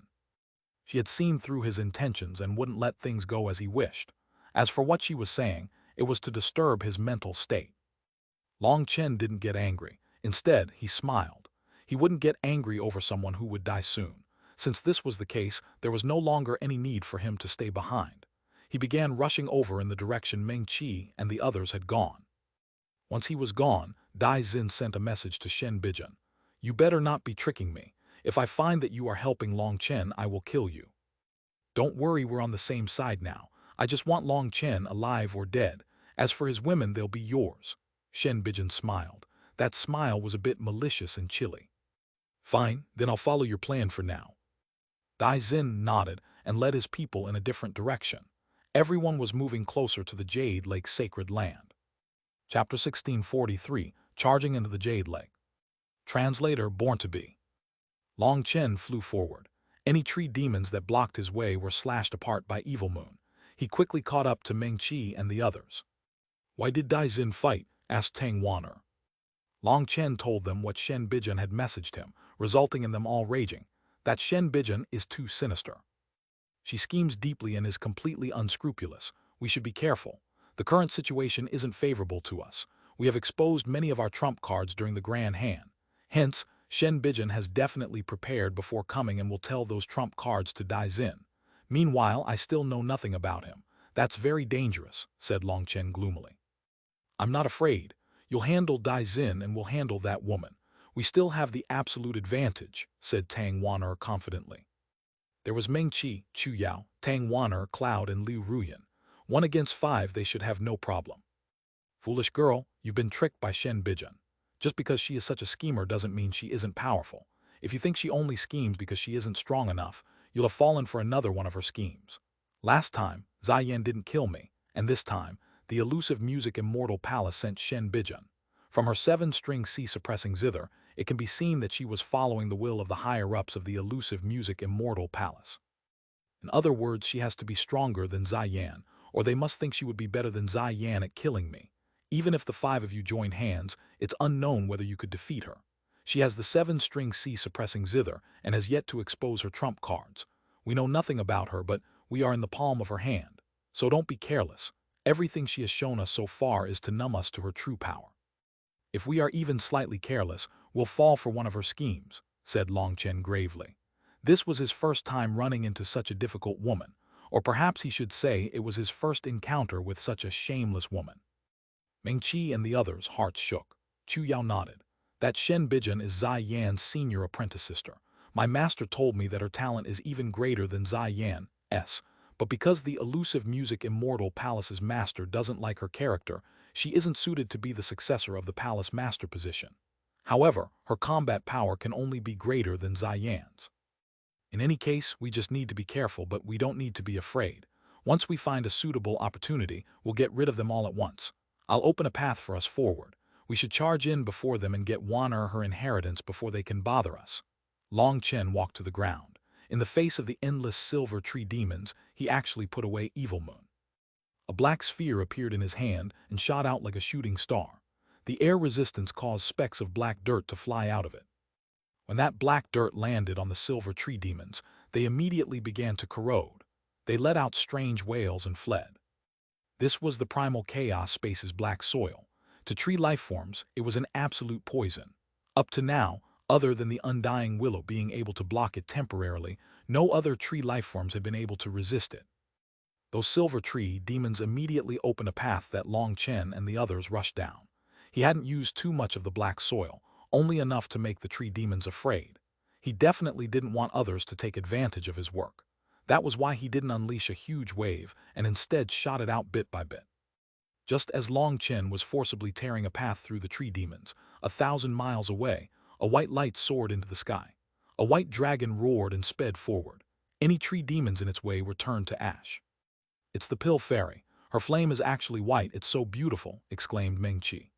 She had seen through his intentions and wouldn't let things go as he wished. As for what she was saying, it was to disturb his mental state. Long Chen didn't get angry. Instead, he smiled. He wouldn't get angry over someone who would die soon. Since this was the case, there was no longer any need for him to stay behind. He began rushing over in the direction Meng Qi and the others had gone. Once he was gone, Dai Xin sent a message to Shen Bijun. You better not be tricking me. If I find that you are helping Long Chen, I will kill you. Don't worry, we're on the same side now. I just want Long Chen alive or dead. As for his women, they'll be yours. Shen Bijan smiled. That smile was a bit malicious and chilly. Fine, then I'll follow your plan for now. Dai Xin nodded and led his people in a different direction. Everyone was moving closer to the Jade Lake's sacred land. Chapter 1643, Charging into the Jade Lake. Translator Born to Be. Long Chen flew forward. Any tree demons that blocked his way were slashed apart by Evil Moon. He quickly caught up to Meng Qi and the others. Why did Dai Xin fight? Asked Tang Wan'er. Long Chen told them what Shen Bijan had messaged him, resulting in them all raging. That Shen Bijan is too sinister. She schemes deeply and is completely unscrupulous. We should be careful. The current situation isn't favorable to us. We have exposed many of our trump cards during the Grand Hand. Hence, Shen Bijan has definitely prepared before coming and will tell those trump cards to Dai Xin. Meanwhile, I still know nothing about him. That's very dangerous, said Long Chen gloomily. I'm not afraid. You'll handle Dai Xin and we'll handle that woman. We still have the absolute advantage, said Tang Wan'er confidently. There was Meng Qi, Chu Yao, Tang Wan'er, Cloud, and Liu Ruyan. 1 against 5, they should have no problem. Foolish girl, you've been tricked by Shen Bijan. Just because she is such a schemer doesn't mean she isn't powerful. If you think she only schemes because she isn't strong enough, you'll have fallen for another one of her schemes. Last time, Ziyan didn't kill me, and this time, the elusive music immortal palace sent Shen Bijan. From her 7-string C-suppressing zither, it can be seen that she was following the will of the higher-ups of the elusive music immortal palace. In other words, she has to be stronger than Ziyan, or they must think she would be better than Ziyan at killing me. Even if the 5 of you join hands, it's unknown whether you could defeat her. She has the 7-string C-suppressing zither and has yet to expose her trump cards. We know nothing about her, but we are in the palm of her hand. So don't be careless. Everything she has shown us so far is to numb us to her true power. If we are even slightly careless, we'll fall for one of her schemes, said Long Chen gravely. This was his first time running into such a difficult woman, or perhaps he should say it was his first encounter with such a shameless woman. Meng Qi and the others' hearts shook. Chu Yao nodded. That Shen Bijan is Ziyan's senior apprentice sister. My master told me that her talent is even greater than Ziyan's, but because the elusive music immortal palace's master doesn't like her character, she isn't suited to be the successor of the palace master position. However, her combat power can only be greater than Ziyan's. In any case, we just need to be careful, but we don't need to be afraid. Once we find a suitable opportunity, we'll get rid of them all at once. I'll open a path for us forward. We should charge in before them and get Wan'er her inheritance before they can bother us. Long Chen walked to the ground. In the face of the endless silver tree demons, he actually put away Evil Moon. A black sphere appeared in his hand and shot out like a shooting star. The air resistance caused specks of black dirt to fly out of it. When that black dirt landed on the silver tree demons, they immediately began to corrode. They let out strange wails and fled. This was the primal chaos space's black soil. To tree lifeforms, it was an absolute poison. Up to now, other than the undying willow being able to block it temporarily, no other tree lifeforms had been able to resist it. Those silver tree demons immediately opened a path that Long Chen and the others rushed down. He hadn't used too much of the black soil, only enough to make the tree demons afraid. He definitely didn't want others to take advantage of his work. That was why he didn't unleash a huge wave and instead shot it out bit by bit. Just as Long Chen was forcibly tearing a path through the tree demons, 1,000 miles away, a white light soared into the sky. A white dragon roared and sped forward. Any tree demons in its way were turned to ash. It's the Pill Fairy. Her flame is actually white, it's so beautiful, exclaimed Meng Qi.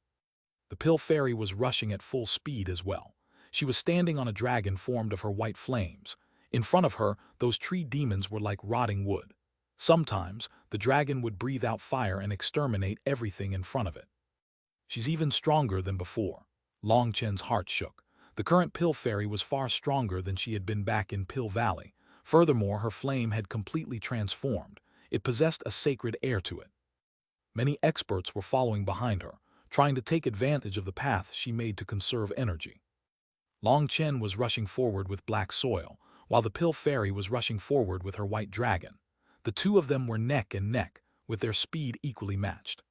The Pill Fairy was rushing at full speed as well. She was standing on a dragon formed of her white flames. In front of her, those tree demons were like rotting wood. Sometimes, the dragon would breathe out fire and exterminate everything in front of it. She's even stronger than before. Long Chen's heart shook. The current Pill Fairy was far stronger than she had been back in Pill Valley. Furthermore, her flame had completely transformed. It possessed a sacred air to it. Many experts were following behind her, trying to take advantage of the path she made to conserve energy. Long Chen was rushing forward with black soil, while the Pill Fairy was rushing forward with her white dragon. The two of them were neck and neck, with their speed equally matched.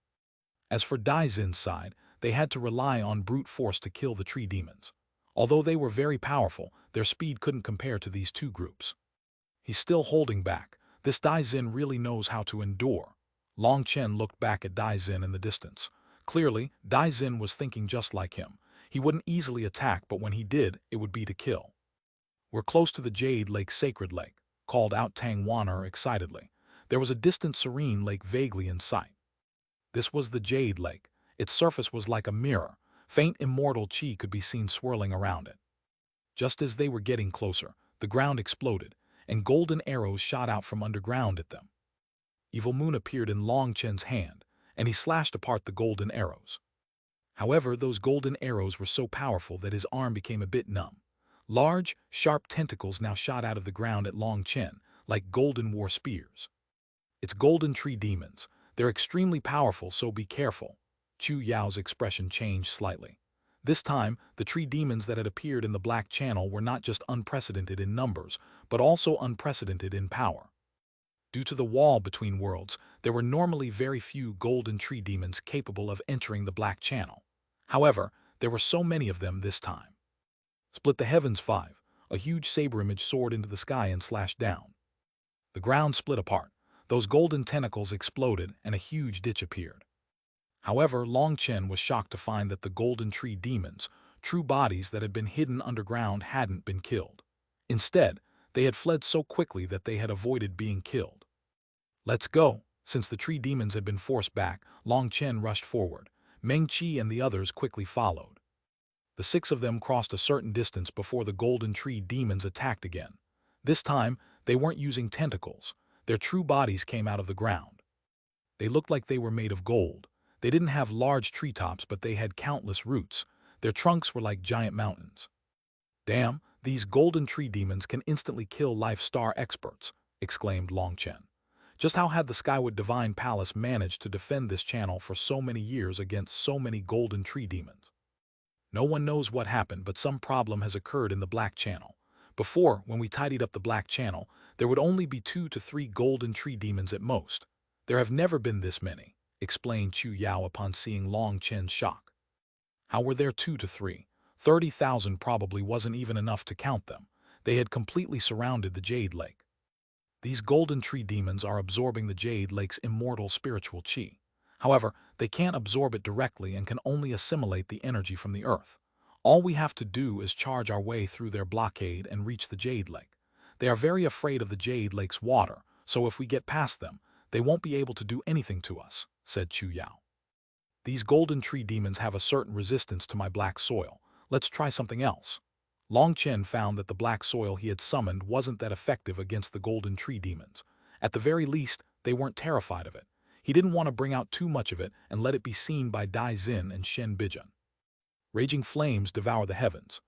As for Dai Xin's side, they had to rely on brute force to kill the tree demons. Although they were very powerful, their speed couldn't compare to these two groups. He's still holding back. This Daizin really knows how to endure. Long Chen looked back at Daizin in the distance. Clearly, Daizin was thinking just like him. He wouldn't easily attack, but when he did, it would be to kill. "We're close to the Jade Lake Sacred Lake," called out Xuanhuan excitedly. There was a distant serene lake vaguely in sight. This was the Jade Lake. Its surface was like a mirror. Faint immortal chi could be seen swirling around it. Just as they were getting closer, the ground exploded, and golden arrows shot out from underground at them. Evil Moon appeared in Long Chen's hand, and he slashed apart the golden arrows. However, those golden arrows were so powerful that his arm became a bit numb. Large, sharp tentacles now shot out of the ground at Long Chen, like golden war spears. "It's golden tree demons. They're extremely powerful, so be careful." Chu Yao's expression changed slightly. This time, the tree demons that had appeared in the Black Channel were not just unprecedented in numbers, but also unprecedented in power. Due to the wall between worlds, there were normally very few golden tree demons capable of entering the Black Channel. However, there were so many of them this time. "Split the heavens 5. A huge saber image soared into the sky and slashed down. The ground split apart. Those golden tentacles exploded and a huge ditch appeared. However, Long Chen was shocked to find that the golden tree demons, true bodies that had been hidden underground, hadn't been killed. Instead, they had fled so quickly that they had avoided being killed. "Let's go." Since the tree demons had been forced back, Long Chen rushed forward. Meng Qi and the others quickly followed. The 6 of them crossed a certain distance before the golden tree demons attacked again. This time, they weren't using tentacles. Their true bodies came out of the ground. They looked like they were made of gold. They didn't have large treetops, but they had countless roots. Their trunks were like giant mountains. "Damn, these golden tree demons can instantly kill life star experts," exclaimed Long Chen. Just how had the Skywood Divine Palace managed to defend this channel for so many years against so many golden tree demons? No one knows what happened, but some problem has occurred in the Black Channel. Before, when we tidied up the Black Channel, there would only be 2 to 3 golden tree demons at most. There have never been this many, explained Chu Yao upon seeing Long Chen's shock. How were there 2 to 3? 30,000 probably wasn't even enough to count them. They had completely surrounded the Jade Lake. These golden tree demons are absorbing the Jade Lake's immortal spiritual chi. However, they can't absorb it directly and can only assimilate the energy from the earth. All we have to do is charge our way through their blockade and reach the Jade Lake. They are very afraid of the Jade Lake's water, so if we get past them, they won't be able to do anything to us, said Chu Yao. These golden tree demons have a certain resistance to my black soil. Let's try something else. Long Chen found that the black soil he had summoned wasn't that effective against the golden tree demons. At the very least, they weren't terrified of it. He didn't want to bring out too much of it and let it be seen by Dai Xin and Shen Bijun. Raging flames devour the heavens.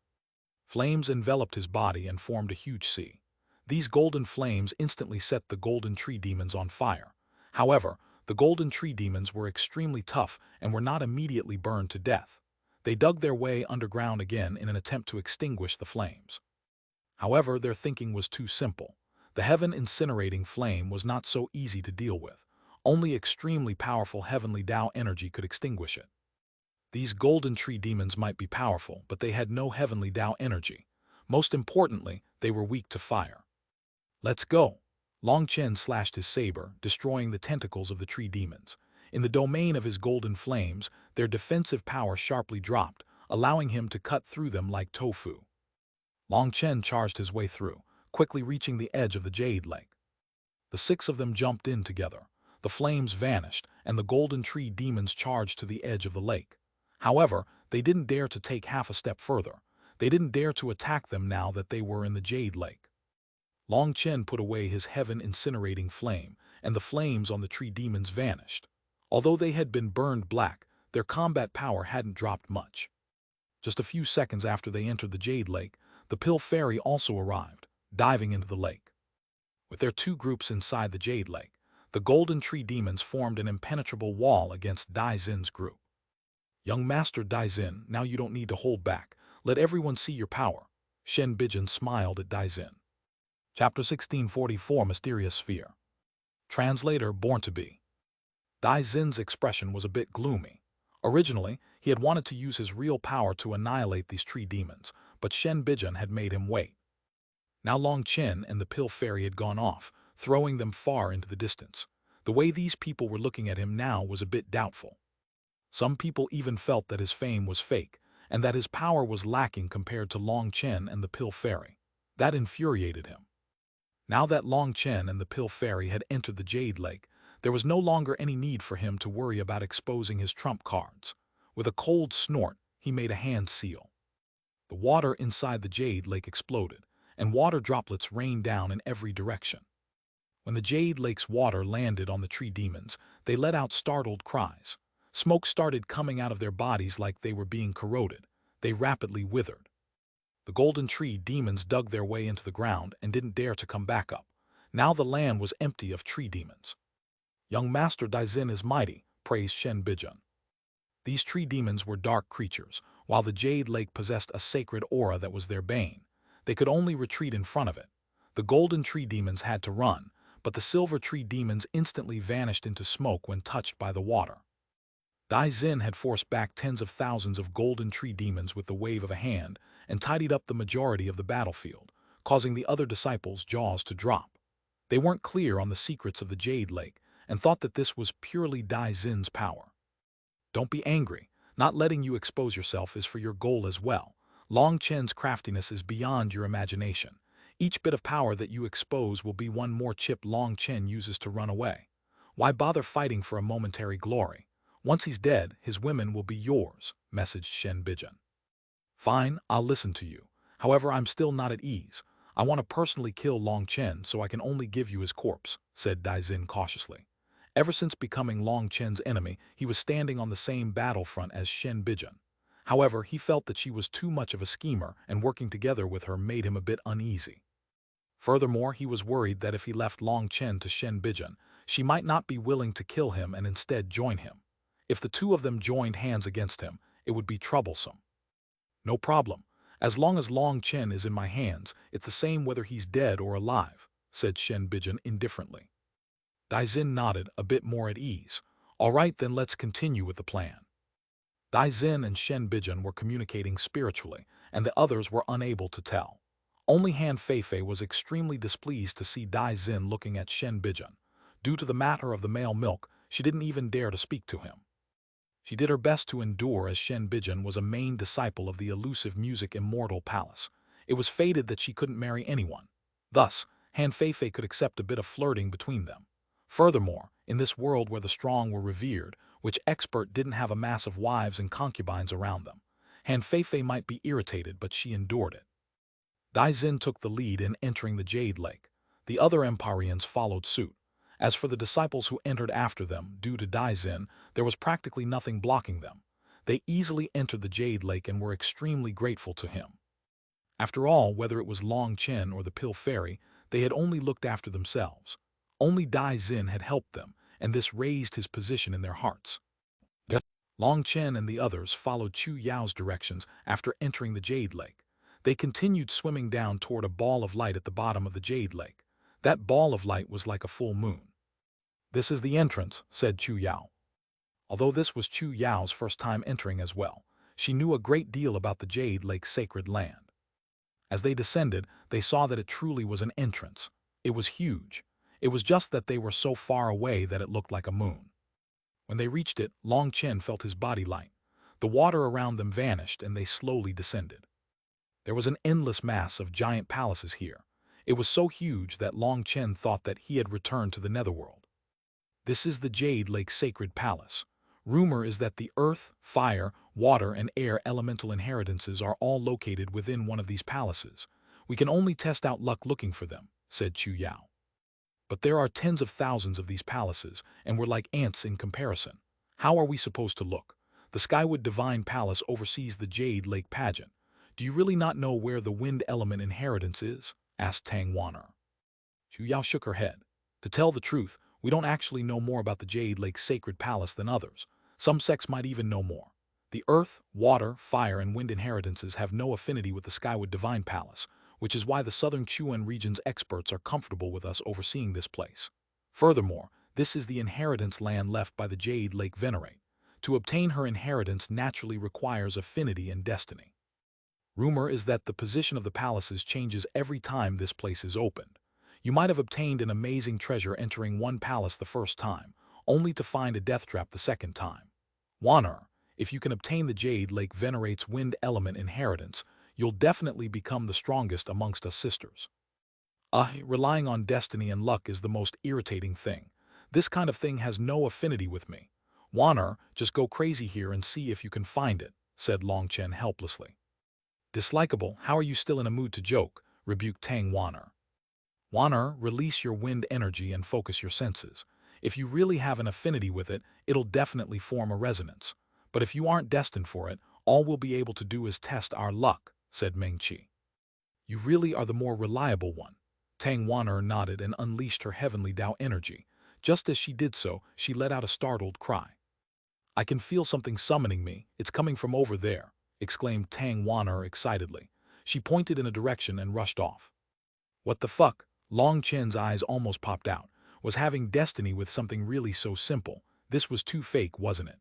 Flames enveloped his body and formed a huge sea. These golden flames instantly set the golden tree demons on fire. However, the golden tree demons were extremely tough and were not immediately burned to death. They dug their way underground again in an attempt to extinguish the flames. However, their thinking was too simple. The heaven incinerating flame was not so easy to deal with. Only extremely powerful heavenly Tao energy could extinguish it. These golden tree demons might be powerful, but they had no heavenly Tao energy. Most importantly, they were weak to fire. "Let's go." Long Chen slashed his saber, destroying the tentacles of the tree demons. In the domain of his golden flames, their defensive power sharply dropped, allowing him to cut through them like tofu. Long Chen charged his way through, quickly reaching the edge of the Jade Lake. The 6 of them jumped in together. The flames vanished, and the golden tree demons charged to the edge of the lake. However, they didn't dare to take half a step further. They didn't dare to attack them now that they were in the Jade Lake. Long Chen put away his heaven-incinerating flame, and the flames on the tree demons vanished. Although they had been burned black, their combat power hadn't dropped much. Just a few seconds after they entered the Jade Lake, the Pill Fairy also arrived, diving into the lake. With their 2 groups inside the Jade Lake, the golden tree demons formed an impenetrable wall against Dai Xin's group. "Young Master Dai Xin, now you don't need to hold back. Let everyone see your power." Shen Bijun smiled at Dai Xin. Chapter 1644 Mysterious Sphere. Translator Born to Be. Dai Xin's expression was a bit gloomy. Originally, he had wanted to use his real power to annihilate these tree demons, but Shen Bijan had made him wait. Now Long Chen and the Pill Fairy had gone off, throwing them far into the distance. The way these people were looking at him now was a bit doubtful. Some people even felt that his fame was fake, and that his power was lacking compared to Long Chen and the Pill Fairy. That infuriated him. Now that Long Chen and the Pill Fairy had entered the Jade Lake, there was no longer any need for him to worry about exposing his trump cards. With a cold snort, he made a hand seal. The water inside the Jade Lake exploded, and water droplets rained down in every direction. When the Jade Lake's water landed on the tree demons, they let out startled cries. Smoke started coming out of their bodies like they were being corroded. They rapidly withered. The golden tree demons dug their way into the ground and didn't dare to come back up. Now the land was empty of tree demons. Young Master Daizin is mighty, praised Shen Bijan. These tree demons were dark creatures, while the Jade Lake possessed a sacred aura that was their bane. They could only retreat in front of it. The golden tree demons had to run, but the silver tree demons instantly vanished into smoke when touched by the water. Daizin had forced back tens of thousands of golden tree demons with the wave of a hand and tidied up the majority of the battlefield, causing the other disciples' jaws to drop. They weren't clear on the secrets of the Jade Lake and thought that this was purely Daizin's power. Don't be angry. Not letting you expose yourself is for your goal as well. Long Chen's craftiness is beyond your imagination. Each bit of power that you expose will be one more chip Long Chen uses to run away. Why bother fighting for a momentary glory? Once he's dead, his women will be yours, messaged Shen Bijan. Fine, I'll listen to you. However, I'm still not at ease. I want to personally kill Long Chen so I can only give you his corpse, said Daizin cautiously. Ever since becoming Long Chen's enemy, he was standing on the same battlefront as Shen Bijan. However, he felt that she was too much of a schemer and working together with her made him a bit uneasy. Furthermore, he was worried that if he left Long Chen to Shen Bijan, she might not be willing to kill him and instead join him. If the two of them joined hands against him, it would be troublesome. No problem. As long as Long Chen is in my hands, it's the same whether he's dead or alive, said Shen Bijan indifferently. Daizin nodded, a bit more at ease. All right, then let's continue with the plan. Daizin and Shen Bijan were communicating spiritually, and the others were unable to tell. Only Han Feifei was extremely displeased to see Daizin looking at Shen Bijan. Due to the matter of the male milk, she didn't even dare to speak to him. She did her best to endure as Shen Bijan was a main disciple of the elusive music immortal palace. It was fated that she couldn't marry anyone. Thus, Han Feifei could accept a bit of flirting between them. Furthermore, in this world where the strong were revered, which expert didn't have a mass of wives and concubines around them, Han Feifei might be irritated, but she endured it. Daizin took the lead in entering the Jade Lake. The other Empyreans followed suit. As for the disciples who entered after them, due to Daizin, there was practically nothing blocking them. They easily entered the Jade Lake and were extremely grateful to him. After all, whether it was Long Chen or the Pill Fairy, they had only looked after themselves. Only Daizin had helped them, and this raised his position in their hearts. Long Chen and the others followed Chu Yao's directions after entering the Jade Lake. They continued swimming down toward a ball of light at the bottom of the Jade Lake. That ball of light was like a full moon. This is the entrance, said Chu Yao. Although this was Chu Yao's first time entering as well, she knew a great deal about the Jade Lake's sacred land. As they descended, they saw that it truly was an entrance. It was huge. It was just that they were so far away that it looked like a moon. When they reached it, Long Chen felt his body light. The water around them vanished and they slowly descended. There was an endless mass of giant palaces here. It was so huge that Long Chen thought that he had returned to the netherworld. This is the Jade Lake Sacred Palace. Rumor is that the earth, fire, water, and air elemental inheritances are all located within one of these palaces. We can only test out luck looking for them, said Chu Yao. But there are tens of thousands of these palaces, and we're like ants in comparison. How are we supposed to look? The Skywood Divine Palace oversees the Jade Lake pageant. Do you really not know where the wind element inheritance is? Asked Tang Wanner. Chu Yao shook her head. To tell the truth, we don't actually know more about the Jade Lake Sacred Palace than others. Some sects might even know more. The earth, water, fire, and wind inheritances have no affinity with the Skywood Divine Palace, which is why the southern Xuanhuan region's experts are comfortable with us overseeing this place. Furthermore, this is the inheritance land left by the Jade Lake Venerate. To obtain her inheritance naturally requires affinity and destiny. Rumor is that the position of the palaces changes every time this place is opened. You might have obtained an amazing treasure entering one palace the first time, only to find a death trap the second time. Xuanhuan, if you can obtain the Jade Lake venerates wind element inheritance, you'll definitely become the strongest amongst us sisters. Relying on destiny and luck is the most irritating thing. This kind of thing has no affinity with me. Xuanhuan, just go crazy here and see if you can find it, said Long Chen helplessly. Dislikable, how are you still in a mood to joke? Rebuked Xuanhuan. Xuanhuan, release your wind energy and focus your senses. If you really have an affinity with it, it'll definitely form a resonance. But if you aren't destined for it, all we'll be able to do is test our luck, said Mengqi. You really are the more reliable one. Xuanhuan nodded and unleashed her heavenly Tao energy. Just as she did so, she let out a startled cry. I can feel something summoning me. It's coming from over there, exclaimed Xuanhuan excitedly. She pointed in a direction and rushed off. What the fuck? Long Chen's eyes almost popped out. Was having destiny with something really so simple? This was too fake, wasn't it?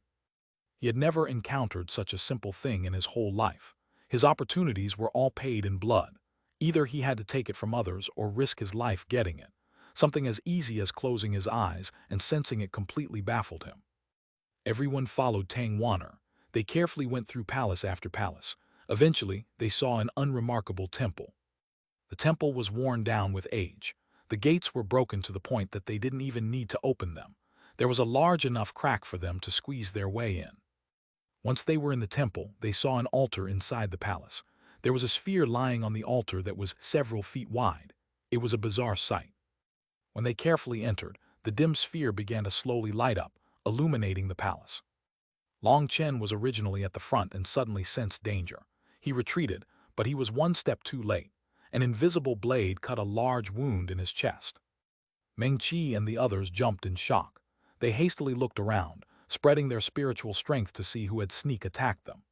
He had never encountered such a simple thing in his whole life. His opportunities were all paid in blood. Either he had to take it from others or risk his life getting it. Something as easy as closing his eyes and sensing it completely baffled him. Everyone followed Xuanhuan. They carefully went through palace after palace. Eventually, they saw an unremarkable temple. The temple was worn down with age. The gates were broken to the point that they didn't even need to open them. There was a large enough crack for them to squeeze their way in. Once they were in the temple, they saw an altar inside the palace. There was a sphere lying on the altar that was several feet wide. It was a bizarre sight. When they carefully entered, the dim sphere began to slowly light up, illuminating the palace. Long Chen was originally at the front and suddenly sensed danger. He retreated, but he was one step too late. An invisible blade cut a large wound in his chest. Mengqi and the others jumped in shock. They hastily looked around, spreading their spiritual strength to see who had sneak attacked them.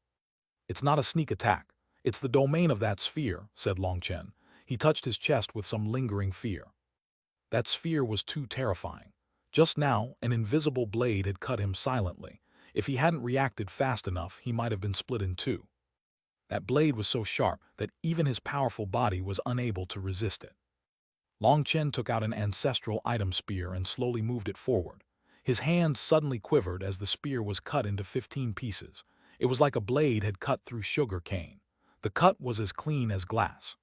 It's not a sneak attack. It's the domain of that sphere, said Long Chen. He touched his chest with some lingering fear. That sphere was too terrifying. Just now, an invisible blade had cut him silently. If he hadn't reacted fast enough, he might have been split in two. That blade was so sharp that even his powerful body was unable to resist it. Long Chen took out an ancestral item spear and slowly moved it forward. His hand suddenly quivered as the spear was cut into 15 pieces. It was like a blade had cut through sugar cane. The cut was as clean as glass.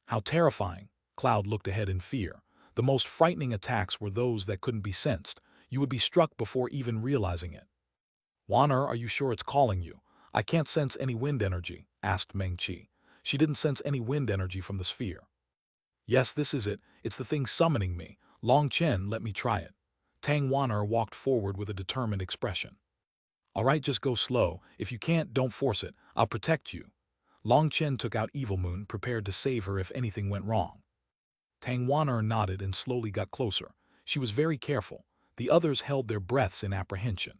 How terrifying! Cloud looked ahead in fear. The most frightening attacks were those that couldn't be sensed. You would be struck before even realizing it. Xuanhuan, are you sure it's calling you? I can't sense any wind energy, asked Mengqi. She didn't sense any wind energy from the sphere. Yes, this is it. It's the thing summoning me. Long Chen, let me try it. Xuanhuan walked forward with a determined expression. All right, just go slow. If you can't, don't force it. I'll protect you. Long Chen took out Evil Moon, prepared to save her if anything went wrong. Xuanhuan nodded and slowly got closer. She was very careful. The others held their breaths in apprehension.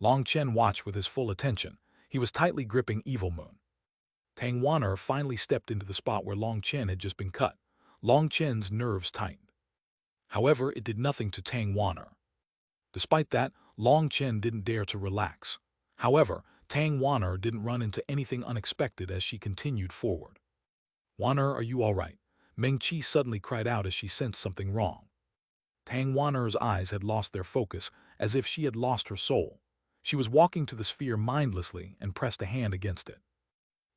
Long Chen watched with his full attention. He was tightly gripping Evil Moon. Xuanhuan finally stepped into the spot where Long Chen had just been cut. Long Chen's nerves tightened. However, it did nothing to Xuanhuan. Despite that, Long Chen didn't dare to relax. However, Xuanhuan didn't run into anything unexpected as she continued forward. Xuanhuan, are you all right? Mengqi suddenly cried out as she sensed something wrong. Xuanhuan's eyes had lost their focus, as if she had lost her soul. She was walking to the sphere mindlessly and pressed a hand against it.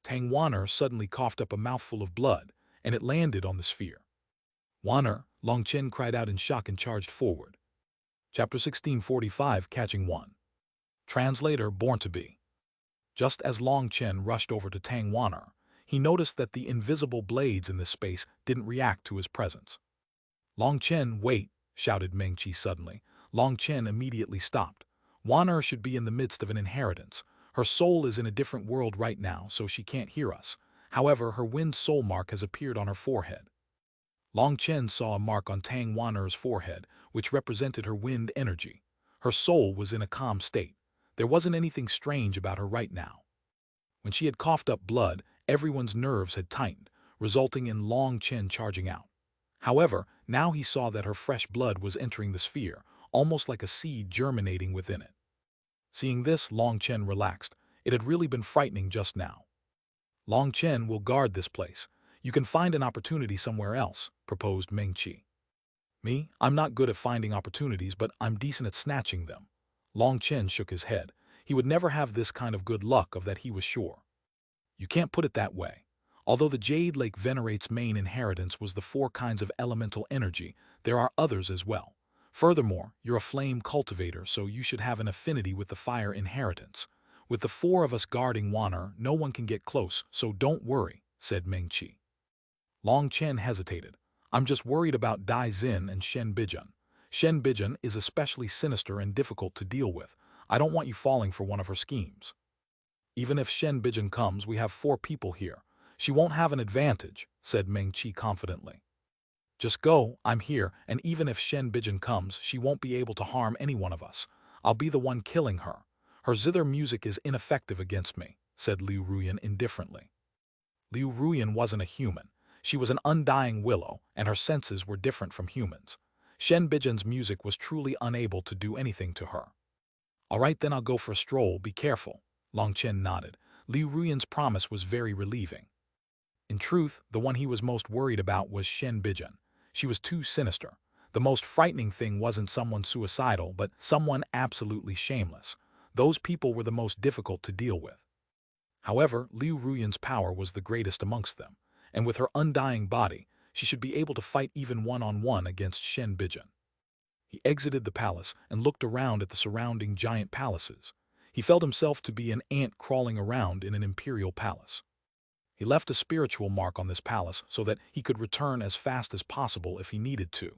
Xuanhuan suddenly coughed up a mouthful of blood, and it landed on the sphere. Xuanhuan, Long Chen cried out in shock and charged forward. Chapter 1645, Catching One. Translator, Born to Be. Just as Long Chen rushed over to Xuanhuan, he noticed that the invisible blades in this space didn't react to his presence. Long Chen, wait, shouted Mengqi suddenly. Long Chen immediately stopped. Xuanhuan should be in the midst of an inheritance. Her soul is in a different world right now, so she can't hear us. However, her wind soul mark has appeared on her forehead. Long Chen saw a mark on Xuanhuan's forehead, which represented her wind energy. Her soul was in a calm state. There wasn't anything strange about her right now. When she had coughed up blood, everyone's nerves had tightened, resulting in Long Chen charging out. However, now he saw that her fresh blood was entering the sphere, almost like a seed germinating within it. Seeing this, Long Chen relaxed. It had really been frightening just now. Long Chen will guard this place. You can find an opportunity somewhere else, proposed Meng Qi. Me, I'm not good at finding opportunities, but I'm decent at snatching them. Long Chen shook his head. He would never have this kind of good luck, of that he was sure. You can't put it that way. Although the Jade Lake Venerate's main inheritance was the 4 kinds of elemental energy, there are others as well. Furthermore, you're a flame cultivator, so you should have an affinity with the fire inheritance. With the 4 of us guarding Wan'er, no one can get close, so don't worry, said Meng Qi. Long Chen hesitated. I'm just worried about Dai Xin and Shen Bijun. Shen Bijun is especially sinister and difficult to deal with. I don't want you falling for one of her schemes. Even if Shen Bijun comes, we have 4 people here. She won't have an advantage, said Meng Qi confidently. Just go, I'm here, and even if Shen Bijun comes, she won't be able to harm any one of us. I'll be the one killing her. Her zither music is ineffective against me, said Liu Ruyan indifferently. Liu Ruyan wasn't a human. She was an undying willow, and her senses were different from humans. Shen Bijun's music was truly unable to do anything to her. All right, then I'll go for a stroll, be careful. Long Chen nodded. Liu Ruyan's promise was very relieving. In truth, the one he was most worried about was Shen Bijun. She was too sinister. The most frightening thing wasn't someone suicidal, but someone absolutely shameless. Those people were the most difficult to deal with. However, Liu Ruyan's power was the greatest amongst them, and with her undying body, she should be able to fight even one-on-one against Shen Bijun. He exited the palace and looked around at the surrounding giant palaces. He felt himself to be an ant crawling around in an imperial palace. He left a spiritual mark on this palace so that he could return as fast as possible if he needed to.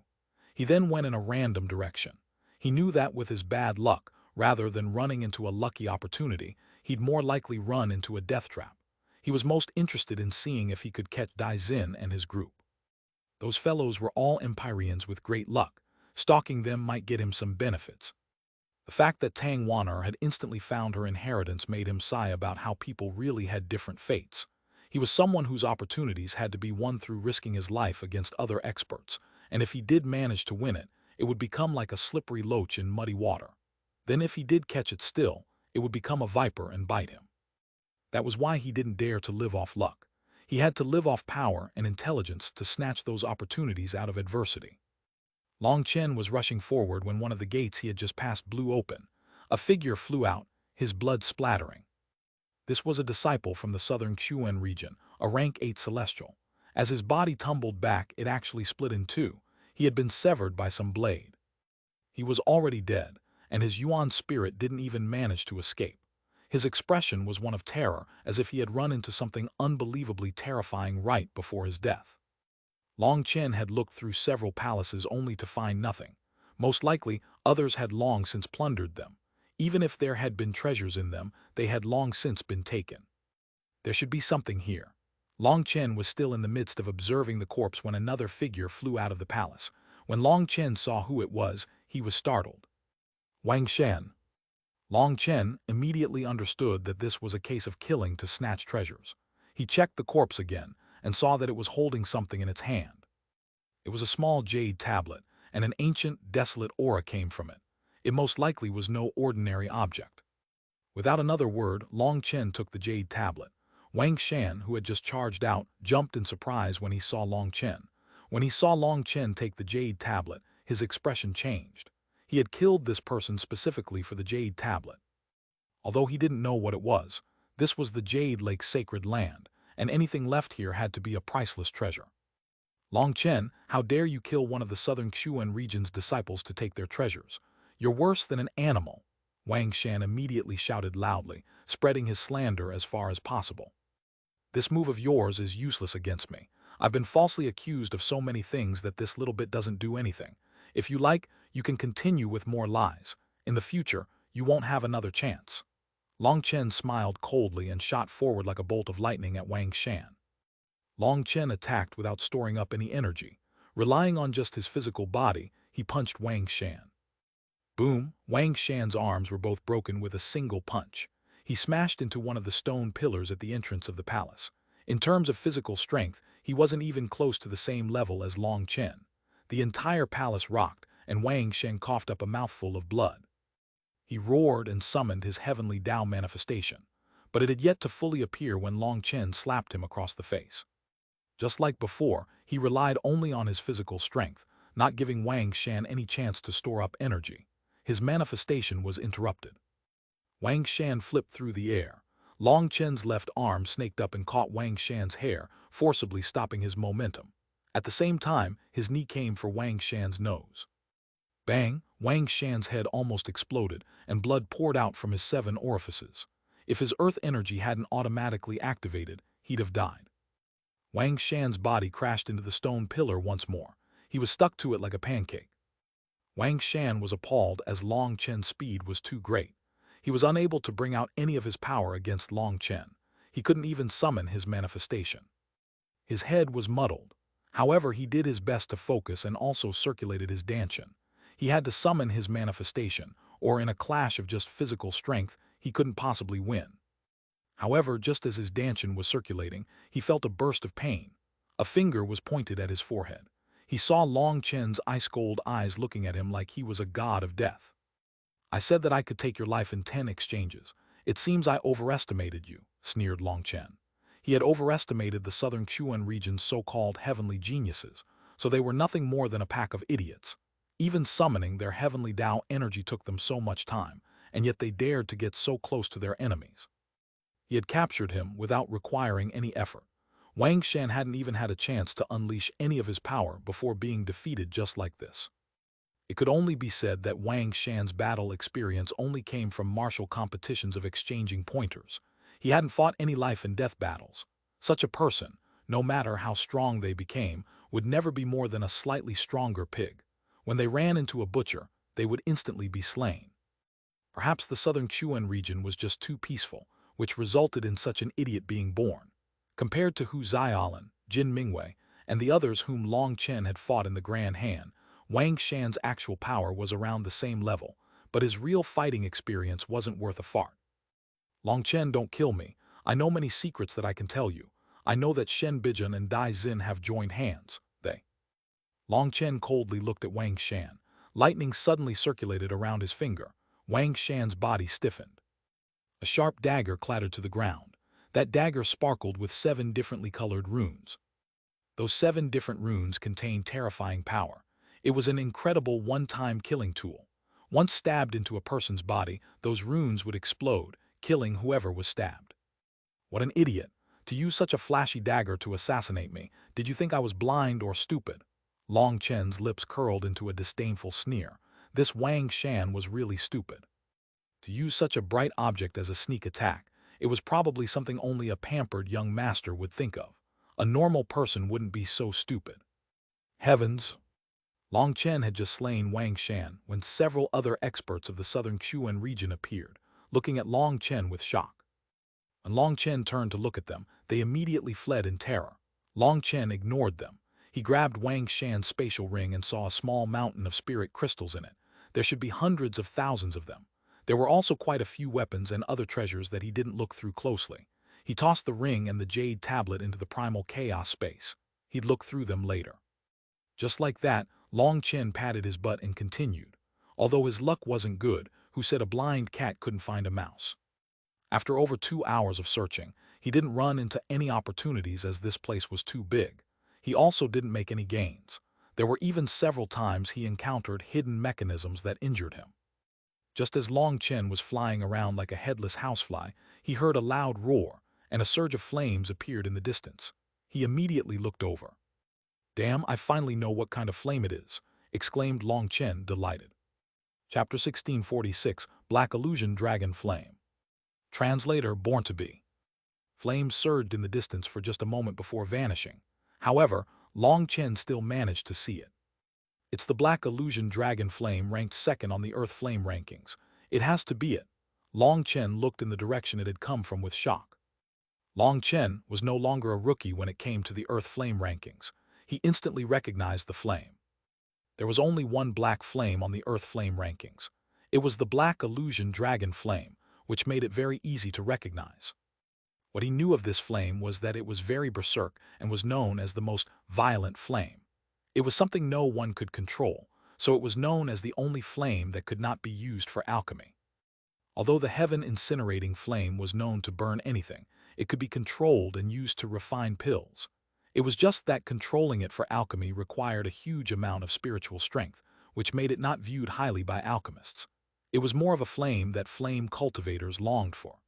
He then went in a random direction. He knew that with his bad luck, rather than running into a lucky opportunity, he'd more likely run into a death trap. He was most interested in seeing if he could catch Dai Xin and his group. Those fellows were all Empyreans with great luck. Stalking them might get him some benefits. The fact that Tang Wan'er had instantly found her inheritance made him sigh about how people really had different fates. He was someone whose opportunities had to be won through risking his life against other experts, and if he did manage to win it, it would become like a slippery loach in muddy water. Then if he did catch it still, it would become a viper and bite him. That was why he didn't dare to live off luck. He had to live off power and intelligence to snatch those opportunities out of adversity. Long Chen was rushing forward when one of the gates he had just passed blew open. A figure flew out, his blood splattering. This was a disciple from the southern Xuanhuan region, a rank 8 celestial. As his body tumbled back, it actually split in 2. He had been severed by some blade. He was already dead, and his Yuan spirit didn't even manage to escape. His expression was one of terror, as if he had run into something unbelievably terrifying right before his death. Long Chen had looked through several palaces only to find nothing. Most likely, others had long since plundered them. Even if there had been treasures in them, they had long since been taken. There should be something here. Long Chen was still in the midst of observing the corpse when another figure flew out of the palace. When Long Chen saw who it was, he was startled. Wang Shan. Long Chen immediately understood that this was a case of killing to snatch treasures. He checked the corpse again, and saw that it was holding something in its hand. It was a small jade tablet, and an ancient, desolate aura came from it. It most likely was no ordinary object. Without another word, Long Chen took the jade tablet. Wang Shan, who had just charged out, jumped in surprise when he saw Long Chen. When he saw Long Chen take the jade tablet, his expression changed. He had killed this person specifically for the jade tablet. Although he didn't know what it was, this was the Jade Lake sacred land, and anything left here had to be a priceless treasure. Long Chen, how dare you kill one of the southern Xuan region's disciples to take their treasures? You're worse than an animal. Wang Shan immediately shouted loudly, spreading his slander as far as possible. This move of yours is useless against me. I've been falsely accused of so many things that this little bit doesn't do anything. If you like, you can continue with more lies. In the future, you won't have another chance. Long Chen smiled coldly and shot forward like a bolt of lightning at Wang Shan. Long Chen attacked without storing up any energy. Relying on just his physical body, he punched Wang Shan. Boom! Wang Shan's arms were both broken with a single punch. He smashed into one of the stone pillars at the entrance of the palace. In terms of physical strength, he wasn't even close to the same level as Long Chen. The entire palace rocked, and Wang Shan coughed up a mouthful of blood. He roared and summoned his heavenly Tao manifestation. but it had yet to fully appear when Long Chen slapped him across the face. Just like before, he relied only on his physical strength, not giving Wang Shan any chance to store up energy. His manifestation was interrupted. Wang Shan flipped through the air. Long Chen's left arm snaked up and caught Wang Shan's hair, forcibly stopping his momentum. At the same time, his knee came for Wang Shan's nose. Bang! Wang Shan's head almost exploded, and blood poured out from his 7 orifices. If his earth energy hadn't automatically activated, he'd have died. Wang Shan's body crashed into the stone pillar once more. He was stuck to it like a pancake. Wang Shan was appalled as Long Chen's speed was too great. He was unable to bring out any of his power against Long Chen. He couldn't even summon his manifestation. His head was muddled. However, he did his best to focus and also circulated his dantian. He had to summon his manifestation, or in a clash of just physical strength, he couldn't possibly win. However, just as his dantian was circulating, he felt a burst of pain. A finger was pointed at his forehead. He saw Long Chen's ice-cold eyes looking at him like he was a god of death. "I said that I could take your life in 10 exchanges. It seems I overestimated you," sneered Long Chen. He had overestimated the southern Xuanhuan region's so-called heavenly geniuses, so they were nothing more than a pack of idiots. Even summoning their heavenly Tao energy took them so much time, and yet they dared to get so close to their enemies. He had captured him without requiring any effort. Wang Shan hadn't even had a chance to unleash any of his power before being defeated just like this. It could only be said that Wang Shan's battle experience only came from martial competitions of exchanging pointers. He hadn't fought any life-and-death battles. Such a person, no matter how strong they became, would never be more than a slightly stronger pig. When they ran into a butcher, they would instantly be slain. Perhaps the southern Xuan region was just too peaceful, which resulted in such an idiot being born. Compared to Hu Xiaolin, Jin Mingwei, and the others whom Long Chen had fought in the Grand Han, Wang Shan's actual power was around the same level, but his real fighting experience wasn't worth a fart. "Long Chen, don't kill me. I know many secrets that I can tell you. I know that Shen Bijan and Dai Xin have joined hands, Long Chen coldly looked at Wang Shan. Lightning suddenly circulated around his finger. Wang Shan's body stiffened. A sharp dagger clattered to the ground. That dagger sparkled with 7 differently colored runes. Those 7 different runes contained terrifying power. It was an incredible one-time killing tool. Once stabbed into a person's body, those runes would explode, killing whoever was stabbed. What an idiot! To use such a flashy dagger to assassinate me. Did you think I was blind or stupid? Long Chen's lips curled into a disdainful sneer. This Wang Shan was really stupid. To use such a bright object as a sneak attack, it was probably something only a pampered young master would think of. A normal person wouldn't be so stupid. Heavens! Long Chen had just slain Wang Shan when several other experts of the southern Xuan region appeared, looking at Long Chen with shock. When Long Chen turned to look at them, they immediately fled in terror. Long Chen ignored them. He grabbed Wang Shan's spatial ring and saw a small mountain of spirit crystals in it. There should be hundreds of thousands of them. There were also quite a few weapons and other treasures that he didn't look through closely. He tossed the ring and the Jade tablet into the primal chaos space. He'd look through them later. Just like that, Long Chen patted his butt and continued. Although his luck wasn't good, who said a blind cat couldn't find a mouse? After over 2 hours of searching, he didn't run into any opportunities as this place was too big. He also didn't make any gains. There were even several times he encountered hidden mechanisms that injured him. Just as Long Chen was flying around like a headless housefly, he heard a loud roar, and a surge of flames appeared in the distance. He immediately looked over. "Damn, I finally know what kind of flame it is," exclaimed Long Chen, delighted. Chapter 1646, Black Illusion Dragon Flame. Translator Born to Be. Flames surged in the distance for just a moment before vanishing. However, Long Chen still managed to see it. It's the Black Illusion Dragon Flame ranked 2nd on the Earth Flame rankings. It has to be it. Long Chen looked in the direction it had come from with shock. Long Chen was no longer a rookie when it came to the Earth Flame rankings. He instantly recognized the flame. There was only one black flame on the Earth Flame rankings. It was the Black Illusion Dragon Flame, which made it very easy to recognize. What he knew of this flame was that it was very berserk and was known as the most violent flame. It was something no one could control, so it was known as the only flame that could not be used for alchemy. Although the heaven incinerating flame was known to burn anything, it could be controlled and used to refine pills. It was just that controlling it for alchemy required a huge amount of spiritual strength, which made it not viewed highly by alchemists. It was more of a flame that flame cultivators longed for.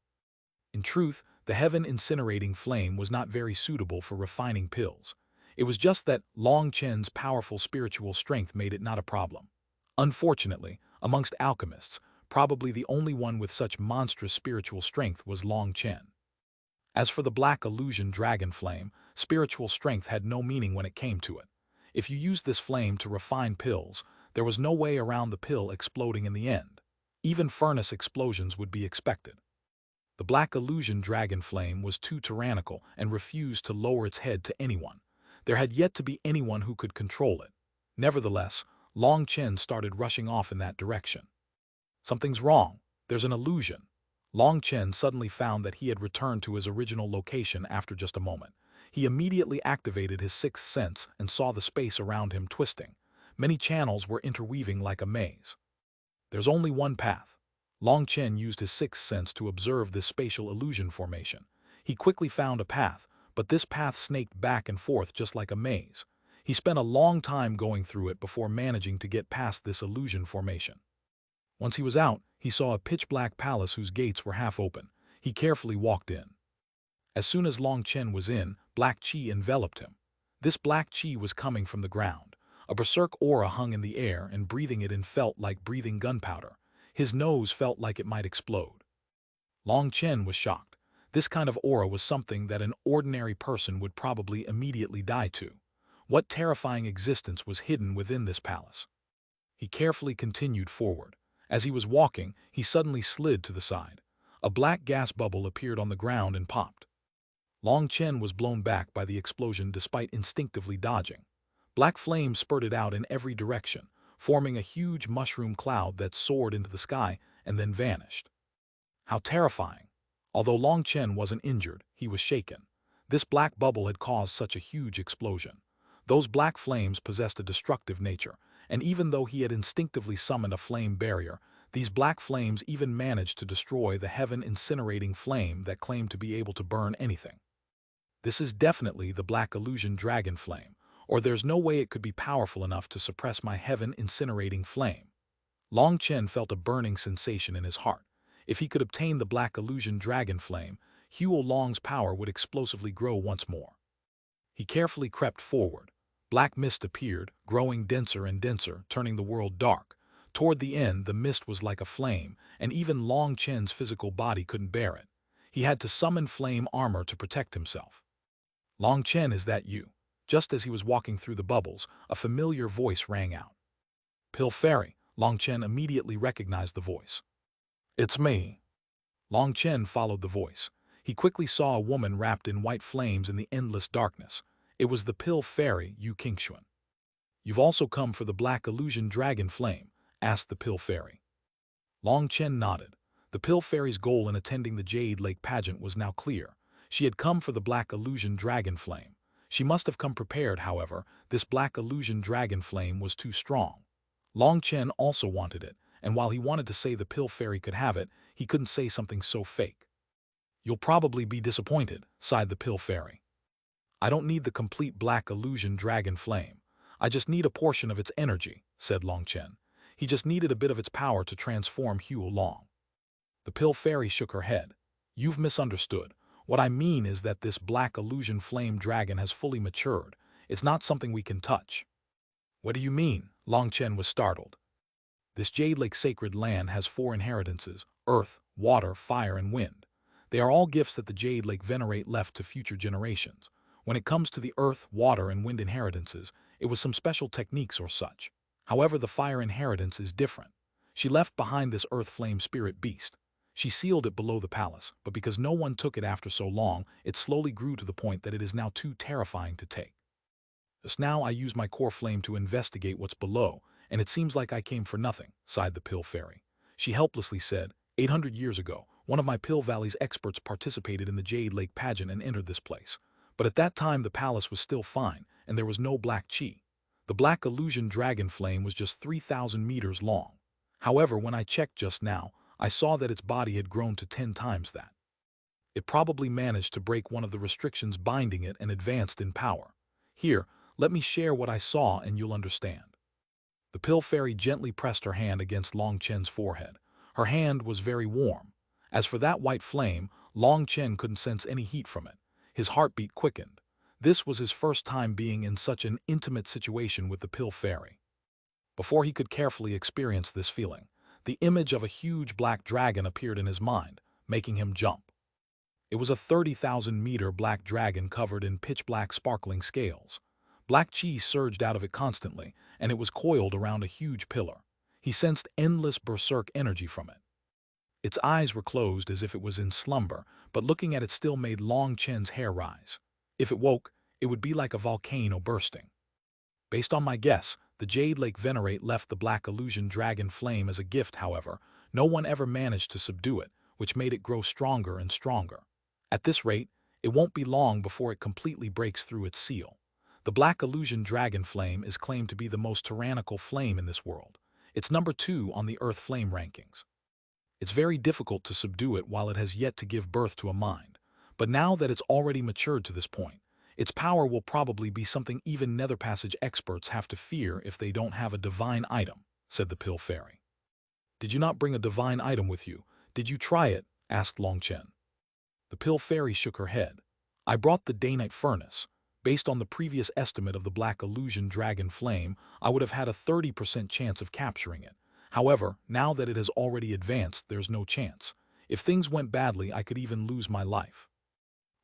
In truth, the heaven incinerating flame was not very suitable for refining pills. It was just that Long Chen's powerful spiritual strength made it not a problem. Unfortunately, amongst alchemists, probably the only one with such monstrous spiritual strength was Long Chen. As for the black illusion dragon flame, spiritual strength had no meaning when it came to it. If you used this flame to refine pills, there was no way around the pill exploding in the end. Even furnace explosions would be expected. The black illusion dragon flame was too tyrannical and refused to lower its head to anyone. There had yet to be anyone who could control it. Nevertheless, Long Chen started rushing off in that direction. Something's wrong. There's an illusion. Long Chen suddenly found that he had returned to his original location after just a moment. He immediately activated his sixth sense and saw the space around him twisting. Many channels were interweaving like a maze. There's only one path. Long Chen used his sixth sense to observe this spatial illusion formation. He quickly found a path, but this path snaked back and forth just like a maze. He spent a long time going through it before managing to get past this illusion formation. Once he was out, he saw a pitch-black palace whose gates were half open. He carefully walked in. As soon as Long Chen was in, black qi enveloped him. This black qi was coming from the ground. A berserk aura hung in the air, and breathing it in felt like breathing gunpowder. His nose felt like it might explode. Long Chen was shocked. This kind of aura was something that an ordinary person would probably immediately die to. What terrifying existence was hidden within this palace? He carefully continued forward. As he was walking, he suddenly slid to the side. A black gas bubble appeared on the ground and popped. Long Chen was blown back by the explosion despite instinctively dodging. Black flames spurted out in every direction, forming a huge mushroom cloud that soared into the sky and then vanished. How terrifying! Although Long Chen wasn't injured, he was shaken. This black bubble had caused such a huge explosion. Those black flames possessed a destructive nature, and even though he had instinctively summoned a flame barrier, these black flames even managed to destroy the heaven incinerating flame that claimed to be able to burn anything. This is definitely the black illusion dragon flame, or there's no way it could be powerful enough to suppress my heaven incinerating flame. Long Chen felt a burning sensation in his heart. If he could obtain the black illusion dragon flame, Huo Long's power would explosively grow once more. He carefully crept forward. Black mist appeared, growing denser and denser, turning the world dark. Toward the end, the mist was like a flame, and even Long Chen's physical body couldn't bear it. He had to summon flame armor to protect himself. Long Chen, is that you? Just as he was walking through the bubbles, a familiar voice rang out. Pill Fairy. Long Chen immediately recognized the voice. It's me. Long Chen followed the voice. He quickly saw a woman wrapped in white flames in the endless darkness. It was the Pill Fairy, Xuanhuan. You've also come for the black illusion dragon flame? Asked the Pill Fairy. Long Chen nodded. The Pill Fairy's goal in attending the Jade Lake pageant was now clear. She had come for the black illusion dragon flame. She must have come prepared, however. This black illusion dragon flame was too strong. Long Chen also wanted it, and while he wanted to say the Pill Fairy could have it, he couldn't say something so fake. You'll probably be disappointed, sighed the Pill Fairy. I don't need the complete black illusion dragon flame. I just need a portion of its energy, said Long Chen. He just needed a bit of its power to transform Huo Long. The Pill Fairy shook her head. You've misunderstood. What I mean is that this black illusion flame dragon has fully matured. It's not something we can touch. What do you mean? Long Chen was startled. This Jade Lake sacred land has 4 inheritances: earth, water, fire, and wind. They are all gifts that the Jade Lake venerate left to future generations. When it comes to the earth, water, and wind inheritances, it was some special techniques or such. However, the fire inheritance is different. She left behind this earth flame spirit beast. She sealed it below the palace, but because no one took it after so long, it slowly grew to the point that it is now too terrifying to take. Just now I use my core flame to investigate what's below, and it seems like I came for nothing, sighed the Pill Fairy. She helplessly said, 800 years ago, one of my Pill Valley's experts participated in the Jade Lake pageant and entered this place. But at that time the palace was still fine, and there was no black qi. The black illusion dragon flame was just 3,000 meters long. However, when I checked just now, I saw that its body had grown to 10 times that. It probably managed to break one of the restrictions binding it and advanced in power. Here, let me share what I saw and you'll understand. The pill fairy gently pressed her hand against Long Chen's forehead. Her hand was very warm. As for that white flame, Long Chen couldn't sense any heat from it. His heartbeat quickened. This was his first time being in such an intimate situation with the pill fairy. Before he could carefully experience this feeling, the image of a huge black dragon appeared in his mind, making him jump. It was a 30,000-meter black dragon covered in pitch-black sparkling scales. Black chi surged out of it constantly, and it was coiled around a huge pillar. He sensed endless berserk energy from it. Its eyes were closed as if it was in slumber, but looking at it still made Long Chen's hair rise. If it woke, it would be like a volcano bursting. Based on my guess, the Jade Lake Venerate left the black illusion dragon flame as a gift. However, no one ever managed to subdue it, which made it grow stronger and stronger. At this rate, it won't be long before it completely breaks through its seal. The black illusion dragon flame is claimed to be the most tyrannical flame in this world. It's number 2 on the Earth flame rankings. It's very difficult to subdue it while it has yet to give birth to a mind. But now that it's already matured to this point, its power will probably be something even Nether Passage experts have to fear if they don't have a divine item, said the pill fairy. Did you not bring a divine item with you? Did you try it? Asked Long Chen. The pill fairy shook her head. I brought the Daynite furnace. Based on the previous estimate of the black illusion dragon flame, I would have had a 30% chance of capturing it. However, now that it has already advanced, there's no chance. If things went badly, I could even lose my life.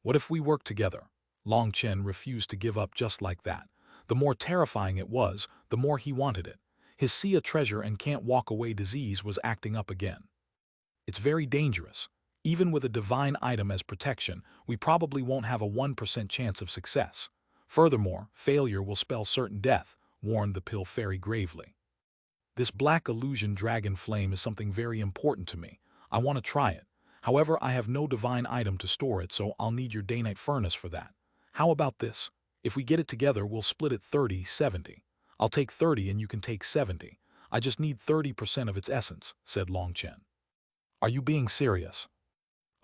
What if we work together? Long Chen refused to give up just like that. The more terrifying it was, the more he wanted it. His see a treasure and can't walk away disease was acting up again. It's very dangerous. Even with a divine item as protection, we probably won't have a 1% chance of success. Furthermore, failure will spell certain death, warned the pill fairy gravely. This black illusion dragon flame is something very important to me. I want to try it. However, I have no divine item to store it, so I'll need your Daynite furnace for that. How about this? If we get it together, we'll split it 30-70. I'll take 30 and you can take 70. I just need 30% of its essence, said Long Chen. Are you being serious?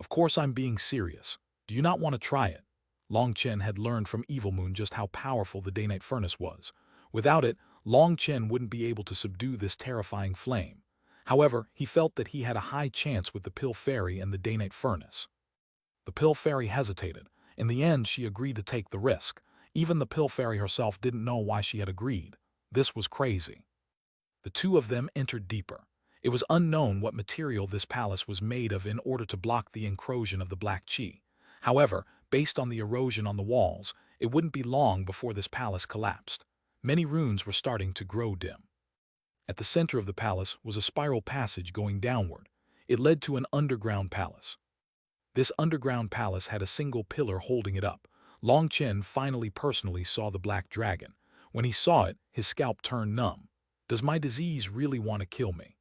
Of course I'm being serious. Do you not want to try it? Long Chen had learned from Evil Moon just how powerful the Daynite furnace was. Without it, Long Chen wouldn't be able to subdue this terrifying flame. However, he felt that he had a high chance with the pill fairy and the Daynite furnace. The pill fairy hesitated. In the end, she agreed to take the risk. Even the pill fairy herself didn't know why she had agreed. This was crazy. The two of them entered deeper. It was unknown what material this palace was made of in order to block the incursion of the black chi. However, based on the erosion on the walls, it wouldn't be long before this palace collapsed. Many runes were starting to grow dim. At the center of the palace was a spiral passage going downward. It led to an underground palace. This underground palace had a single pillar holding it up. Long Chen finally personally saw the black dragon. When he saw it, his scalp turned numb. Does my disease really want to kill me?